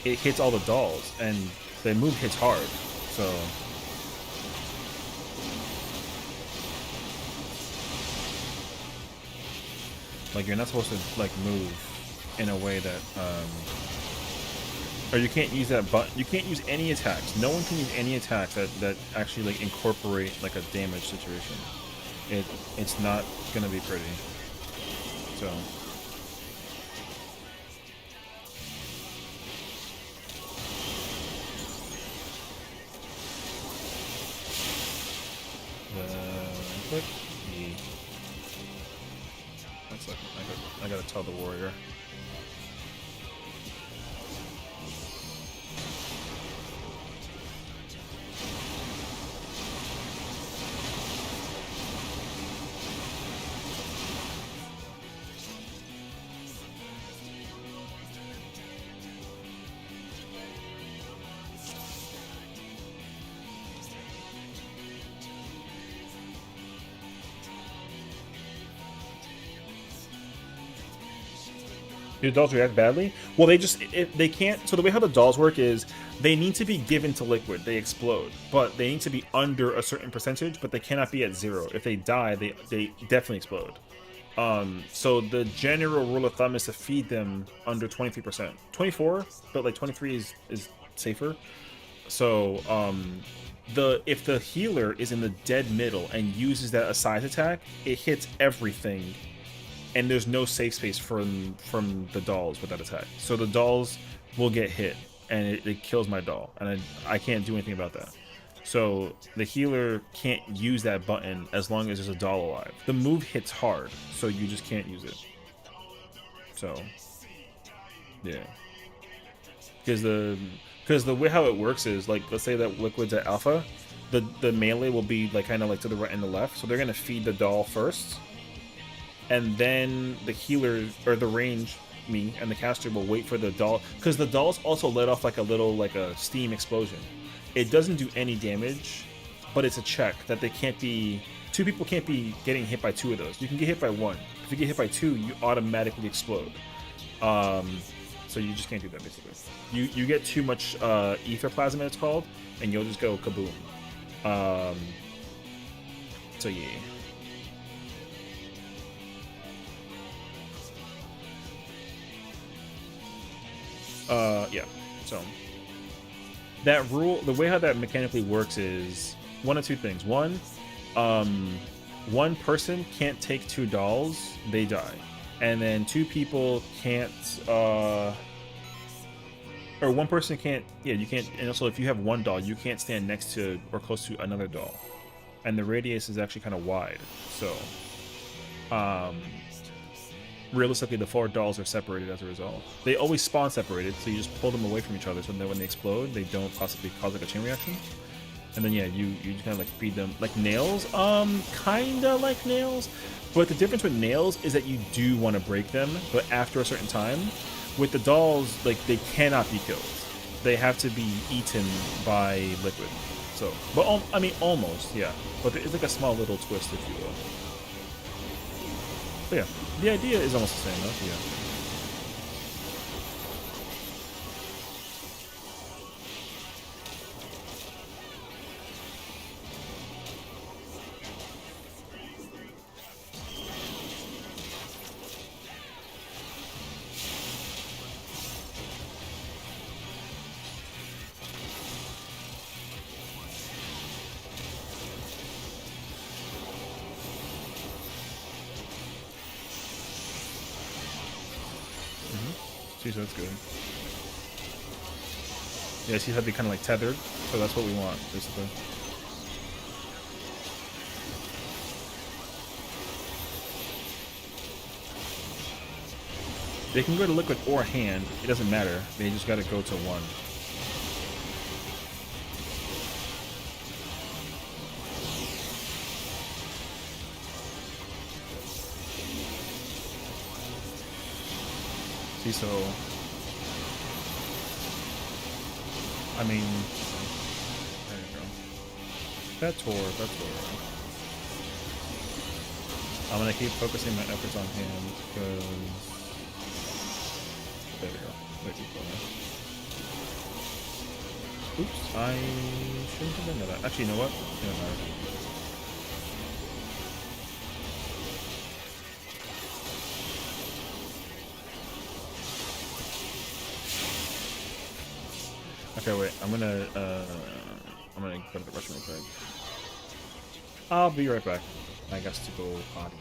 it hits all the dolls, and the move hits hard, so... Like, you're not supposed to, like, move in a way that, or you can't use that button. You can't use any attacks. No one can use any attacks that actually, like, incorporate, like, a damage situation. It's not gonna be pretty. So... Quick. E. That's like I gotta tell the warrior. Do the dolls react badly? Well, they can't. So the way how the dolls work is they need to be given to liquid. They explode, but they need to be under a certain percentage, but they cannot be at 0. If they die, they definitely explode. So the general rule of thumb is to feed them under 23%. 24, but like 23 is safer. So if the healer is in the dead middle and uses that aside attack, it hits everything. And there's no safe space from the dolls with that attack. So the dolls will get hit, and it kills my doll, and I can't do anything about that. So the healer can't use that button as long as there's a doll alive. The move hits hard, so you just can't use it. So, yeah. Because the way how it works is, like, let's say that liquid's at alpha, the melee will be like kind of like to the right and the left, so they're gonna feed the doll first. and then the healer or the range me and the caster will wait for the doll, because the dolls also let off like a little like a steam explosion. It doesn't do any damage, but it's a check that they can't be, two people can't be getting hit by two of those. You can get hit by one. If you get hit by two, you automatically explode. So you just can't do that basically. You get too much ether plasma, it's called, and you'll just go kaboom. So yeah. Yeah. So that rule, the way how that mechanically works is one of two things. One person can't take two dolls, they die. And then two people can't, or one person can't, yeah, you can't, and also if you have one doll, you can't stand next to or close to another doll. And the radius is actually kind of wide, so, realistically, the four dolls are separated as a result. They always spawn separated, so you just pull them away from each other so that when they explode, they don't possibly cause like a chain reaction. And then yeah, you just kind of like feed them like nails. Kinda like nails, but the difference with nails is that you do want to break them, but after a certain time. With the dolls, like they cannot be killed. They have to be eaten by liquid. So, but I mean almost, yeah. But there is like a small little twist, if you will. But yeah, the idea is almost the same, though. Yeah. See, so that's good. Yeah, see how they kind of like tethered? So that's what we want, basically. They can go to liquid or hand, it doesn't matter. They just gotta go to one. See, so I mean, there you go. Betor. I'm gonna keep focusing my efforts on hand because there we go. Wait, oops, I shouldn't have done that. Actually, you know what? It doesn't matter. Okay, wait. I'm gonna go to the restroom real quick. I'll be right back. I guess to go potty.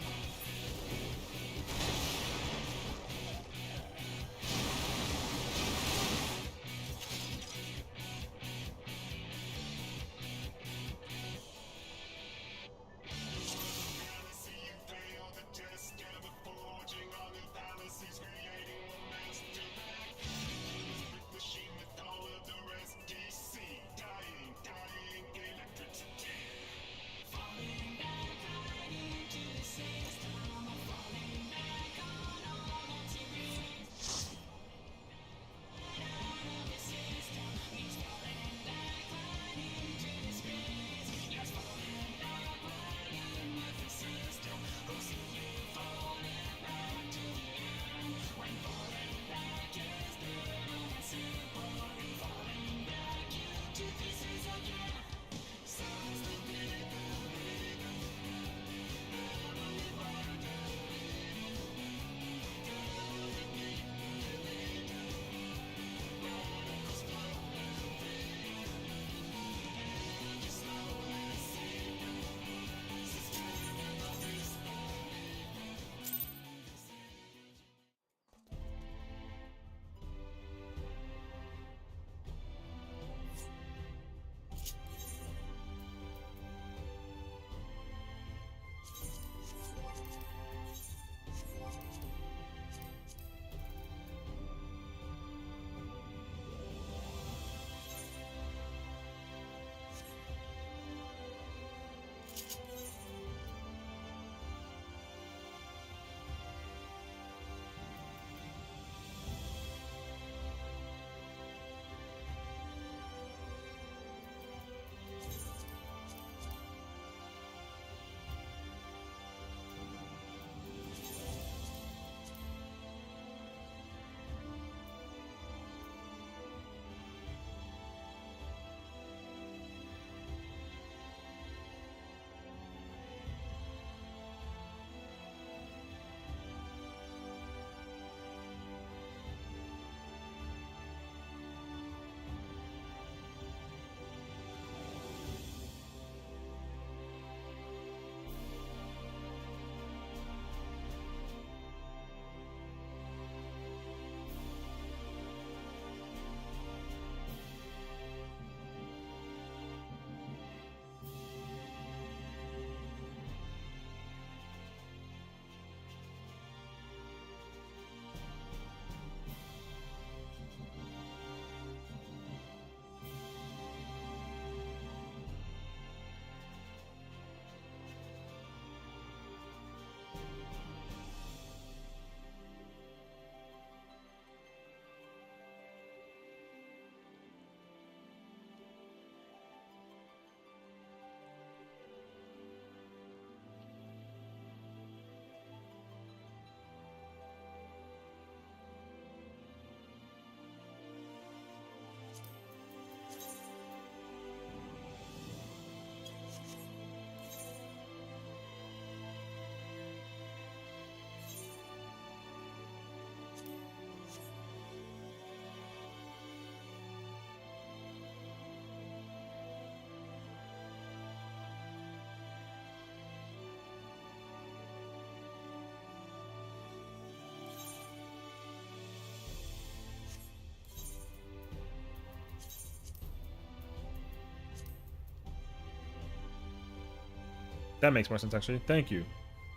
That makes more sense, actually. Thank you.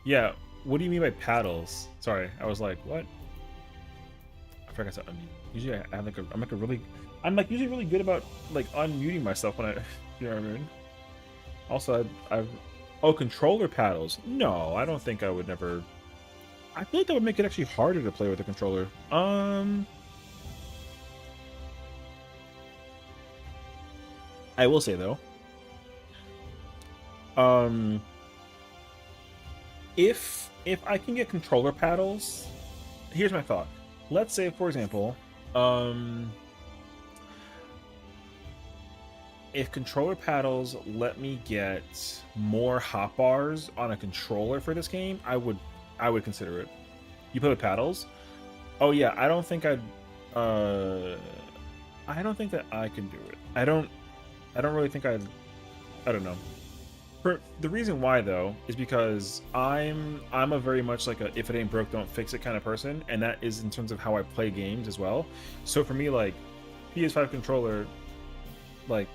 Yeah, what do you mean by paddles? Sorry, I was like, what? I forgot to unmute. Usually I have like a, I'm like usually really good about like unmuting myself when I, you know what I mean? Also, oh, controller paddles. No, I don't think I would never. I feel like that would make it actually harder to play with a controller. I will say though, if I can get controller paddles, here's my thought. Let's say, for example, if controller paddles let me get more hotbars on a controller for this game, I would consider it. You play with paddles? Oh yeah, I don't think I don't think that I can do it. I don't really think I don't know. For the reason why though is because I'm a very much like a if it ain't broke don't fix it kind of person, and that is in terms of how I play games as well. So for me, like PS5 controller, like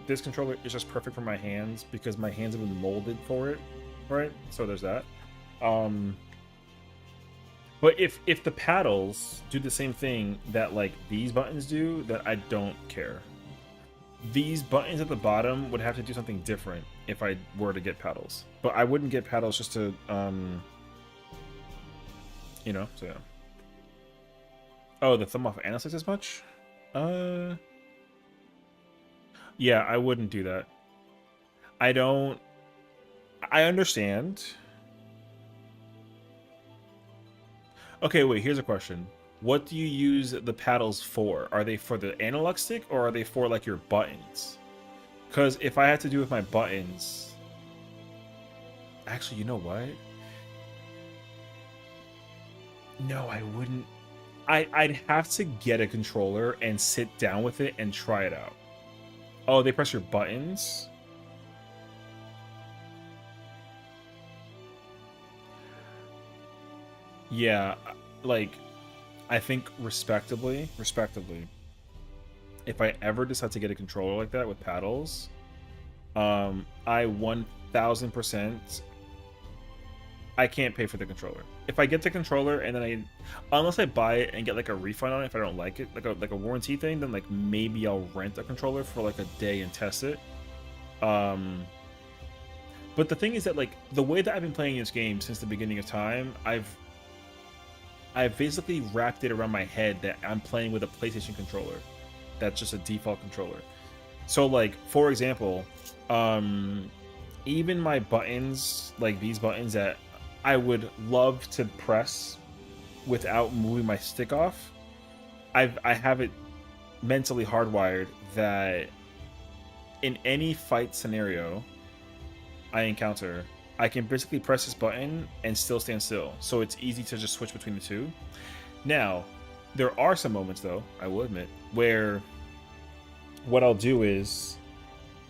this controller is just perfect for my hands because my hands have been molded for it, right? So there's that. But if the paddles do the same thing that like these buttons do, then I don't care. These buttons at the bottom would have to do something different if I were to get paddles. But I wouldn't get paddles just to, you know, so yeah. Oh, the thumb off analysis as much? Yeah, I wouldn't do that. I understand. Okay, wait, here's a question. What do you use the paddles for? Are they for the analog stick or are they for like your buttons? Because if I had to do with my buttons... Actually, you know what? No, I wouldn't. I'd have to get a controller and sit down with it and try it out. Oh, they press your buttons? Yeah, like... I think respectively, if I ever decide to get a controller like that with paddles, I 1000%, I can't pay for the controller. If I get the controller and then unless I buy it and get like a refund on it if I don't like it, like a warranty thing, then like maybe I'll rent a controller for like a day and test it. But the thing is that like the way that I've been playing this game since the beginning of time, I've basically wrapped it around my head that I'm playing with a PlayStation controller. That's just a default controller. So like, for example, even my buttons, like these buttons that I would love to press without moving my stick off, I have it mentally hardwired that in any fight scenario I encounter, I can basically press this button and still stand still. So it's easy to just switch between the two. Now, there are some moments though, I will admit, where what I'll do is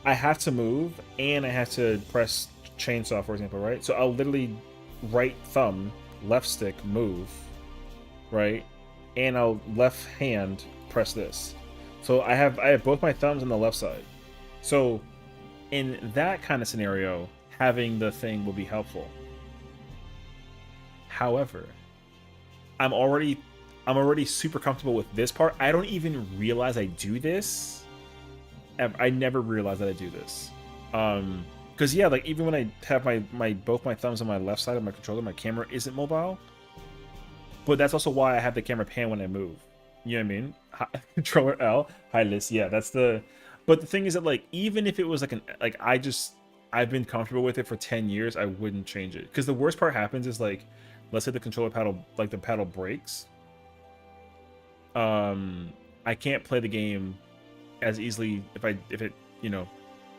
I have to move and I have to press chainsaw, for example, right? So I'll literally right thumb, left stick, move, right? And I'll left hand press this. So I have both my thumbs on the left side. So in that kind of scenario, having the thing will be helpful. However, I'm already super comfortable with this part. I don't even realize I do this. I never realized that I do this. Because yeah, like even when I have both my thumbs on my left side of my controller, my camera isn't mobile. But that's also why I have the camera pan when I move. You know what I mean? Controller L, high list. Yeah, that's the. But the thing is that like even if it was like I've been comfortable with it for 10 years, I wouldn't change it. Because the worst part happens is like, let's say the controller paddle, like the paddle breaks. I can't play the game as easily if it, you know,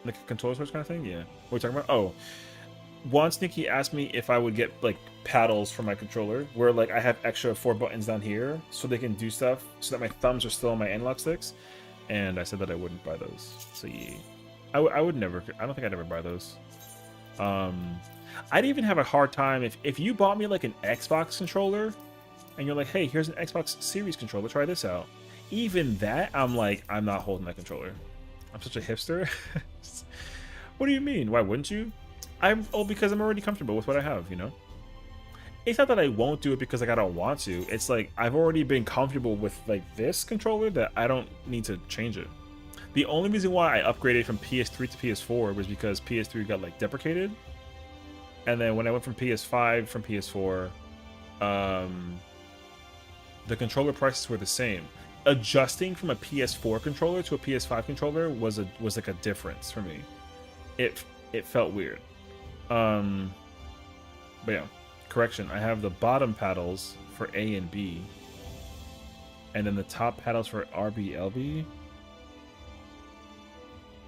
like a controller switch kind of thing. Yeah. What are we talking about? Oh, once Nikki asked me if I would get like paddles for my controller, where like I have extra 4 buttons down here so they can do stuff so that my thumbs are still on my analog sticks. And I said that I wouldn't buy those. So yeah. I would never. I don't think I'd ever buy those. I'd even have a hard time if you bought me like an Xbox controller, and you're like, hey, here's an Xbox Series controller. Try this out. Even that, I'm like, I'm not holding that controller. I'm such a hipster. What do you mean? Why wouldn't you? because I'm already comfortable with what I have, you know? It's not that I won't do it because like I don't want to. It's like I've already been comfortable with like this controller that I don't need to change it. The only reason why I upgraded from PS3 to PS4 was because PS3 got like deprecated. And then when I went from PS5 from PS4, the controller prices were the same. Adjusting from a PS4 controller to a PS5 controller was like a difference for me. It felt weird. But yeah, correction. I have the bottom paddles for A and B, and then the top paddles for RB, LB.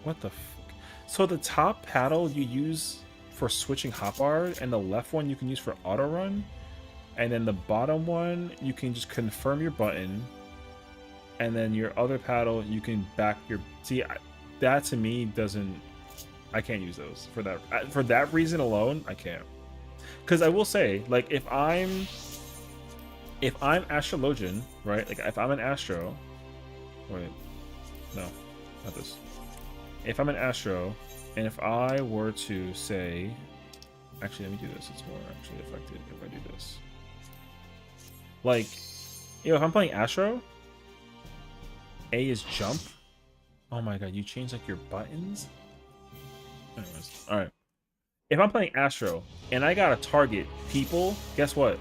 What the? So the top paddle you use for switching hotbar, and the left one you can use for auto run, and then the bottom one you can just confirm your button, and then your other paddle you can back your. See, that to me doesn't. I can't use those for that. For that reason alone, I can't. Because I will say, like, if I'm Astrologian, right? Like, if I'm an Astro, wait, no, not this. If I'm an Astro, and if I were to say, actually, let me do this. It's more actually effective if I do this. Like, you know, if I'm playing Astro, A is jump. Oh my god, you changed like your buttons? Anyways, alright. If I'm playing Astro and I gotta target people, guess what?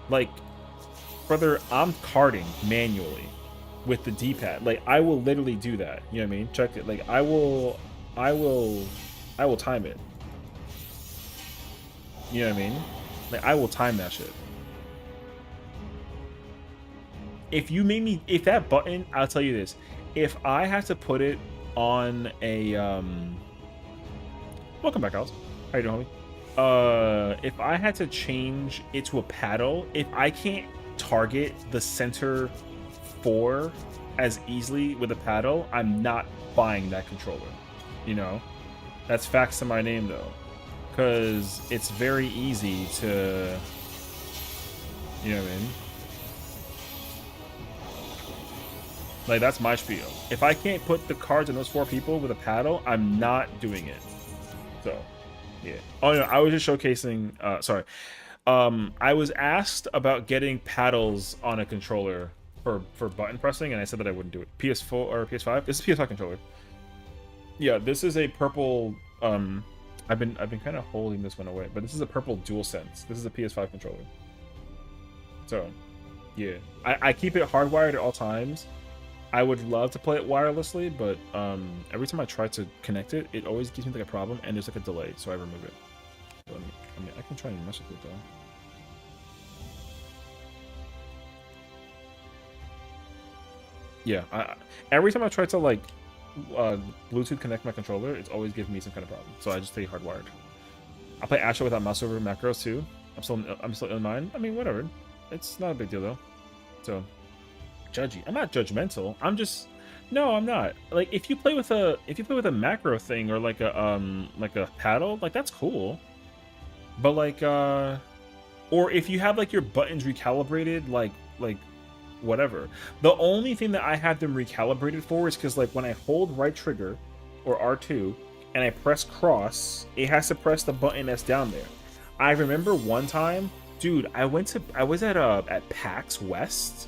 Like, brother, I'm carding manually with the D-pad. Like, I will literally do that. You know what I mean? Check it. Like, I will time it. You know what I mean? Like, I will time that shit. If you made me, if that button, I'll tell you this. If I had to put it on a, welcome back, Alex. How you doing, homie? If I had to change it to a paddle, if I can't target the center 4 as easily with a paddle, I'm not buying that controller. You know? That's facts to my name, though. Because it's very easy to... You know what I mean? Like, that's my spiel. If I can't put the cards on those 4 people with a paddle, I'm not doing it. So, yeah. Oh, no, I was just showcasing... sorry. I was asked about getting paddles on a controller for button pressing, and I said that I wouldn't do it. PS4 or PS5? This is PS5 controller. Yeah, this is a purple... I've been kind of holding this one away, but this is a purple DualSense. This is a PS5 controller. So, yeah. I keep it hardwired at all times. I would love to play it wirelessly, but every time I try to connect it, it always gives me like a problem, and there's like a delay, so I remove it. So, I mean, I can try and mess with it though. Yeah, every time I try to like Bluetooth connect my controller, it's always giving me some kind of problem. So I just stay hardwired. I play Astro without mouse over macros too. I'm still in mine. I mean, whatever. It's not a big deal though. So judgy. I'm not judgmental. I'm just no, I'm not. Like if you play with a macro thing or like a paddle, like that's cool. But like or if you have like your buttons recalibrated, like whatever. The only thing that I have them recalibrated for is because like when I hold right trigger or R2 and I press cross, it has to press the button that's down there. I remember one time, dude, I was at PAX West.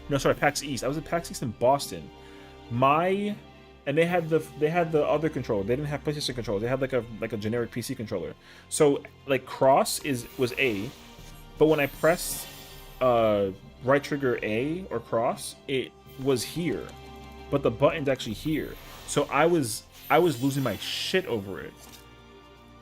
No, sorry, PAX East. I was at PAX East in Boston. And they had the other controller. They didn't have PlayStation controllers. They had like a generic PC controller. So like cross was A, but when I pressed right trigger A or cross, it was here, but the button's actually here. So I was losing my shit over it.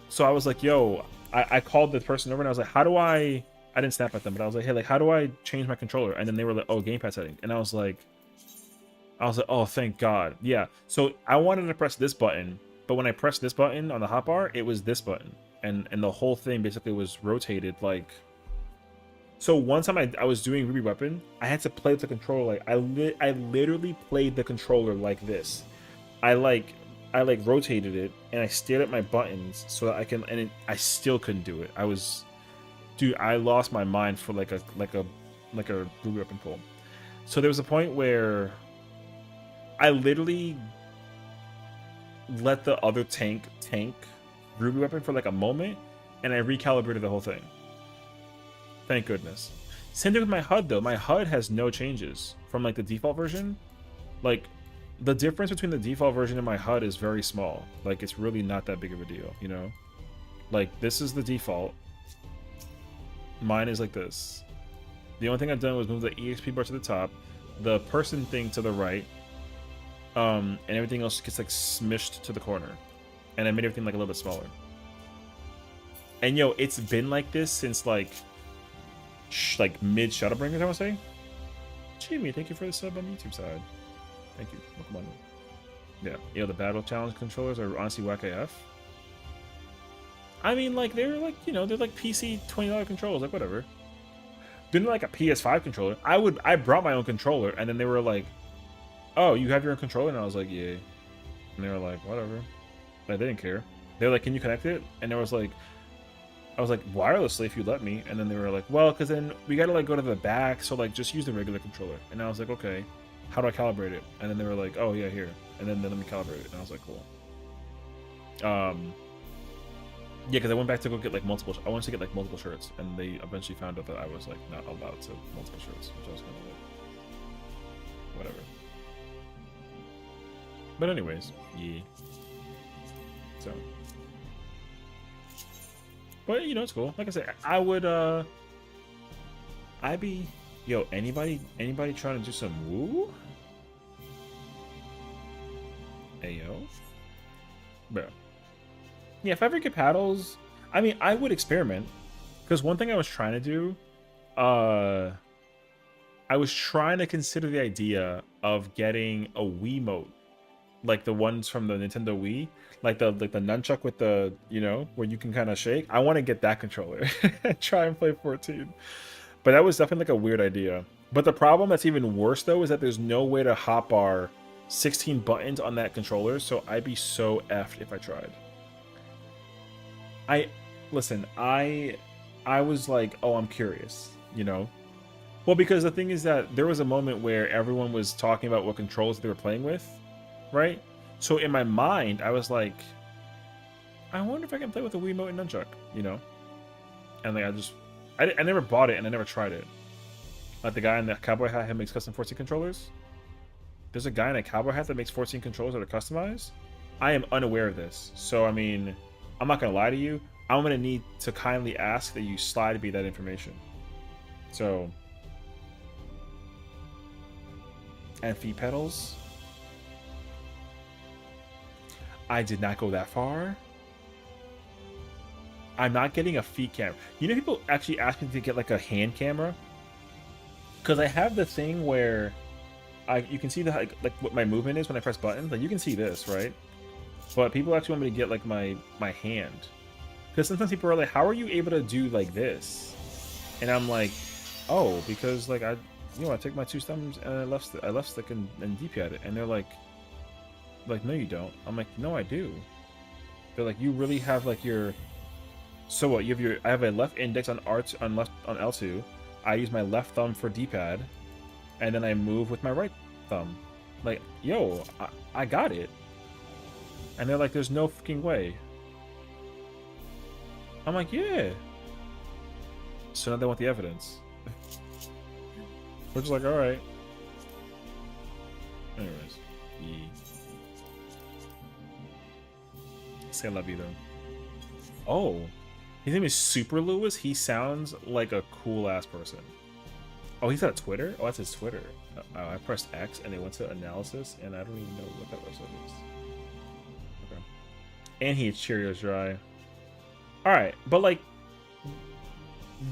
So I was like, yo, I called the person over and I was like, how do I didn't snap at them, but I was like, hey, like how do I change my controller? And then they were like, oh, gamepad setting. And I was like, oh, thank God. Yeah. So I wanted to press this button, but when I pressed this button on the hotbar, it was this button, and the whole thing basically was rotated like. So one time I was doing Ruby Weapon, I had to play with the controller like I literally played the controller like this. I rotated it and I stared at my buttons so that I can, and I still couldn't do it. I lost my mind for like a Ruby Weapon pull. So there was a point where I literally let the other tank Ruby weapon for like a moment, and I recalibrated the whole thing. Thank goodness. Same thing with my HUD though. My HUD has no changes from like the default version. Like, the difference between the default version and my HUD is very small. Like, it's really not that big of a deal, you know? Like, this is the default. Mine is like this. The only thing I've done was move the EXP bar to the top, the person thing to the right, and everything else gets like smushed to the corner. And I made everything like a little bit smaller. And yo, it's been like this since like mid Shadowbringers, I want to say. Jimmy, thank you for the sub on the YouTube side. Thank you. Welcome on. Yeah, you know, the battle challenge controllers are honestly whack AF. I mean, like, they're like, you know, they're like PC $20 controllers, like whatever. Didn't like a PS5 controller. I brought my own controller, and then they were like, "Oh, you have your own controller?" And I was like, "Yeah." And they were like, "Whatever." Like, they didn't care. They were like, "Can you connect it?" And I was like, "Wirelessly if you let me." And then they were like, "Well, because then we gotta like go to the back, so like just use the regular controller." And I was like, "Okay, how do I calibrate it?" And then they were like, "Oh yeah, here." And then they let me calibrate it, and I was like, "Cool." Yeah, because I went back to go get like multiple. I wanted to get like multiple shirts, and they eventually found out that I was like not allowed to multiple shirts, which I was kind of like, whatever. But anyways, yeah. So, but you know, it's cool. Like I said, I would I'd be, yo, anybody trying to do some woo? Ayo, bro. Yeah, if I ever get paddles, I mean, I would experiment. Because one thing I was trying to do, I was trying to consider the idea of getting a Wiimote, like the ones from the Nintendo Wii, like the nunchuck with the, you know, where you can kind of shake. I want to get that controller and try and play 14. But that was definitely like a weird idea. But the problem that's even worse though is that there's no way to hotbar 16 buttons on that controller, so I'd be so effed if I tried. Listen, I was like, oh, I'm curious, you know? Well, because the thing is that there was a moment where everyone was talking about what controls they were playing with, right? So in my mind, I was like, I wonder if I can play with a Wiimote and nunchuck, you know? And like, I never bought it and I never tried it. Like the guy in the cowboy hat who makes custom 14 controllers. There's a guy in a cowboy hat that makes 14 controllers that are customized. I am unaware of this, so I mean, I'm not gonna lie to you. I'm gonna need to kindly ask that you slide me that information. So, and feet pedals. I did not go that far. I'm not getting a feet camera. You know, people actually ask me to get like a hand camera because I have the thing where you can see the like what my movement is when I press buttons. Like you can see this, right? But people actually want me to get like my hand. Because sometimes people are like, how are you able to do like this? And I'm like, oh, because like I take my two thumbs and I left stick and D-pad it. And they're like, no, you don't. I'm like, no, I do. They're like, you really have like your. So what? You have I have a left index on L2. I use my left thumb for D-pad, and then I move with my right thumb. Like, yo, I got it. And they're like, there's no fucking way. I'm like, yeah. So now they want the evidence. We're just like, alright. Anyways. Yeah. Say love you though. Oh. His name is Super Lewis. He sounds like a cool ass person. Oh, he's got Twitter? Oh, that's his Twitter. I pressed X and it went to analysis and I don't even know what that website is. Okay. And he eats Cheerios dry. Alright, but like,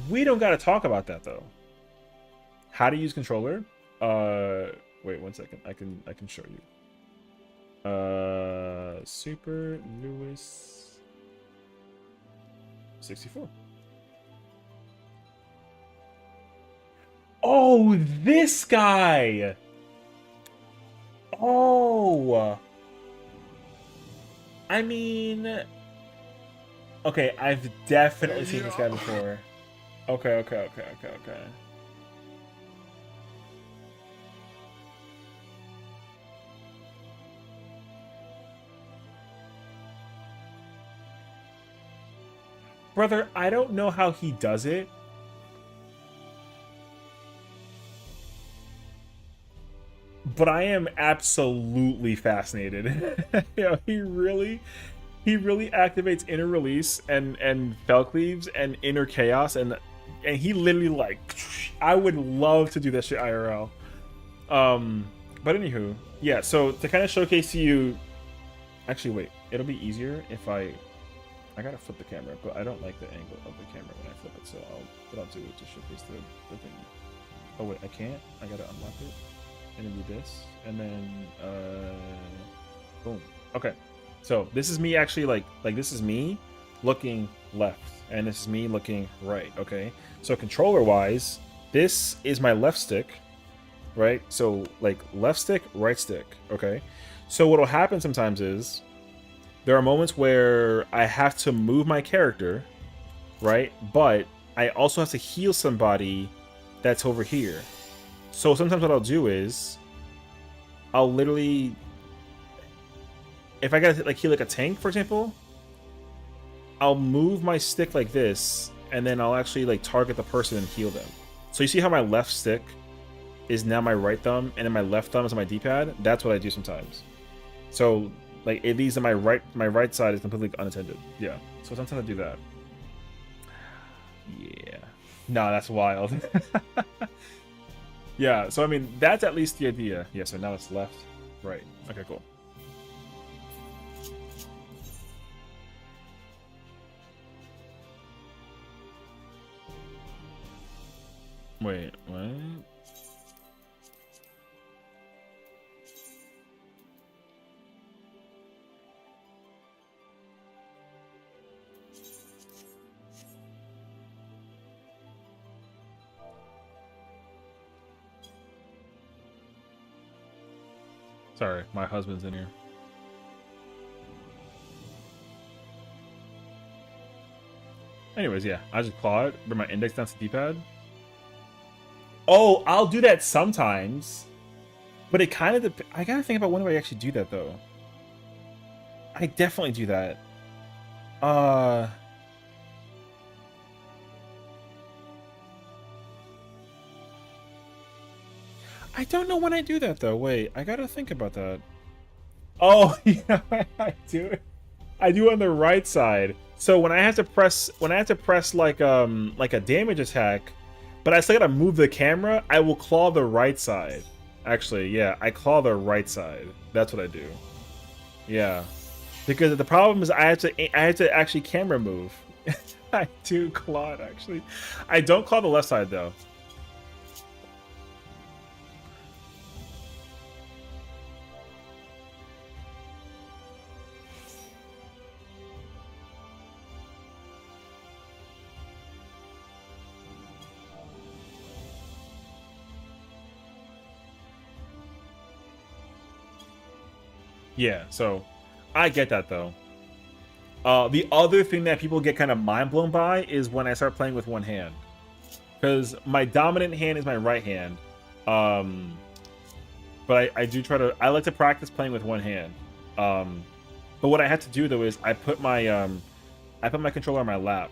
we don't gotta talk about that though. How to use controller? Wait 1 second. I can show you. Super Lewis 64. Oh, this guy. Oh. I mean, okay, I've definitely seen this guy before. Okay. Brother, I don't know how he does it. But I am absolutely fascinated. You know, he really activates inner release and fell cleaves and inner chaos and he literally like I would love to do that shit IRL. But anywho, yeah, so to kind of showcase to you, actually wait, it'll be easier if I gotta flip the camera, but I don't like the angle of the camera when I flip it, so I'll do it to showcase the thing. Oh wait, I can't. I gotta unlock it. And then do this, and then boom. Okay, so this is me actually like this is me looking left, and this is me looking right. Okay, so controller wise, this is my left stick, right? So like left stick, right stick. Okay, so what'll happen sometimes is there are moments where I have to move my character, right? But I also have to heal somebody that's over here. So sometimes what I'll do is I'll literally, if I gotta like heal like a tank, for example, I'll move my stick like this, and then I'll actually like target the person and heal them. So you see how my left stick is now my right thumb, and then my left thumb is on my D-pad? That's what I do sometimes. So like it leaves on my right side is completely unattended. Yeah. So sometimes I do that. Yeah. No, that's wild. Yeah, so I mean, that's at least the idea. Yeah, so now it's left, right. Okay, cool. Wait, what? Sorry, my husband's in here. Anyways, yeah, I just claw it, bring my index down to D-pad. Oh, I'll do that sometimes. But it kind of... I gotta think about when do I actually do that, though. I definitely do that. I don't know when I do that, though. Wait, I gotta think about that. Oh, yeah, I do it. I do it on the right side. So when I have to press like a damage attack, but I still gotta move the camera, I will claw the right side. Actually, yeah, I claw the right side. That's what I do. Yeah. Because the problem is I have to actually camera move. I do claw it actually. I don't claw the left side though. Yeah, so I get that though. The other thing that people get kind of mind blown by is when I start playing with one hand, because my dominant hand is my right hand. But I do try to. I like to practice playing with one hand. But what I had to do though is I put my controller on my lap,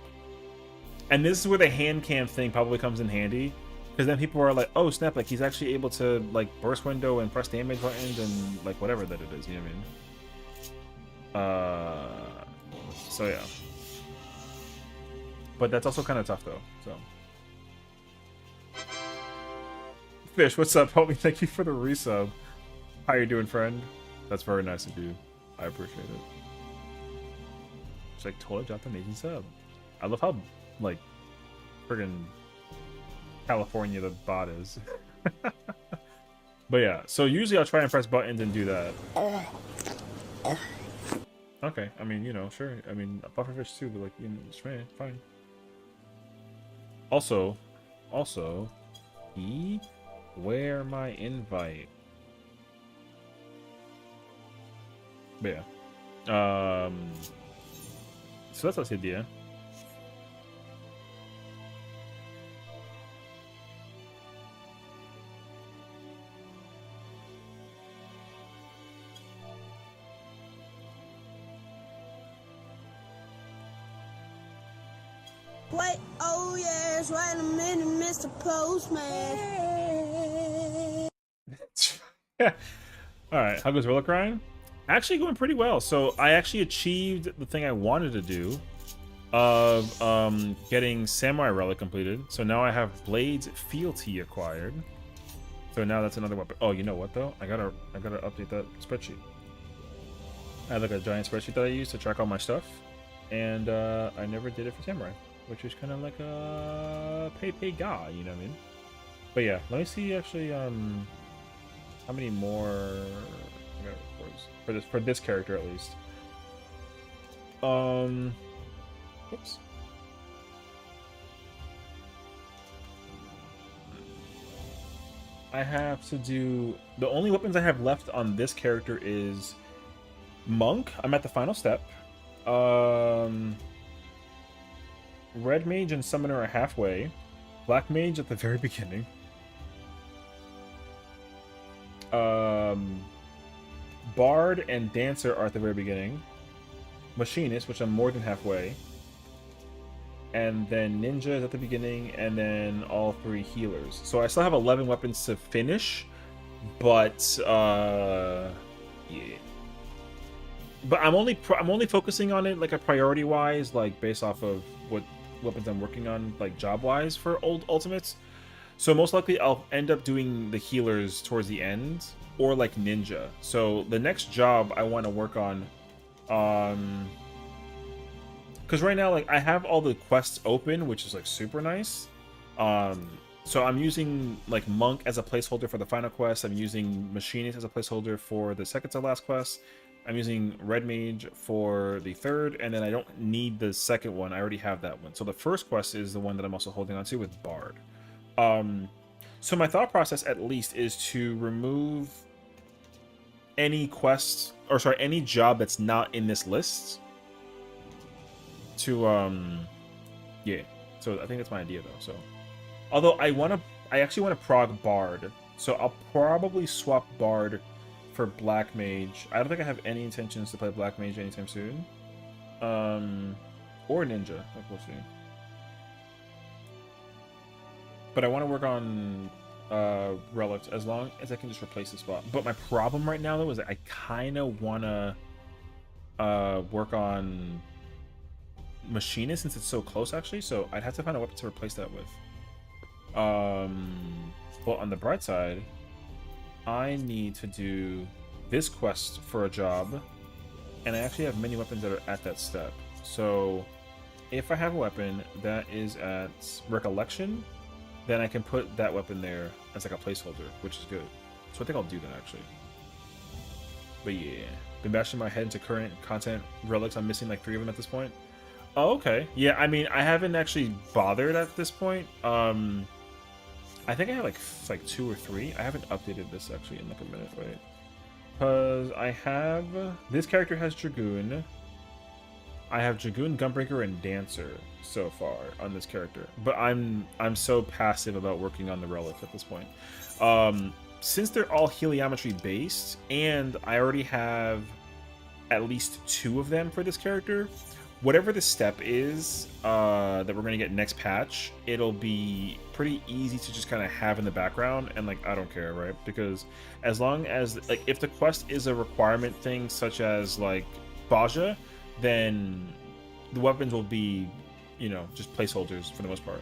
and this is where the hand cam thing probably comes in handy, because then people are like, "Oh snap! Like he's actually able to like burst window and press damage buttons and like whatever that it is." You know what I mean? So yeah. But that's also kind of tough though. So. Fish, what's up, homie? Thank you for the resub. How you doing, friend? That's very nice of you. I appreciate it. It's like totally dropped an amazing sub. I love how like friggin' California the bot is. But yeah, so usually I'll try and press buttons and do that. Okay, I mean, you know, sure. I mean, pufferfish too, but like, you know, it's fine. Also, where my invite? But yeah. So that's the idea. Wait, oh yes, wait a minute, Mr. Postman. All right, how goes Relic Grind? Actually going pretty well. So I actually achieved the thing I wanted to do of getting Samurai Relic completed. So now I have Blades Fealty acquired. So now that's another weapon. Oh, you know what though? I gotta update that spreadsheet. I have like a giant spreadsheet that I use to track all my stuff, and I never did it for Samurai, which is kind of like a pay guy, you know what I mean? But yeah, let me see actually how many more I got for this character at least. Oops. I have to do the only weapons I have left on this character is Monk. I'm at the final step. Red Mage and Summoner are halfway. Black Mage at the very beginning. Bard and Dancer are at the very beginning. Machinist, which I'm more than halfway. And then Ninja is at the beginning, and then all 3 healers. So I still have 11 weapons to finish, but yeah. But I'm only focusing on it like a priority wise, like based off of what weapons I'm working on, like job wise for old ultimates. So most likely I'll end up doing the healers towards the end, or like Ninja. So the next job I want to work on, because right now like I have all the quests open, which is like super nice. So I'm using like Monk as a placeholder for the final quest. I'm using Machinist as a placeholder for the second to last quest. I'm using Red Mage for the third, and then I don't need the second one. I already have that one. So the first quest is the one that I'm also holding on to with Bard. So my thought process at least is to remove any quest, or sorry, any job that's not in this list. To yeah. So I think that's my idea though. So although I actually want to prog Bard. So I'll probably swap Bard for Black Mage. I don't think I have any intentions to play Black Mage anytime soon. Or Ninja, like we'll see. But I want to work on Relics as long as I can just replace the spot. But my problem right now though is that I kind of want to work on Machinist since it's so close actually. So I'd have to find a weapon to replace that with. But on the bright side, I need to do this quest for a job, and I actually have many weapons that are at that step. So if I have a weapon that is at Recollection, then I can put that weapon there as like a placeholder, which is good. So I think I'll do that actually. But yeah, been bashing my head into current content relics. I'm missing like 3 of them at this point. Oh, okay. Yeah, I mean, I haven't actually bothered at this point. I think I have like 2 or 3. I haven't updated this actually in like a minute. Wait, because I have this character has Dragoon. I have Dragoon, Gunbreaker, and Dancer so far on this character, but I'm so passive about working on the relics at this point. Since they're all heliometry based, and I already have at least 2 of them for this character. Whatever the step is that we're going to get next patch, it'll be pretty easy to just kind of have in the background, and like I don't care, right? Because as long as like if the quest is a requirement thing such as like Baja, then the weapons will be, you know, just placeholders for the most part.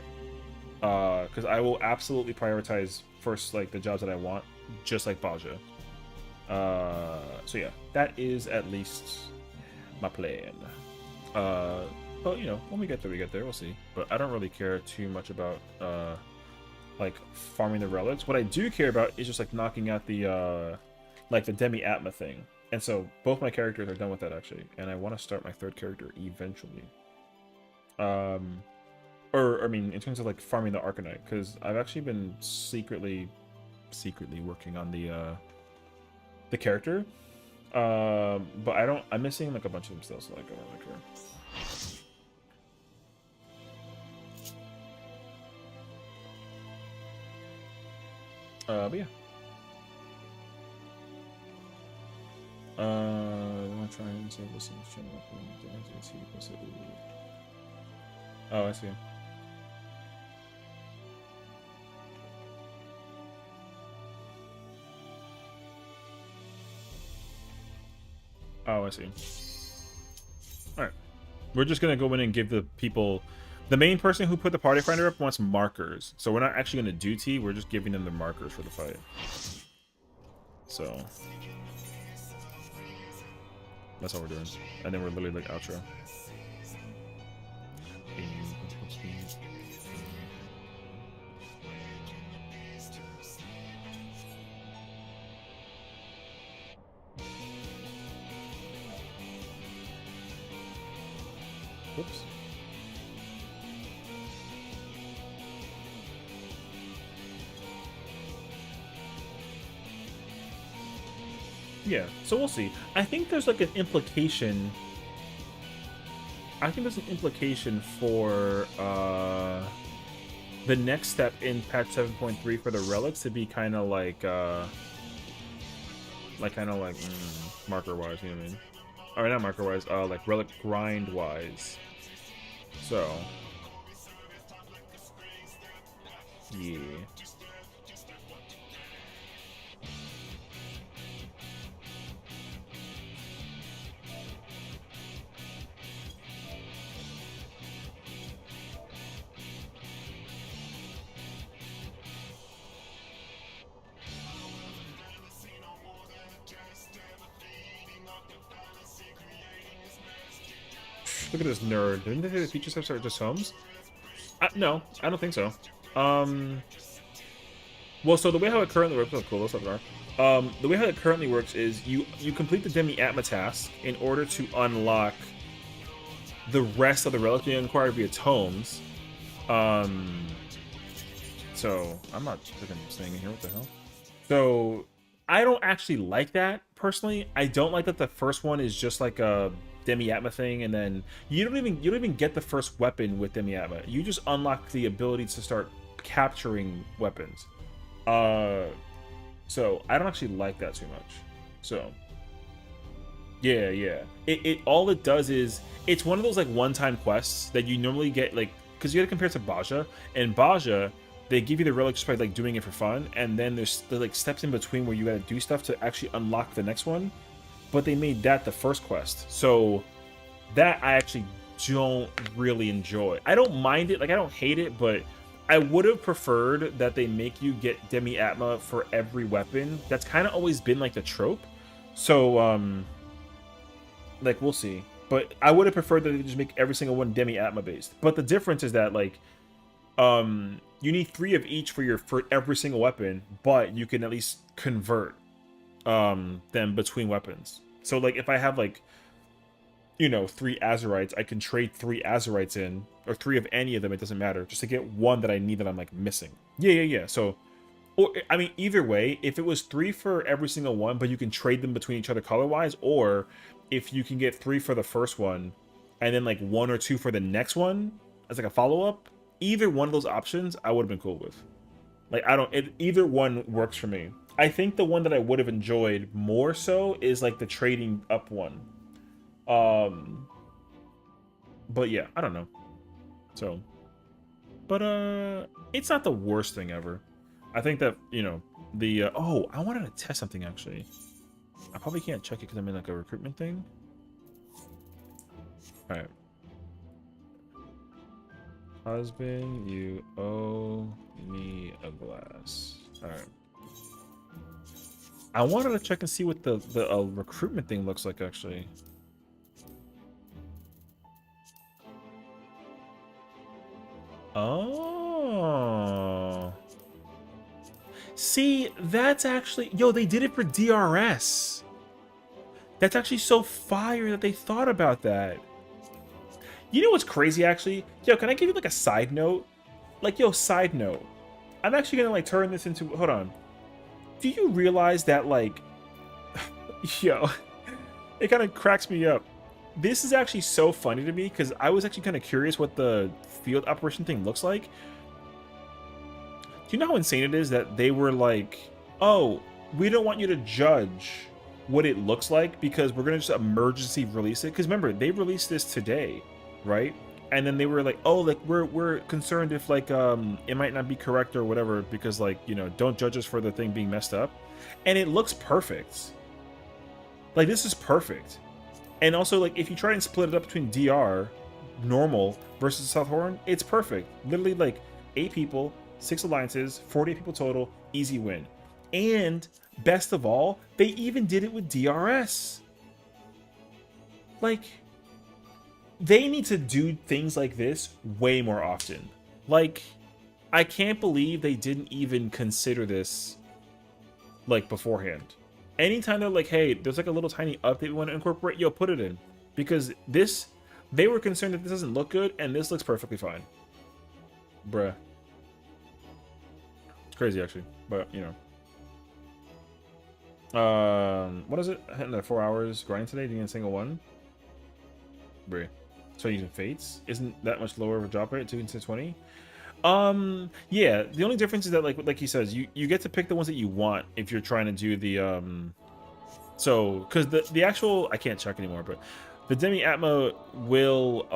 Because I will absolutely prioritize first like the jobs that I want, just like Baja. So yeah, that is at least my plan. But you know, when we get there, we'll see. But I don't really care too much about like farming the relics. What I do care about is just like knocking out the like the Demi-Atma thing. And so both my characters are done with that actually, and I want to start my 3rd character eventually. Or I mean, in terms of like farming the Arcanite, because I've actually been secretly working on the character. But I'm missing like a bunch of them still, so like I don't really care. But yeah. I'm gonna try and save this in the channel. Oh, I see. Oh, I see. All right. We're just going to go in and give the people... The main person who put the party finder up wants markers. So we're not actually going to do tea. We're just giving them the markers for the fight. So... That's all we're doing. And then we're literally like outro. Whoops. Yeah, so we'll see. I think there's like an implication. I think there's an implication for the next step in patch 7.3 for the relics to be kind of like marker wise, you know what I mean? Or not marker wise, like relic grind wise. So yeah. Look at this nerd. Didn't they say the feature steps are just homes? No, I don't think so. Well, so the way how it currently works... Oh, cool. What's up, Gar? The way how it currently works is you complete the Demi-Atma task in order to unlock the rest of the relics being acquired via tomes. So, I'm not freaking staying in here. What the hell? So, I don't actually like that, personally. I don't like that the first one is just like a... Demi-Atma thing, and then you don't even get the first weapon with Demi-Atma. You just unlock the ability to start capturing weapons. So I don't actually like that too much. So yeah. It all it does is it's one of those like one-time quests that you normally get, like, because you gotta compare it to Baja. And Baja, they give you the relic just by like doing it for fun, and then there's like steps in between where you gotta do stuff to actually unlock the next one. But they made that the first quest, so that I actually don't really enjoy. I don't mind it, like I don't hate it, but I would have preferred that they make you get Demi-Atma for every weapon. That's kind of always been like the trope. So like we'll see. But I would have preferred that they just make every single one Demi-Atma based. But the difference is that like you need 3 of each for every single weapon, but you can at least convert them between weapons. So like if I have like, you know, 3 Azurites, I can trade 3 Azurites in, or 3 of any of them, it doesn't matter, just to get one that I need that I'm like missing. Yeah. So, or I mean, either way, if it was 3 for every single one, but you can trade them between each other color wise, or if you can get 3 for the first one and then like 1 or 2 for the next one as like a follow-up, either one of those options I would have been cool with. Like either one works for me. I think the one that I would have enjoyed more so is like the trading up one. But yeah, I don't know. So, but it's not the worst thing ever. I think that, you know, the oh, I wanted to test something actually. I probably can't check it because I'm in like a recruitment thing. All right. Husband, you owe me a glass. All right. I wanted to check and see what the recruitment thing looks like, actually. Oh. See, that's actually... Yo, they did it for DRS. That's actually so fire that they thought about that. You know what's crazy, actually? Yo, can I give you, like, a side note? Like, yo, side note. I'm actually gonna, like, turn this into... Hold on. Do you realize that, like... Yo, it kind of cracks me up. This is actually so funny to me, because I was actually kind of curious what the field operation thing looks like. Do you know how insane it is that they were like, oh, we don't want you to judge what it looks like because we're going to just emergency release it? Because remember, they released this today, right? And then they were like, oh, like we're concerned if like it might not be correct or whatever because, like, you know, don't judge us for the thing being messed up. And it looks perfect. Like, this is perfect. And also, like, if you try and split it up between DR, normal, versus South Horn, it's perfect. Literally, like, 8 people, 6 alliances, 48 people total, easy win. And, best of all, they even did it with DRS. Like, they need to do things like this way more often. Like, I can't believe they didn't even consider this, like, beforehand. Anytime they're like, hey, there's like a little tiny update we want to incorporate, yo, put it in. Because this, they were concerned that this doesn't look good, and this looks perfectly fine. Bruh. It's crazy, actually. But, you know. What is it? Hitting the 4 hours grinding today, doing a single one? Bruh. So using Fates? Isn't that much lower of a drop rate, 2 into 20? Yeah, the only difference is that, like he says, you get to pick the ones that you want if you're trying to do the so because the actual, I can't check anymore, but the Demi Atma will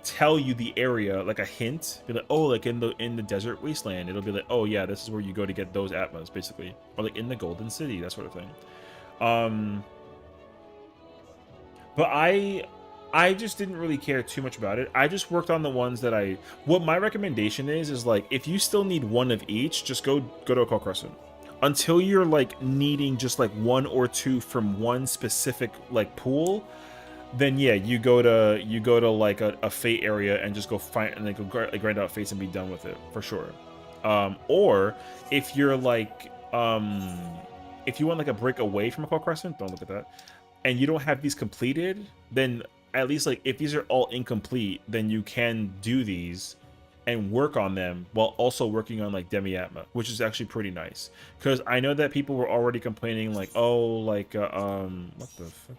tell you the area, like a hint, be like, oh, like in the desert wasteland, it'll be like, oh yeah, this is where you go to get those Atmas, basically, or like in the Golden City, that sort of thing. But I just didn't really care too much about it. I just worked on the ones that what my recommendation is like, if you still need one of each, just go to Occult Crescent. Until you're like needing just like 1 or 2 from one specific like pool, then yeah, you go to like a Fate area and just go find and then go grind out Fates and be done with it for sure. Or if you're like if you want like a break away from Occult Crescent, don't look at that, and you don't have these completed, then at least like if these are all incomplete, then you can do these and work on them while also working on like Demi Atma, which is actually pretty nice. Because I know that people were already complaining like, oh, like what the fuck?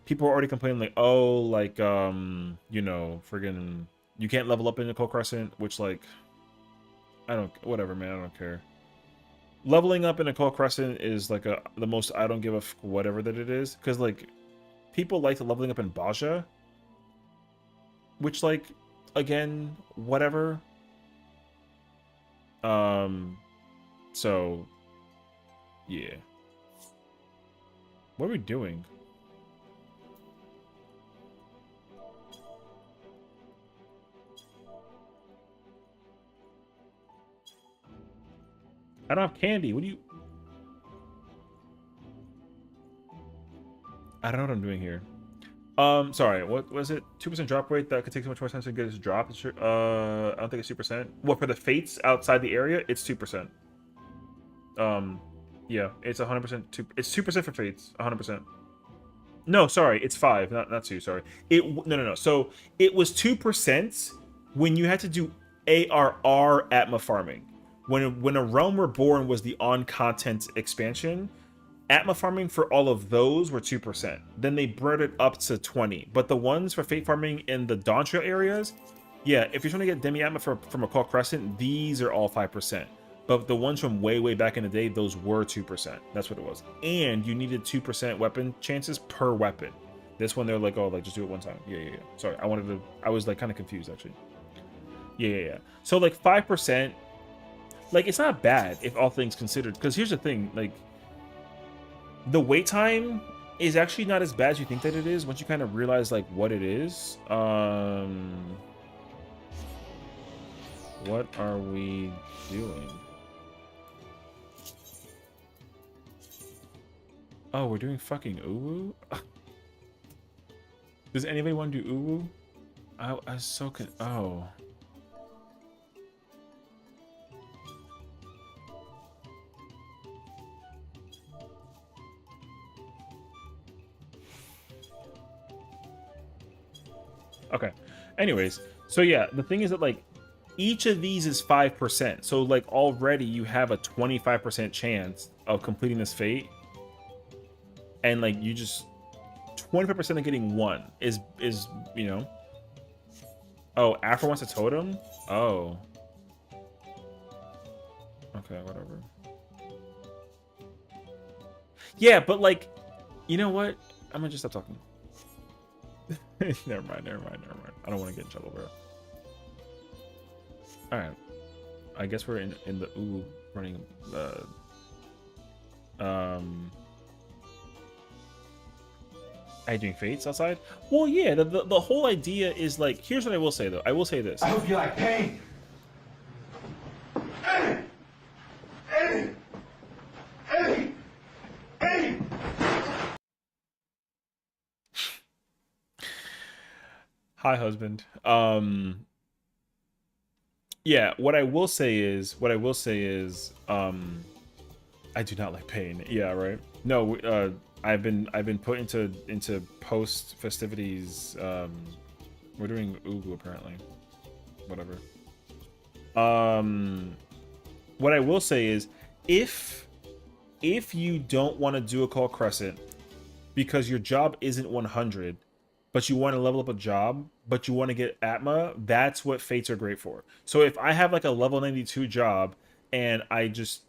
People were already complaining like, oh, like you know, friggin' you can't level up in Occult Crescent, which like whatever, man, I don't care. Leveling up in Occult Crescent is like the most I don't give a whatever that it is, because like people like the leveling up in Baja, which like again, whatever. So yeah. What are we doing? I don't have candy. What do you... I don't know what I'm doing here. Sorry, what was it? 2% drop rate that could take so much more time to get this drop. I don't think it's 2%. What, for the Fates outside the area? It's 2%. Yeah, it's 100%. It's 2% for Fates, 100%. No, sorry, it's 5, not 2. Sorry, no. So it was 2% when you had to do ARR Atma farming. When A Realm Reborn was the on-content expansion, Atma farming for all of those were 2%. Then they brought it up to 20. But the ones for Fate farming in the Dawntrail areas, yeah, if you're trying to get Demi Atma from Occult Crescent, these are all 5%. But the ones from way back in the day, those were 2%. That's what it was. And you needed 2% weapon chances per weapon. This one, they're like, oh, like, just do it one time. Yeah. Sorry, I was like kind of confused, actually. Yeah. So like 5%, like, it's not bad if all things considered. Because here's the thing, like, the wait time is actually not as bad as you think that it is once you kind of realize like what it is. What are we doing? Oh, we're doing fucking uwu? Does anybody want to do uwu? I was so oh. Okay. Anyways, so yeah, the thing is that like each of these is 5%. So like already you have a 25% chance of completing this fate. And like you just 25% of getting one is you know. Oh, Afro wants a totem? Oh. Okay, whatever. Yeah, but like, you know what? I'm gonna just stop talking. Never mind. I don't want to get in trouble, bro. Alright. I guess we're in the running Are you doing fates outside? Well, yeah, the whole idea is like, here's what I will say though. I will say this. I hope you like pain. Hi, husband. Yeah, what I will say is, I do not like pain. Yeah, right. No, I've been put into post festivities. We're doing Ugu apparently. Whatever. What I will say is, if you don't want to do a call crescent because your job isn't 100, but you want to level up a job, but you want to get Atma, that's what fates are great for. So if I have like a level 92 job and I just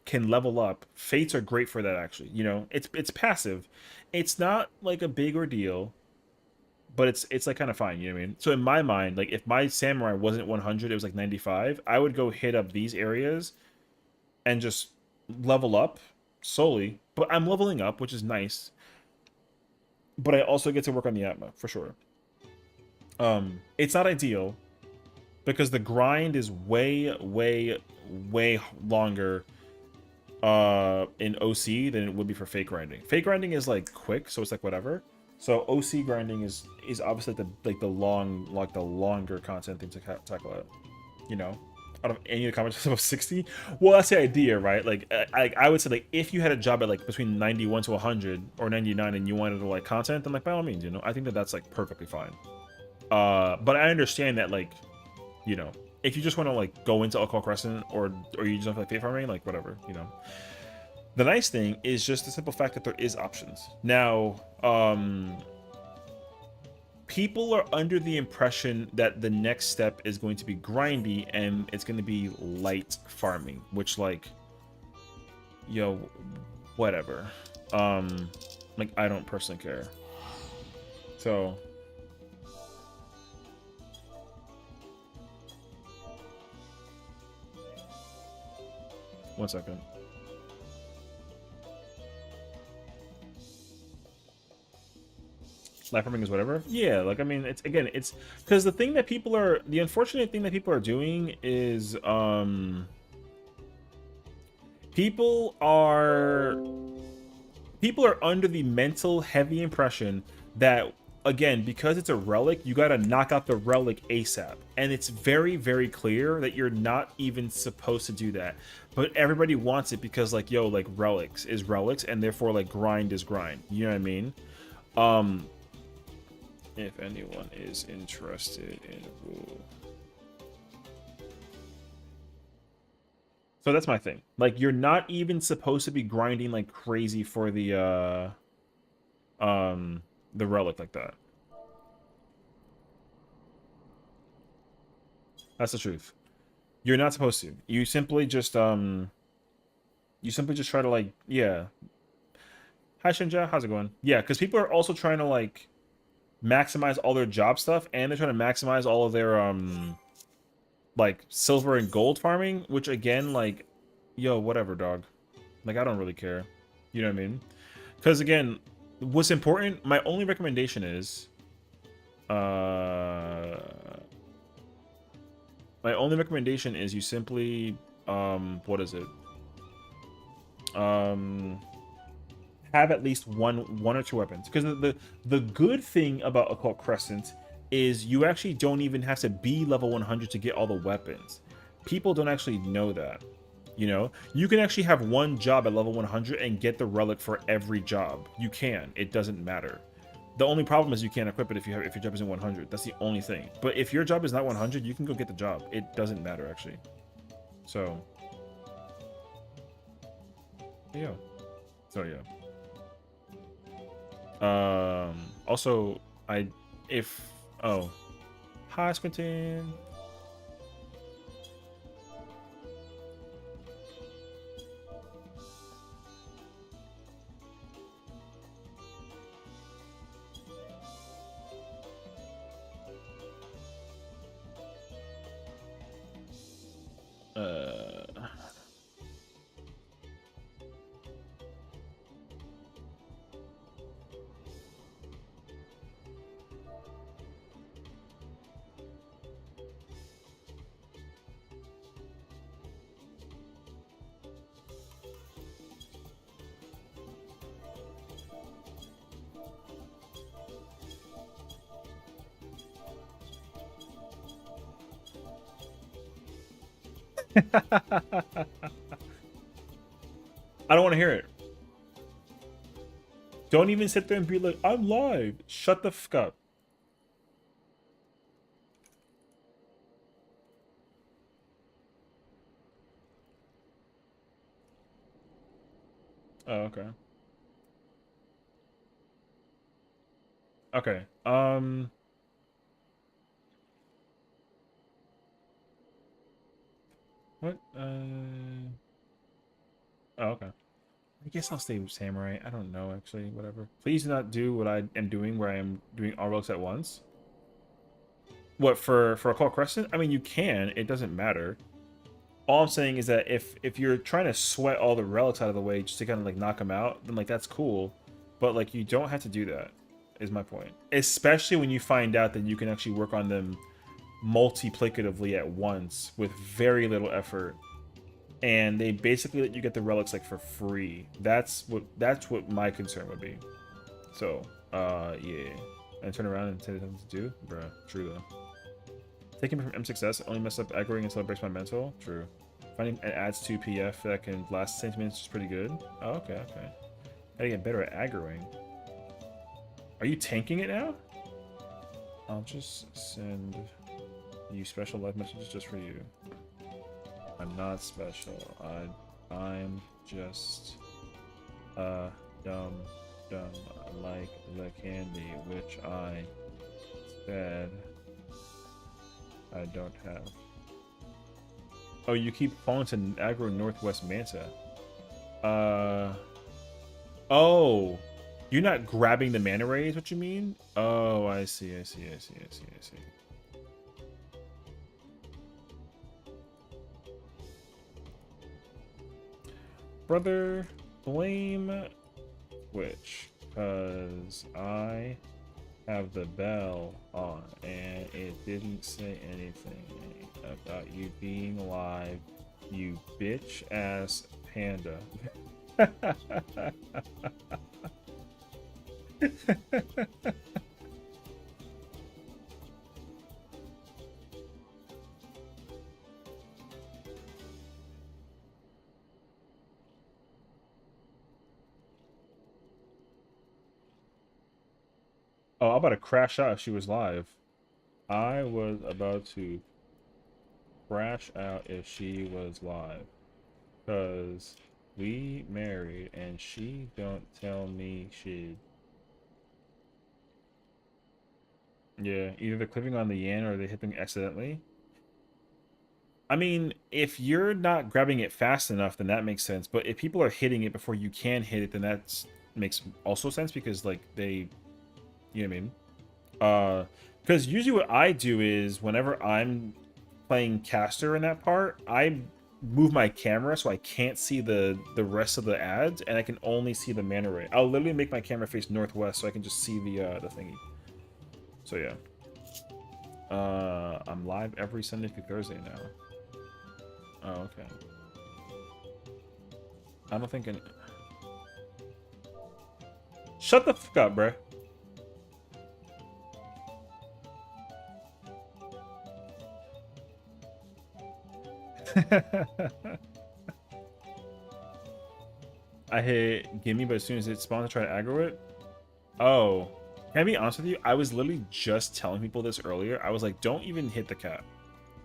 can level up, fates are great for that actually. You know, it's passive. It's not like a big ordeal, but it's like kind of fine, you know what I mean? So in my mind, like if my samurai wasn't 100, it was like 95, I would go hit up these areas and just level up slowly. But I'm leveling up, which is nice. But I also get to work on the Atma for sure. It's not ideal because the grind is way longer in OC than it would be for fake grinding. Fake grinding is like quick, so it's like whatever. So OC grinding is obviously the longer content thing to tackle out. You know, out of any of the comments about 60. Well, that's the idea, right? Like I would say like if you had a job at like between 91 to 100 or 99 and you wanted to like content, then like by all means, you know, I think that that's like perfectly fine. But I understand that like, you know, if you just want to like go into Alcohol Crescent or you just don't feel like fate farming, like whatever, you know. The nice thing is just the simple fact that there is options. Now, people are under the impression that the next step is going to be grindy and it's going to be light farming, which like, yo, whatever. Like I don't personally care. So. One second. Life farming is whatever. Yeah, like I mean, it's again, it's because the unfortunate thing that people are doing is, people are under the mental heavy impression that again, because it's a relic, you gotta knock out the relic ASAP. And it's very clear that you're not even supposed to do that. But everybody wants it because like, yo, like relics is relics and therefore like grind is grind. You know what I mean? If anyone is interested in rule. So that's my thing. Like you're not even supposed to be grinding like crazy for the relic like that. That's the truth. You're not supposed to. You simply just try to like, yeah. Hi Shinja, how's it going? Yeah, because people are also trying to like maximize all their job stuff and they're trying to maximize all of their like silver and gold farming, which again, like, yo, whatever, dog. Like I don't really care. You know what I mean? Because again, what's important, my only recommendation is you simply what is it? Have at least one or two weapons. Because the good thing about Occult Crescent is you actually don't even have to be level 100 to get all the weapons. People don't actually know that. You know, you can actually have one job at level 100 and get the relic for every job. You can. It doesn't matter. The only problem is you can't equip it if your job isn't 100. That's the only thing. But if your job is not 100, you can go get the job. It doesn't matter actually. So, yeah. So yeah. Also, hi Squintin. I don't want to hear it. Don't even sit there and be like, I'm live. Shut the fuck up. Oh, okay. Okay. What? Oh, okay. I guess I'll stay with Samurai. I don't know, actually. Whatever. Please do not do what I am doing, where I am doing all relics at once. What, for a Call Crescent? I mean, you can. It doesn't matter. All I'm saying is that if you're trying to sweat all the relics out of the way just to kind of like knock them out, then like that's cool. But like you don't have to do that, is my point. Especially when you find out that you can actually work on them multiplicatively at once with very little effort, and they basically let you get the relics like for free. That's what my concern would be. So yeah, and turn around and say there's nothing to do, bruh. True though. Taking from M6S only mess up aggroing until it breaks my mental. True. Finding it adds 2 PF that can last 6 minutes is pretty good. Oh, okay, okay. Gotta get better at aggroing. Are you tanking it now? I'll just send you special life messages just for you. I'm not special. I'm just dumb like the candy, which I said I don't have. Oh, you keep falling to aggro Northwest Manta. Oh, you're not grabbing the mana ray is what you mean? Oh, I see. Brother, blame which? Cause I have the bell on and it didn't say anything about you being live, you bitch ass panda. Oh, I'm about to crash out if she was live. I was about to crash out if she was live. Cause we married and she don't tell me shit. Yeah, either they're clipping on the yen or they're hitting accidentally. I mean, if you're not grabbing it fast enough, then that makes sense. But if people are hitting it before you can hit it, then that makes also sense because like they, you know what I mean? Because usually what I do is whenever I'm playing caster in that part, I move my camera so I can't see the rest of the ads and I can only see the mana ray. I'll literally make my camera face northwest so I can just see the thingy. So yeah. I'm live every Sunday through Thursday now. Oh, okay. I don't think any... Shut the fuck up, bruh. I hit gimme, but as soon as it spawns, I try to aggro it. Oh. Can I be honest with you? I was literally just telling people this earlier. I was like, don't even hit the cat.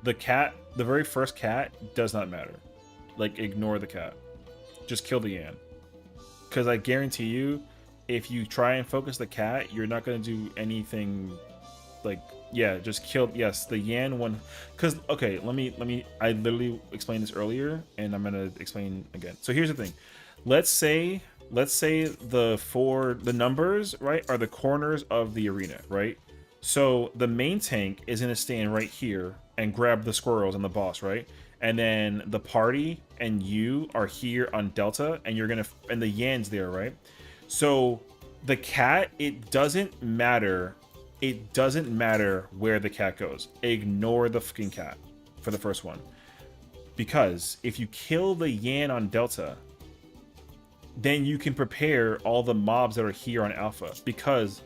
The cat, the very first cat, does not matter. Like, ignore the cat. Just kill the yan. Because I guarantee you, if you try and focus the cat, you're not going to do anything like... Yeah, just kill... Yes, the yan one... Because, okay, let me... I literally explained this earlier, and I'm going to explain again. So here's the thing. Let's say the numbers, right, are the corners of the arena, right? So the main tank is going to stand right here and grab the squirrels and the boss, right? And then the party and you are here on Delta, and you're going to... And the yan's there, right? So the cat, it doesn't matter... It doesn't matter where the cat goes. Ignore the fucking cat for the first one. Because if you kill the yan on Delta, then you can prepare all the mobs that are here on Alpha. Because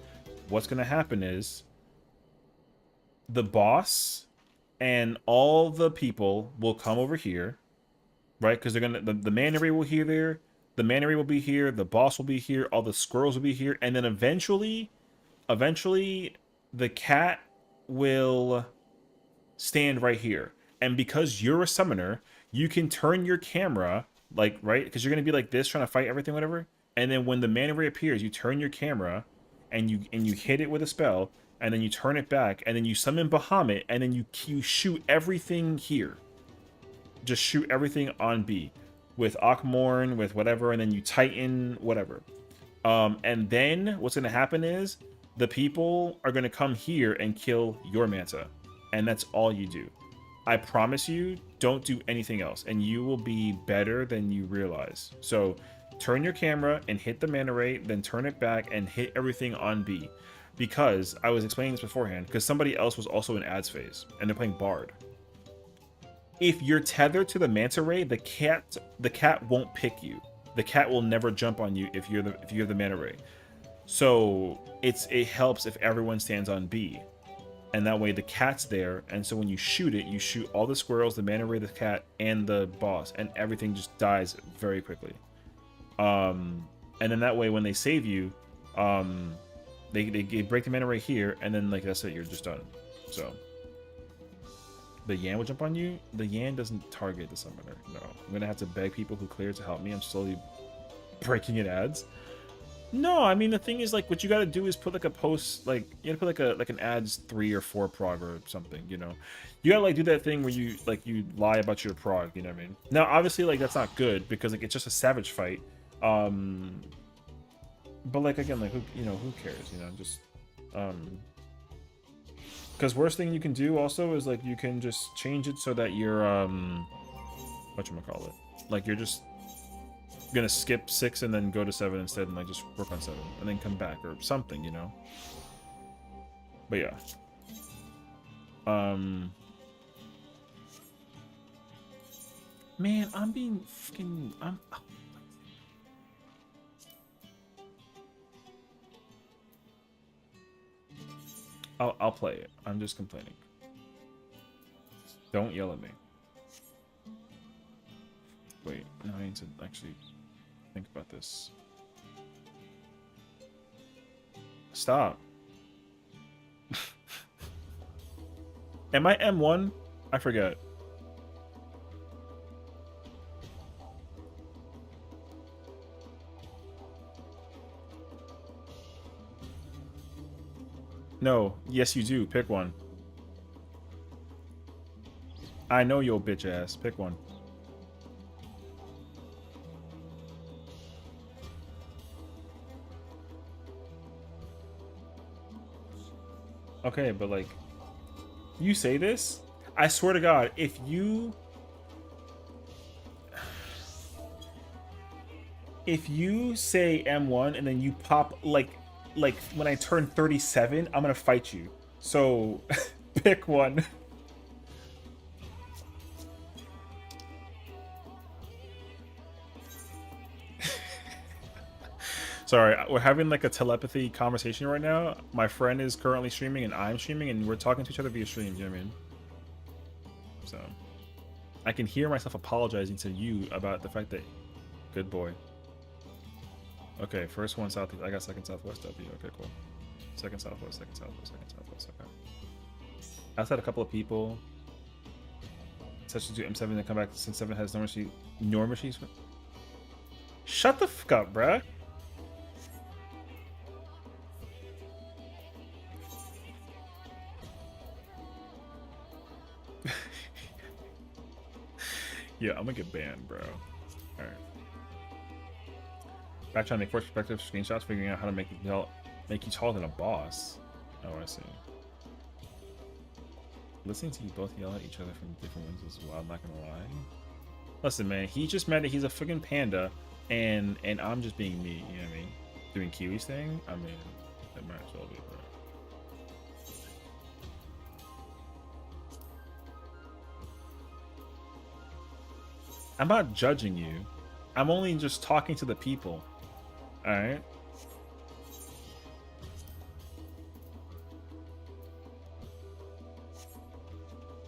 what's going to happen is the boss and all the people will come over here, right? Because they're gonna the man array will be there, the man array will be here, the boss will be here, all the squirrels will be here, and then eventually the cat will stand right here. And because you're a summoner, you can turn your camera, like, right? Because you're going to be like this, trying to fight everything, whatever. And then when the mana reappears, you turn your camera and you hit it with a spell, and then you turn it back, and then you summon Bahamut, and then you shoot everything here. Just shoot everything on B. With Akmorn, with whatever, and then you Titan, whatever. And then what's going to happen is the people are going to come here and kill your Manta. And that's all you do. I promise you, don't do anything else, and you will be better than you realize. So turn your camera and hit the mana rate, then turn it back and hit everything on B. Because I was explaining this beforehand, because somebody else was also in ads phase, and they're playing Bard. If you're tethered to the manta ray, the cat won't pick you. The cat will never jump on you if you have the mana ray. So it helps if everyone stands on B. And that way the cat's there, and so when you shoot it, you shoot all the squirrels, the mana ray, the cat, and the boss, and everything just dies very quickly. And then that way when they save you, they break the mana ray here, and then like that's it, you're just done. So the Yan will jump on you. The Yan doesn't target the summoner. No, I'm gonna have to beg people who clear to help me. I'm slowly breaking in ads. No, I mean the thing is, like, what you got to do is put like a post, like you got to put like an ads 3 or 4 prog or something, you know. You got to like do that thing where you lie about your prog, you know what I mean? Now obviously like that's not good because like it's just a savage fight. But like again, like who cares, you know, just because worst thing you can do also is like you can just change it so that you're whatchamacallit, like you're just gonna skip 6 and then go to 7 instead and like just work on 7 and then come back or something, you know. But yeah, man, I'm being fucking I'll play it. I'm just complaining. Don't yell at me. Wait, no, I need to actually think about this. Stop. Am I M1? I forget. No. Yes, you do. Pick one. I know your bitch ass. Pick one. Okay, but like, you say this, I swear to God, if you say M1 and then you pop like when I turn 37, I'm gonna fight you. So pick one. Sorry, we're having like a telepathy conversation right now. My friend is currently streaming and I'm streaming and we're talking to each other via stream, you know what I mean? So I can hear myself apologizing to you about the fact that good boy. Okay, first one southeast. I got second southwest W. Okay, cool. Second southwest, second southwest, second southwest. Okay. I also had a couple of people such as do M7 and come back since 7 has normal sheets. Shut the fuck up, bruh. Yeah, I'm gonna get banned, bro. Alright. Back trying to make force perspective screenshots, figuring out how to make you taller than a boss. Oh, I see. Listening to you both yell at each other from different wings is wild, not gonna lie. Listen, man, he just mad that he's a freaking panda, and I'm just being me, you know what I mean? Doing Kiwi's thing? I mean, that might as well be, bro. I'm not judging you. I'm only just talking to the people. Alright?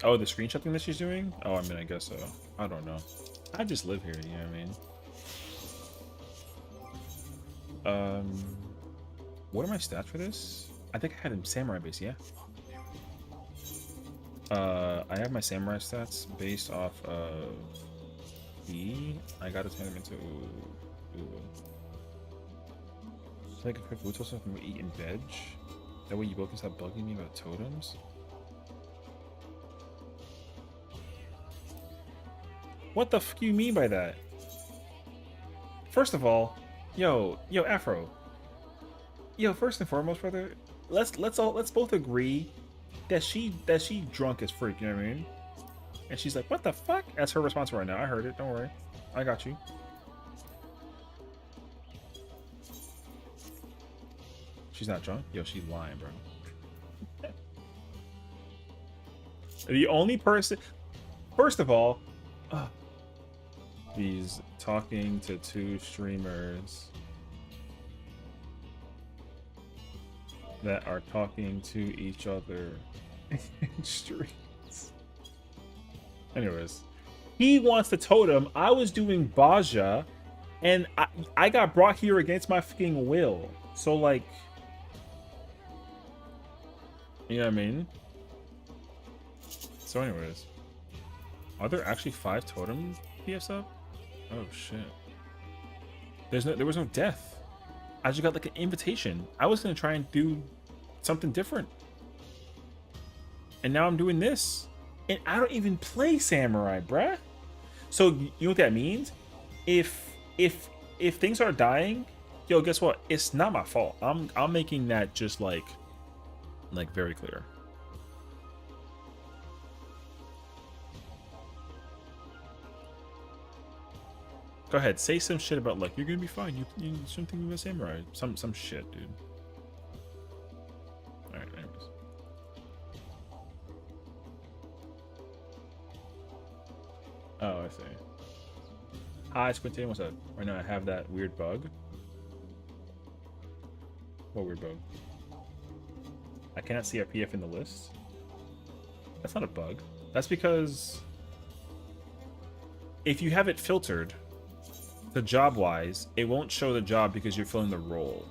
Oh, the screenshot thing that she's doing? Oh, I mean, I guess so. I don't know. I just live here, you know what I mean? What are my stats for this? I think I had a samurai base, yeah. I have my samurai stats based off of I gotta turn them into like a quick Buto stuff and we eat in veg. That way you both can stop bugging me about totems. What the fuck do you mean by that? First of all, yo, Afro. Yo, first and foremost, brother, let's both agree that she drunk as freak, you know what I mean? And she's like, what the fuck? That's her response right now. I heard it, don't worry. I got you. She's not drunk? Yo, she's lying, bro. The only person... First of all... He's talking to two streamers that are talking to each other in streams. Anyways. He wants the totem. I was doing Baja, and I got brought here against my fucking will. So, like... You know what I mean? So anyways. Are there actually 5 totems PFs up? Oh shit. There was no death. I just got like an invitation. I was gonna try and do something different. And now I'm doing this. And I don't even play samurai, bruh. So you know what that means? If things are dying, yo, guess what? It's not my fault. I'm making that just like very clear. Go ahead, say some shit about like you're gonna be fine. You shouldn't think of a samurai. Some shit, dude. All right, anyways. Oh, I see. Hi, Squinty. What's up? Right now I have that weird bug. What weird bug? I cannot see a PF in the list. That's not a bug. That's because if you have it filtered to job-wise, it won't show the job because you're filling the role.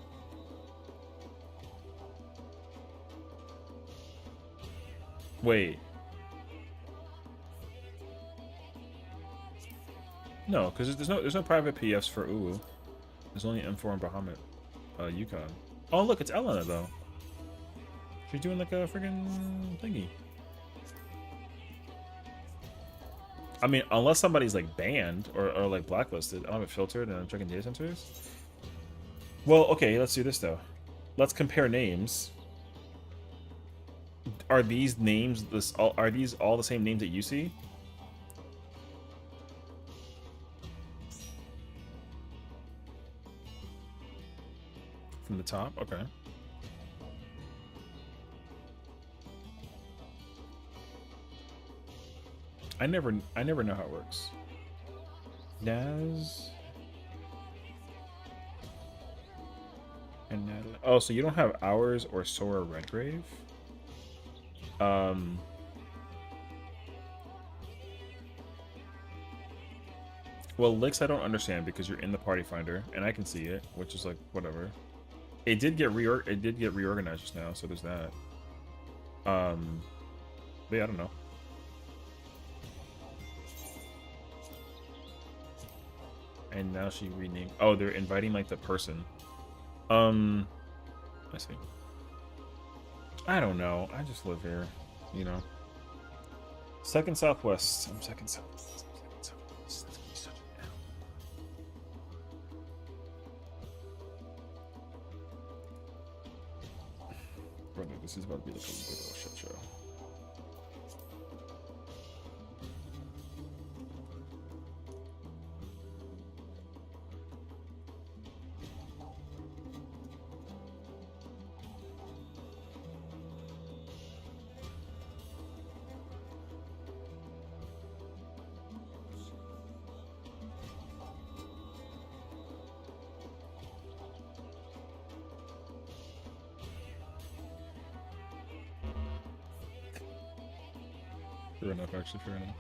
Wait. No, because there's no private PFs for Uwu. There's only M4 and Bahamut, Yukon. Oh look, it's Elena though. She's doing like a friggin' thingy. I mean, unless somebody's like banned or like blacklisted. I don't have it filtered and I'm checking data centers. Well, okay, let's do this though. Let's compare names. Are these names are these all the same names that you see? From the top? Okay. I never know how it works. Naz and Natalie. Oh, so you don't have Ours or Sora Redgrave? Well, Licks I don't understand because you're in the party finder and I can see it, which is like whatever. It did get reorganized just now, so there's that. But yeah, I don't know. And now she renamed. Oh, they're inviting like the person. I see. I don't know. I just live here, you know. Second Southwest. I'm second Southwest. That's gonna be such a L. Brother, this is about to be like a big old shit show. Fair enough, actually, fair enough.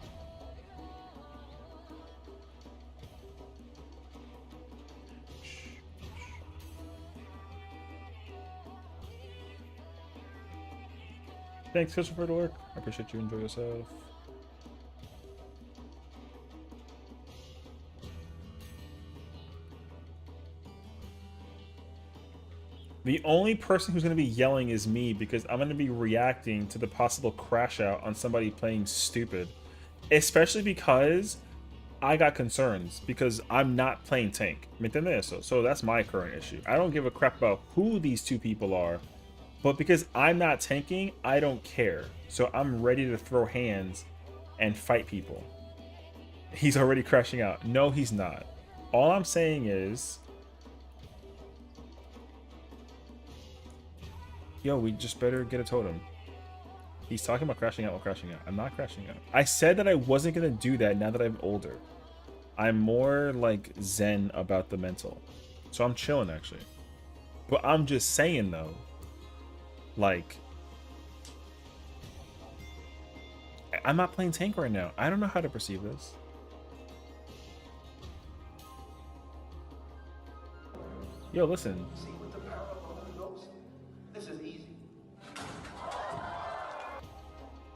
Thanks, Christopher, for the work. I appreciate you. Enjoy yourself. The only person who's going to be yelling is me because I'm going to be reacting to the possible crash out on somebody playing stupid. Especially because I got concerns because I'm not playing tank. ¿Me entiendes? So that's my current issue. I don't give a crap about who these two people are. But because I'm not tanking, I don't care. So I'm ready to throw hands and fight people. He's already crashing out. No, he's not. All I'm saying is... Yo, we just better get a totem. He's talking about crashing out while crashing out. I'm not crashing out. I said that I wasn't going to do that now that I'm older. I'm more like zen about the mental. So I'm chilling, actually. But I'm just saying, though. Like... I'm not playing tank right now. I don't know how to perceive this. Yo, listen.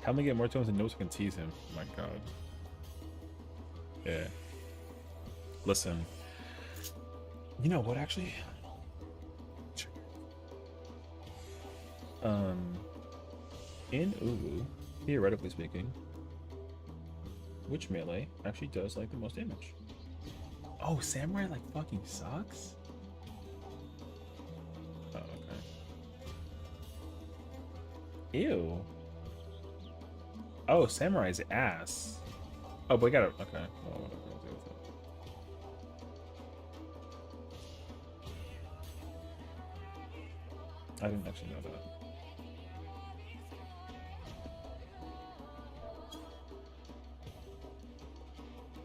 How me get more tones and notes I can tease him? Oh my god. Yeah. Listen. You know what, actually? In Uwu, theoretically speaking, which melee actually does like the most damage? Oh, samurai like fucking sucks? Oh, okay. Ew. Oh, samurai's ass. Oh, but we gotta... Okay. Well, whatever. I'll deal with it. I didn't actually know that.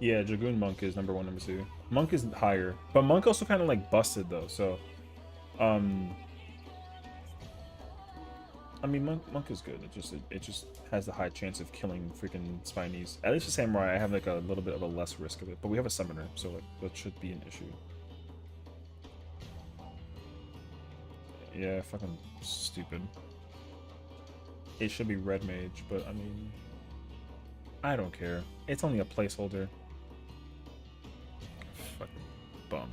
Yeah, Dragoon Monk is number 1, number 2. Monk is higher. But Monk also kind of like busted though, so... I mean, Monk is good. It just has the high chance of killing freaking Spinies. At least with Samurai, I have like a little bit of a less risk of it. But we have a Summoner, so like, that should be an issue. Yeah, fucking stupid. It should be Red Mage, but I mean... I don't care. It's only a placeholder. Fucking bum.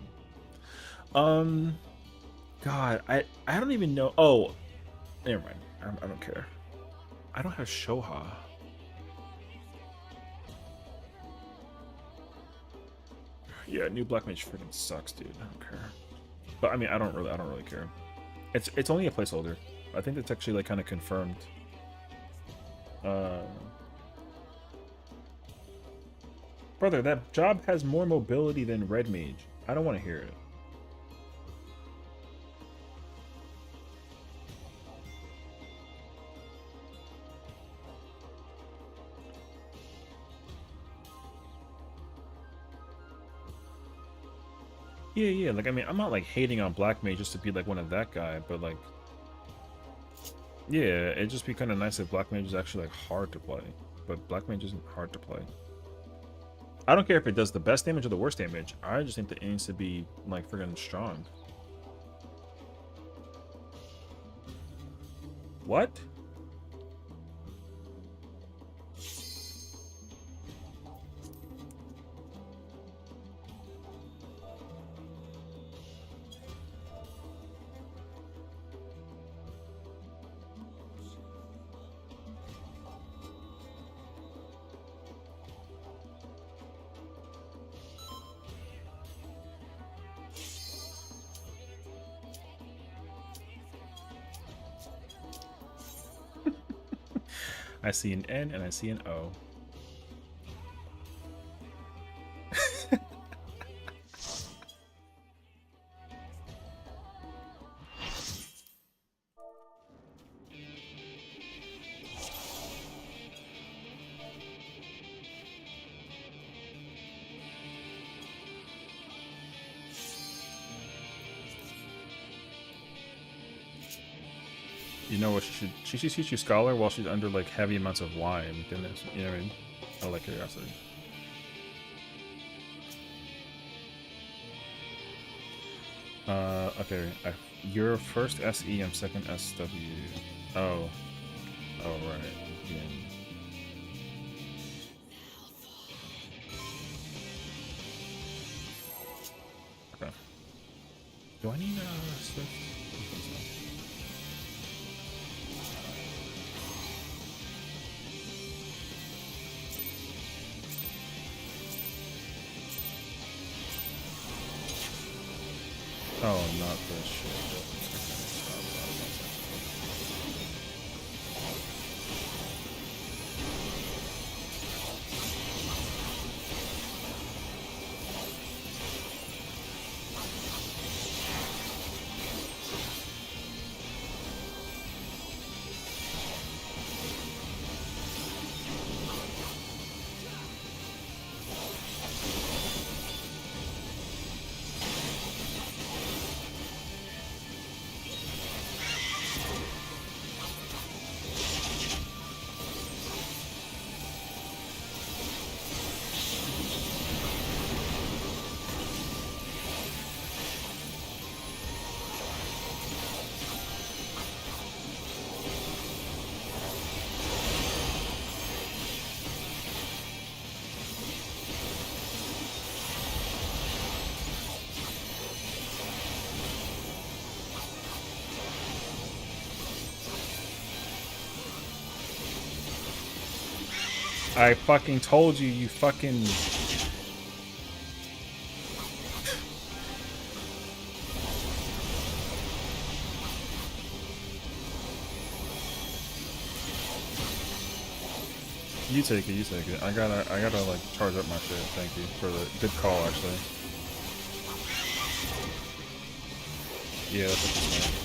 God, I don't even know... Oh, never mind. I don't care. I don't have Shoha. Yeah, new Black Mage freaking sucks, dude. I don't care. But I mean, I don't really care. It's only a placeholder. I think it's actually like kind of confirmed. Brother, that job has more mobility than Red Mage. I don't want to hear it. Yeah, like, I mean, I'm not, like, hating on Black Mage just to be, like, one of that guy, but, like, yeah, it'd just be kind of nice if Black Mage is actually, like, hard to play, but Black Mage isn't hard to play. I don't care if it does the best damage or the worst damage, I just think that it needs to be, like, friggin' strong. What? I see an N and I see an O. You know what? She should teach you Scholar while she's under like heavy amounts of wine. Goodness, you know what I mean? I like curiosity. Okay. You're first SE. I'm second SW. Oh. Oh right. Yeah. Okay. Do I need a Swift? Oh, not this shit. I fucking told you, you fucking... You take it, you take it. I gotta like charge up my shit. Thank you for the good call, actually. Yeah, that's what you said.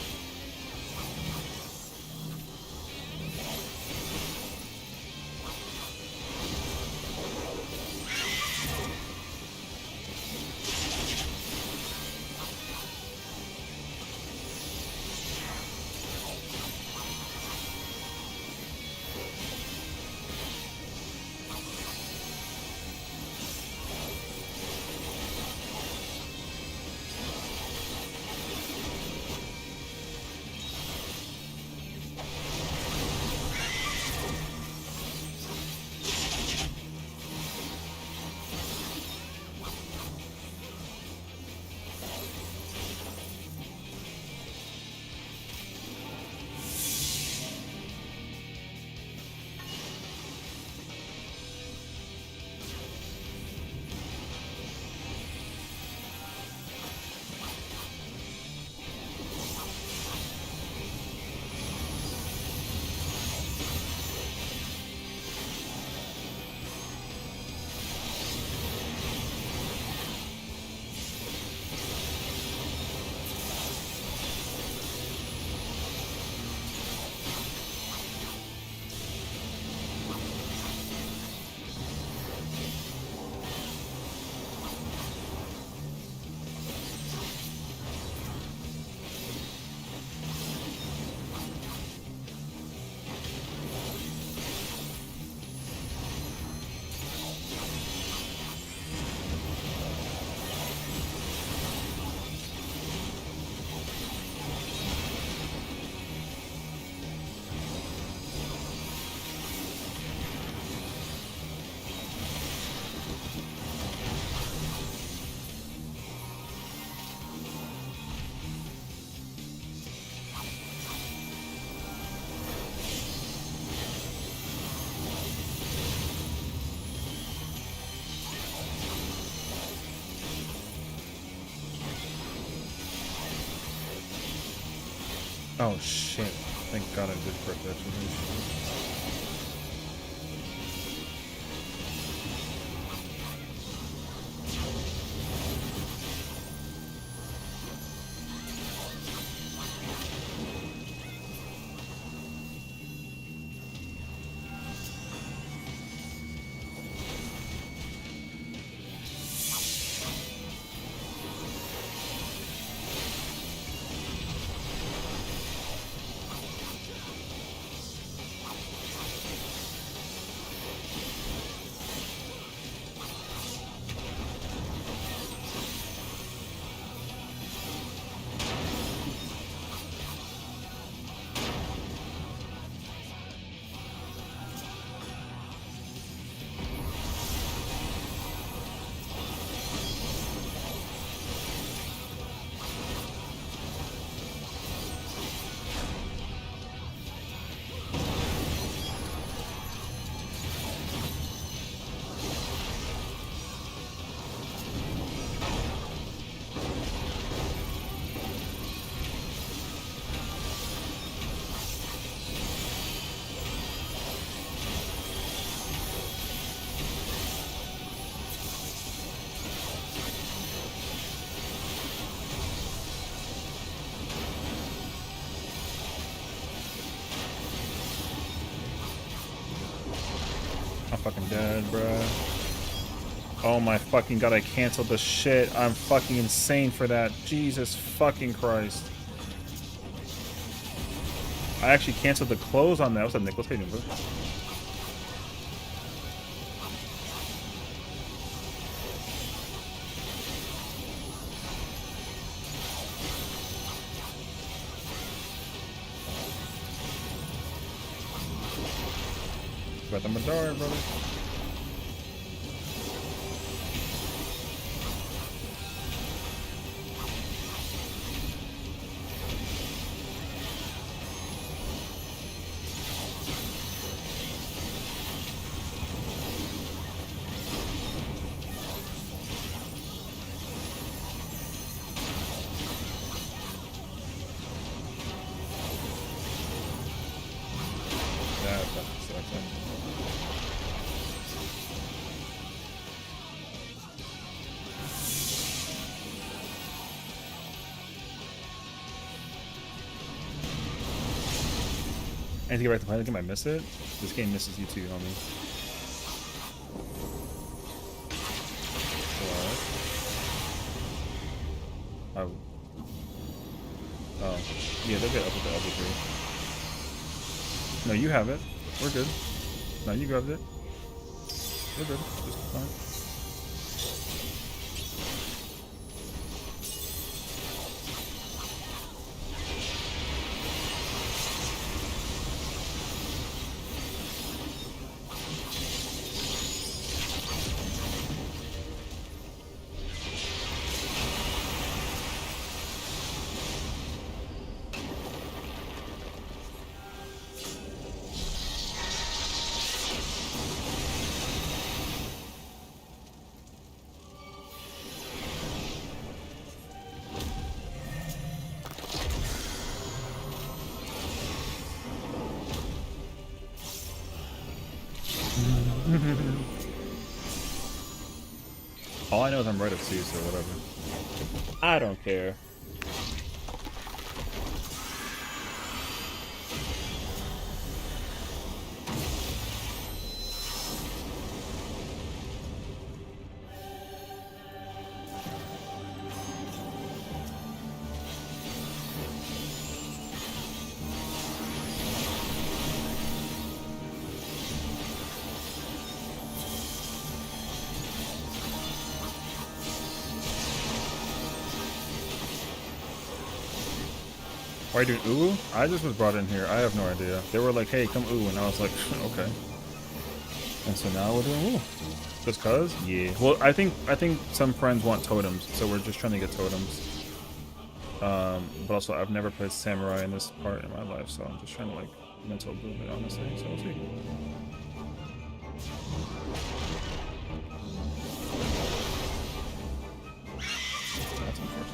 Oh shit. Thank God I did correct that. fucking dead, bruh. Oh my fucking god, I canceled the shit. I'm fucking insane for that. Jesus fucking Christ. I actually canceled the close on that. What's up, Nicholas? How you doing, bro? Got the Madara, brother. That fucking sucks, man. I need to get back to playing the game. I miss it. This game misses you too, homie. What? Oh. Yeah, they'll get up with the other three. No, you have it. We're good. No, you grabbed it. We're good. Just fine. All I know is I'm right of C, so whatever. I don't care. Why are you doing ooh? I just was brought in here. I have no idea. They were like, hey, come ooh. And I was like, okay. And so now we're doing ooh. Just cause? Yeah. Well, I think some friends want totems, so we're just trying to get totems. But also, I've never played Samurai in this part in my life, so I'm just trying to, like, mental build it, honestly. So we'll see. That's unfortunate.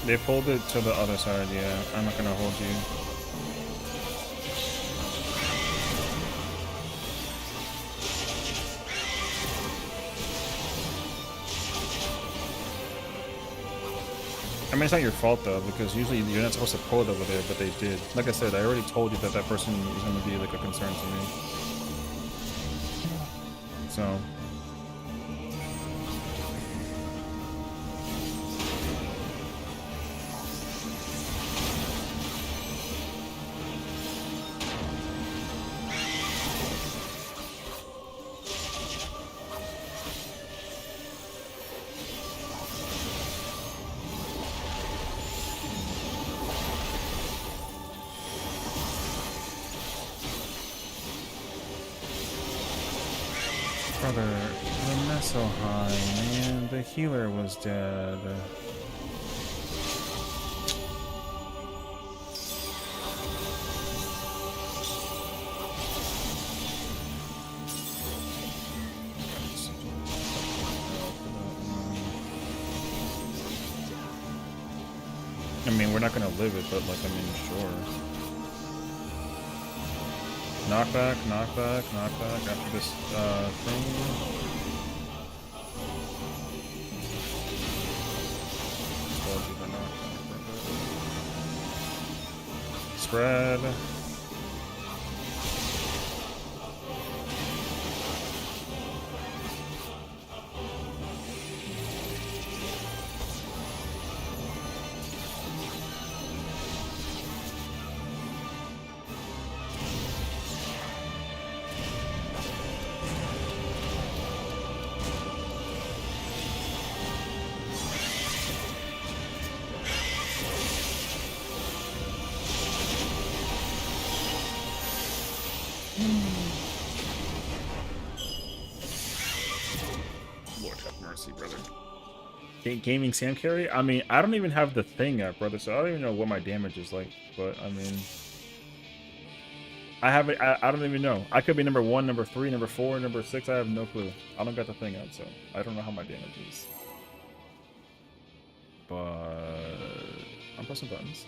They pulled it to the other side, yeah. I'm not gonna hold you. I mean, it's not your fault though, because usually you're not supposed to pull it over there, but they did. Like I said, I already told you that that person is gonna be like a concern to me. So. Brother, I'm not so high, man. The healer was dead. I mean, we're not gonna live it, but like, I mean, sure. Knockback, knockback, knockback after this thing. Spread. Lord have mercy, brother. Gaming Sam carry? I mean, I don't even have the thing yet, brother, so I don't even know what my damage is like. But I mean, I haven't. I don't even know. I could be number 1, number 3, number 4, number 6. I have no clue. I don't got the thing out, so I don't know how my damage is. But I'm pressing buttons.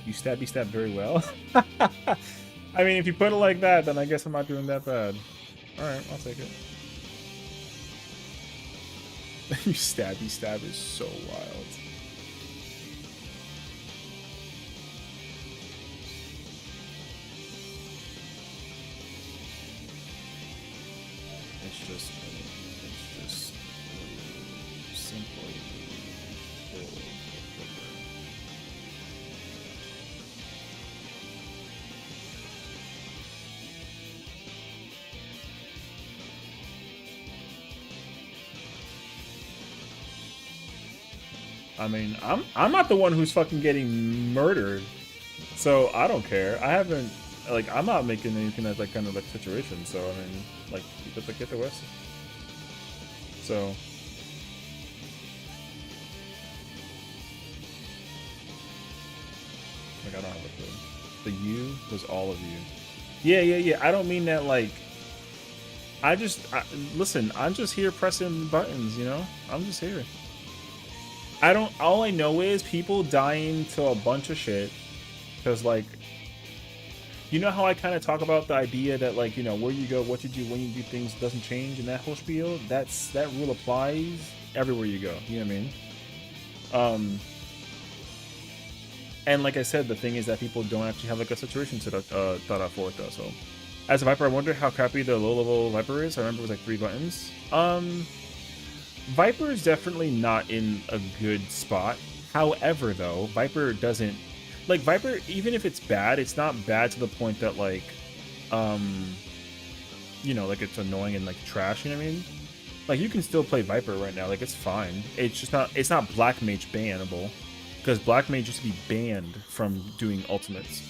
You stab very well. I mean, if you put it like that, then I guess I'm not doing that bad. Alright, I'll take it. You stab is so wild. It's just simply build. I mean, I'm not the one who's fucking getting murdered, so I don't care. I haven't, like, I'm not making anything that's like kind of like situation. So I mean, like, you could like get the West. So like, I don't have a clue. The U was all of you. Yeah. I don't mean that like. Listen. I'm just here pressing buttons. You know, I'm just here. All I know is people dying to a bunch of shit. Because, like, you know how I kind of talk about the idea that, like, you know, where you go, what you do, when you do things doesn't change in that whole spiel? That rule applies everywhere you go. You know what I mean? And like I said, the thing is that people don't actually have, like, a situation to thought out for it, though. So, as a Viper, I wonder how crappy the low-level Viper is. I remember it was, like, 3 buttons. Viper is definitely not in a good spot. However, though, Viper doesn't... Like, Viper, even if it's bad, it's not bad to the point that, like, you know, like, it's annoying and, like, trash, you know what I mean? Like, you can still play Viper right now. Like, it's fine. It's just not... It's not Black Mage bannable. Because Black Mage used to be banned from doing ultimates.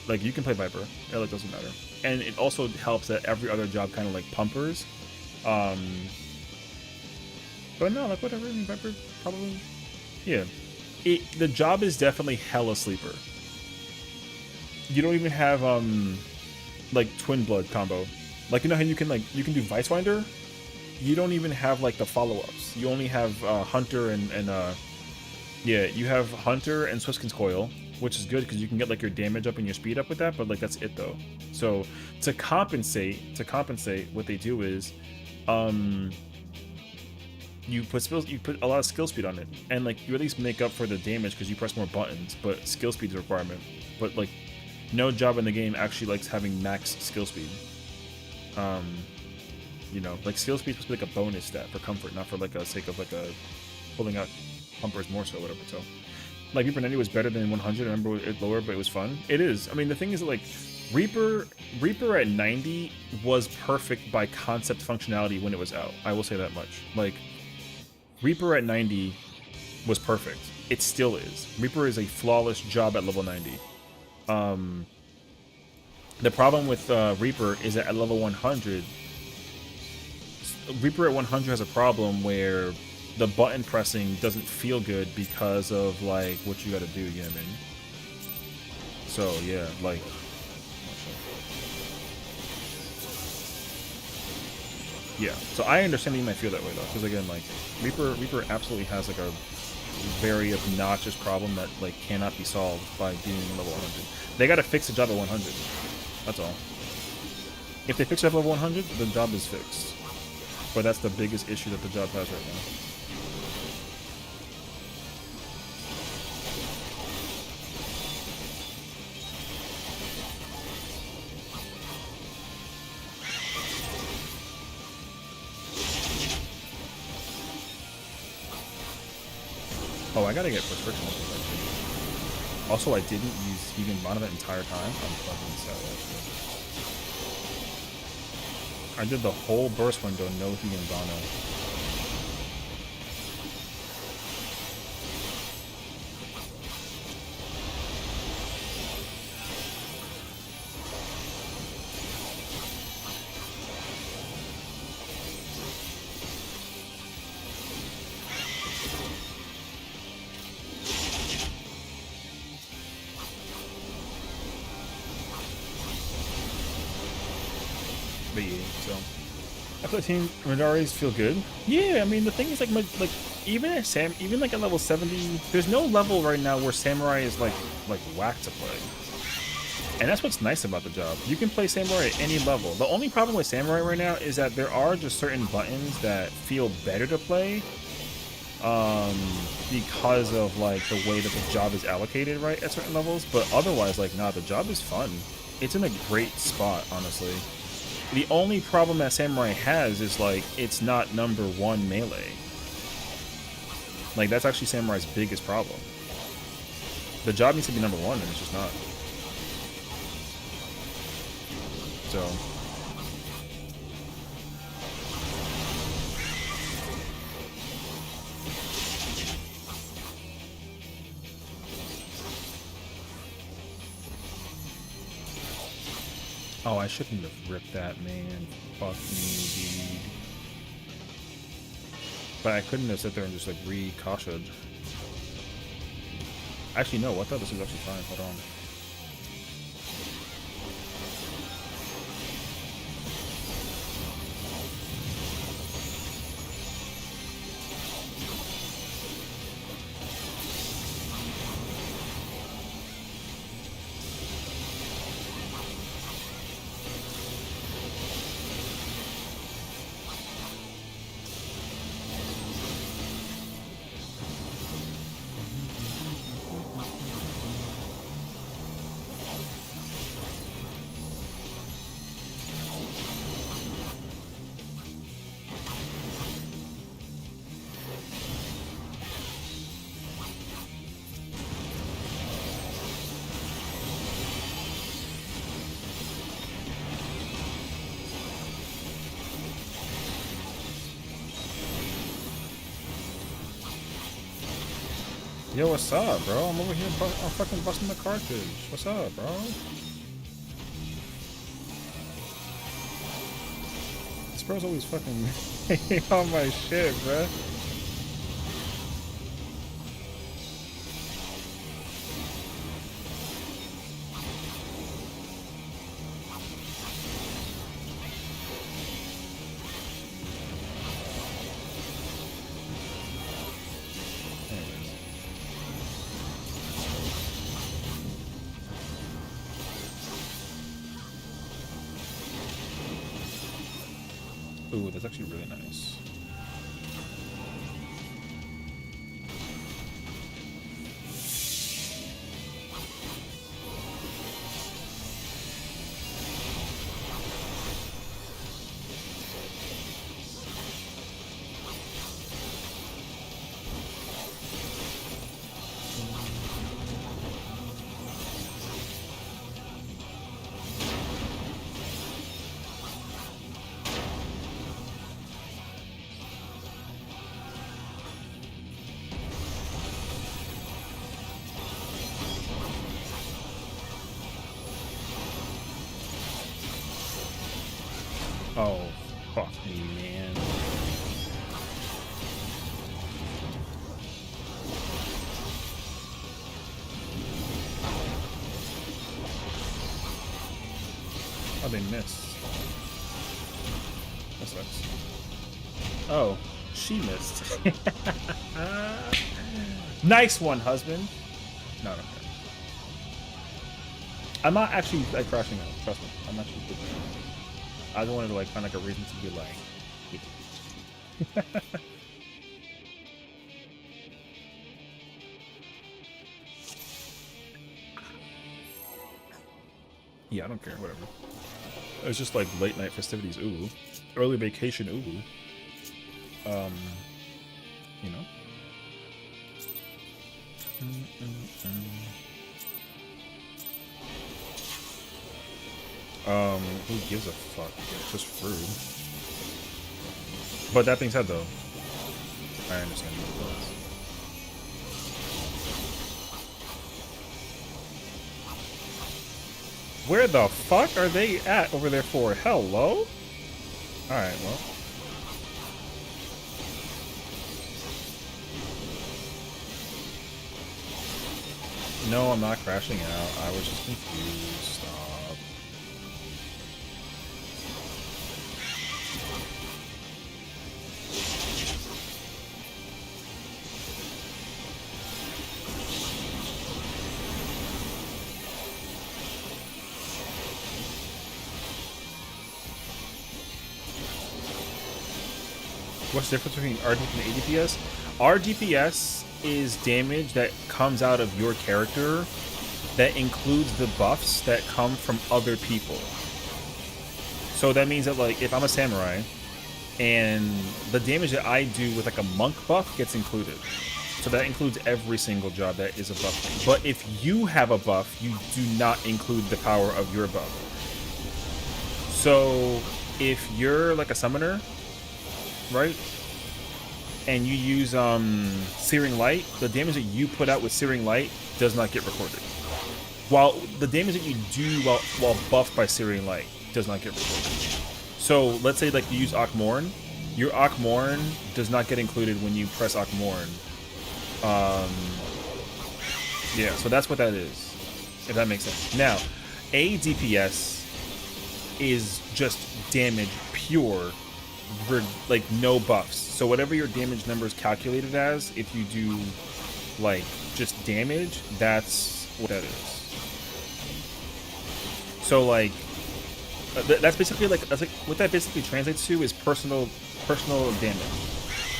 Like, you can play Viper. It, like, doesn't matter. And it also helps that every other job kind of, like, pumpers. But no, like, whatever. I mean, Viper probably... Yeah. The job is definitely hella sleeper. You don't even have, like, Twin Blood combo. Like, you know how you can do Vicewinder? You don't even have, like, the follow-ups. You only have, Hunter and yeah, you have Hunter and Swiskin's Coil, which is good because you can get, like, your damage up and your speed up with that, but, like, that's it, though. So, to compensate, what they do is, you put a lot of skill speed on it, and like you at least make up for the damage because you press more buttons, but skill speed is a requirement. But like, no job in the game actually likes having max skill speed. You know, like skill speed is supposed to be like a bonus stat for comfort, not for like a sake of like a pulling out pumpers more so, whatever. So like Reaper 90 was better than 100. I remember it lower, but it was fun. It is. I mean, the thing is that, like, Reaper at 90 was perfect by concept functionality when it was out. I will say that much. Like, Reaper at 90 was perfect. It still is. Reaper is a flawless job at level 90. The problem with Reaper is that at level 100, Reaper at 100 has a problem where the button pressing doesn't feel good because of like what you got to do. You know what I mean? So yeah, like. Yeah, so I understand that you might feel that way though, because again, like Reaper absolutely has like a very obnoxious problem that like cannot be solved by being level 100. They got to fix the job at 100. That's all. If they fix it at level 100, the job is fixed. But that's the biggest issue that the job has right now. Oh, I gotta get prescription. Also, I didn't use vegan mana that entire time. I'm fucking sad. I did the whole burst window, no vegan mana. But yeah, so I feel like Team Rendaris feel good. Yeah, I mean the thing is like even at even like at level 70, there's no level right now where Samurai is like whack to play. And that's what's nice about the job. You can play Samurai at any level. The only problem with Samurai right now is that there are just certain buttons that feel better to play because of like the way that the job is allocated right at certain levels. But otherwise, like, nah, the job is fun. It's in a great spot, honestly. The only problem that Samurai has is, like, it's not #1 melee. Like, that's actually Samurai's biggest problem. The job needs to be #1, and it's just not. So. Oh, I shouldn't have ripped that, man. Fuck me, dude. But I couldn't have sit there and just, like, re-Kasha'd. Actually, no, I thought this was actually fine. Hold on. Yo, what's up, bro? I'm over here I'm fucking busting the cartridge. What's up, bro? This bro's always fucking on my shit, bro. Ooh, that's actually really nice. Oh, fuck me, man. Oh, they missed. That sucks. Oh, she missed. Nice one, husband. No, no. I'm not actually like crashing out. Trust me, I'm actually good. I just wanted to like find like a reason to be like. Yeah, I don't care. Whatever. It's just like late night festivities. Ooh, early vacation. Ooh. You know. Who gives a fuck? It's just fruit. But that being said, though, I understand what it does. Where the fuck are they at over there for? Hello? Alright, well. No, I'm not crashing out. I was just confused. Stop. What's the difference between RDP and ADPS? RDPS is damage that comes out of your character that includes the buffs that come from other people. So that means that, like, if I'm a samurai and the damage that I do with like a monk buff gets included. So that includes every single job that is a buff thing. But if you have a buff, you do not include the power of your buff. So if you're like a summoner, right? And you use Searing Light, the damage that you put out with Searing Light does not get recorded. While the damage that you do while buffed by Searing Light does not get recorded. So let's say like you use Akmorn, your Akmorn does not get included when you press Akmorn. Yeah, so that's what that is, if that makes sense. Now, a DPS is just damage pure, like no buffs. So whatever your damage number is calculated as, if you do like just damage, that's what that is. So like that's basically like what that basically translates to is personal damage.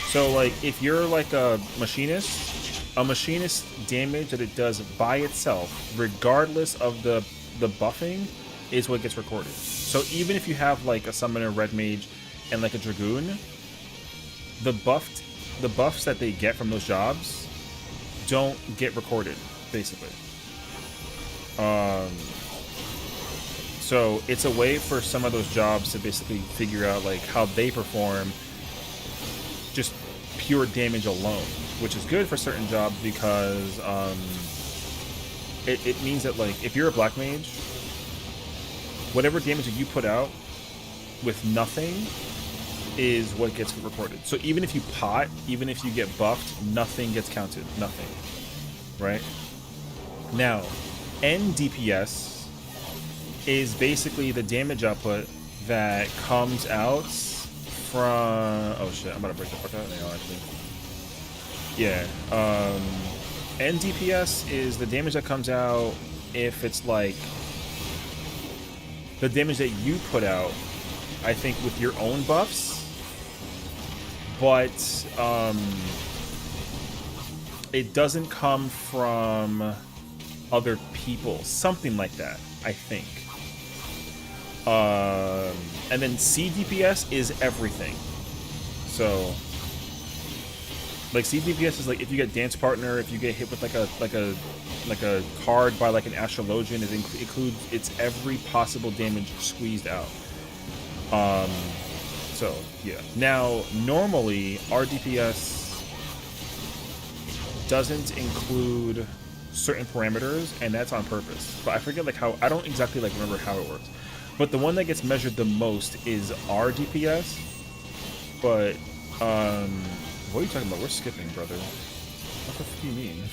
So like if you're like a machinist damage that it does by itself, regardless of the buffing, is what gets recorded. So even if you have like a summoner, red mage, and like a dragoon, the buffs that they get from those jobs don't get recorded, basically. So it's a way for some of those jobs to basically figure out like how they perform just pure damage alone, which is good for certain jobs because it means that like if you're a black mage, whatever damage that you put out with nothing is what gets recorded. So even if you pot, even if you get buffed, nothing gets counted. Nothing. Right? Now, NDPS is basically the damage output that comes out from... Oh shit, I'm about to break the fuck out now, actually. Yeah. NDPS is the damage that comes out if it's like... the damage that you put out, I think, with your own buffs. But it doesn't come from other people, something like that, I think. And then CDPS is everything. So, like CDPS is like if you get dance partner, if you get hit with like a card by like an astrologian, it includes it's every possible damage squeezed out. So yeah. Now normally RDPS doesn't include certain parameters, and that's on purpose. But I forget like how, I don't exactly like remember how it works. But the one that gets measured the most is our DPS. But, what are you talking about? We're skipping, brother. What the fuck do you mean?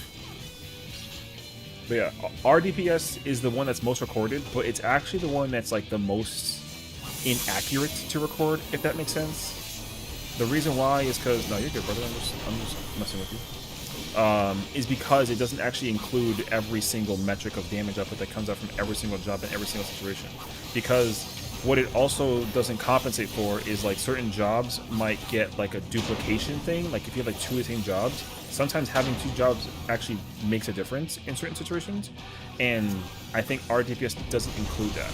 But yeah, our DPS is the one that's most recorded, but it's actually the one that's like the most inaccurate to record, if that makes sense. The reason why is because, no, you're good, brother. I'm just messing with you. Is because it doesn't actually include every single metric of damage output that comes out from every single job in every single situation. Because what it also doesn't compensate for is like certain jobs might get like a duplication thing. Like if you have like 2 of the same jobs, sometimes having 2 jobs actually makes a difference in certain situations. And I think our DPS doesn't include that.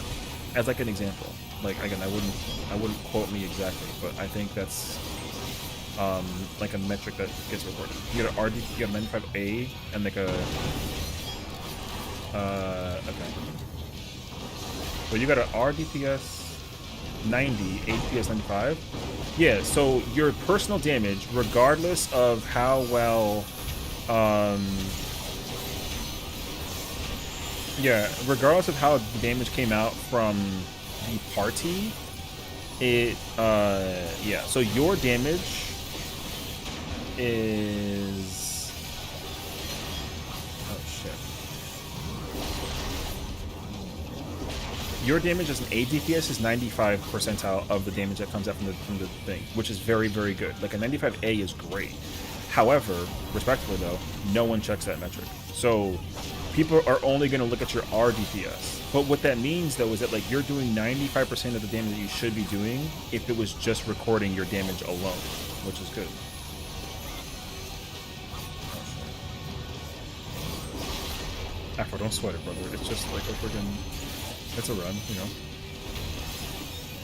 As like an example. Like again, I wouldn't quote me exactly, but I think that's like a metric that gets recorded. You get an RD, you get a 95A and like a okay. So you got an RDPS 90, ADPS 95. Yeah, so your personal damage, regardless of how well yeah, regardless of how the damage came out from the party, it yeah, so your damage is oh shit. Your damage as an ADPS is 95 percentile of the damage that comes out from the thing, which is very, very good. Like a 95A is great. However, respectfully though, no one checks that metric. So people are only going to look at your RDPS. But what that means though is that like you're doing 95% of the damage that you should be doing if it was just recording your damage alone, which is good. Afro, don't sweat it, brother. It's just like a freaking, it's a run, you know.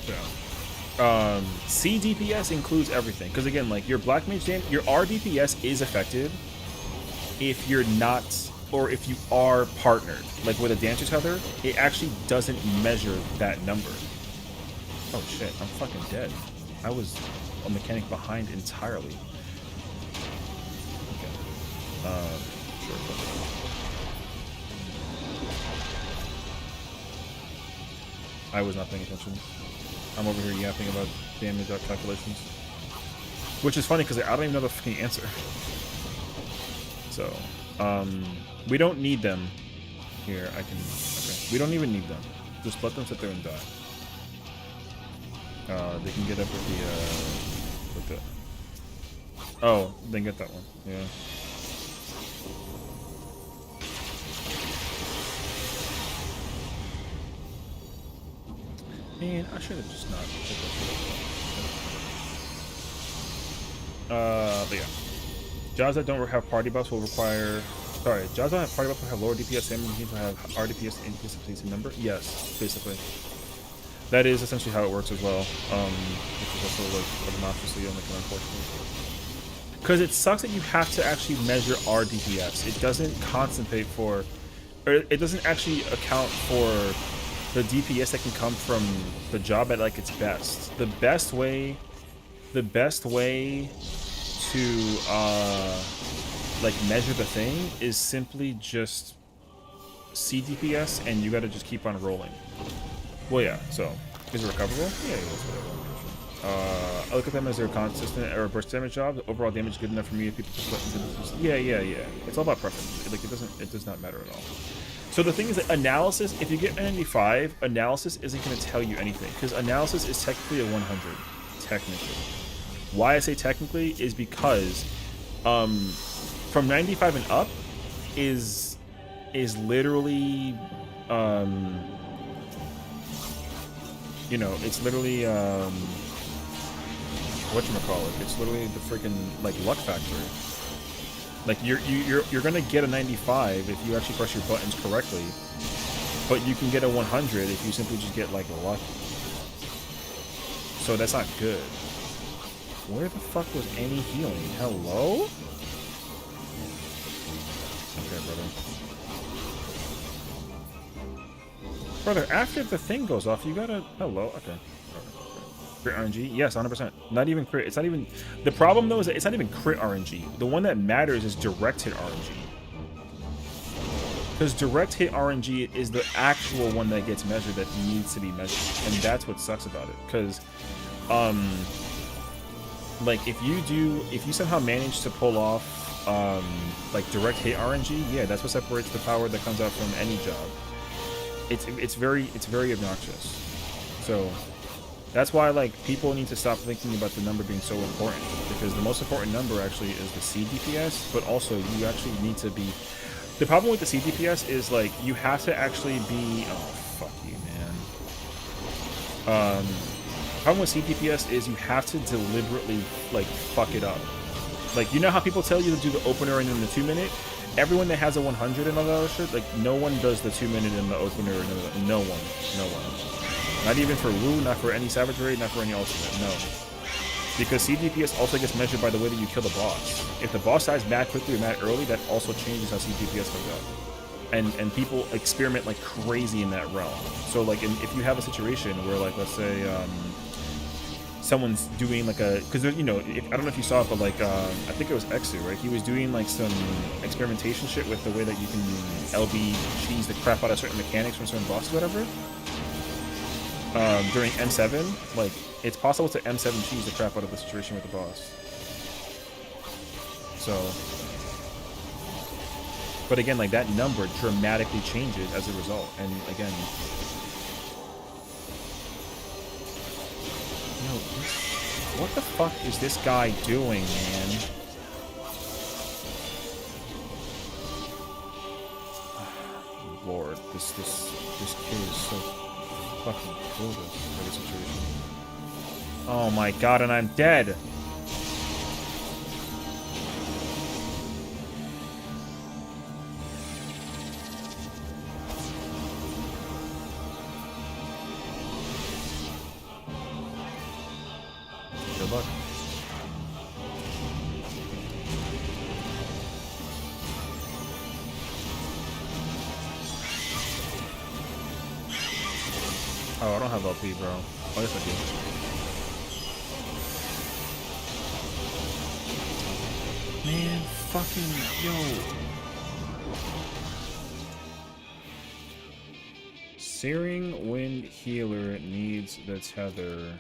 Yeah. C DPS includes everything, because again, like your black mage damage, your R DPS is affected if you're not, or if you are partnered, like with a dance each other. It actually doesn't measure that number. Oh shit, I'm fucking dead. I was a mechanic behind entirely. Okay. Sure. I was not paying attention. I'm over here yapping about damage calculations. Which is funny because I don't even know the fucking answer. So, we don't need them here. I can, okay. We don't even need them. Just let them sit there and die. They can get up with the, oh, then get that one. Yeah. Man, I should have just not picked that shit up. But yeah. Jobs that don't have party buffs will require... Sorry, jobs that don't have party buffs will have lower DPS damage and will have RDPS and DPS of the same number? Yes, basically. That is essentially how it works as well. Which is also like obnoxiously unfortunate. Because it sucks that you have to actually measure RDPS. It doesn't concentrate for... Or it doesn't actually account for the DPS that can come from the job at like its best. The best way to like measure the thing is simply just C DPS, and you gotta just keep on rolling. Well, yeah, so is it recoverable? Yeah, it is. I look at them as their consistent or burst damage jobs. Overall damage is good enough for me if people just yeah. It's all about preference. Like it does not matter at all. So the thing is that analysis, if you get an 95, analysis isn't going to tell you anything, because analysis is technically a 100, technically. Why I say technically is because from 95 and up is literally, you know, it's literally, whatchamacallit, it's literally the freaking, like, luck factor. Like you're gonna get a 95 if you actually press your buttons correctly, but you can get a 100 if you simply just get like lucky. So that's not good. Where the fuck was any healing? Hello? Okay, brother. Brother, after the thing goes off, you gotta hello. Okay. Crit RNG? Yes, 100%. Not even crit. It's not even... The problem, though, is that it's not even crit RNG. The one that matters is direct hit RNG. Because direct hit RNG is the actual one that gets measured that needs to be measured, and that's what sucks about it. Because, like if you somehow manage to pull off like direct hit RNG, yeah, that's what separates the power that comes out from any job. It's very obnoxious. So that's why like people need to stop thinking about the number being so important, because the most important number actually is the C DPS, but also you actually need to be. The problem with the C DPS is like you have to actually be. Oh fuck you, man. The problem with C DPS is you have to deliberately like fuck it up. Like, you know how people tell you to do the opener and then the 2-minute? Everyone that has a 100 and all that other shit, like, no one does the 2-minute and the opener. No one. Not even for Wu, not for any Savage Raid, not for any Ultimate, no. Because CDPS also gets measured by the way that you kill the boss. If the boss dies mad quickly or mad early, that also changes how CDPS comes out. And people experiment like crazy in that realm. So, like, if you have a situation where, like, let's say, someone's doing like a, because you know, I don't know if you saw it, but like I think it was Exu, right? He was doing like some experimentation shit with the way that you can LB cheese the crap out of certain mechanics from certain bosses, whatever. During M7, like it's possible to M7 cheese the crap out of the situation with the boss. So, but again, like that number dramatically changes as a result, and again. What the fuck is this guy doing, man? Lord, this kid is so fucking clueless for this situation. Oh my god, and I'm dead! Good luck. Oh, I don't have LP, bro. Oh, yes, I do. Man, fucking, yo. Searing Wind Healer needs the tether.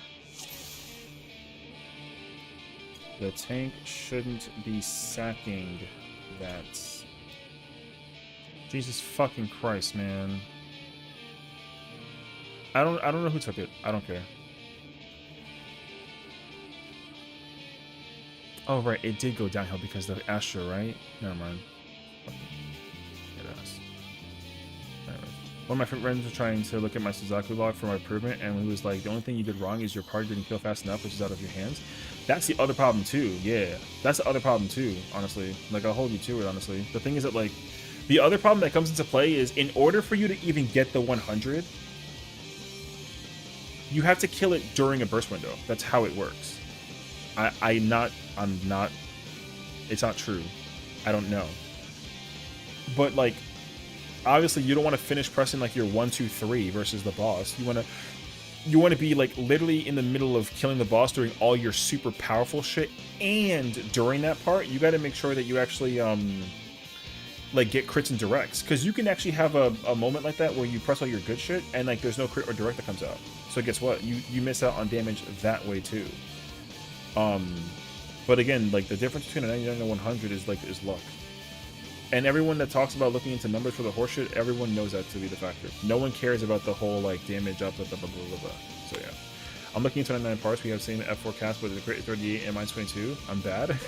The tank shouldn't be sacking that. Jesus fucking Christ, man. I don't know who took it. I don't care. Oh right, it did go downhill because of Astra, right? Never mind. One of my friends was trying to look at my Suzaku log for my improvement, and he was like, the only thing you did wrong is your party didn't kill fast enough, which is out of your hands. That's the other problem too, yeah. That's the other problem too, honestly. Like, I'll hold you to it, honestly. The thing is that, like, the other problem that comes into play is, in order for you to even get the 100, you have to kill it during a burst window. That's how it works. I'm not, it's not true. I don't know. But, like, obviously you don't want to finish pressing like your 1, 2, 3 versus the boss. You want to be like literally in the middle of killing the boss doing all your super powerful shit, and during that part you got to make sure that you actually like get crits and directs, because you can actually have a moment like that where you press all your good shit and like there's no crit or direct that comes out. So guess what? You miss out on damage that way too. But again, like the difference between a 99 and a 100 is luck. And everyone that talks about looking into numbers for the horseshit, everyone knows that to be the factor. No one cares about the whole, like, damage up, blah, blah, blah, blah, blah. So, yeah. I'm looking into 99 parts. We have same F4 cast, but it's a crit 38 and minus 22. I'm bad.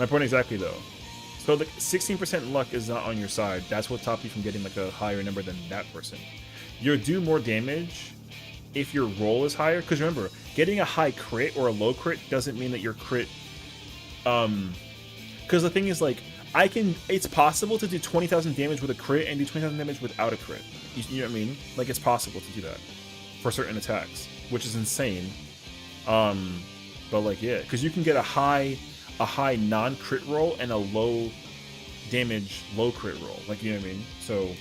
My point exactly, though. So, like, 16% luck is not on your side. That's what stopped you from getting, like, a higher number than that person. You'll do more damage if your roll is higher. Because remember, getting a high crit or a low crit doesn't mean that your crit... Because the thing is, like... it's possible to do 20,000 damage with a crit and do 20,000 damage without a crit. You know what I mean? Like, it's possible to do that for certain attacks, which is insane. But like, yeah, because you can get a high non-crit roll and a low damage low crit roll. Like, you know what I mean? So,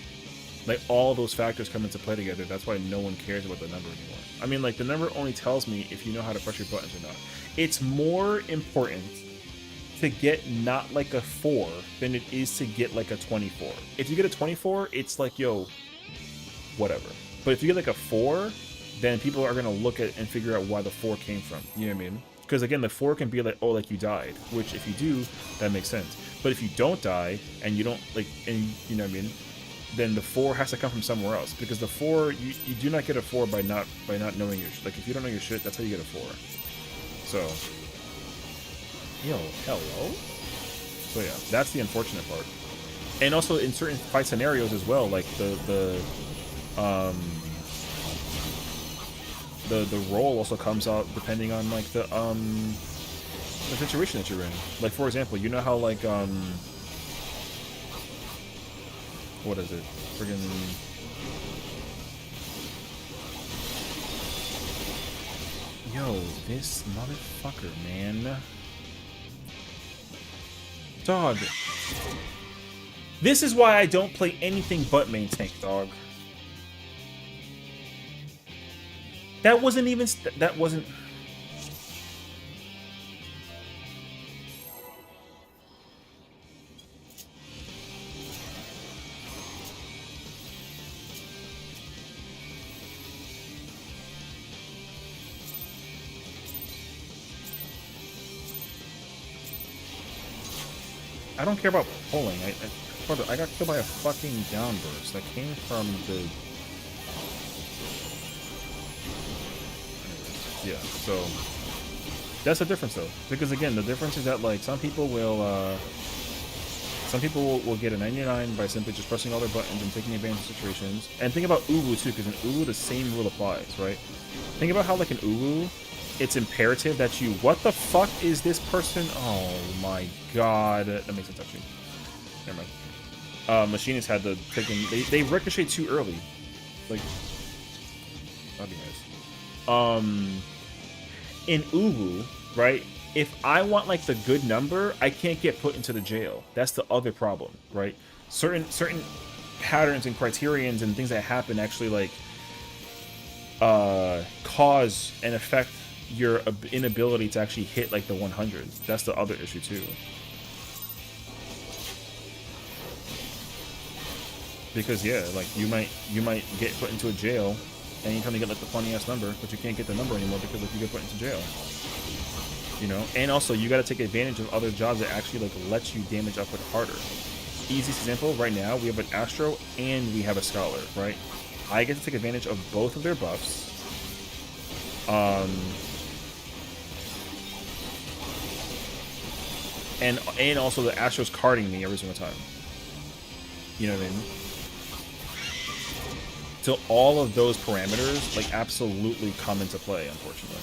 like, all those factors come into play together. That's why no one cares about the number anymore. I mean, like, the number only tells me if you know how to press your buttons or not. It's more important to get not like a 4 than it is to get like a 24. If you get a 24, it's like, yo, whatever. But if you get like a 4, then people are gonna look at and figure out why the 4 came from. You know what I mean? Because again, the 4 can be like, oh, like you died, which if you do, that makes sense. But if you don't die and you don't like, and you know what I mean, then the 4 has to come from somewhere else. Because the 4, you do not get a 4 by not knowing your like if you don't know your shit, that's how you get a 4. So, yo, hello. So yeah, that's the unfortunate part. And also in certain fight scenarios as well, like the roll also comes out depending on like the situation that you're in. Like for example, you know how like what is it? Friggin' yo, this motherfucker, man. Dog. This is why I don't play anything but main tank, dog. That wasn't even... That wasn't... I don't care about pulling. Brother, I got killed by a fucking downburst that came from the... Yeah, so that's the difference though, because again, the difference is that like some people will get a 99 by simply just pressing all their buttons and taking advantage of situations. And think about Uwu too, because in Uwu the same rule applies, right? Think about how like in Uwu, it's imperative that you, what the fuck is this person? Oh my god, that makes sense actually. Never mind. Machinists had the freaking, they ricochet too early, like that'd be nice. In Uwu, right, if I want like the good number, I can't get put into the jail. That's the other problem, right? Certain patterns and criterions and things that happen actually like cause and affect your inability to actually hit like the 100. That's the other issue too. Because yeah, like you might get put into a jail anytime you get like the funny ass number, but you can't get the number anymore because like you get put into jail. You know, and also you got to take advantage of other jobs that actually like let you damage up with harder. Easiest example right now, we have an Astro and we have a Scholar, right? I get to take advantage of both of their buffs. And also the Astro's carding me every single time. You know what I mean? So all of those parameters like absolutely come into play, unfortunately.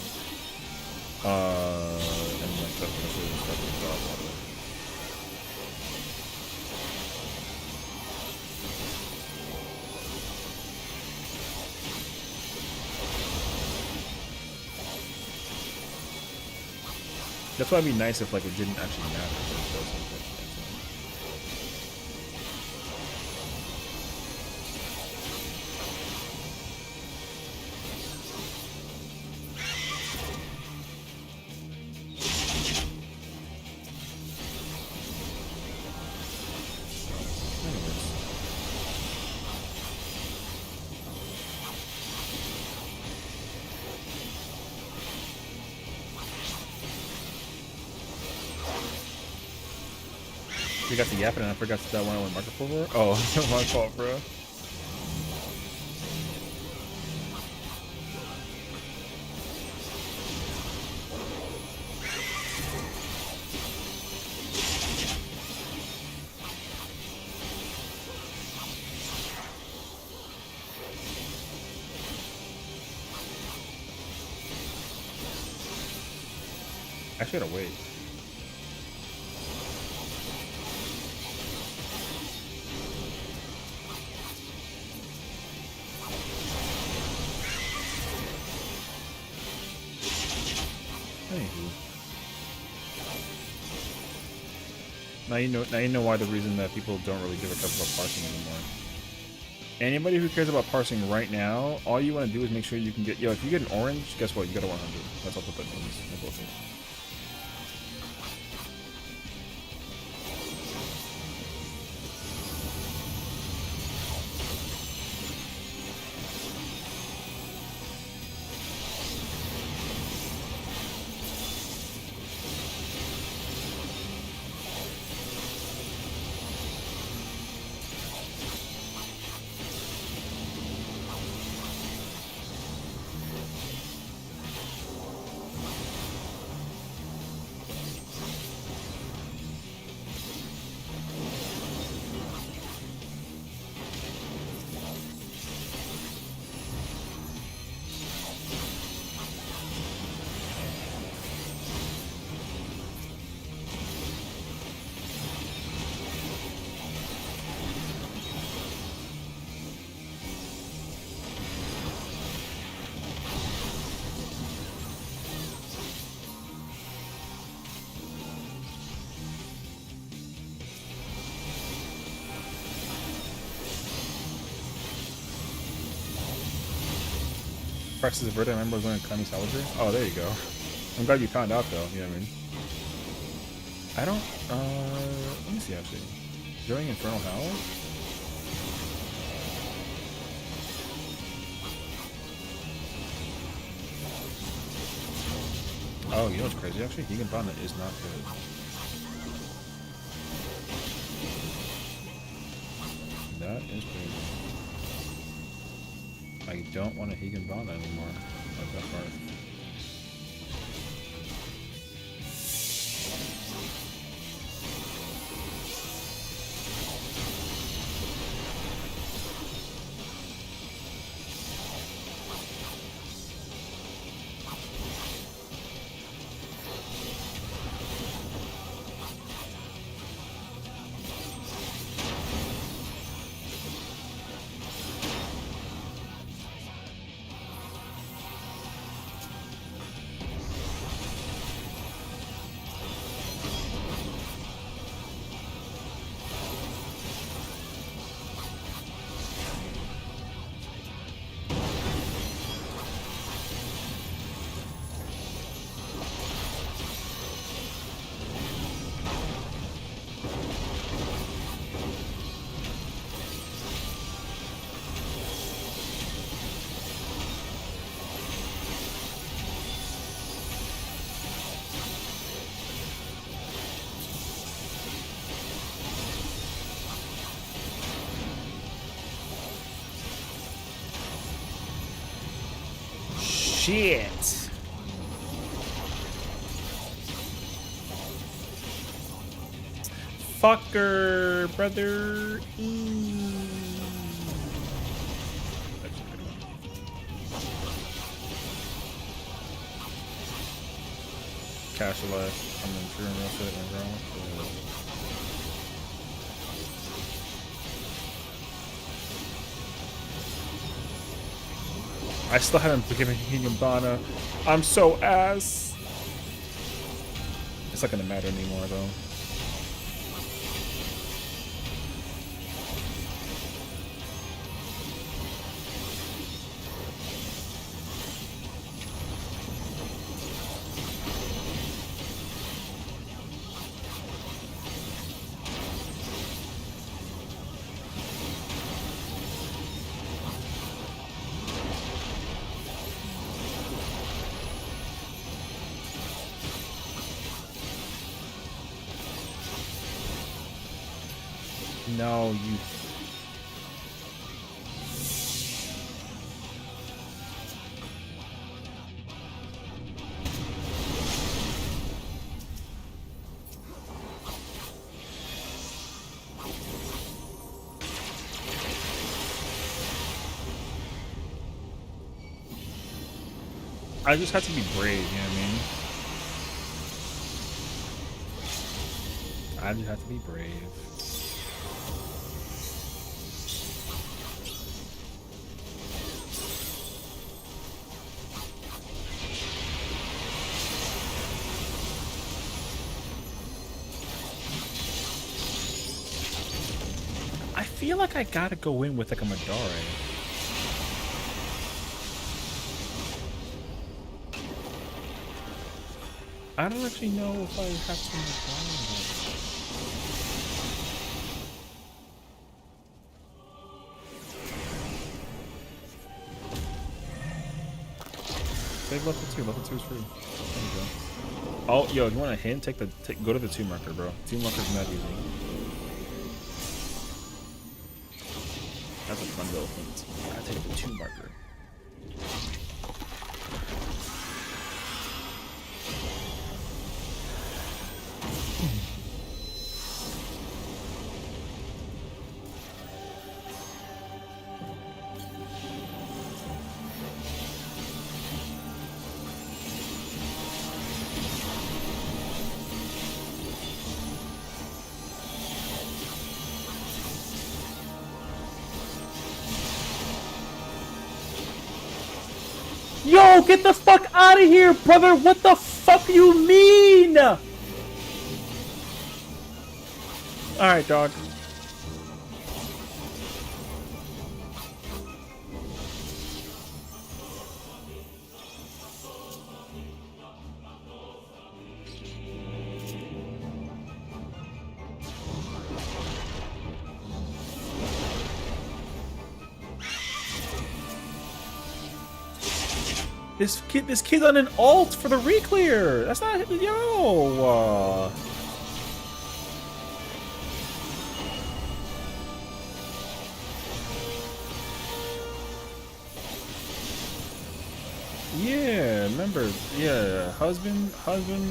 And like that that's why it'd be nice if like it didn't actually matter. But it does, unfortunately. We got the yapping and I forgot that one I went market for. Oh, my fault, bro. Actually, I gotta wait. Now you know why the reason that people don't really give a fuck about parsing anymore. Anybody who cares about parsing right now, all you want to do is make sure you can get... Yo, if you get an orange, guess what? You got a 100. That's all that means. No bullshit. Practice his birthday. I remember I was going to Kami Salvador. Oh, there you go. I'm glad you found out, though. You know what I mean? I don't, let me see, actually. During Infernal Hell? Oh, you know what's crazy, actually? Higanbana is not good. That is crazy. I don't want a Higanbana anymore. Like that part. Shit. Fucker, brother. Cash alive. I'm in true and real shit and wrong. I still haven't given Higanbana. I'm so ass. It's not gonna matter anymore though. No, you. I just have to be brave, you know what I mean? I just have to be brave. I feel like I gotta go in with like a Madara. I don't actually know if I have to Madara. Save level 2. Level 2 is free. There you go. Oh, yo, if you want a hint? Go to the 2 marker, bro. 2 marker's not easy. That's a fun little hint. I take the 2 marker. Yo, get the fuck out of here, brother! What the fuck you mean? Alright, dog. This kid's on an alt for the re-clear. That's not yo. Yeah, remember, yeah, husband left him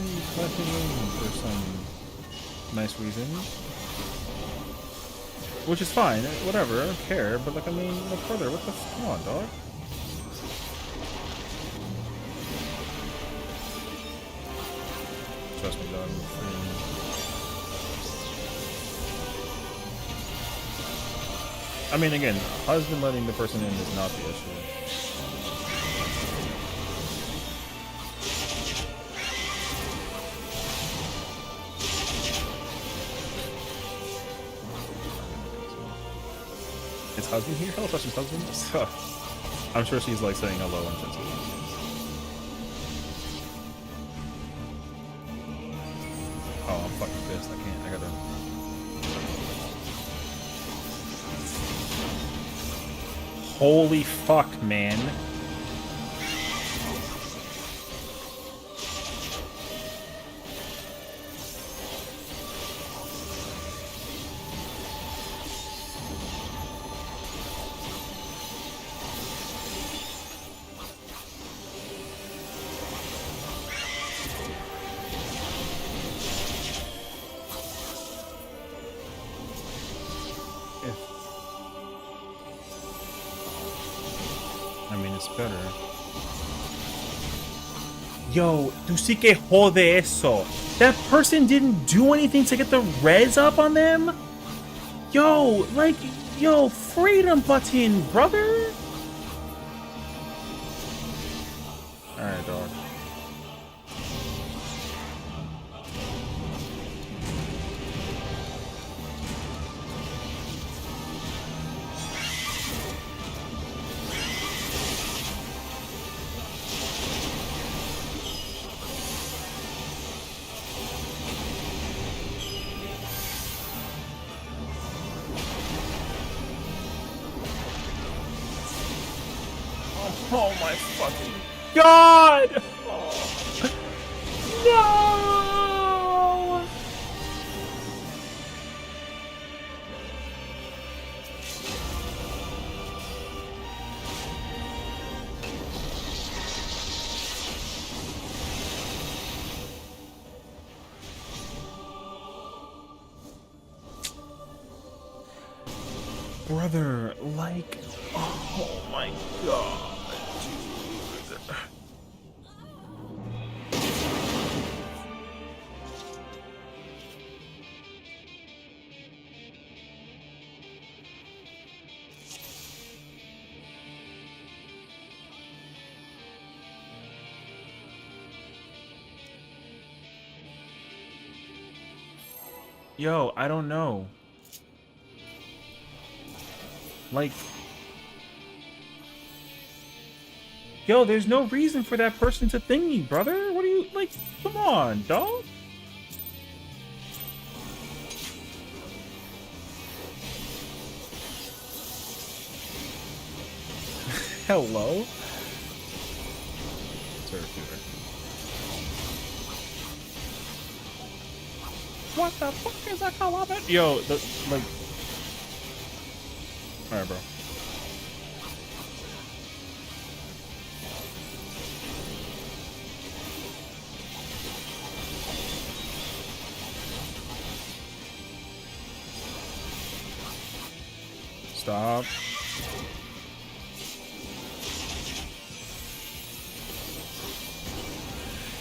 for some nice reason. Which is fine, whatever, I don't care, but like, I mean, look further, what the come on, dog. Trust me, dog. I mean, again, husband letting the person in is not the issue. Is husband here? Hello, questions, husband. I'm sure she's like saying hello and shit. Oh, I'm fucking pissed. I gotta. Holy fuck, man. I mean, it's better. Yo, tú sí que jode eso. That person didn't do anything to get the res up on them? Yo, like, yo, freedom button, brother. Alright, dog. Oh my fucking god! Oh. No! Brother, like, oh my god. Yo, I don't know. Like, yo, there's no reason for that person to thingy, brother. What are you, like, come on, dog. Hello? What the fuck is that kilometer? Yo, like... Alright, bro. Stop.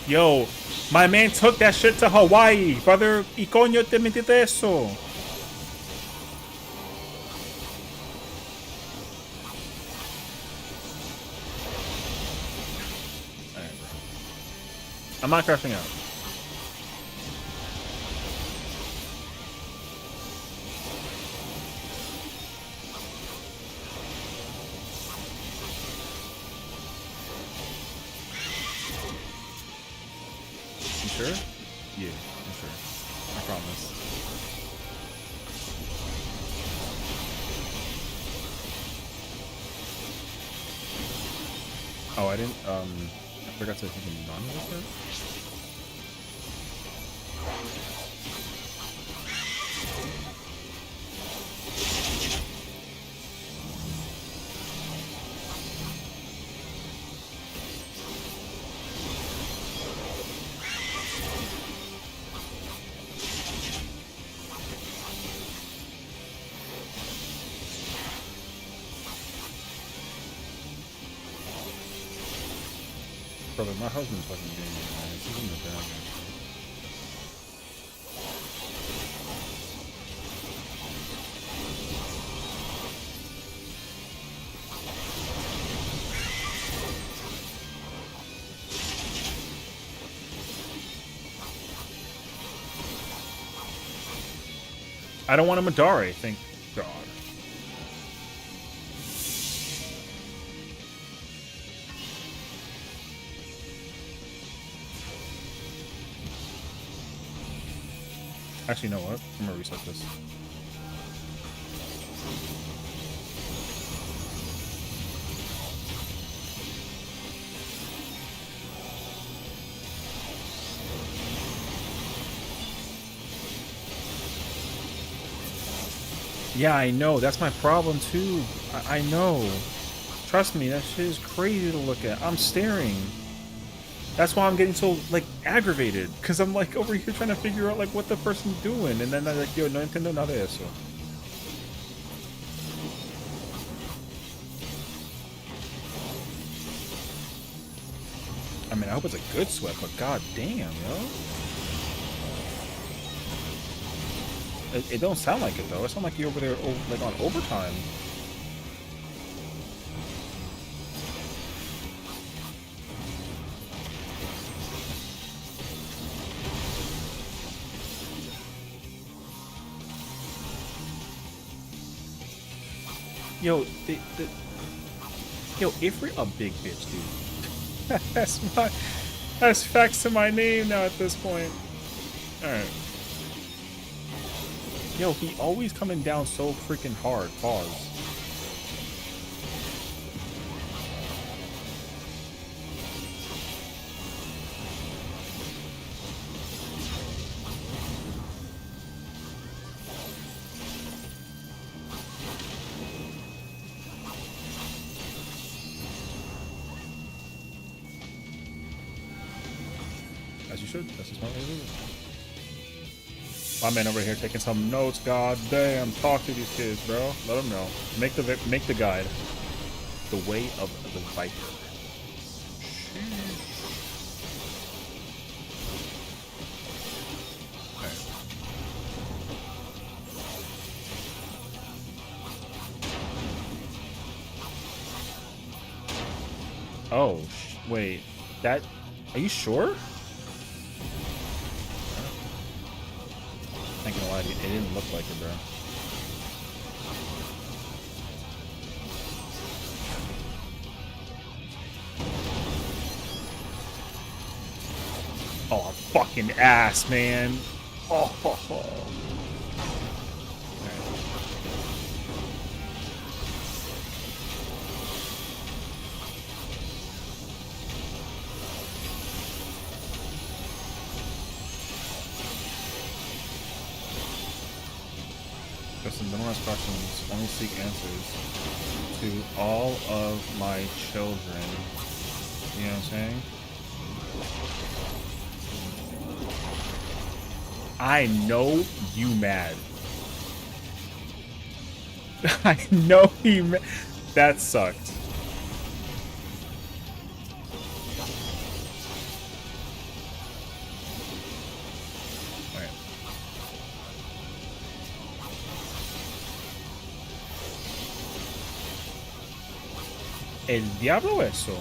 Yo, my man took that shit to Hawaii, brother. Y coño te metiste eso. I'm not crashing out. You sure? Yeah, I'm sure. I promise. Oh, I didn't, I forgot to even none with it. Brother, my husband's fucking gaming, man. He's in the bed. I don't want a Madare, thank God. Actually, you know what? I'm gonna reset this. Yeah, I know. That's my problem, too. I know. Trust me, that shit is crazy to look at. I'm staring. That's why I'm getting so, like, aggravated. Because I'm, like, over here trying to figure out, like, what the person's doing. And then I'm like, yo, no entiendo nada de eso. I mean, I hope it's a good sweat, but god damn, yo. It don't sound like it, though. It sounds like you're over there, like, on overtime. Yo, yo, Ifrit a big bitch, dude. That's facts to my name now at this point. Alright. Yo, he always coming down so freaking hard. Pause. As you should. That's just my way to do it. My man over here taking some notes. God damn, talk to these kids, bro. Let them know. Make the guide. The way of the Viper. Oh, wait. That... Are you sure? Thinking a lot. It didn't look like it, bro. Oh, fucking ass, man. Oh. Listen, don't ask questions. Only seek answers to all of my children. You know what I'm saying? I know you mad. I know he mad. That sucked. Alright. El diablo eso.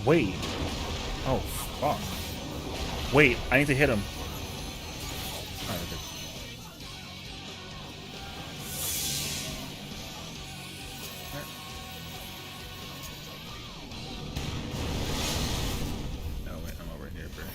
Wait. Oh, fuck. Wait, I need to hit him. Alright, okay. Oh, wait, I'm over here, bro.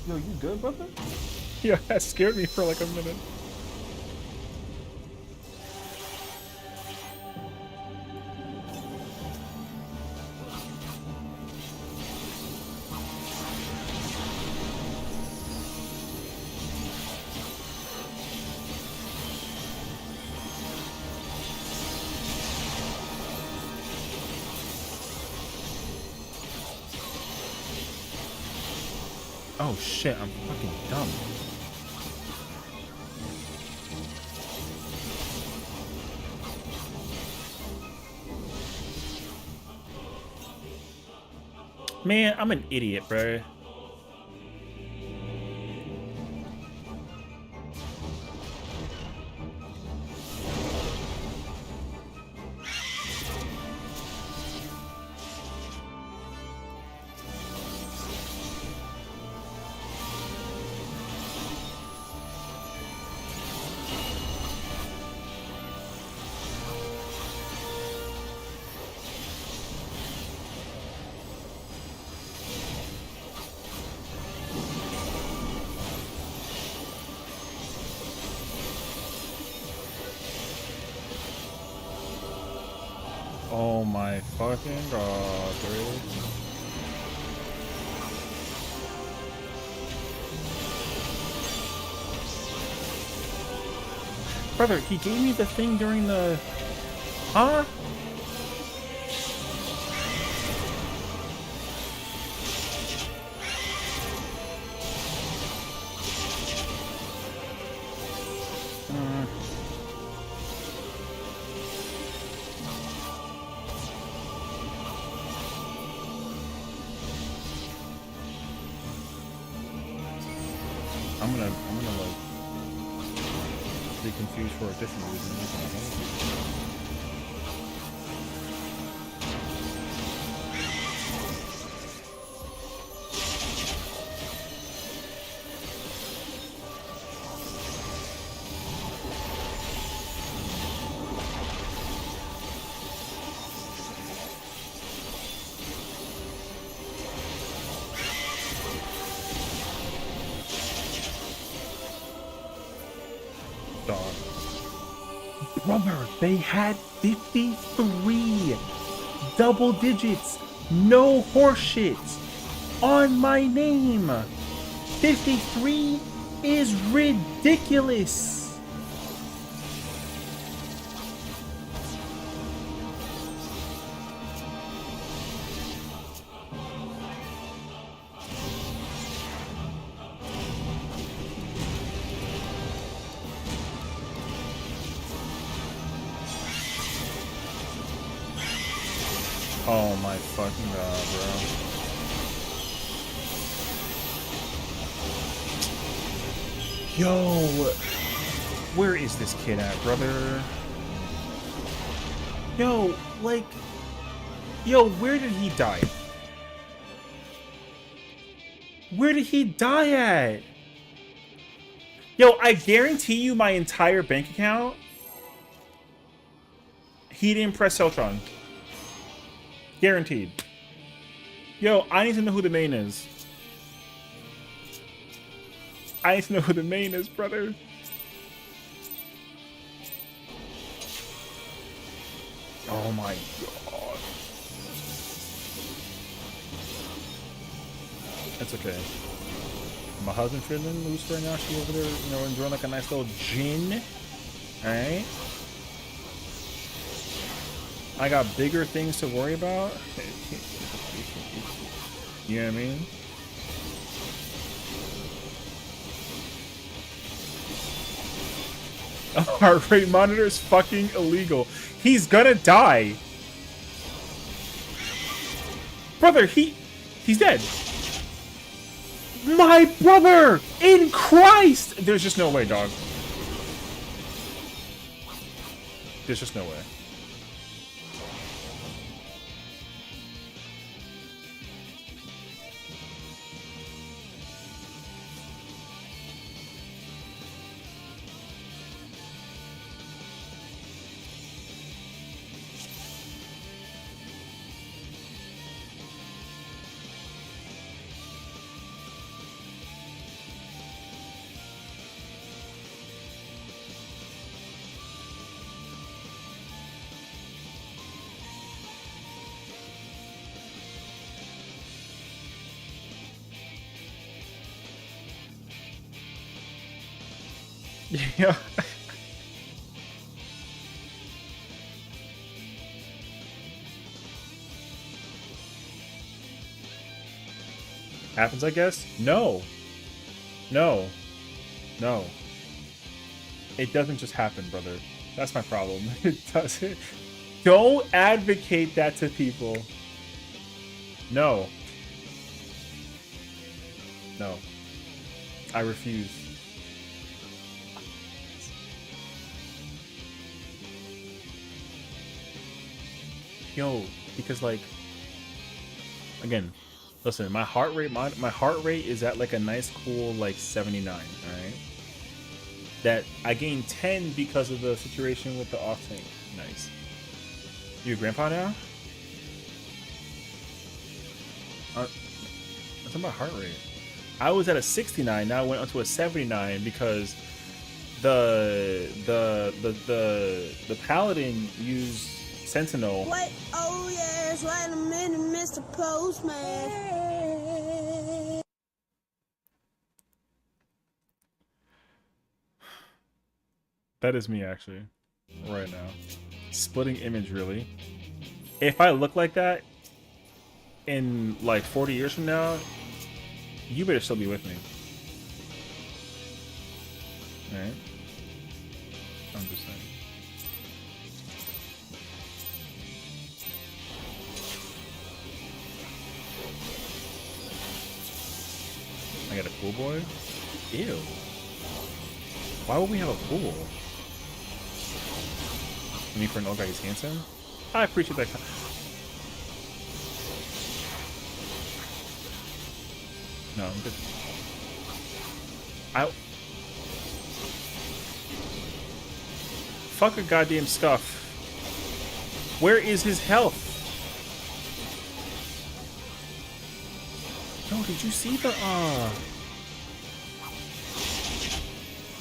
Yo, you good, brother? Yeah, that scared me for like a minute. Oh shit, I'm fucking dumb. Man, I'm an idiot, bro. Oh my fucking god, really? Brother, he gave me the thing during the... Huh? I'm gonna like be confused for a different reason. Dog. Brother, they had 53 double digits, no horseshit on my name. 53 is ridiculous. Oh my fucking god, bro. Yo, where is this kid at, brother? Yo, like, yo, where did he die? Where did he die at? Yo, I guarantee you my entire bank account, he didn't press Celtron. Guaranteed. Yo, I need to know who the main is. I need to know who the main is, brother. Oh my god. That's okay. My husband feeling loose right now. She over there, you know, enjoying like a nice little gin. Alright. I got bigger things to worry about. You know what I mean? Heart rate monitor is fucking illegal. He's gonna die. Brother, he's dead. My brother in Christ! There's just no way, dog. There's just no way. Yeah. Happens, I guess? No. No. No. It doesn't just happen, brother. That's my problem. It doesn't. Don't advocate that to people. No. No. I refuse. Yo, because like, again, listen, my heart rate is at like a nice cool like 79, all right? That I gained 10 because of the situation with the off tank. Nice. You a grandpa now? That's my heart rate. I was at a 69, now I went up to a 79 because the paladin used Sentinel. Wait, oh yes, wait a minute, Mr. Postman. That is me actually, right now. Splitting image, really. If I look like that in like 40 years from now, you better still be with me. Alright? I'm just saying. I got a pool boy? Ew. Why would we have a pool? You mean for an old guy who's handsome? I appreciate that. No, I'm good. Fuck a goddamn scuff. Where is his health? Yo, did you see the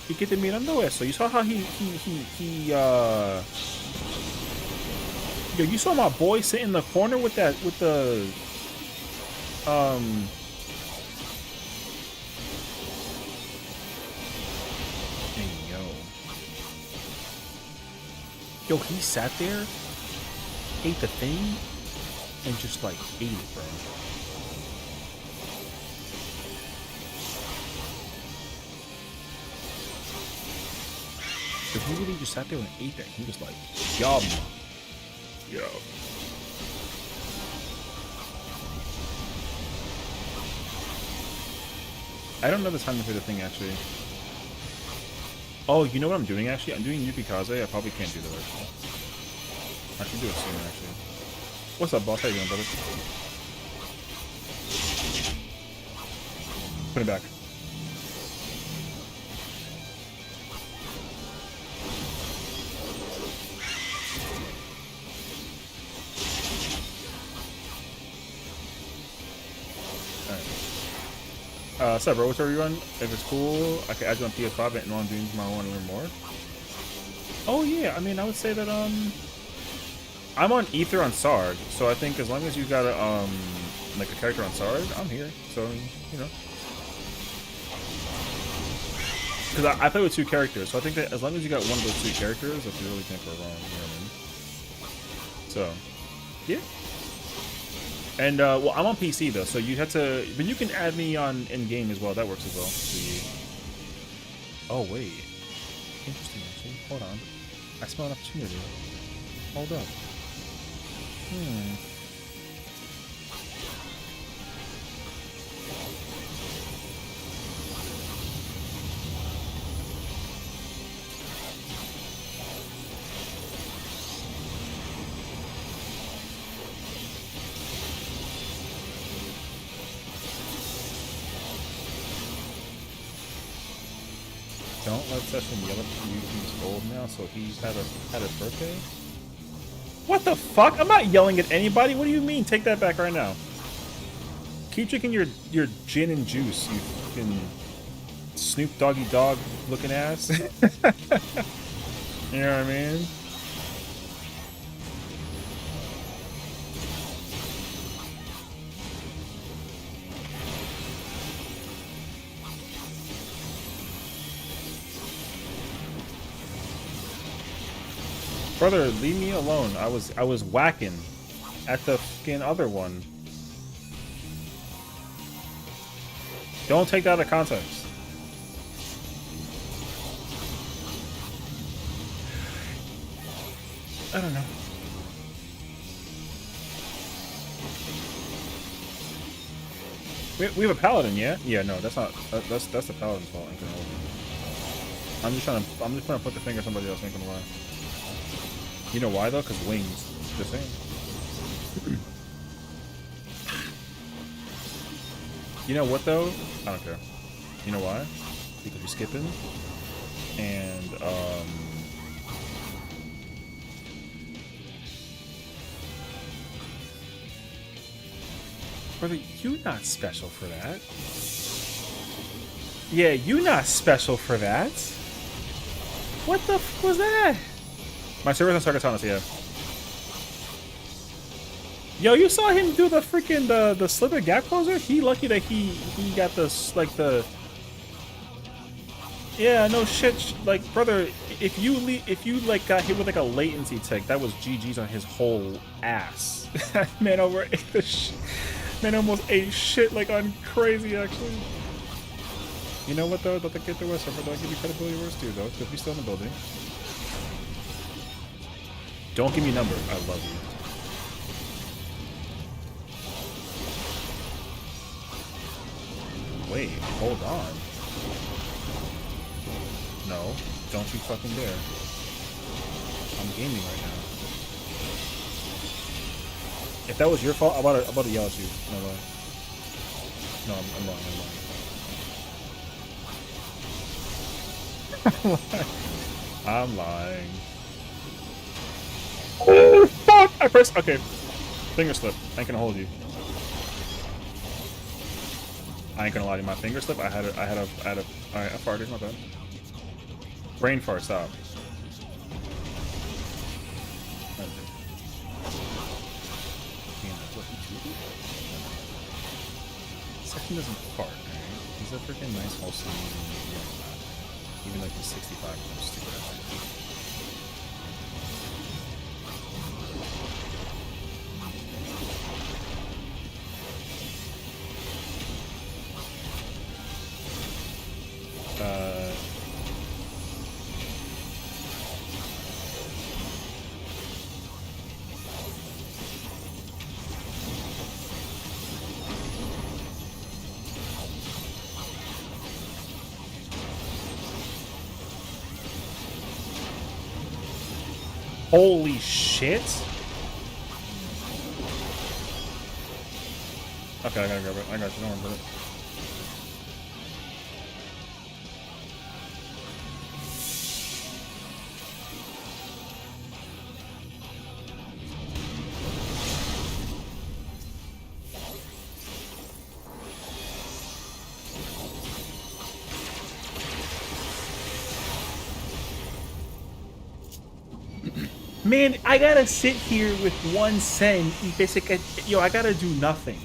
he get the mirando eso? You saw how he yo, you saw my boy sit in the corner with that hey, yo, he sat there, ate the thing, and just like ate it, bro. So he really just sat there and ate that. He was like, yum. Yo. I don't know the timing for the thing, actually. Oh, you know what I'm doing, actually? I'm doing Yukikaze. I probably can't do that, actually. I should do it soon, actually. What's up, boss? How you doing, brother? Put it back. What's up, bro? What's our rerun? If it's cool, I can add you on PF5 and on doing my one or more. Oh yeah, I mean, I would say that I'm on Ether on Sard, so I think as long as you got a like a character on Sard, I'm here. So you know, because I play with 2 characters, so I think that as long as you got one of those 2 characters, if you really can't go wrong, you know what I mean? So yeah. And well, I'm on PC though, so you have to, but you can add me on in game as well. That works as well. Oh wait, interesting. Actually, hold on. I smell an opportunity. Hold up. Don't let Sessiion yell at you. He's old now, so he's had his birthday. What the fuck? I'm not yelling at anybody. What do you mean? Take that back right now. Keep drinking your gin and juice, you fucking Snoop Doggy Dog looking ass. You know what I mean? Brother, leave me alone. I was whacking at the fucking other one. Don't take that out of context. I don't know. We have a paladin, yeah? Yeah, no, that's not. That's the paladin's fault. I'm just trying to put the finger on somebody else. Ain't gonna lie. You know why though? Because wings. Just saying. You know what though? I don't care. You know why? Because you're skipping. And brother, you not special for that. Yeah, you not special for that. What the f was that? My server's on Sarkatanas, yeah. Yo, you saw him do the freaking the slither gap closer? He lucky that he got this like the. Yeah, no shit. Like, brother, if you like got hit with like a latency tick, that was GG's on his whole ass. Man, ate the shit. Man almost ate shit like on crazy actually. You know what though? Don't get the West server. Don't give you credibility worse too though. Because we still in the building. Don't give me a number. I love you. Wait, hold on. No, don't you fucking dare. I'm gaming right now. If that was your fault, I'm about to yell at you. No lie. No, I'm lying. I'm lying. Oh, fuck! I pressed. Okay. Finger slip. I ain't gonna hold you. I ain't gonna lie to you. My finger slip. I had a. Alright, I farted. My bad. Brain fart. Stop. Sessiion doesn't fart. Right? He's a freaking nice, wholesome. Yeah, even like he's 65. I'm stupid. Holy shit! Okay, I gotta grab it. I got you. Don't worry about it. Man, I gotta sit here with 1 cent and basic. Yo, I gotta do nothing.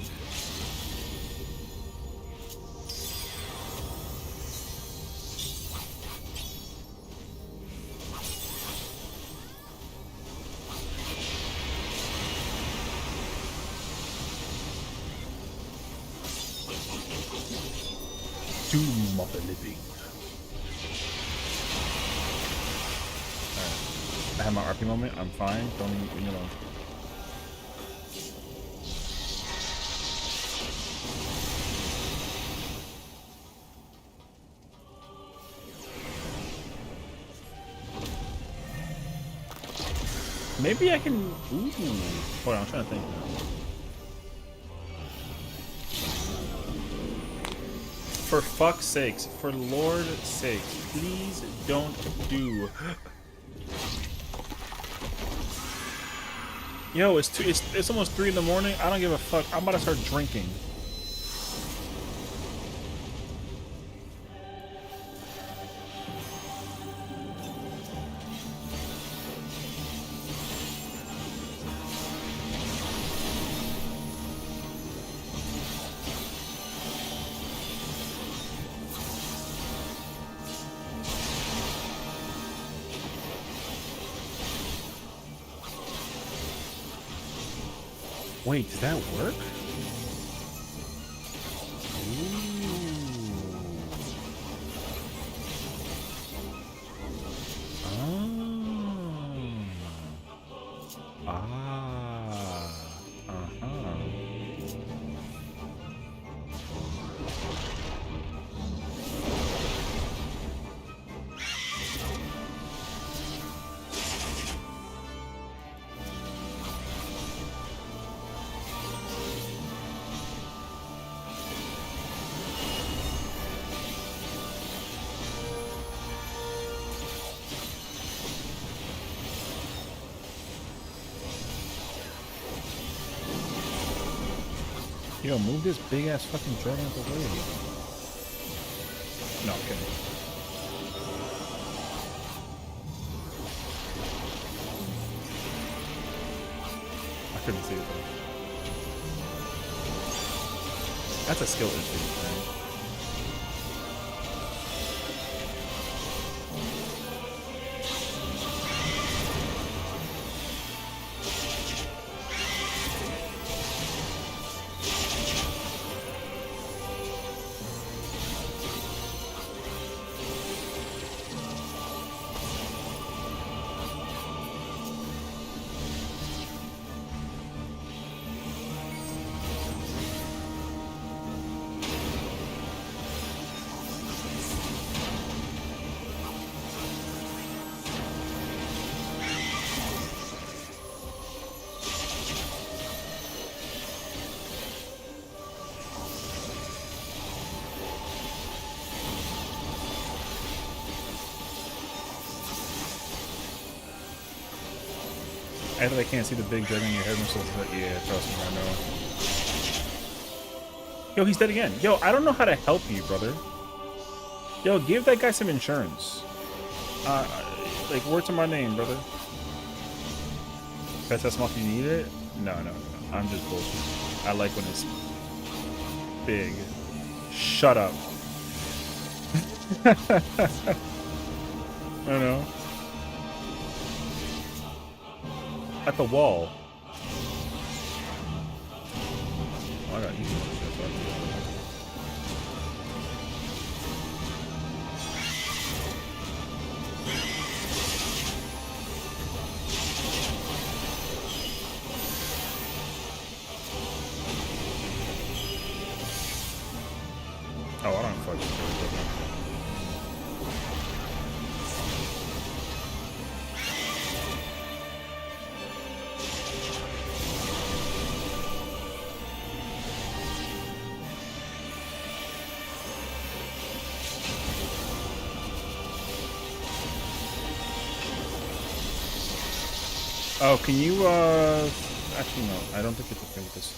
Doom of the living. Alright. I have my RP moment. I'm fine. Don't leave me alone. Maybe I can. Ooh. Hold on, I'm trying to think. For fuck's sakes, for Lord's sakes, please don't do. Yo, it's almost 3 in the morning. I don't give a fuck. I'm about to start drinking. Wait, does that work? Yo, move this big ass fucking dragon out the way. No, I'm kidding. I couldn't see it though. That's a skill issue, right? After they can't see the big dragon in your head, themselves like, yeah, trust me, I know. Yo, he's dead again. Yo, I don't know how to help you, brother. Yo, give that guy some insurance. Like, word to my name, brother. Pass that smoke, you need it? No. I'm just bullshit. I like when it's big. Shut up. I don't know. At the wall. Oh, I got easy. Oh, I don't fucking care. Oh, can you, actually, no. I don't think it's okay with this.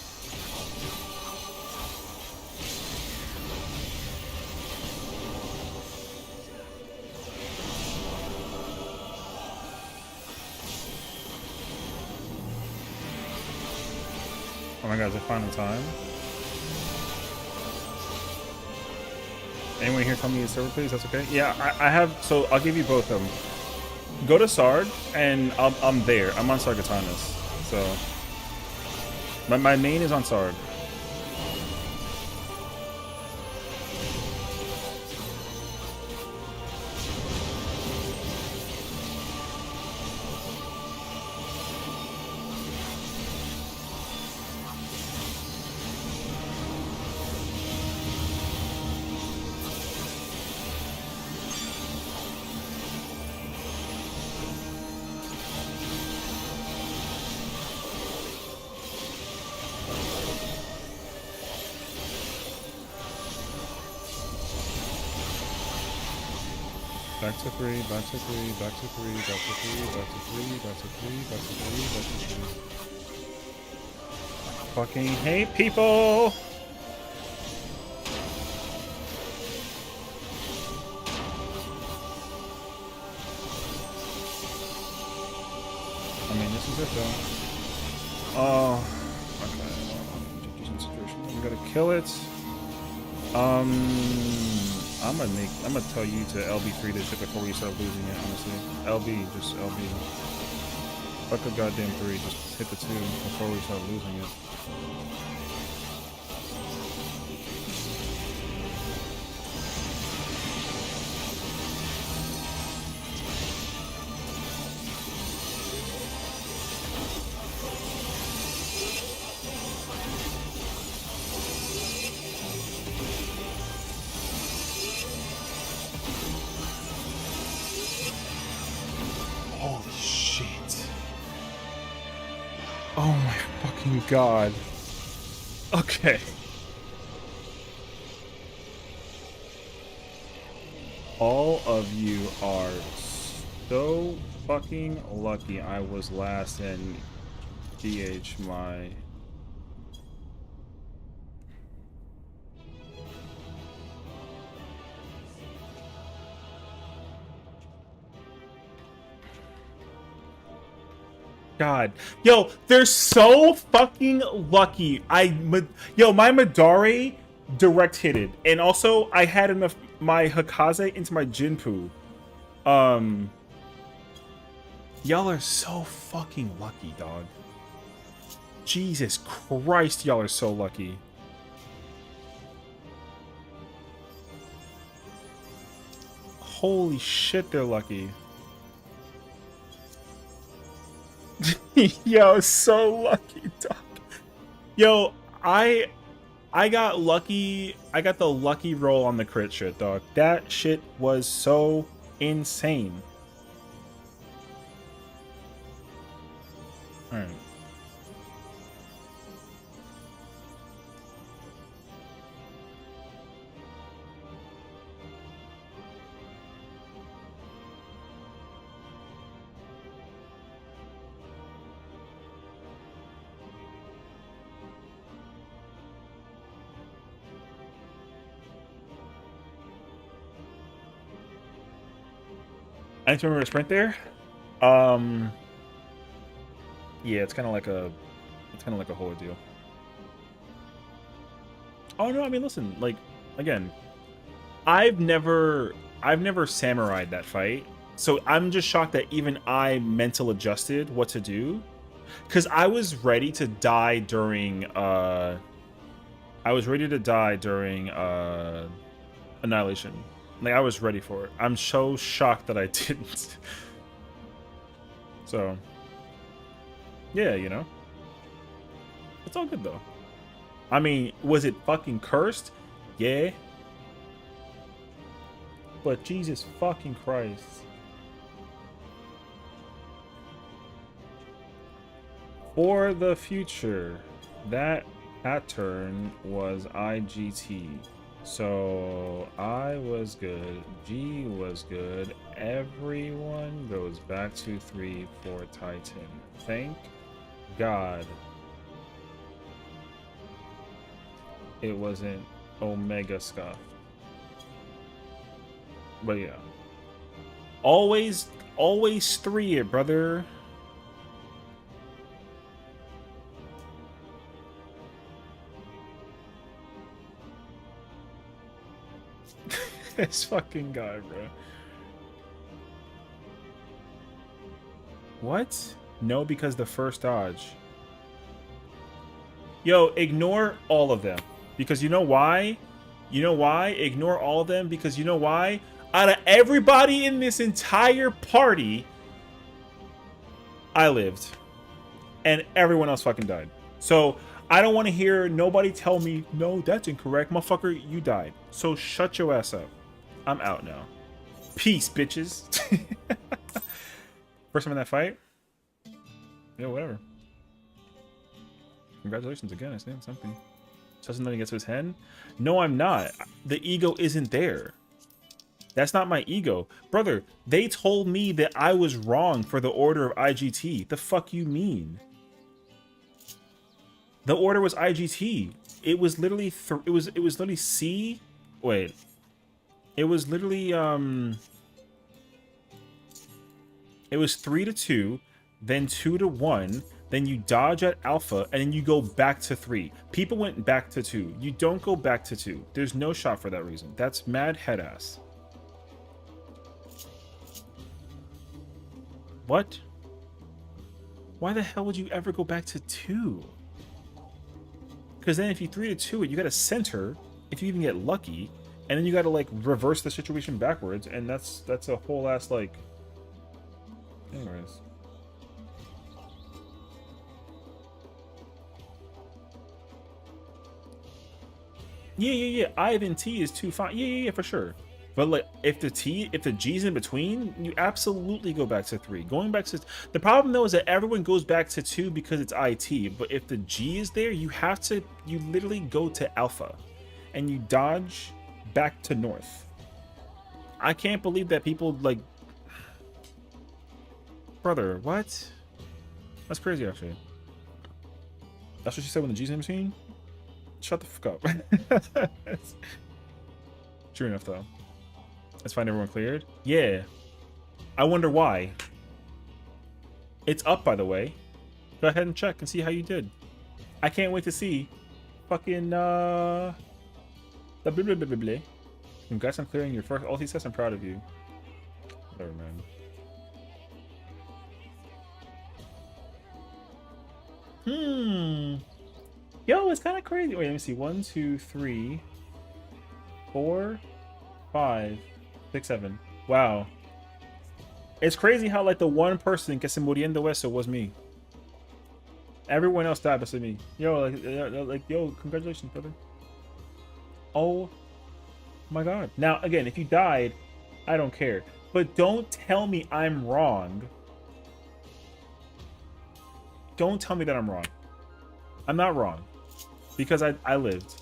Oh my god, is it final time? Anyone here tell me a server, please? That's okay. Yeah, I have. So I'll give you both of them. Go to Sarg, and I'm there. I'm on Sargatanas. So my main is on Sarg. Back to 3, back to 3, back to 3, back to 3, back to 3, back to 3, back to 3, back to 3. Fucking hate people! I mean, this is it though. Oh, okay. Decent situation. I'm gonna kill it. I'm gonna tell you to LB3 this shit before we start losing it, honestly. LB, just LB. Fuck a goddamn 3, just hit the 2 before we start losing it. Holy shit. Oh my fucking god. Okay. All of you are so fucking lucky I was last in DH my... God. Yo, they're so fucking lucky. Yo, my Madare direct hitted. And also, I had enough my Hakaze into my Jinpu. Y'all are so fucking lucky, dog. Jesus Christ, y'all are so lucky. Holy shit, they're lucky. Yo, so lucky, dog. Yo, I got lucky. I got the lucky roll on the crit shit, dog. That shit was so insane. All right. I need to remember to sprint there. Yeah, it's kind of like a whole ordeal. Oh no, I mean, listen, like, again, I've never samurai'd that fight, so I'm just shocked that even I mental adjusted what to do, because I was ready to die during Annihilation. Like, I was ready for it. I'm so shocked that I didn't. So, yeah, you know. It's all good, though. I mean, was it fucking cursed? Yeah. But Jesus fucking Christ. For the future, that pattern was IGT. So I was good, G was good, everyone goes back to 3 for Titan. Thank God it wasn't Omega Scuff. But yeah. Always 3 it, brother. This fucking guy, bro. What? No, because the first dodge. Yo, ignore all of them. Because you know why? You know why? Ignore all of them because you know why? Out of everybody in this entire party, I lived. And everyone else fucking died. So, I don't want to hear nobody tell me, no, that's incorrect. Motherfucker, you died. So, shut your ass up. I'm out now. Peace, bitches. First time in that fight? Yeah, whatever. Congratulations again, I stand something. Doesn't let him get to his head? No, I'm not. The ego isn't there. That's not my ego. Brother, they told me that I was wrong for the order of IGT. The fuck you mean? The order was IGT. It was literally it was literally C. Wait. It was literally it was 3-2, then 2-1, then you dodge at alpha, and then you go back to 3. People went back to 2. You don't go back to 2. There's no shot for that reason. That's mad head ass. What? Why the hell would you ever go back to 2? Because then if you 3-2 it, you got to center, if you even get lucky, and then you got to like reverse the situation backwards, and that's a whole ass like. Anyways. Yeah. Ivan T is 2-5. Yeah, for sure. But like, if the G's in between, you absolutely go back to 3. Going back to the problem though is that everyone goes back to 2 because it's IT. But if the G is there, you literally go to alpha, and you dodge back to north. I can't believe that people like, brother. What? That's crazy, actually. That's what she said when the G's in between. Shut the fuck up. True enough, though. Let's find everyone cleared. Yeah. I wonder why. It's up, by the way. Go ahead and check and see how you did. I can't wait to see fucking the blah blah blah blah blah. Congrats on clearing your first ulti test. I'm proud of you. Whatever, man. Yo, it's kind of crazy. Wait, let me see. 1, 2, 3, 4, 5, 6, 7. Wow. It's crazy how like the one person que se muriendo eso was me. Everyone else died but me. Yo, yo, congratulations, brother. Oh my god. Now, again, if you died, I don't care. But don't tell me I'm wrong. Don't tell me that I'm wrong. I'm not wrong. Because I lived.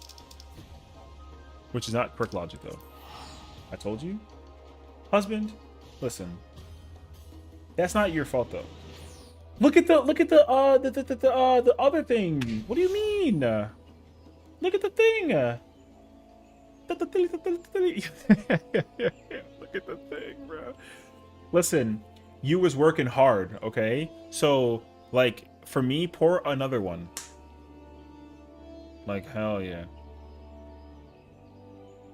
Which is not correct logic, though. I told you. Husband, listen. That's not your fault, though. Look at the other thing. What do you mean? Look at the thing. Look at the thing, bro. Listen, you was working hard, okay? So, like, for me, pour another one. Like, hell yeah.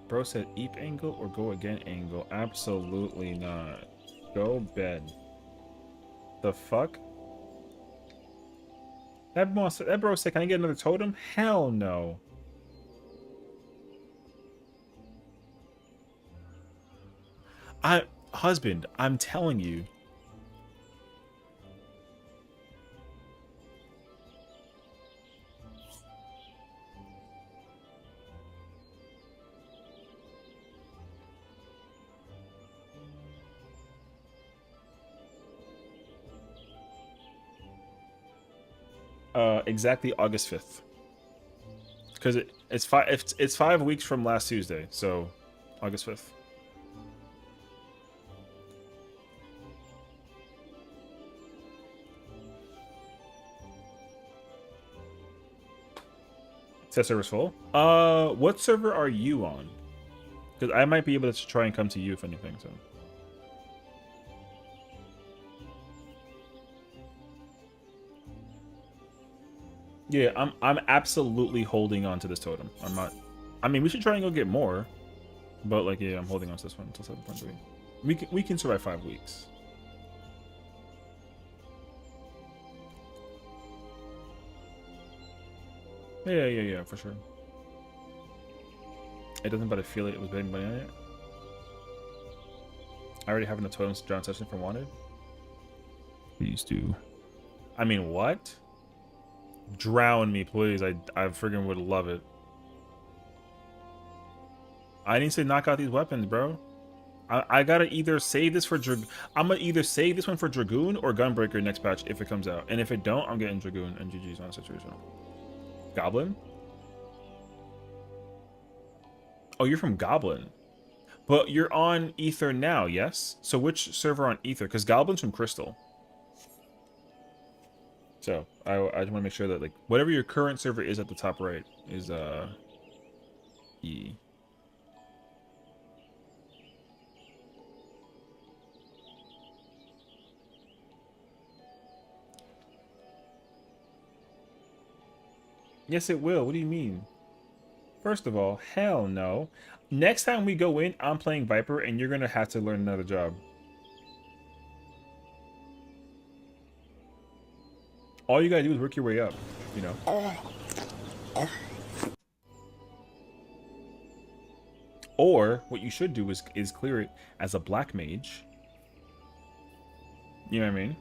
Bro said eep angle or go again angle. Absolutely not. Go bed. The fuck? That bro said, can I get another totem? Hell no. Husband, I'm telling you. Exactly August 5th. Because it's 5 weeks from last Tuesday, so August 5th. Test server's full. What server are you on? Because I might be able to try and come to you if anything. So. Yeah, I'm absolutely holding on to this totem. I'm not. I mean, we should try and go get more, But like, yeah, I'm holding on to this one until 7.3. We can survive 5 weeks. Yeah, for sure. It doesn't, but I feel it was betting money on it. I already have a totem John session for wanted. Please do. I mean, what? Drown me, please. I friggin' would love it. I didn't say knock out these weapons, bro. I gotta either save this for I'm gonna either save this one for Dragoon or Gunbreaker next patch if it comes out. And if it don't, I'm getting Dragoon and GG's on situation. Goblin? Oh, you're from Goblin. But you're on Ether now, yes? So which server on Ether? Because Goblin's from Crystal. So I just want to make sure that like whatever your current server is at the top right is E. Yes, it will. What do you mean? First of all, hell no. Next time we go in, I'm playing Viper, and you're gonna have to learn another job. All you gotta do is work your way up, you know. Or what you should do is clear it as a black mage. You know what I mean?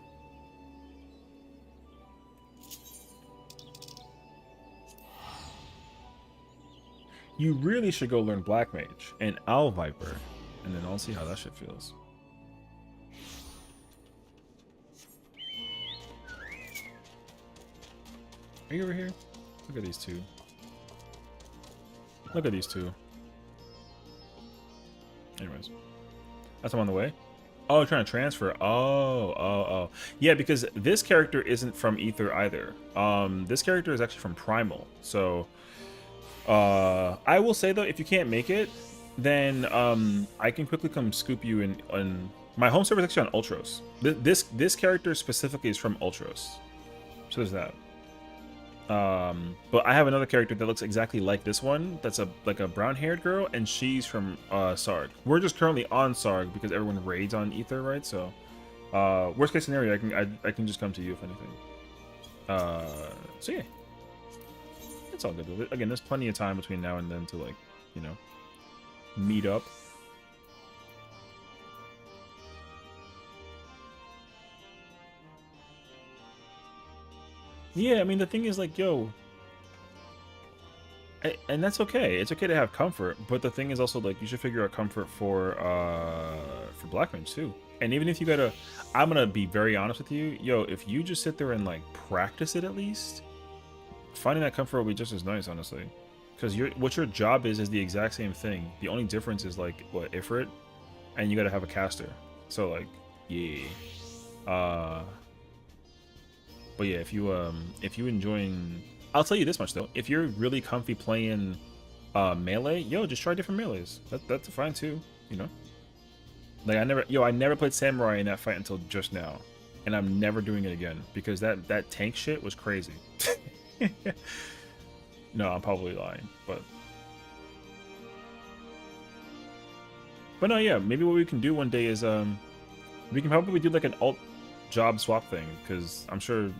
You really should go learn Black Mage and Owl Viper, and then I'll see how that shit feels. Are you over here? Look at these two. Look at these two. Anyways. That's I'm on the way. Oh, trying to transfer. Oh. Yeah, because this character isn't from Ether either. This character is actually from Primal. So I will say though, if you can't make it, then I can quickly come scoop you in on my home server is actually on Ultros. This character specifically is from Ultros. So there's that. But I have another character that looks exactly like this one. That's like a brown-haired girl, and she's from Sarg. We're just currently on Sarg because everyone raids on Ether, right? So, worst case scenario, I can just come to you if anything. So yeah, it's all good. Again, there's plenty of time between now and then to like, you know, meet up. Yeah, I mean, the thing is, like, yo, and that's okay. It's okay to have comfort, but the thing is also, like, you should figure out comfort for Black Mage, too. And even if you gotta, I'm gonna be very honest with you, yo, if you just sit there and, like, practice it at least, finding that comfort will be just as nice, honestly. Because what your job is the exact same thing. The only difference is, like, what, Ifrit, and you gotta have a caster. So, like, yeah. But yeah, if you enjoying, I'll tell you this much though: if you're really comfy playing melee, yo, just try different melees. That's fine too, you know. Like I never played samurai in that fight until just now, and I'm never doing it again because that tank shit was crazy. No, I'm probably lying, but no, yeah, maybe what we can do one day is we can probably do like an alt job swap thing, because I'm sure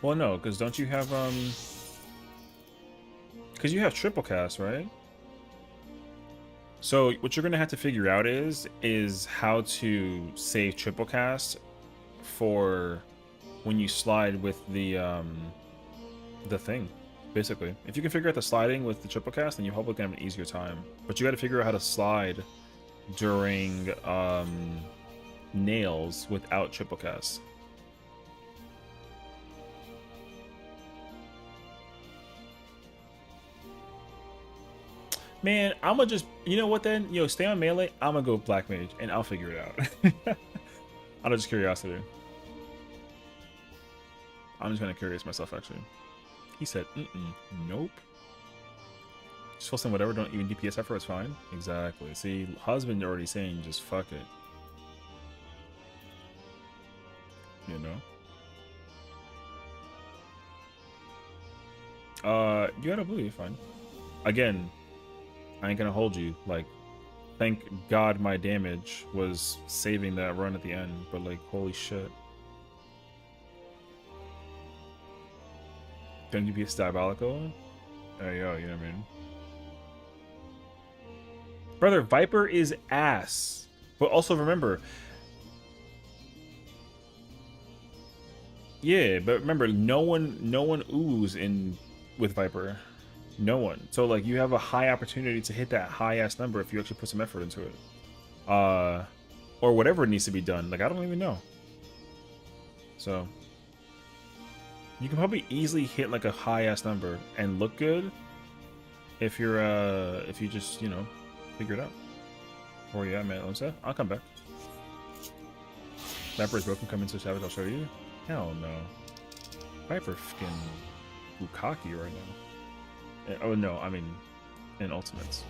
well no, because don't you have because you have triple cast, right? So what you're gonna have to figure out is how to save triple cast for when you slide with the thing, basically. If you can figure out the sliding with the triple cast, then you're probably gonna have an easier time. But you got to figure out how to slide during nails without triple cast. Man, I'ma just, you know what then? Yo, stay on melee. I'ma go Black Mage, and I'll figure it out. Out of just curiosity. I'm just kind of curious myself, actually. He said, nope. Just full send whatever, don't even DPS effort, it's fine. Exactly. See, husband already saying just fuck it. You know? You got a blue, you're fine. Again, I ain't gonna hold you. Like, thank God my damage was saving that run at the end, but like, holy shit. 10 DPS diabolical? Hey, yo, you know what I mean? Brother, Viper is ass. But also remember... Yeah, but remember, no one oohs in with Viper. No one. So, like, you have a high opportunity to hit that high-ass number if you actually put some effort into it. Or whatever needs to be done. Like, I don't even know. So... You can probably easily hit, like, a high-ass number and look good if you're, if you just, you know, figure it out. Or yeah, man, I'll come back. Viper is broken, come into Savage, I'll show you. Hell no. Viper fucking Bukaki right now. Oh no, I mean in ultimates.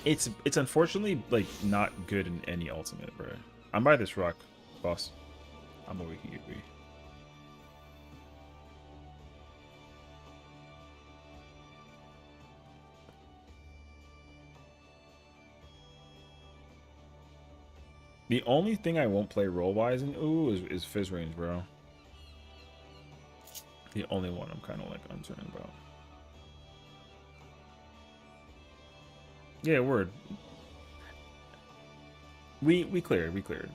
It's unfortunately like not good in any ultimate, bro. I'm by this rock, boss. I'm a wiki. The only thing I won't play role-wise in is Fizz range, bro. The only one I'm kind of like uncertain about. Yeah, word. We cleared.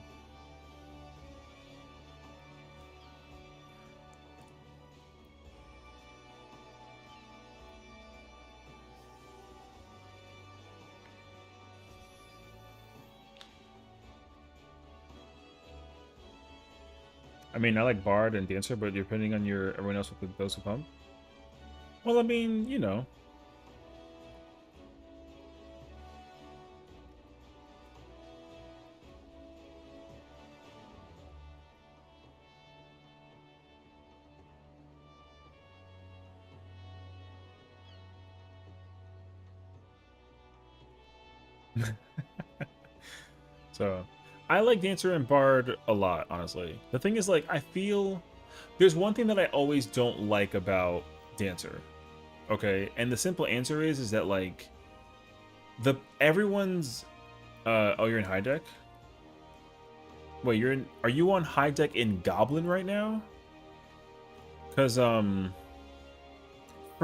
I mean, I like Bard and Dancer, but depending on everyone else with those who pump. Well, I mean, you know. So, I like Dancer and Bard a lot, honestly. The thing is, like, I feel there's one thing that I always don't like about Dancer. Okay, and the simple answer is that like everyone's oh, you're in high deck? Wait, are you on high deck in Goblin right now? Cuz for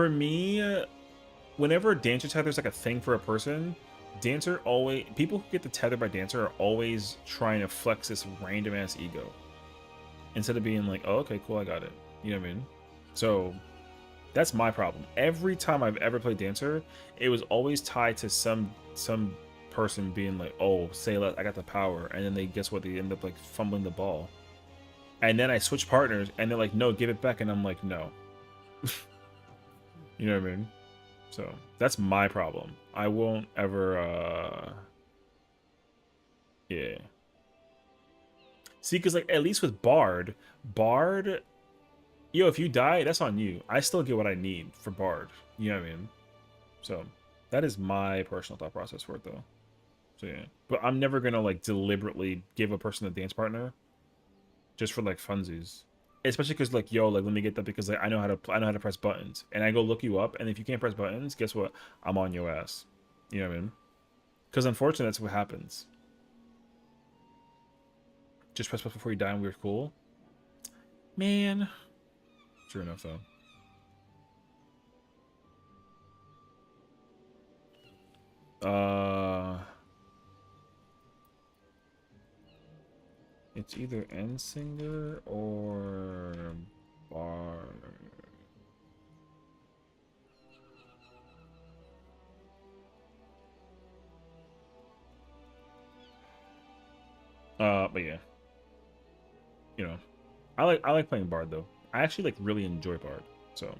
me, whenever Dancer tether's like a thing for a person, Dancer always people who get the tether by Dancer are always trying to flex this random ass ego instead of being like, oh, okay, cool, I got it. You know what I mean? So that's my problem. Every time I've ever played Dancer, it was always tied to some person being like, oh, say let I got the power, and then they guess what, they end up like fumbling the ball. And then I switch partners and they're like, no, give it back, and I'm like, no. You know what I mean? So that's my problem. I won't ever yeah. See, because like at least with Bard, yo, if you die, that's on you. I still get what I need for Bard. You know what I mean? So that is my personal thought process for it, though. So yeah, but I'm never gonna like deliberately give a person a dance partner just for like funsies. Especially because like, yo, like let me get that because like I know how to press buttons, and I go look you up, and if you can't press buttons, guess what? I'm on your ass. You know what I mean? Because unfortunately, that's what happens. Just press buttons before you die, and we're cool. Man, sure enough though. It's either Endsinger or Bar. But yeah, you know, I like playing Bard though. I actually like really enjoy Bard. So.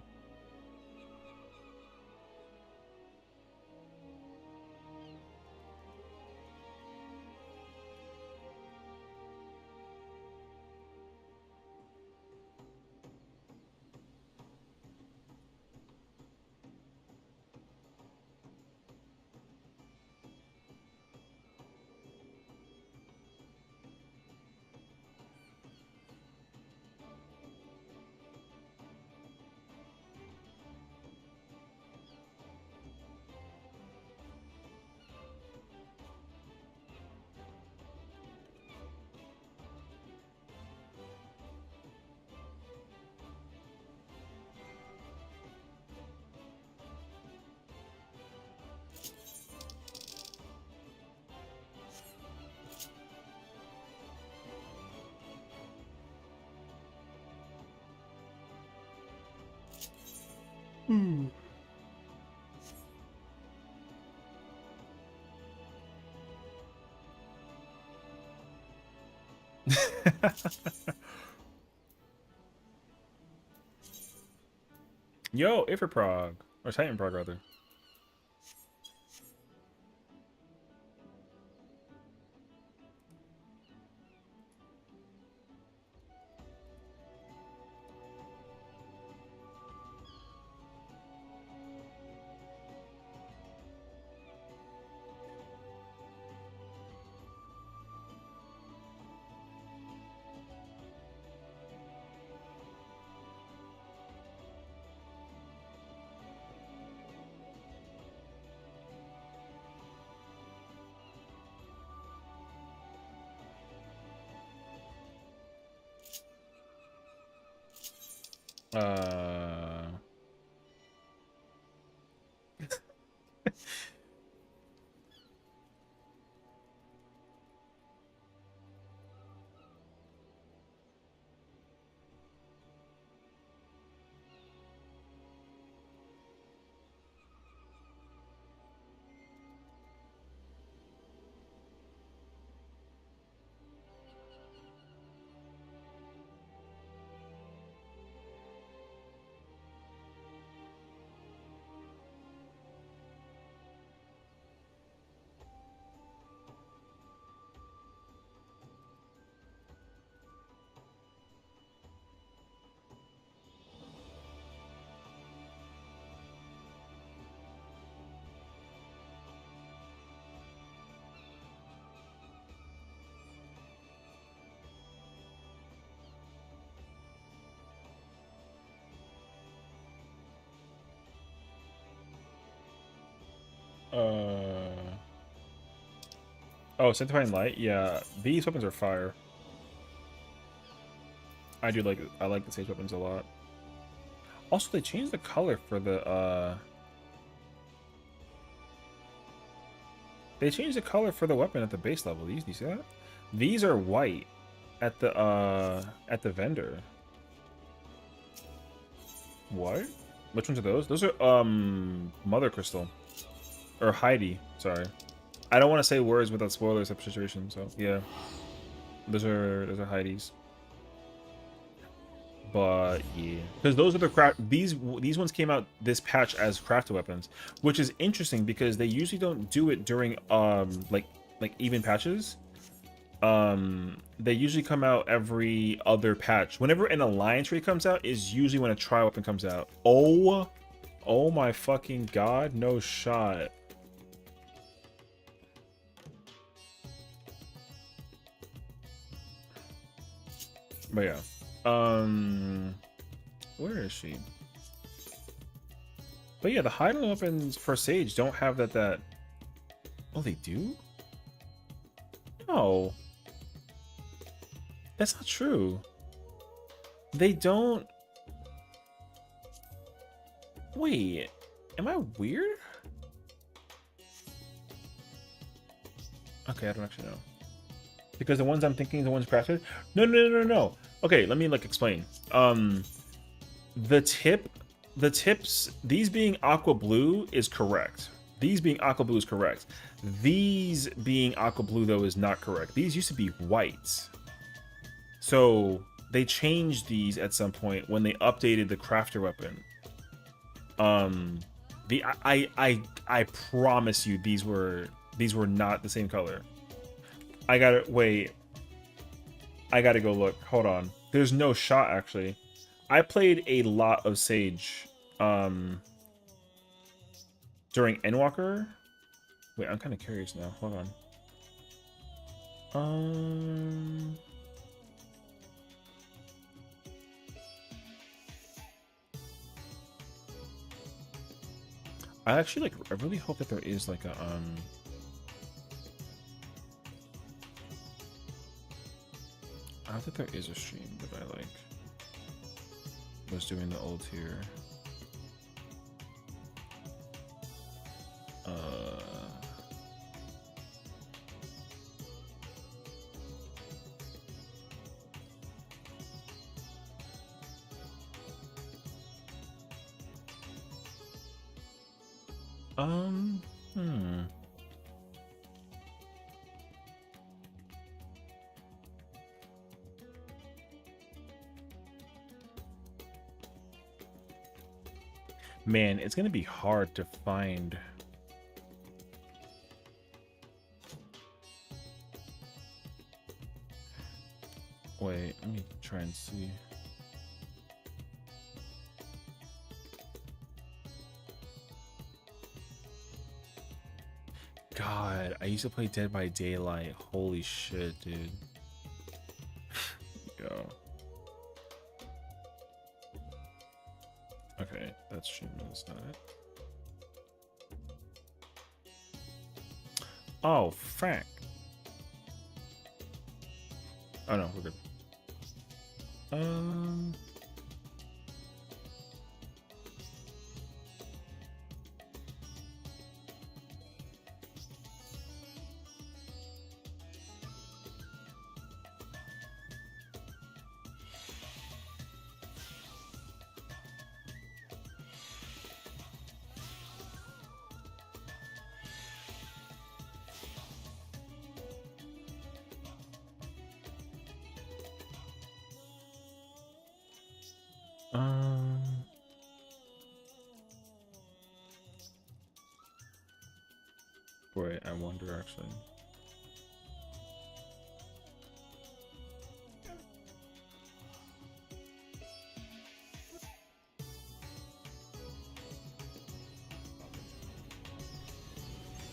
Yo, Ifrprog. Or Titan Prog, rather. Uh... Oh, Sanctifying Light? Yeah, these weapons are fire. I do like it. I like the Sage weapons a lot. Also, they changed the color for the, They changed the color for the weapon at the base level. Do you see that? These are white at the vendor. What? Which ones are those? Those are, Mother Crystal. Or Heidi, sorry. I don't want to say words without spoilers type of situation, so yeah. Those are Heidi's. But yeah, because those are the craft. These ones came out this patch as crafted weapons, which is interesting because they usually don't do it during like even patches. They usually come out every other patch. Whenever an alliance tree comes out is usually when a tri weapon comes out. Oh my fucking god, no shot. But yeah. Where is she? But yeah, the hiding weapons for Sage don't have that. Oh, they do? No. That's not true. They don't. Wait, am I weird? Okay, I don't actually know. Because the ones I'm thinking, the ones crafted. No. Okay, let me explain. The tips, these being aqua blue is correct. These being aqua blue is correct. These being aqua blue though is not correct. These used to be white. So they changed these at some point when they updated the crafter weapon. I promise you these were not the same color. I gotta go look. Hold on. There's no shot actually. I played a lot of Sage during Endwalker. Wait, I'm kind of curious now. Hold on. I actually I really hope that there is a I think there is a stream that I was doing the old tier. Hmm. Man, it's gonna be hard to find. Wait, let me try and see. God, I used to play Dead by Daylight. Holy shit, dude. Yo. Okay, that's Shima's not it. Oh, frack. Oh no, we're good. Wait, I wonder actually.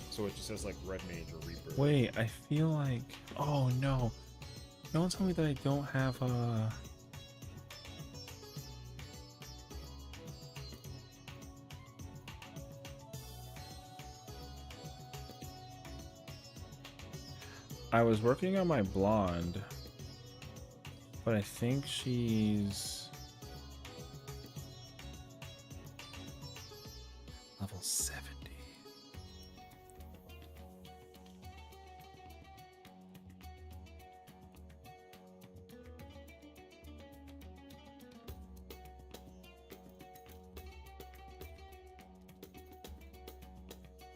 So it just says like Red Mage or Reaper. Wait, I feel like. Oh no! Don't tell me that I don't have I was working on my blonde, but I think she's level 70.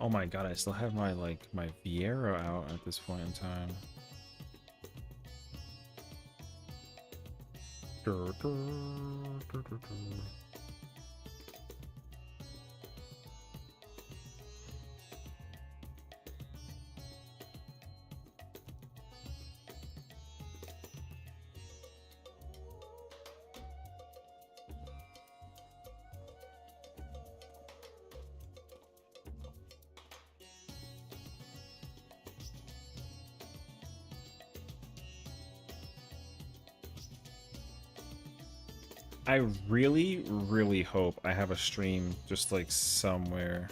Oh my god, I still have my my Viera out at this point in time. I really, really hope I have a stream just like somewhere.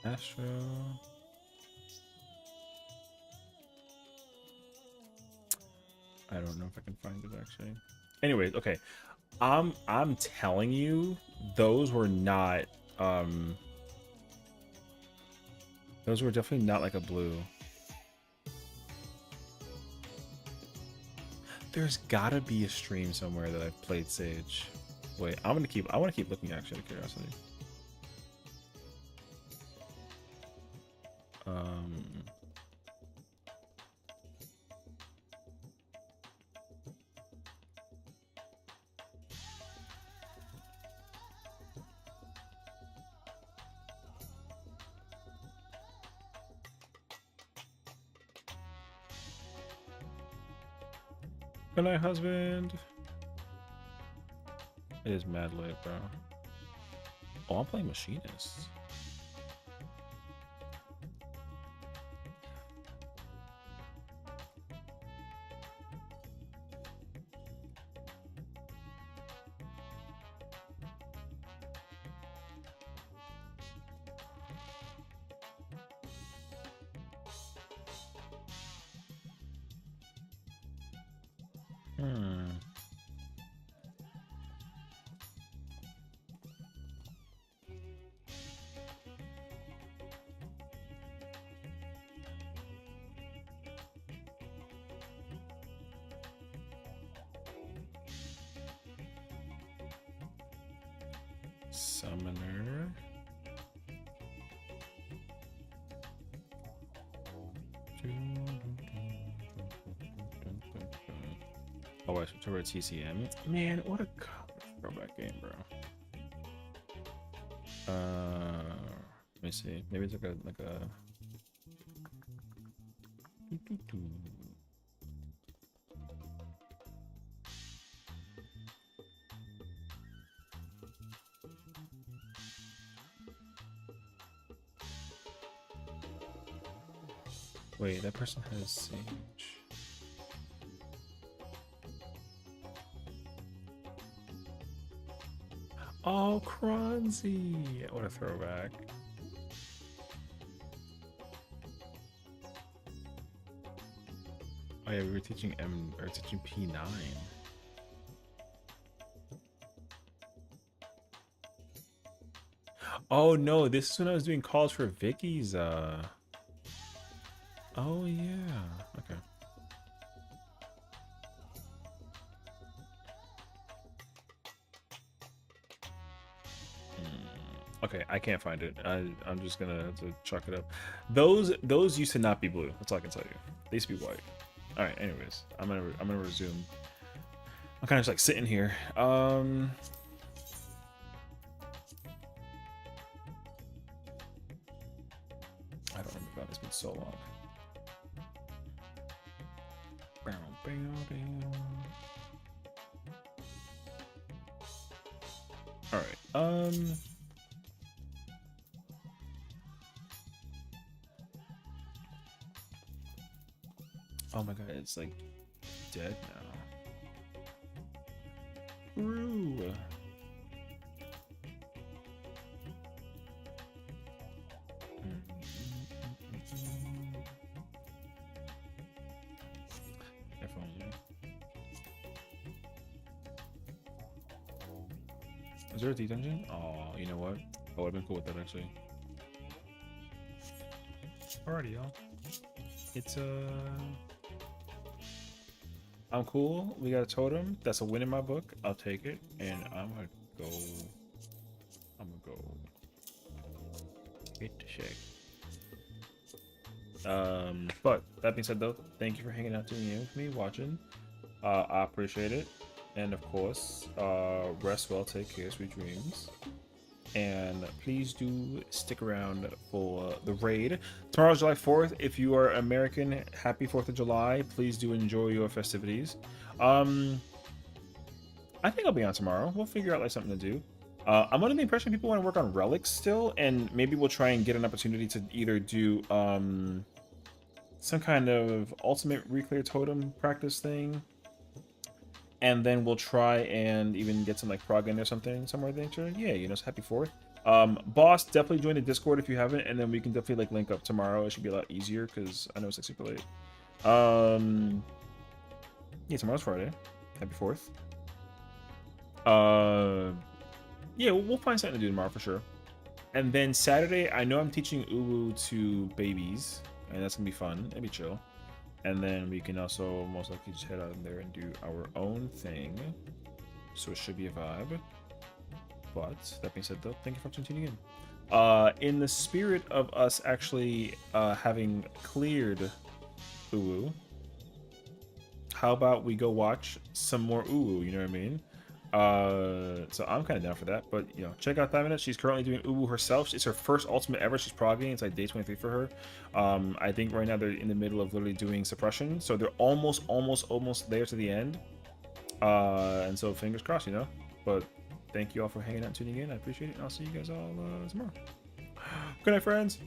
Astro. I don't know if I can find it actually. Anyways, okay. I'm telling you, those were not those were definitely not like a blue. There's gotta be a stream somewhere that I've played Sage. Wait, I want to keep looking actually out of curiosity. Good night, husband. It is mad late, bro. Oh, I'm playing Machinist. Summoner. Oh, I switched over to TCM. Man, what a throwback game, bro. Let me see. Maybe it's like a. Wait, that person has Sage. Oh, Kronzy! What a throwback. Oh yeah, we were teaching teaching P9. Oh no, this is when I was doing calls for Vicky's. Oh yeah. Okay. Okay, I can't find it. I'm just gonna have to chalk it up. Those used to not be blue. That's all I can tell you. They used to be white. All right. Anyways, I'm gonna resume. I'm kind of just like sitting here. I don't remember. God, it's been so long. All right. Oh my god, it's like dead now. True. Is there a D-dungeon? Oh, you know what? I would have been cool with that actually. Alrighty, y'all. It's I'm cool. We got a totem. That's a win in my book. I'll take it, and I'm gonna go hit the shake. But that being said, though, thank you for hanging out, tuning in with me, watching. I appreciate it, and of course, rest well, take care, sweet dreams. And please do stick around for the raid. Tomorrow's July 4th. If you are American, happy 4th of July. Please do enjoy your festivities. I think I'll be on tomorrow. We'll figure out like something to do. I'm under the impression people want to work on relics still, and maybe we'll try and get an opportunity to either do some kind of ultimate reclear totem practice thing, and then we'll try and even get some like prog in or something somewhere in nature. Yeah, you know, so happy 4th. Boss, definitely join the Discord if you haven't, and then we can definitely like link up tomorrow. It should be a lot easier because I know it's like super late. Yeah, tomorrow's Friday. Happy 4th. Yeah, we'll find something to do tomorrow for sure. And then Saturday, I know I'm teaching Uwu to babies, and that's gonna be fun. It'll be chill. And then we can also most likely just head out there and do our own thing. So it should be a vibe. But that being said, though, thank you for tuning in. In the spirit of us actually having cleared Uwu, how about we go watch some more Uwu? You know what I mean? So I'm kind of down for that. But you know, check out 5 minutes. She's currently doing Uwu herself. It's her first ultimate ever. She's progging. It's like day 23 for her. I think right now they're in the middle of literally doing suppression, so they're almost there to the end. And so fingers crossed, you know. But thank you all for hanging out and tuning in. I appreciate it. And I'll see you guys all tomorrow. Good night, friends.